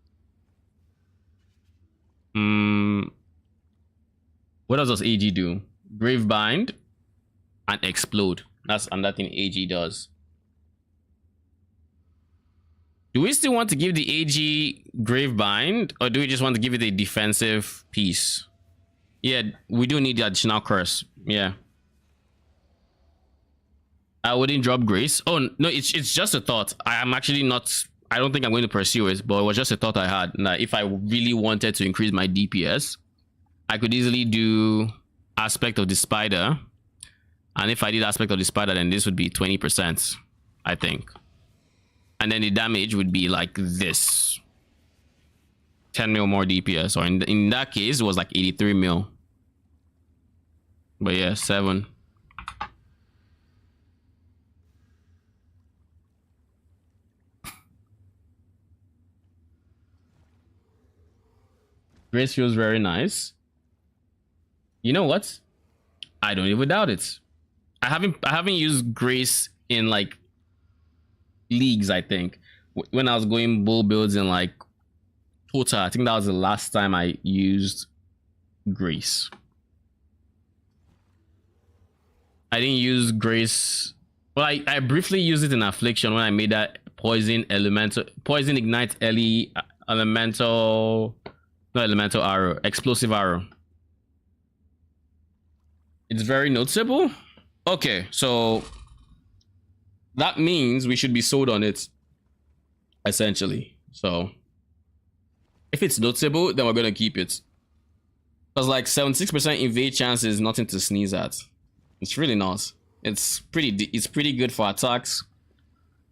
What else does AG do? Gravebind and Explode. That's another thing AG does. Do we still want to give the AG Grave Bind, or do we just want to give it a defensive piece? Yeah, we do need the additional curse. Yeah. I wouldn't drop Grace. Oh, no, it's just a thought. I'm actually not... I don't think I'm going to pursue it, but it was just a thought I had. That if I really wanted to increase my DPS, I could easily do Aspect of the Spider. And if I did Aspect of the Spider, then this would be 20%, I think. And then the damage would be like this. 10 mil more DPS. Or in that case, it was like 83 mil. But yeah, 7. Grace feels very nice. You know what? I don't even doubt it. I haven't used Grace in like leagues, I think. When I was going bull builds in like Tota, I think that was the last time I used Grace. I didn't use Grace. Well, I briefly used it in Affliction when I made that poison ignite elemental, not elemental arrow, explosive arrow. It's very noticeable. Okay, so that means we should be sold on it, essentially. So if it's noticeable, then we're gonna keep it. Because like 76% evade chance is nothing to sneeze at. It's really not. It's pretty good for attacks.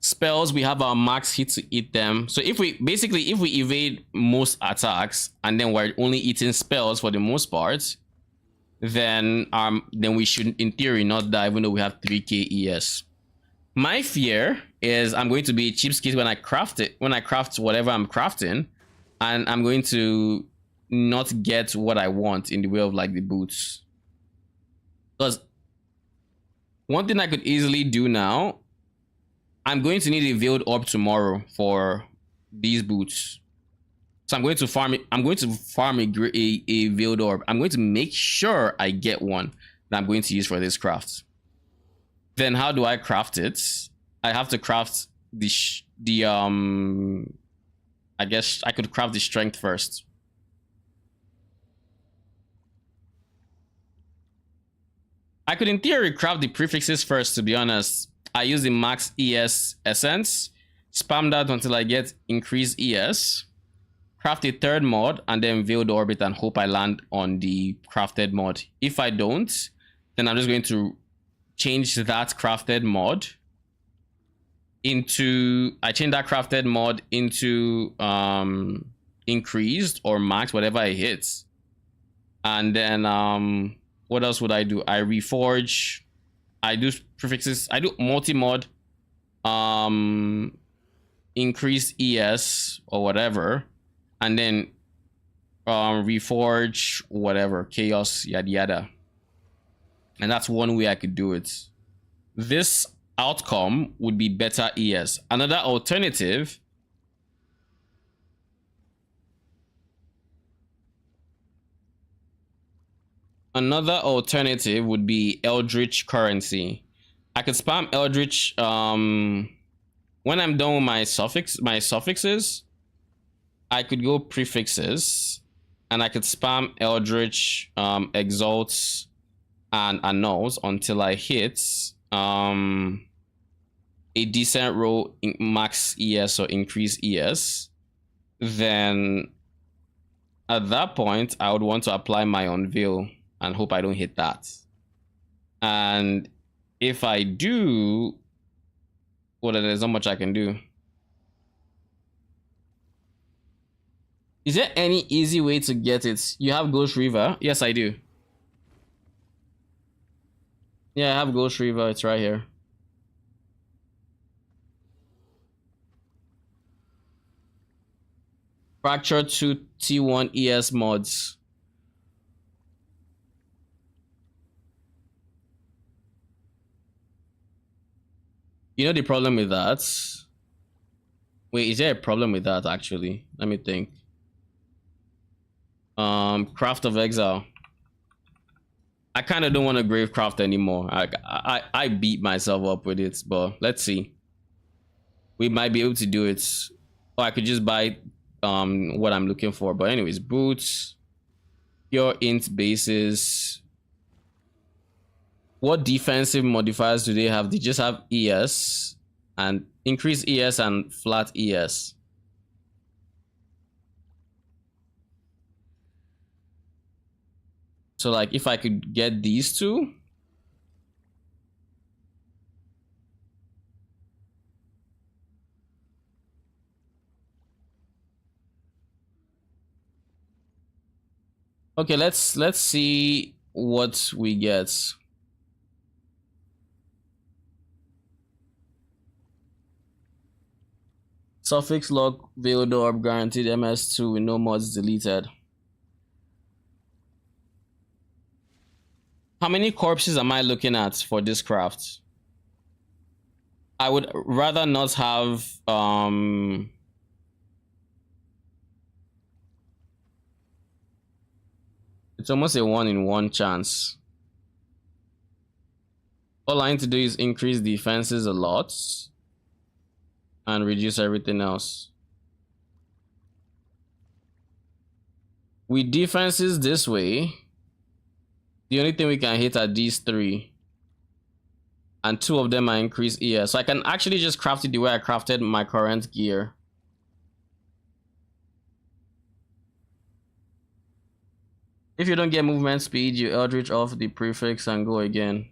Spells, we have our max hit to eat them. So if we evade most attacks and then we're only eating spells for the most part, then we should in theory not die even though we have 3k ES. My fear is I'm going to be cheapskate when I craft whatever I'm crafting, and I'm going to not get what I want in the way of like the boots. Because one thing I could easily do now, I'm going to need a veiled orb tomorrow for these boots. So I'm going to farm it. I'm going to farm a veiled orb. I'm going to make sure I get one that I'm going to use for this craft. Then how do I craft it? I have to craft I guess I could craft the strength first. I could in theory craft the prefixes first, to be honest. I use the max ES essence, spam that until I get increased ES, craft a third mod, and then veiled orbit and hope I land on the crafted mod. If I don't, then I'm just going to change that crafted mod into, I change that crafted mod into increased or max, whatever it hits. And then what else would I do? I reforge, I do prefixes, I do multi-mod, increase ES or whatever, and then reforge whatever, chaos, yada yada. And that's one way I could do it. This outcome would be better ES. Another alternative would be Eldritch currency. I could spam Eldritch when I'm done with my suffixes. I could go prefixes and I could spam Eldritch exalts and annuls until I hit a decent roll in max ES or increase ES. Then at that point I would want to apply my unveil and hope I don't hit that. And if I do, well, then there's not much I can do. Is there any easy way to get it? You have Ghost River? Yes, I do. Yeah, I have Ghost River. It's right here. Fracture 2 T1 ES mods. You know the problem with that? Wait, is there a problem with that actually? Let me think. Craft of Exile. I kind of don't want to Gravecraft anymore. I beat myself up with it, but let's see. We might be able to do it. Or I could just buy what I'm looking for. But anyways, boots, pure int bases. What defensive modifiers do they have? They just have ES and increase ES and flat ES. So like if I could get these two. Okay, let's see what we get. Suffix lock veiled orb guaranteed MS2 with no mods deleted. How many corpses am I looking at for this craft? I would rather not have it's almost a 1-in-1 chance. All I need to do is increase defenses a lot and reduce everything else. With defenses this way, the only thing we can hit are these 3. And 2 of them are increased ES. So I can actually just craft it the way I crafted my current gear. If you don't get movement speed, you Eldritch off the prefix and go again.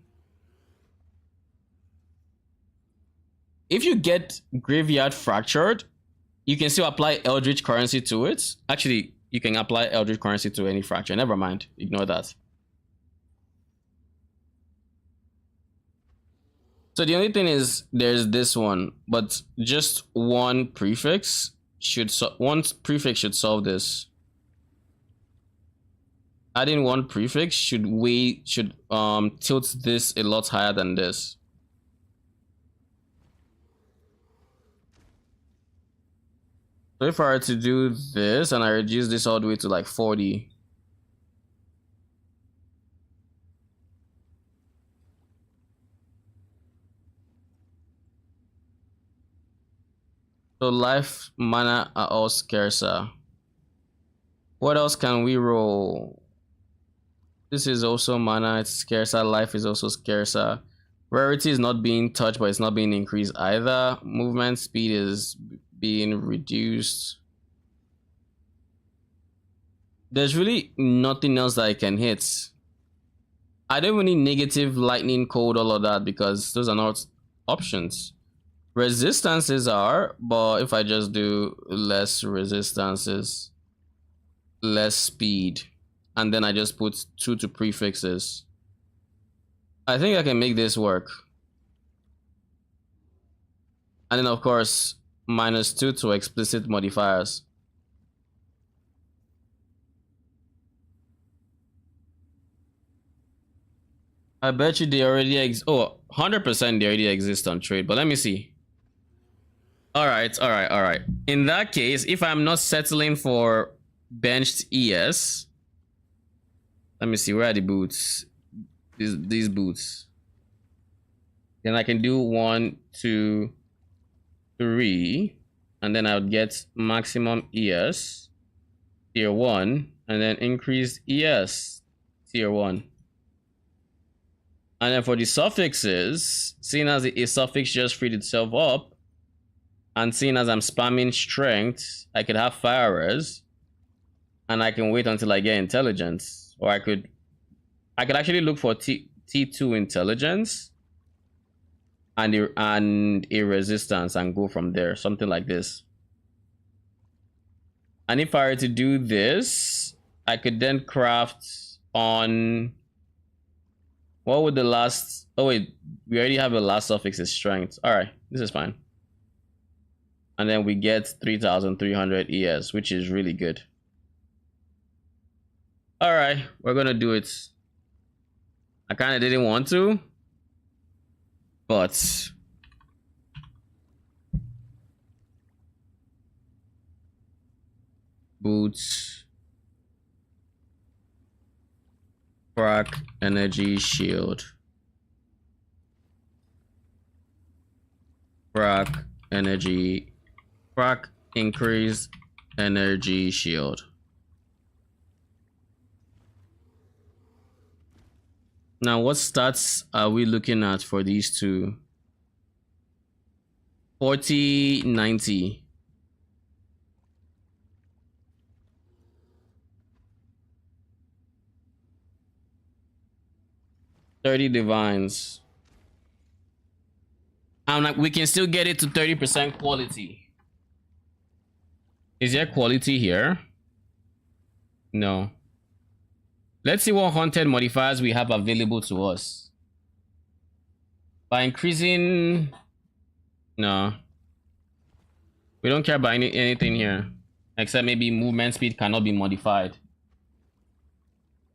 If you get Graveyard Fractured, you can still apply Eldritch currency to it. Actually, you can apply Eldritch currency to any fracture. Never mind. Ignore that. So the only thing is there's this one, but just one prefix should solve this. Adding one prefix should tilt this a lot higher than this. So if I were to do this and I reduce this all the way to like 40. So life, mana are all scarcer. What else can we roll? This is also mana, it's scarcer. Life is also scarcer. Rarity is not being touched, but it's not being increased either. Movement speed is being reduced. There's really nothing else that I can hit. I don't even need negative lightning code, all of that, because those are not options. Resistances are, but if I just do less resistances, less speed, and then I just put 2 to prefixes, I think I can make this work. And then of course -2 to explicit modifiers. I bet you they already 100% they already exist on trade, but let me see. All right. In that case, if I'm not settling for benched ES, let me see, where are the boots? These boots. Then I can do 1, 2, 3, and then I would get maximum ES tier 1, and then increase ES tier 1. And then for the suffixes, seeing as a suffix just freed itself up, and seeing as I'm spamming strength, I could have fire res, and I can wait until I get intelligence, or I could actually look for T2 intelligence and a resistance and go from there, something like this. And if I were to do this, I could then craft on, what would the last, oh wait, we already have a last suffix is strength. All right, this is fine. And then we get 3,300 ES, which is really good. All right, we're gonna do it. I kind of didn't want to, but boots, crack, energy, shield, crack, energy, crack, increase energy shield. Now, what stats are we looking at for these two? 40, 90. $30 divines. I'm like, we can still get it to 30% quality. Is there quality here? No. Let's see what haunted modifiers we have available to us. By increasing... No. We don't care about anything here. Except maybe movement speed cannot be modified.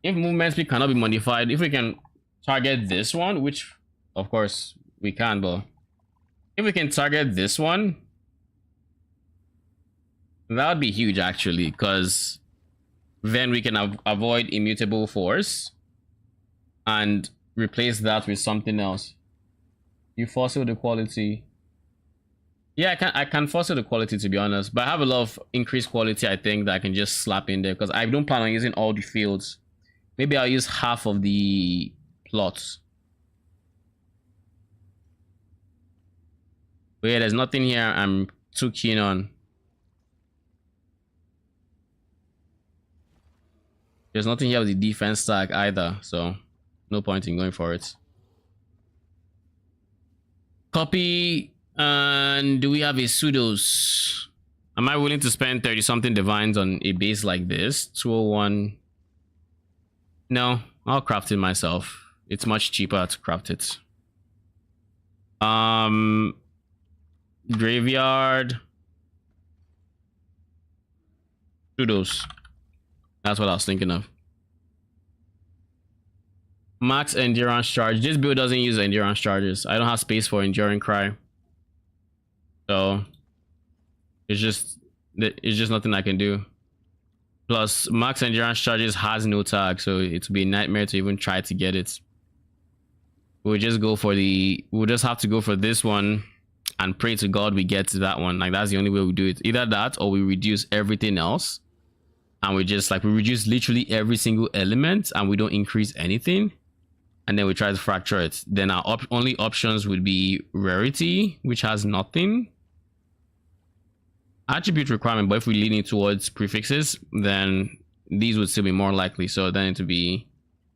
If movement speed cannot be modified, if we can target this one, which of course we can, but if we can target this one, that would be huge actually, because then we can avoid immutable force and replace that with something else. You fossil the quality. Yeah, I can fossil the quality, to be honest, but I have a lot of increased quality I think that I can just slap in there, because I don't plan on using all the fields. Maybe I'll use half of the plots. But yeah, there's nothing here I'm too keen on. There's nothing here with the defense stack either, so no point in going for it. Copy. And do we have a pseudos? Am I willing to spend 30 something divines on a base like this? 201. No, I'll craft it myself. It's much cheaper to craft it. Graveyard. Pseudos. That's what I was thinking of. Max endurance charge. This build doesn't use endurance charges. I don't have space for enduring cry. So it's just nothing I can do. Plus max endurance charges has no tag, so it would be a nightmare to even try to get it. We'll just have to go for this one and pray to God we get to that one. Like, that's the only way we do it. Either that or we reduce everything else, and we reduce literally every single element and we don't increase anything, and then we try to fracture it. Then our only options would be rarity, which has nothing. Attribute requirement, but if we lean it towards prefixes, then these would still be more likely. So then it would be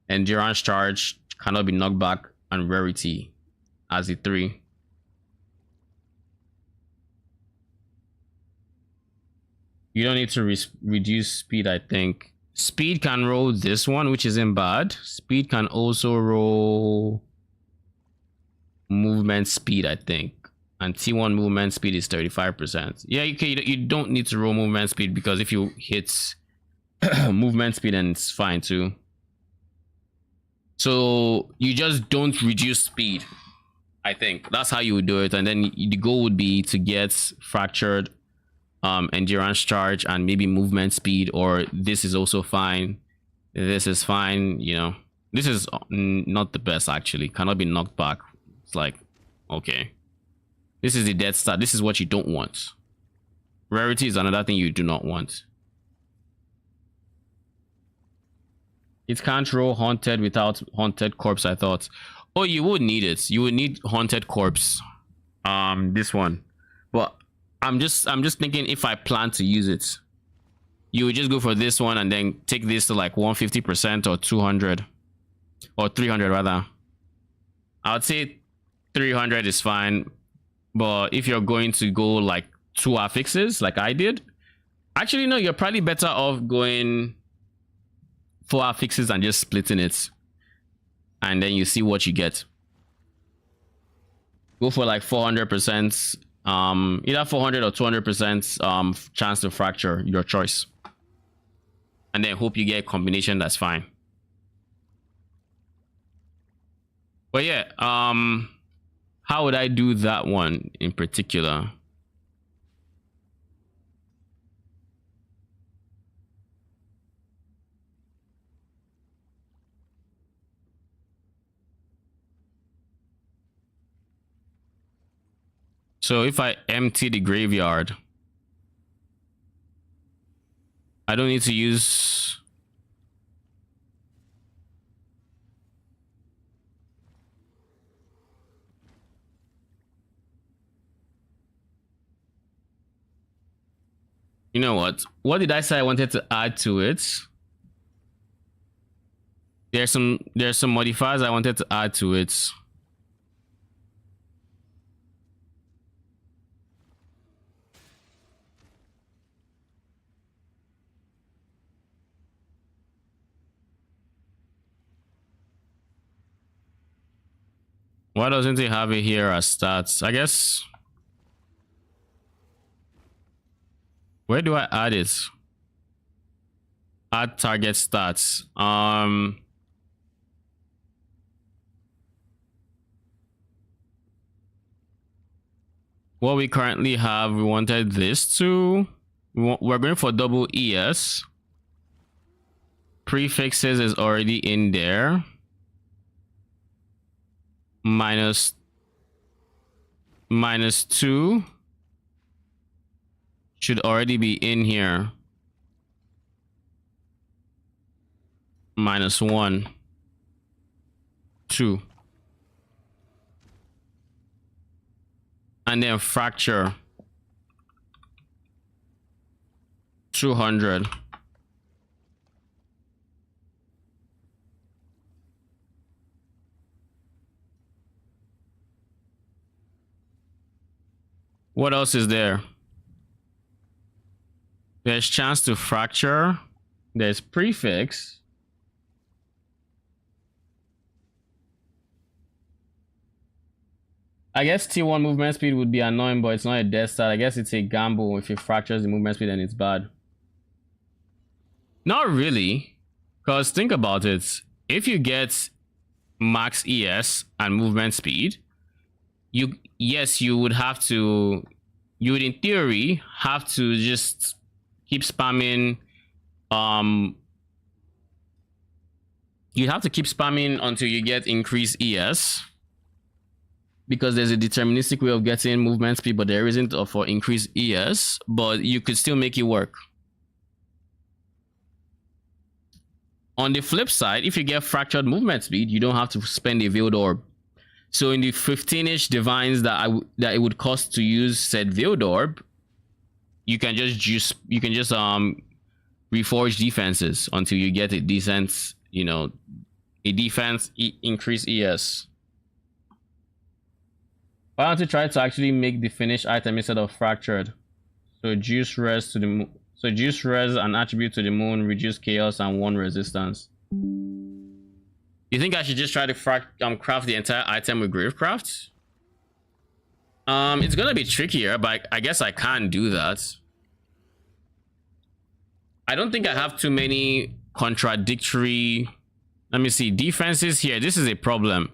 endurance charge, cannot be knocked back, and rarity as the 3. You don't need to reduce speed, I think. Speed can roll this one, which isn't bad. Speed can also roll movement speed, I think. And T1 movement speed is 35%. Yeah, you don't need to roll movement speed, because if you hit movement speed, then it's fine too. So you just don't reduce speed, I think. That's how you would do it. And then the goal would be to get fractured, endurance charge, and maybe movement speed, or this is also fine. This is fine, you know. This is not the best actually. Cannot be knocked back. It's like, okay. This is the dead start. This is what you don't want. Rarity is another thing you do not want. It can't roll haunted without haunted corpse, I thought. Oh, you would need it. You would need haunted corpse. This one. But I'm just thinking, if I plan to use it, you would just go for this one and then take this to like 150% or 200 or 300 rather. I would say 300 is fine. But if you're going to go like 2 affixes like I did, actually no, you're probably better off going 4 affixes and just splitting it, and then you see what you get. Go for like 400%, either 400 or 200% chance to fracture, your choice, and then hope you get a combination that's fine. But yeah, how would I do that one in particular? So if I empty the graveyard, I don't need to use... You know what? What did I say I wanted to add to it? There's some modifiers I wanted to add to it. Why doesn't it have it here as stats? I guess... Where do I add it? Add target stats. What we currently have, we wanted this to... We're going for double ES. Prefixes is already in there. Minus 2 should already be in here. Minus 1, 2. And then fracture 200. What else is there? There's chance to fracture. There's prefix. I guess T1 movement speed would be annoying, but it's not a death stat. I guess it's a gamble. If it fractures the movement speed, then it's bad. Not really. Because think about it. If you get max ES and movement speed, you would have to, you would in theory have to just keep spamming, you have to keep spamming until you get increased ES, because there's a deterministic way of getting movement speed, but there isn't for increased ES, but you could still make it work. On the flip side, if you get fractured movement speed, you don't have to spend a veiled orb. So in the 15-ish divines that it would cost to use said veiled orb, you can just reforge defenses until you get a decent, you know, a defense increase ES. Why don't you try to actually make the finished item instead of fractured? So juice res to the juice res an attribute to the moon, reduce chaos and 1 resistance. You think I should just try to craft the entire item with Gravecraft? It's gonna be trickier, but I guess I can do that. I don't think I have too many contradictory... Let me see. Defenses here. This is a problem.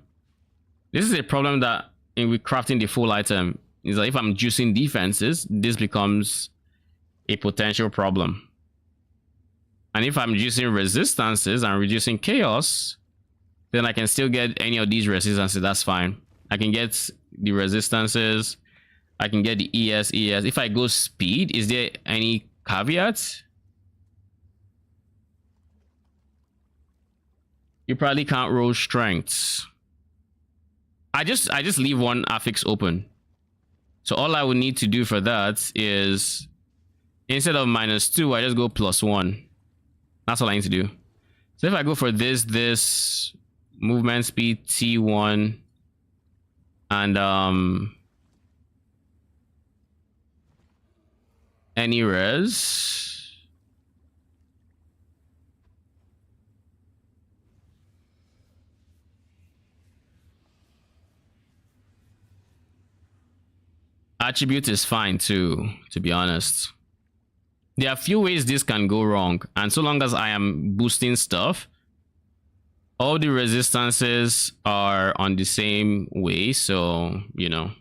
This is a problem that with crafting the full item is that if I'm juicing defenses, this becomes a potential problem. And if I'm juicing resistances and reducing chaos, then I can still get any of these resistances. That's fine. I can get the resistances. I can get the ES. If I go speed, is there any caveats? You probably can't roll strengths. I just leave one affix open. So all I would need to do for that is, instead of -2, I just go +1. That's all I need to do. So if I go for this movement speed T1 and any res, attribute is fine too, to be honest. There are a few ways this can go wrong, and so long as I am boosting stuff, all the resistances are on the same way, so you know.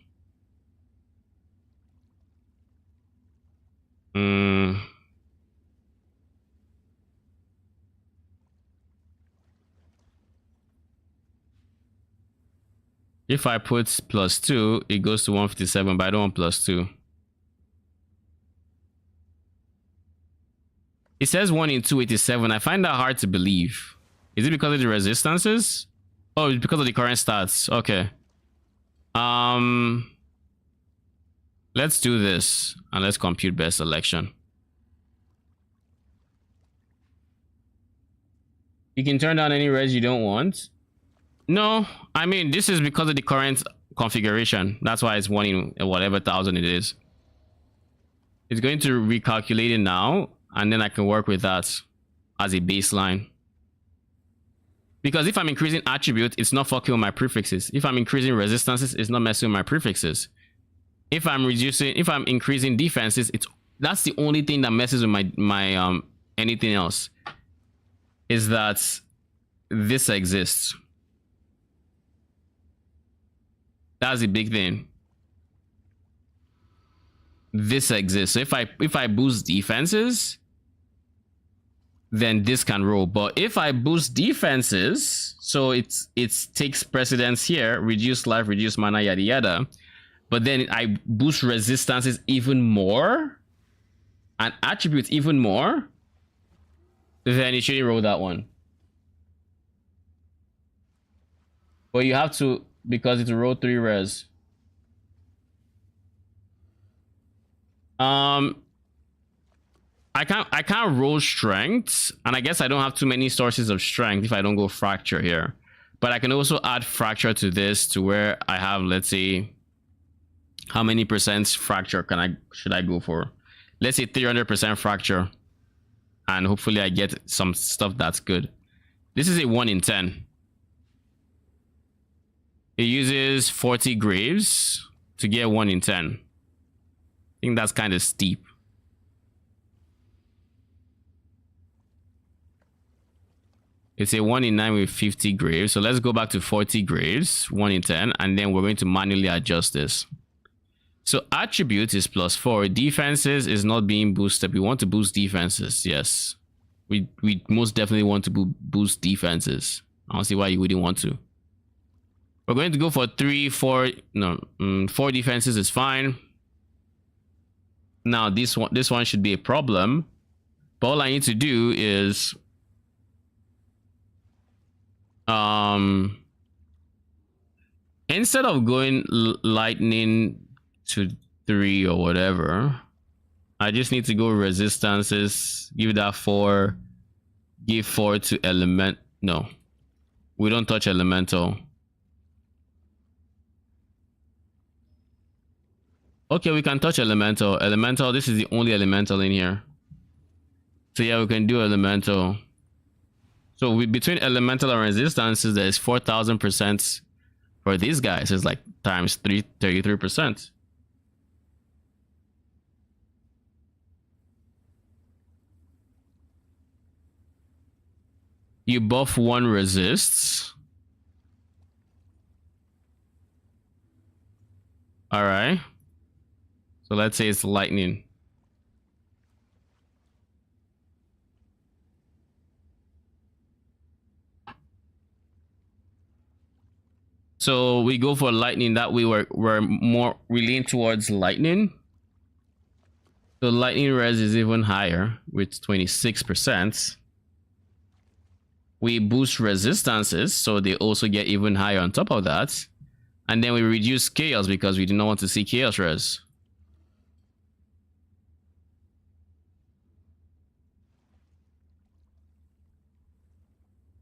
If I put +2, it goes to 157, but I don't want +2. It says 1 in 287. I find that hard to believe. Is it because of the resistances? Oh, it's because of the current stats. Okay. Let's do this and let's compute best selection. You can turn down any res you don't want. No, I mean, this is because of the current configuration. That's why it's 1 in whatever thousand it is. It's going to recalculate it now, and then I can work with that as a baseline. Because if I'm increasing attribute, it's not fucking with my prefixes. If I'm increasing resistances, it's not messing with my prefixes. If I'm increasing defenses, that's the only thing that messes with my anything else. Is that this exists. That's the big thing. This exists. So if I boost defenses, then this can roll. But if I boost defenses, so it takes precedence here, reduce life, reduce mana, yada yada. But then I boost resistances even more and attributes even more, then it shouldn't roll that one. But you have to, because it's roll 3 res. I can't roll strength, and I guess I don't have too many sources of strength if I don't go fracture here. But I can also add fracture to this to where I have, let's say, how many percent fracture should I go for? Let's say 300% fracture, and hopefully I get some stuff that's good. This is a 1 in 10. It uses 40 graves to get 1 in 10. I think that's kind of steep. It's a 1 in 9 with 50 graves. So let's go back to 40 graves, 1 in 10, and then we're going to manually adjust this. So attribute is +4. Defenses is not being boosted. We want to boost defenses. Yes. We most definitely want to boost defenses. I don't see why you wouldn't want to. We're going to go for 4 defenses is fine. Now this one should be a problem. But all I need to do is instead of going lightning to 3 or whatever, I just need to go resistances, give that 4, give 4 to element. No, we don't touch elemental. Okay, we can touch elemental. Elemental, this is the only elemental in here. So yeah, we can do elemental. So between elemental and resistances, there's 4,000% for these guys. It's like times 3, 33%. You buff 1 resists. All right. So let's say it's lightning. So we go for lightning. That way we lean towards lightning. So lightning res is even higher with 26%. We boost resistances, so they also get even higher on top of that. And then we reduce chaos because we do not want to see chaos res.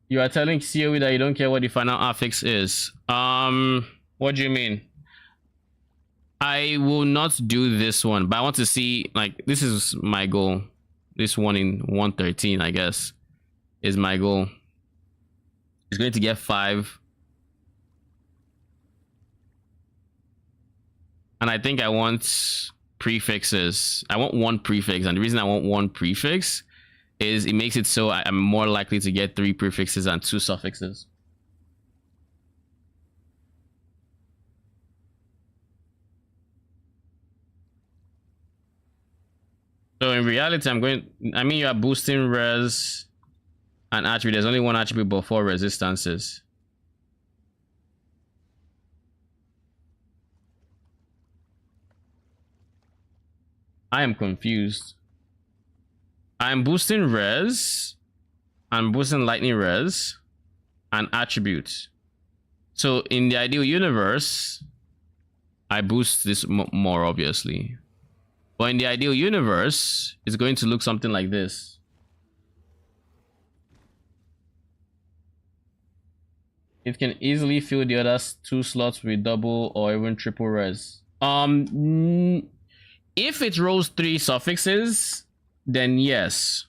You are telling COE that you don't care what the final affix is. What do you mean? I will not do this one, but I want to see, like, this is my goal. This one in 113, I guess, is my goal. It's going to get 5. And I think I want prefixes. I want 1 prefix, and the reason I want 1 prefix is it makes it so I'm more likely to get 3 prefixes and 2 suffixes. So in reality, I mean, you are boosting res and attribute. There's only 1 attribute before resistances. I am confused. I'm boosting res, I'm boosting lightning res, and attributes. So in the ideal universe, I boost this more obviously. But in the ideal universe, it's going to look something like this. It can easily fill the other 2 slots with double or even triple res. If it rolls 3 suffixes, then yes.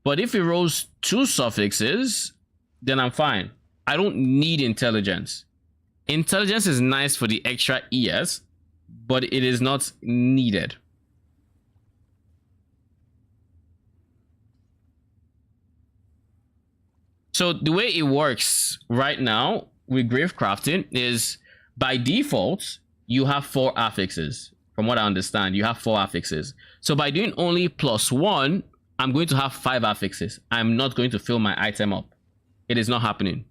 But if it rolls 2 suffixes, then I'm fine. I don't need intelligence. Intelligence is nice for the extra ES, but it is not needed. So the way it works right now with grave crafting is by default, you have 4 affixes. From what I understand, you have 4 affixes. So by doing only +1, I'm going to have 5 affixes. I'm not going to fill my item up. It is not happening.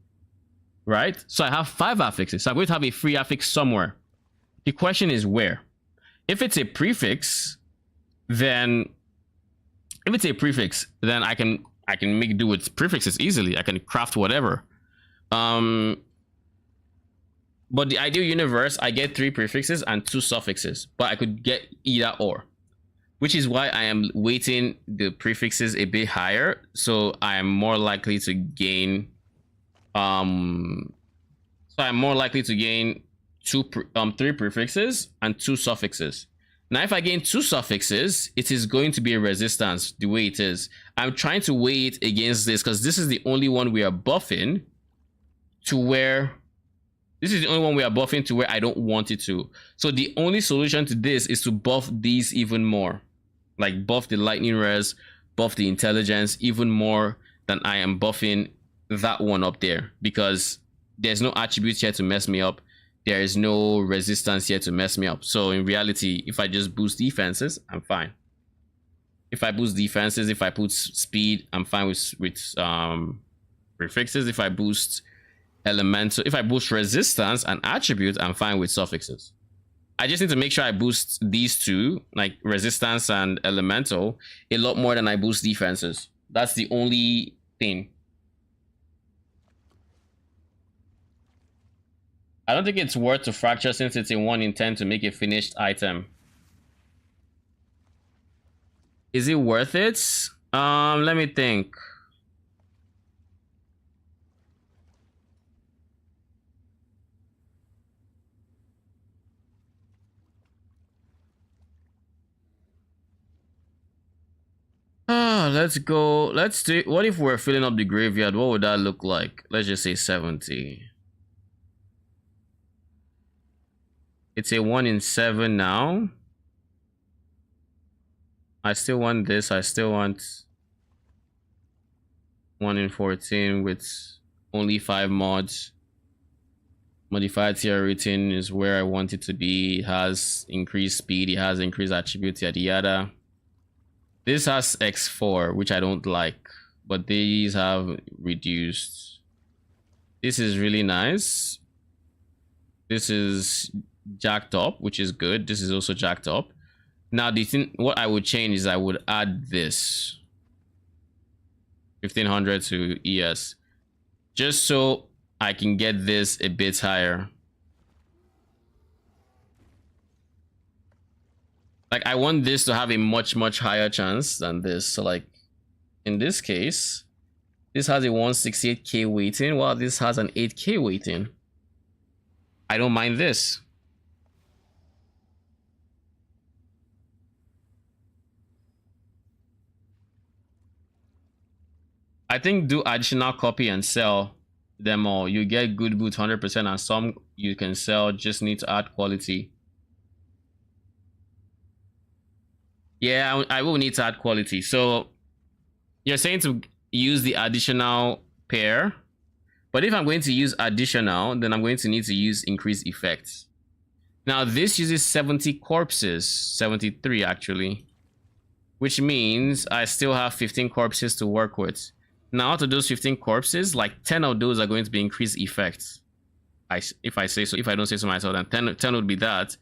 Right? So I have 5 affixes. So I'm going to have a free affix somewhere. The question is where? If it's a prefix, then I can make do with prefixes easily. I can craft whatever. But the ideal universe, I get 3 prefixes and 2 suffixes, but I could get either or, which is why I am weighting the prefixes a bit higher, so I am more likely to gain 3 prefixes and 2 suffixes. Now, if I gain 2 suffixes, it is going to be a resistance the way it is. I'm trying to weigh it against this because this is the only one we are buffing to where I don't want it to. So the only solution to this is to buff these even more. Like buff the lightning res, buff the intelligence even more than I am buffing that one up there, because there's no attributes here to mess me up. There is no resistance here to mess me up. So in reality, if I just boost defenses, I'm fine. If I boost defenses, if I put speed, I'm fine with prefixes. If I boost elemental, if I boost resistance and attribute, I'm fine with suffixes. I just need to make sure I boost these 2, like resistance and elemental, a lot more than I boost defenses. That's the only thing. I don't think it's worth to fracture since it's a 1 in 10 to make a finished item. Is it worth it? Let me think. Let's go. Let's do. What if we're filling up the graveyard? What would that look like? Let's just say 70. It's a 1 in 7 now. I still want this. I still want 1 in 14 with only 5 mods. Modified tier rating is where I want it to be. It has increased speed. It has increased attributes, yada yada. This has X4, which I don't like, but these have reduced. This is really nice. This is jacked up, which is good. This is also jacked up. Now the thing, what I would change is I would add this 1500 to ES, just so I can get this a bit higher. Like I want this to have a much higher chance than this. So like in this case, this has a 168k weighting while this has an 8k weighting. I don't mind this. I think do additional copy and sell them all. You get good boots 100%, and some you can sell, just need to add quality. Yeah, I will need to add quality. So you're saying to use the additional pair, but if I'm going to use additional, then I'm going to need to use increased effects. Now this uses 70 corpses, 73 actually, which means I still have 15 corpses to work with. Now out of those 15 corpses, like 10 of those are going to be increased effects. If I say so, if I don't say so myself, then 10 would be that,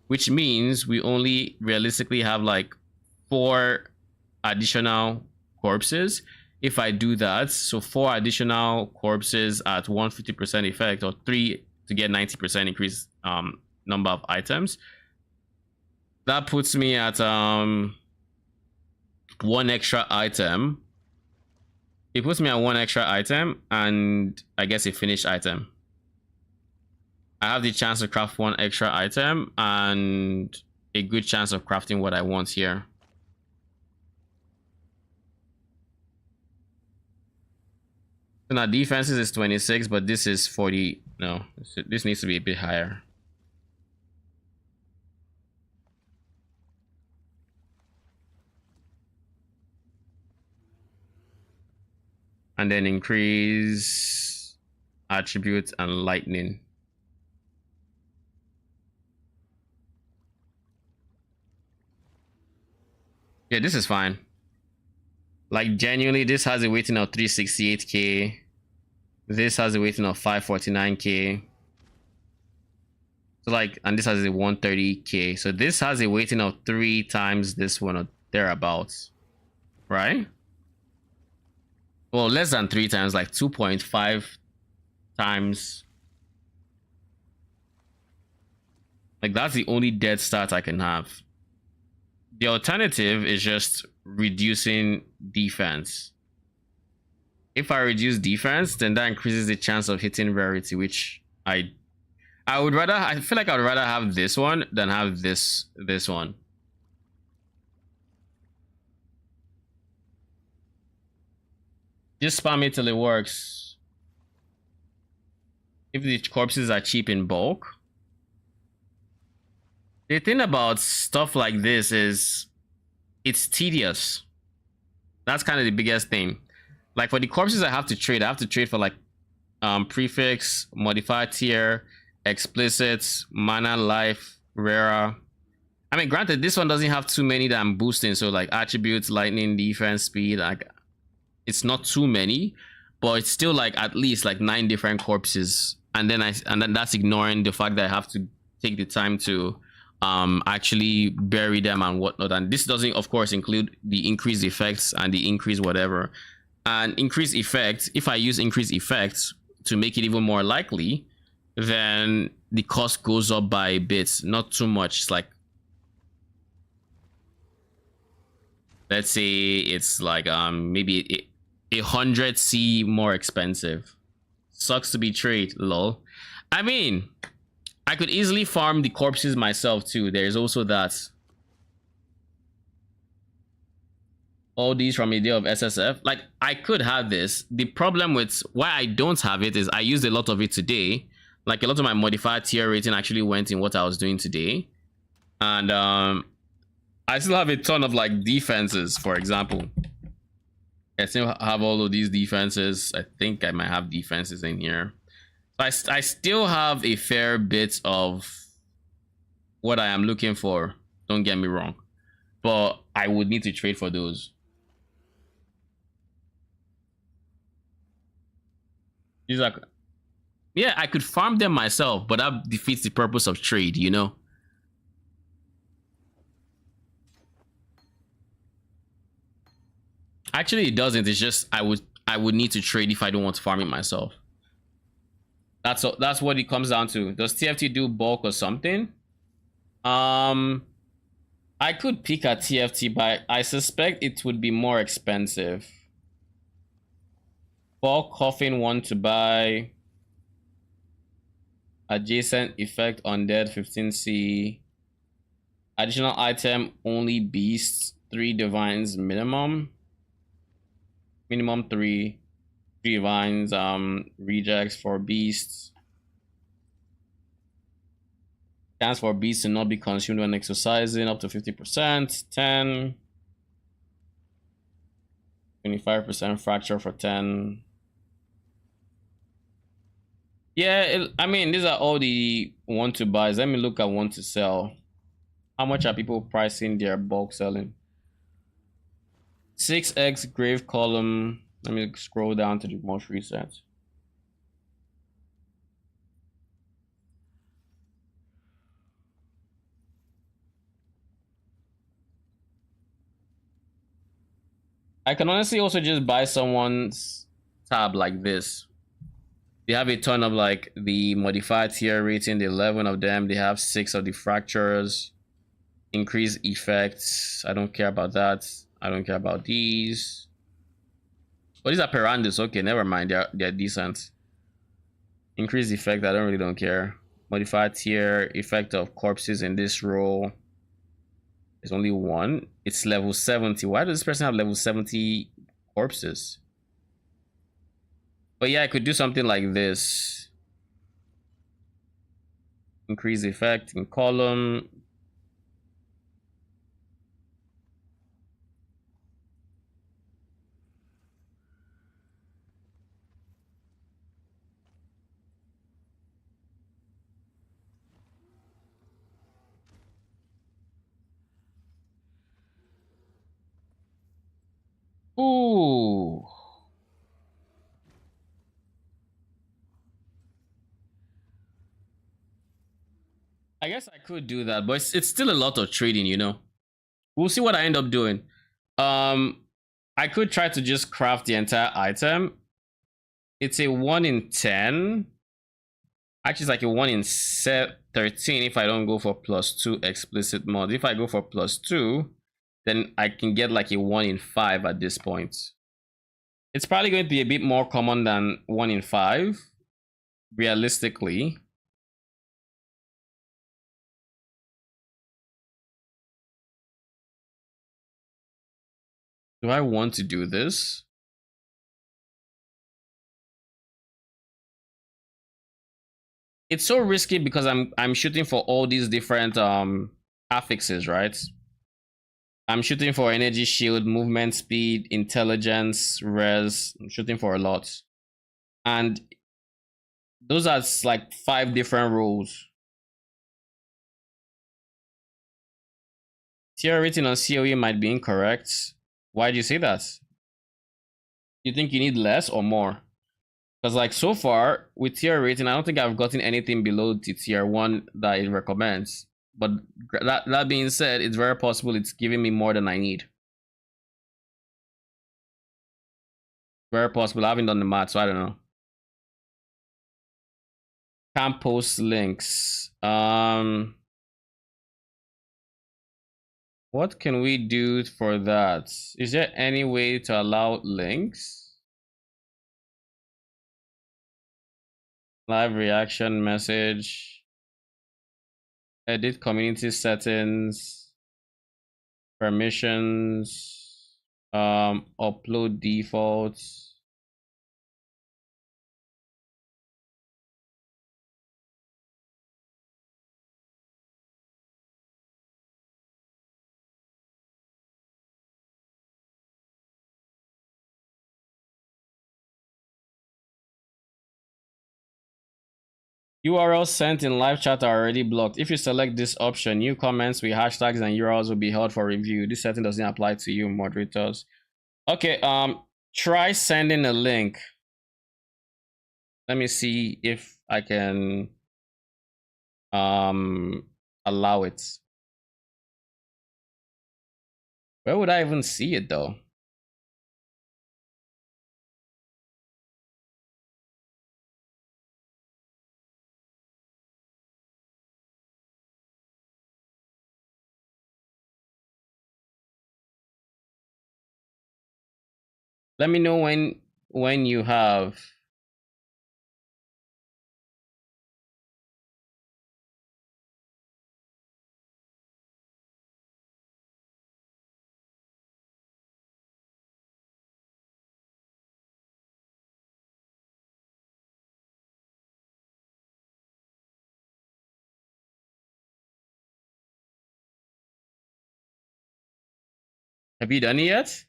which means we only realistically have like 4 additional corpses. If I do that, so 4 additional corpses at 150% effect, or 3 to get 90% increase number of items, that puts me at 1 extra item. It puts me at 1 extra item and I guess a finished item. I have the chance to craft 1 extra item and a good chance of crafting what I want here. So now defenses is 26, but this is 40. No, this needs to be a bit higher. And then increase attribute and lightning. Yeah, this is fine. Like, genuinely, this has a weighting of 368k. This has a weighting of 549k. So like, and this has a 130k. So this has a weighting of 3 times this one, or thereabouts, right? Well, less than 3 times, like 2.5 times. Like, that's the only dead start I can have. The alternative is just reducing defense. If I reduce defense, then that increases the chance of hitting rarity, which I would rather, I feel like I would rather have this one than have this one. Just spam it till it works. If the corpses are cheap in bulk. The thing about stuff like this is it's tedious. That's kind of the biggest thing. Like, for the corpses I have to trade for like prefix, modifier tier, explicit, mana, life, rare. I mean, granted, this one doesn't have too many that I'm boosting, so like attributes, lightning, defense, speed, like it's not too many, but it's still like at least like 9 different corpses, and then that's ignoring the fact that I have to take the time to actually bury them and whatnot. And this doesn't, of course, include the increased effects and the increased whatever. And increased effects, if I use increased effects to make it even more likely, then the cost goes up by a bit, not too much. It's like, let's say it's like maybe 100C more expensive. Sucks to be trade, lol. I mean, I could easily farm the corpses myself too. There's also that. All these from a day of SSF. Like, I could have this. The problem with why I don't have it is I used a lot of it today. Like, a lot of my modified tier rating actually went in what I was doing today. And I still have a ton of like defenses, for example. I still have all of these defenses. I think I might have defenses in here. So I still have a fair bit of what I am looking for. Don't get me wrong. But I would need to trade for those. These are... Yeah, I could farm them myself, but that defeats the purpose of trade, you know? Actually, it doesn't. It's just I would need to trade if I don't want to farm it myself. That's what it comes down to. Does TFT do bulk or something? I could pick a TFT, but I suspect it would be more expensive. Bulk coffin 1 to buy. Adjacent effect undead 15C. Additional item only beasts 3 divines minimum. Minimum 3 divines, rejects for beasts. Chance for beasts to not be consumed when exercising up to 50%. 10. 25% fracture for 10. Yeah, I mean, these are all the want to buys. Let me look at want to sell. How much are people pricing their bulk selling? 6x grave column. Let me scroll down to the most recent. I can honestly also just buy someone's tab like this. They have a ton of like the modified tier rating, the 11 of them. They have 6 of the fractures, increased effects. I don't care about that. I don't care about these. But these are Perandus. Okay, never mind. They're decent. Increased effect. I don't care. Modified tier effect of corpses in this row. There's only one. It's level 70. Why does this person have level 70 corpses? But yeah, I could do something like this. Increase effect in column. Ooh. I guess I could do that, but it's still a lot of trading, you know. We'll see what I end up doing. I could try to just craft the entire item. It's a 1 in 10. Actually, it's like a 1 in 13 if I don't go for +2 explicit mod. If I go for +2, then I can get like a 1 in 5 at this point. It's probably going to be a bit more common than 1 in 5, realistically. Do I want to do this? It's so risky because I'm shooting for all these different affixes, right? I'm shooting for energy shield, movement speed, intelligence, res. I'm shooting for a lot. And those are like 5 different roles. Tier rating on COE might be incorrect. Why do you say that? You think you need less or more? Because like so far with tier rating, I don't think I've gotten anything below the tier 1 that it recommends. But that being said, it's very possible it's giving me more than I need. Very possible. I haven't done the math, so I don't know. Can't post links. What can we do for that? Is there any way to allow links? Live reaction message. Edit community settings. Permissions. Upload defaults. URLs sent in live chat are already blocked. If you select this option, new comments with hashtags and URLs will be held for review. This setting doesn't apply to you, moderators. Okay, try sending a link. Let me see if I can allow it. Where would I even see it though? Let me know when you have. Have you done it yet?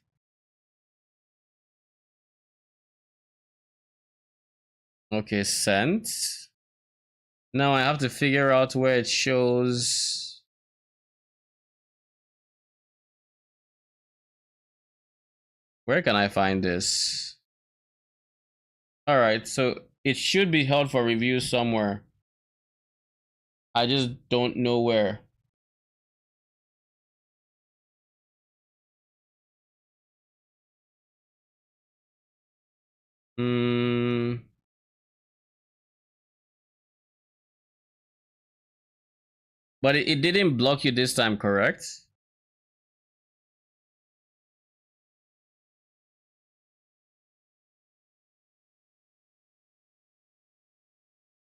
Okay, sent. Now I have to figure out where it shows. Where can I find this? All right, so it should be held for review somewhere. I just don't know where. Mm. But it didn't block you this time, correct?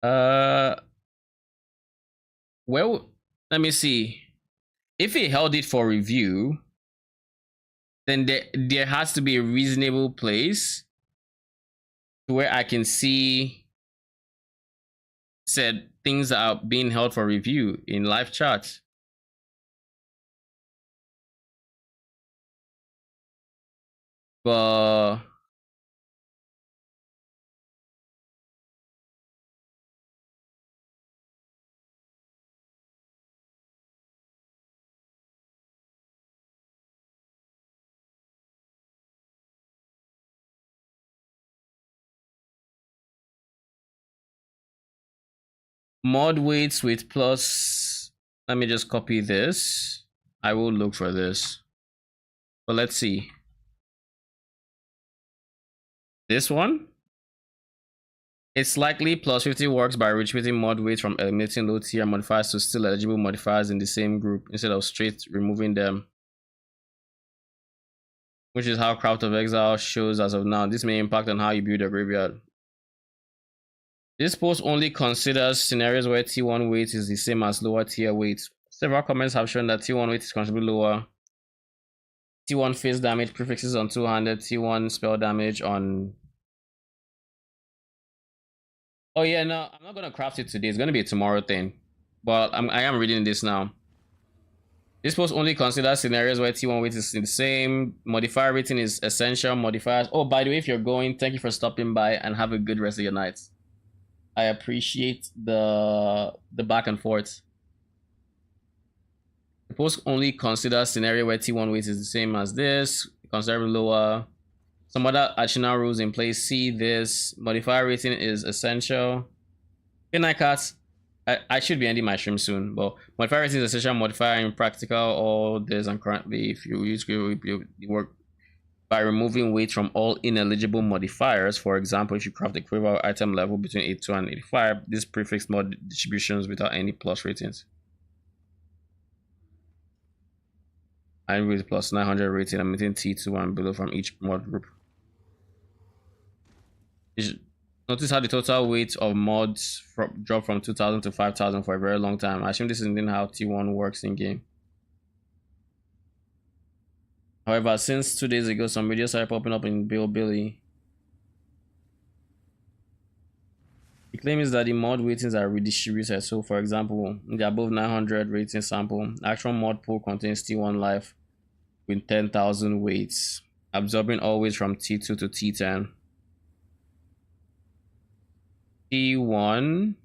Uh, well, let me see. If it held it for review, then there has to be a reasonable place to where I can see said things that are being held for review in live chat. But mod weights with plus, let me just copy this. I will look for this. But let's see. This one? It's likely plus 50 works by retrieving mod weights from eliminating low tier modifiers to still eligible modifiers in the same group instead of straight removing them. Which is how Craft of Exile shows as of now. This may impact on how you build a graveyard. This post only considers scenarios where T1 weight is the same as lower tier weight. Several comments have shown that T1 weight is considerably lower. T1 face damage prefixes on two-handed, T1 spell damage on... Oh yeah, no, I'm not gonna craft it today. It's gonna be a tomorrow thing. But I am reading this now. This post only considers scenarios where T1 weight is the same. Modifier rating is essential. Modifiers. Oh, by the way, if you're going, thank you for stopping by and have a good rest of your night. I appreciate the back and forth. The post only considers scenario where T1 weight is the same as this. Considerably lower. Some other additional rules in place. See this. Modifier rating is essential. Good night, cats. I should be ending my stream soon, but modifier rating is essential. Modifier in practical all this and currently if you use work by removing weight from all ineligible modifiers. For example, if you craft a quiver item level between 82 and 85, this prefix mod distributions without any plus ratings. I with plus 900 rating and maintain T2 and below from each mod group. Notice how the total weight of mods dropped from 2,000 to 5,000 for a very long time. I assume this isn't how T1 works in game. However, since 2 days ago, some videos started popping up in Billy. The claim is that the mod weightings are redistributed. So, for example, the above 900 rating sample, actual mod pool contains T1 life with 10,000 weights, absorbing all weights from T2 to T10. T1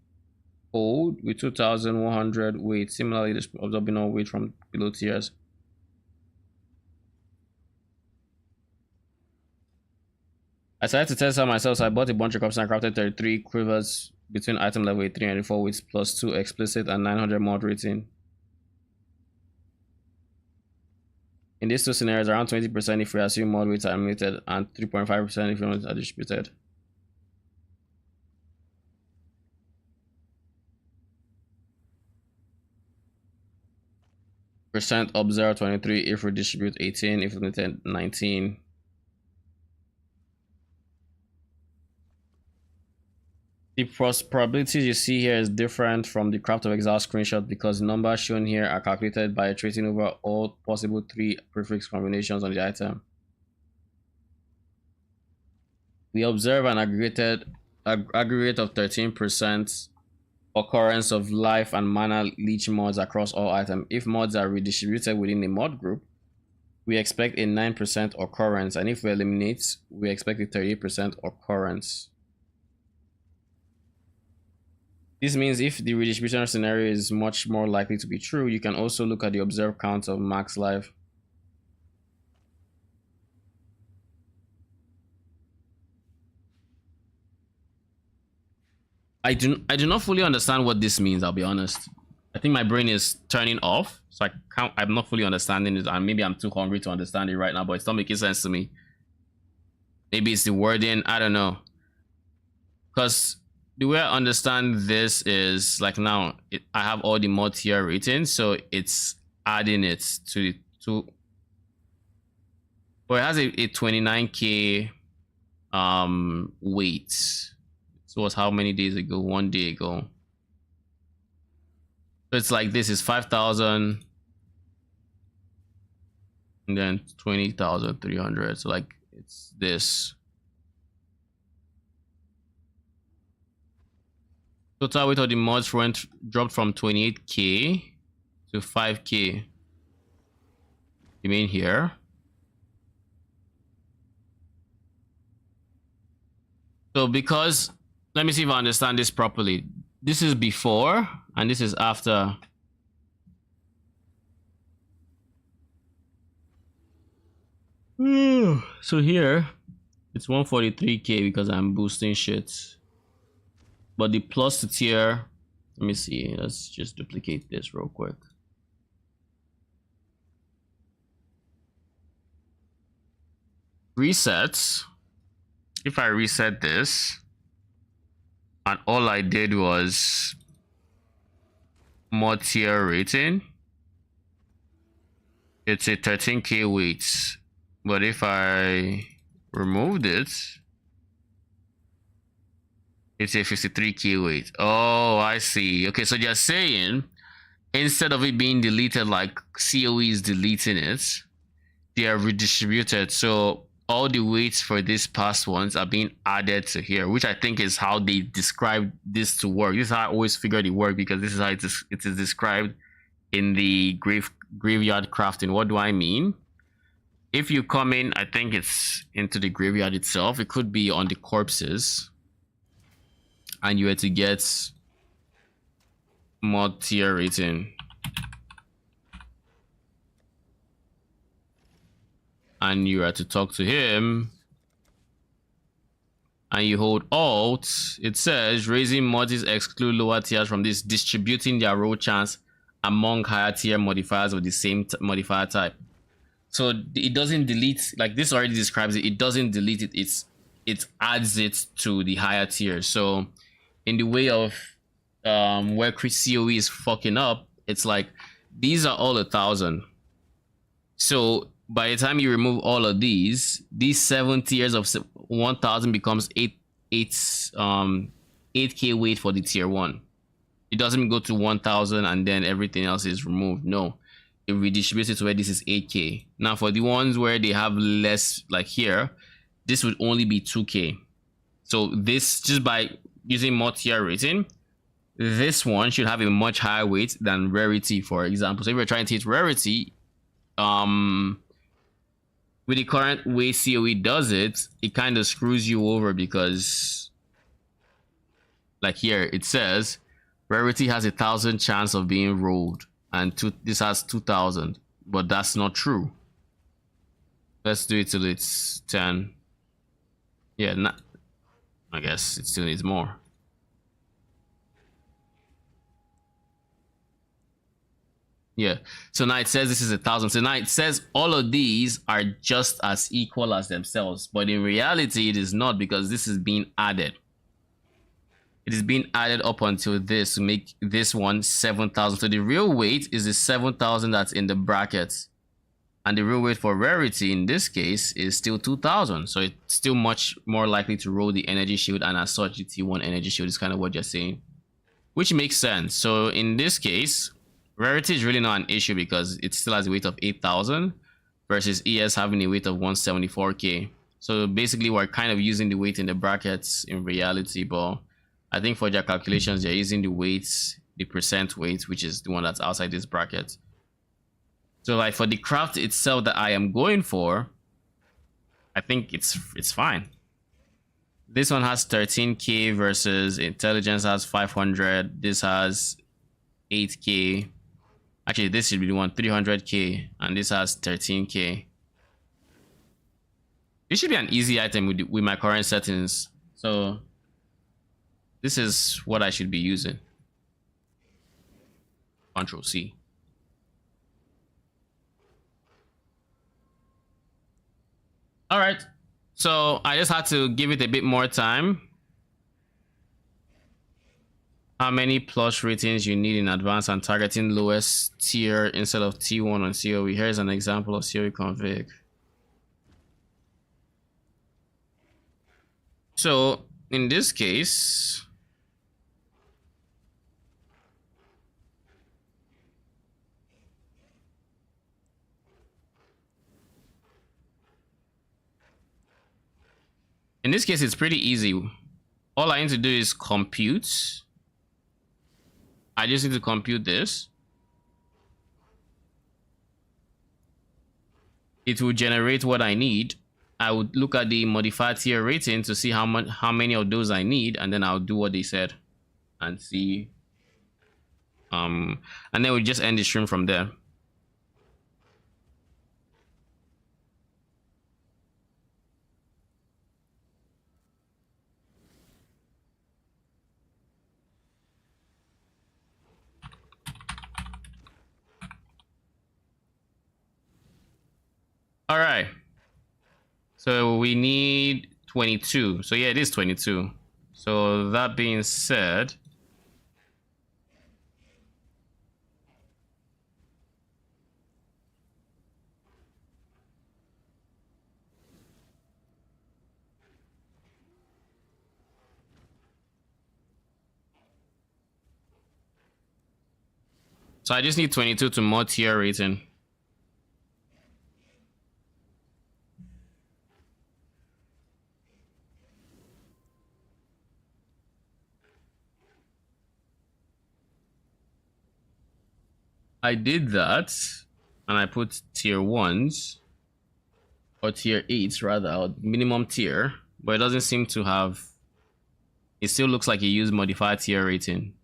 old with 2,100 weight, similarly absorbing all weight from below tiers. I decided to test out myself, so I bought a bunch of copies and crafted 33 quivers between item level 83 and 84 weights plus 2 explicit and 900 mod rating. In these two scenarios, around 20% if we assume mod weights are limited and 3.5% if units are distributed. Percent observe 23 if we distribute 18, if limited 19. The probabilities you see here is different from the Craft of Exile screenshot because the numbers shown here are calculated by iterating over all possible 3 prefix combinations on the item. We observe an aggregate of 13% occurrence of life and mana leech mods across all items. If mods are redistributed within a mod group, we expect a 9% occurrence, and if we eliminate, we expect a 38% occurrence. This means if the redistribution scenario is much more likely to be true, you can also look at the observed count of max life. I do not fully understand what this means, I'll be honest. I think my brain is turning off, so I'm not fully understanding it, and maybe I'm too hungry to understand it right now, but it's not making sense to me. Maybe it's the wording, I don't know. because the way I understand this is like now I have all the mod tier ratings, so it's adding it to well, it has a 29k weight. So it was how many days ago? 1 day ago. So it's like this is 5,000 and then 20,300. So like it's this. Total weight of the mods dropped from 28k to 5k. You mean here? So because, let me see if I understand this properly. This is before and this is after. So here it's 143k because I'm boosting shit. But the plus tier, let me see, let's just duplicate this real quick. Resets. If I reset this and all I did was mod tier rating, it's a 13k weight. But if I removed it, it's a 53k weight. Oh, I see. Okay, so you're saying instead of it being deleted like COE is deleting it, they are redistributed. So all the weights for these past ones are being added to here, which I think is how they describe this to work. This is how I always figured it worked, because this is how it is described in the graveyard crafting. What do I mean? If you come in, I think it's into the graveyard itself. It could be on the corpses, and you had to get mod tier rating. And you are to talk to him, and you hold Alt. It says raising mods exclude lower tiers from this, distributing their roll chance among higher tier modifiers of the same modifier type. So it doesn't delete, like this already describes it. It doesn't delete it. It adds it to the higher tier. So in the way of where COE is fucking up, it's like these are all 1,000. So by the time you remove all of these 7 tiers of 1,000 becomes 8k weight for the tier 1. It doesn't go to 1,000 and then everything else is removed. No, it redistributes it to where this is 8k. Now for the ones where they have less, like here, this would only be 2k. So this, just by using mod tier rating, this one should have a much higher weight than rarity, for example. So if you're trying to hit rarity, with the current way COE does it, it kind of screws you over, because like here it says rarity has 1,000 chance of being rolled, and this has 2,000, but that's not true. Let's do it till it's 10. Yeah, I guess it still needs more. Yeah, so now it says this is 1,000. So now it says all of these are just as equal as themselves, but in reality it is not, because this is being added. It is being added up until this to make this one 7,000. So the real weight is the 7,000 that's in the brackets, and the real weight for rarity in this case is still 2,000. So it's still much more likely to roll the energy shield, and as such the T1 energy shield is kind of what you're saying, which makes sense. So in this case, rarity is really not an issue because it still has a weight of 8,000 versus ES having a weight of 174k. So basically we're kind of using the weight in the brackets in reality, but I think for their calculations they're using the weights, the percent weight, which is the one that's outside this bracket. So like for the craft itself that I am going for, I think it's fine. This one has 13k versus intelligence has 500. This has 8k. Actually, this should be the one, 300k, and this has 13k. This should be an easy item with my current settings. So this is what I should be using. Control C. All right, so I just had to give it a bit more time. how many plus ratings you need in advance and targeting lowest tier instead of T1 on COE. Here's an example of COE config. So in this case, it's pretty easy. All I need to do is compute. I just need to compute this. It will generate what I need. I would look at the modified tier rating to see how many of those I need, and then I'll do what they said and see. And then we just end the stream from there. All right. So we need 22. So yeah, it is 22. So that being said, so I just need 22 to mod tier rating. I did that, and I put tier 1s, or tier 8s rather, or minimum tier, but it doesn't seem to have, it still looks like you use modified tier rating.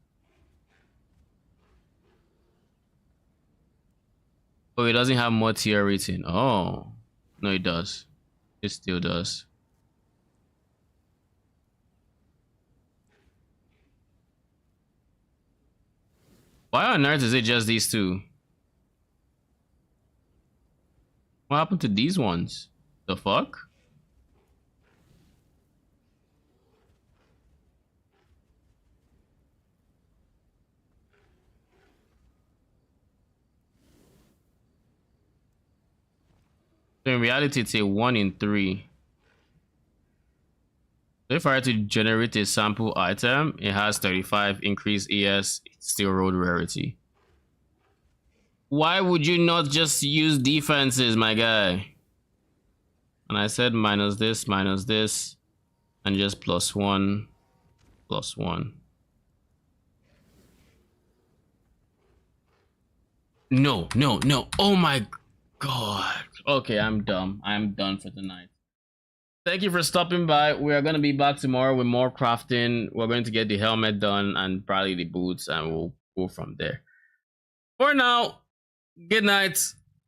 Oh, it doesn't have more tier rating. Oh, no, it does. It still does. Why on earth is it just these two? What happened to these ones? The fuck? So in reality, it's a 1 in 3. So if I were to generate a sample item, it has 35 increased ES, it's still road rarity. Why would you not just use defenses, my guy? And I said minus this, and just +1, +1. No, no, no. Oh my god. Okay, I'm dumb. I'm done for tonight. Thank you for stopping by. We are going to be back tomorrow with more crafting. We're going to get the helmet done and probably the boots, and we'll go from there. For now, good night.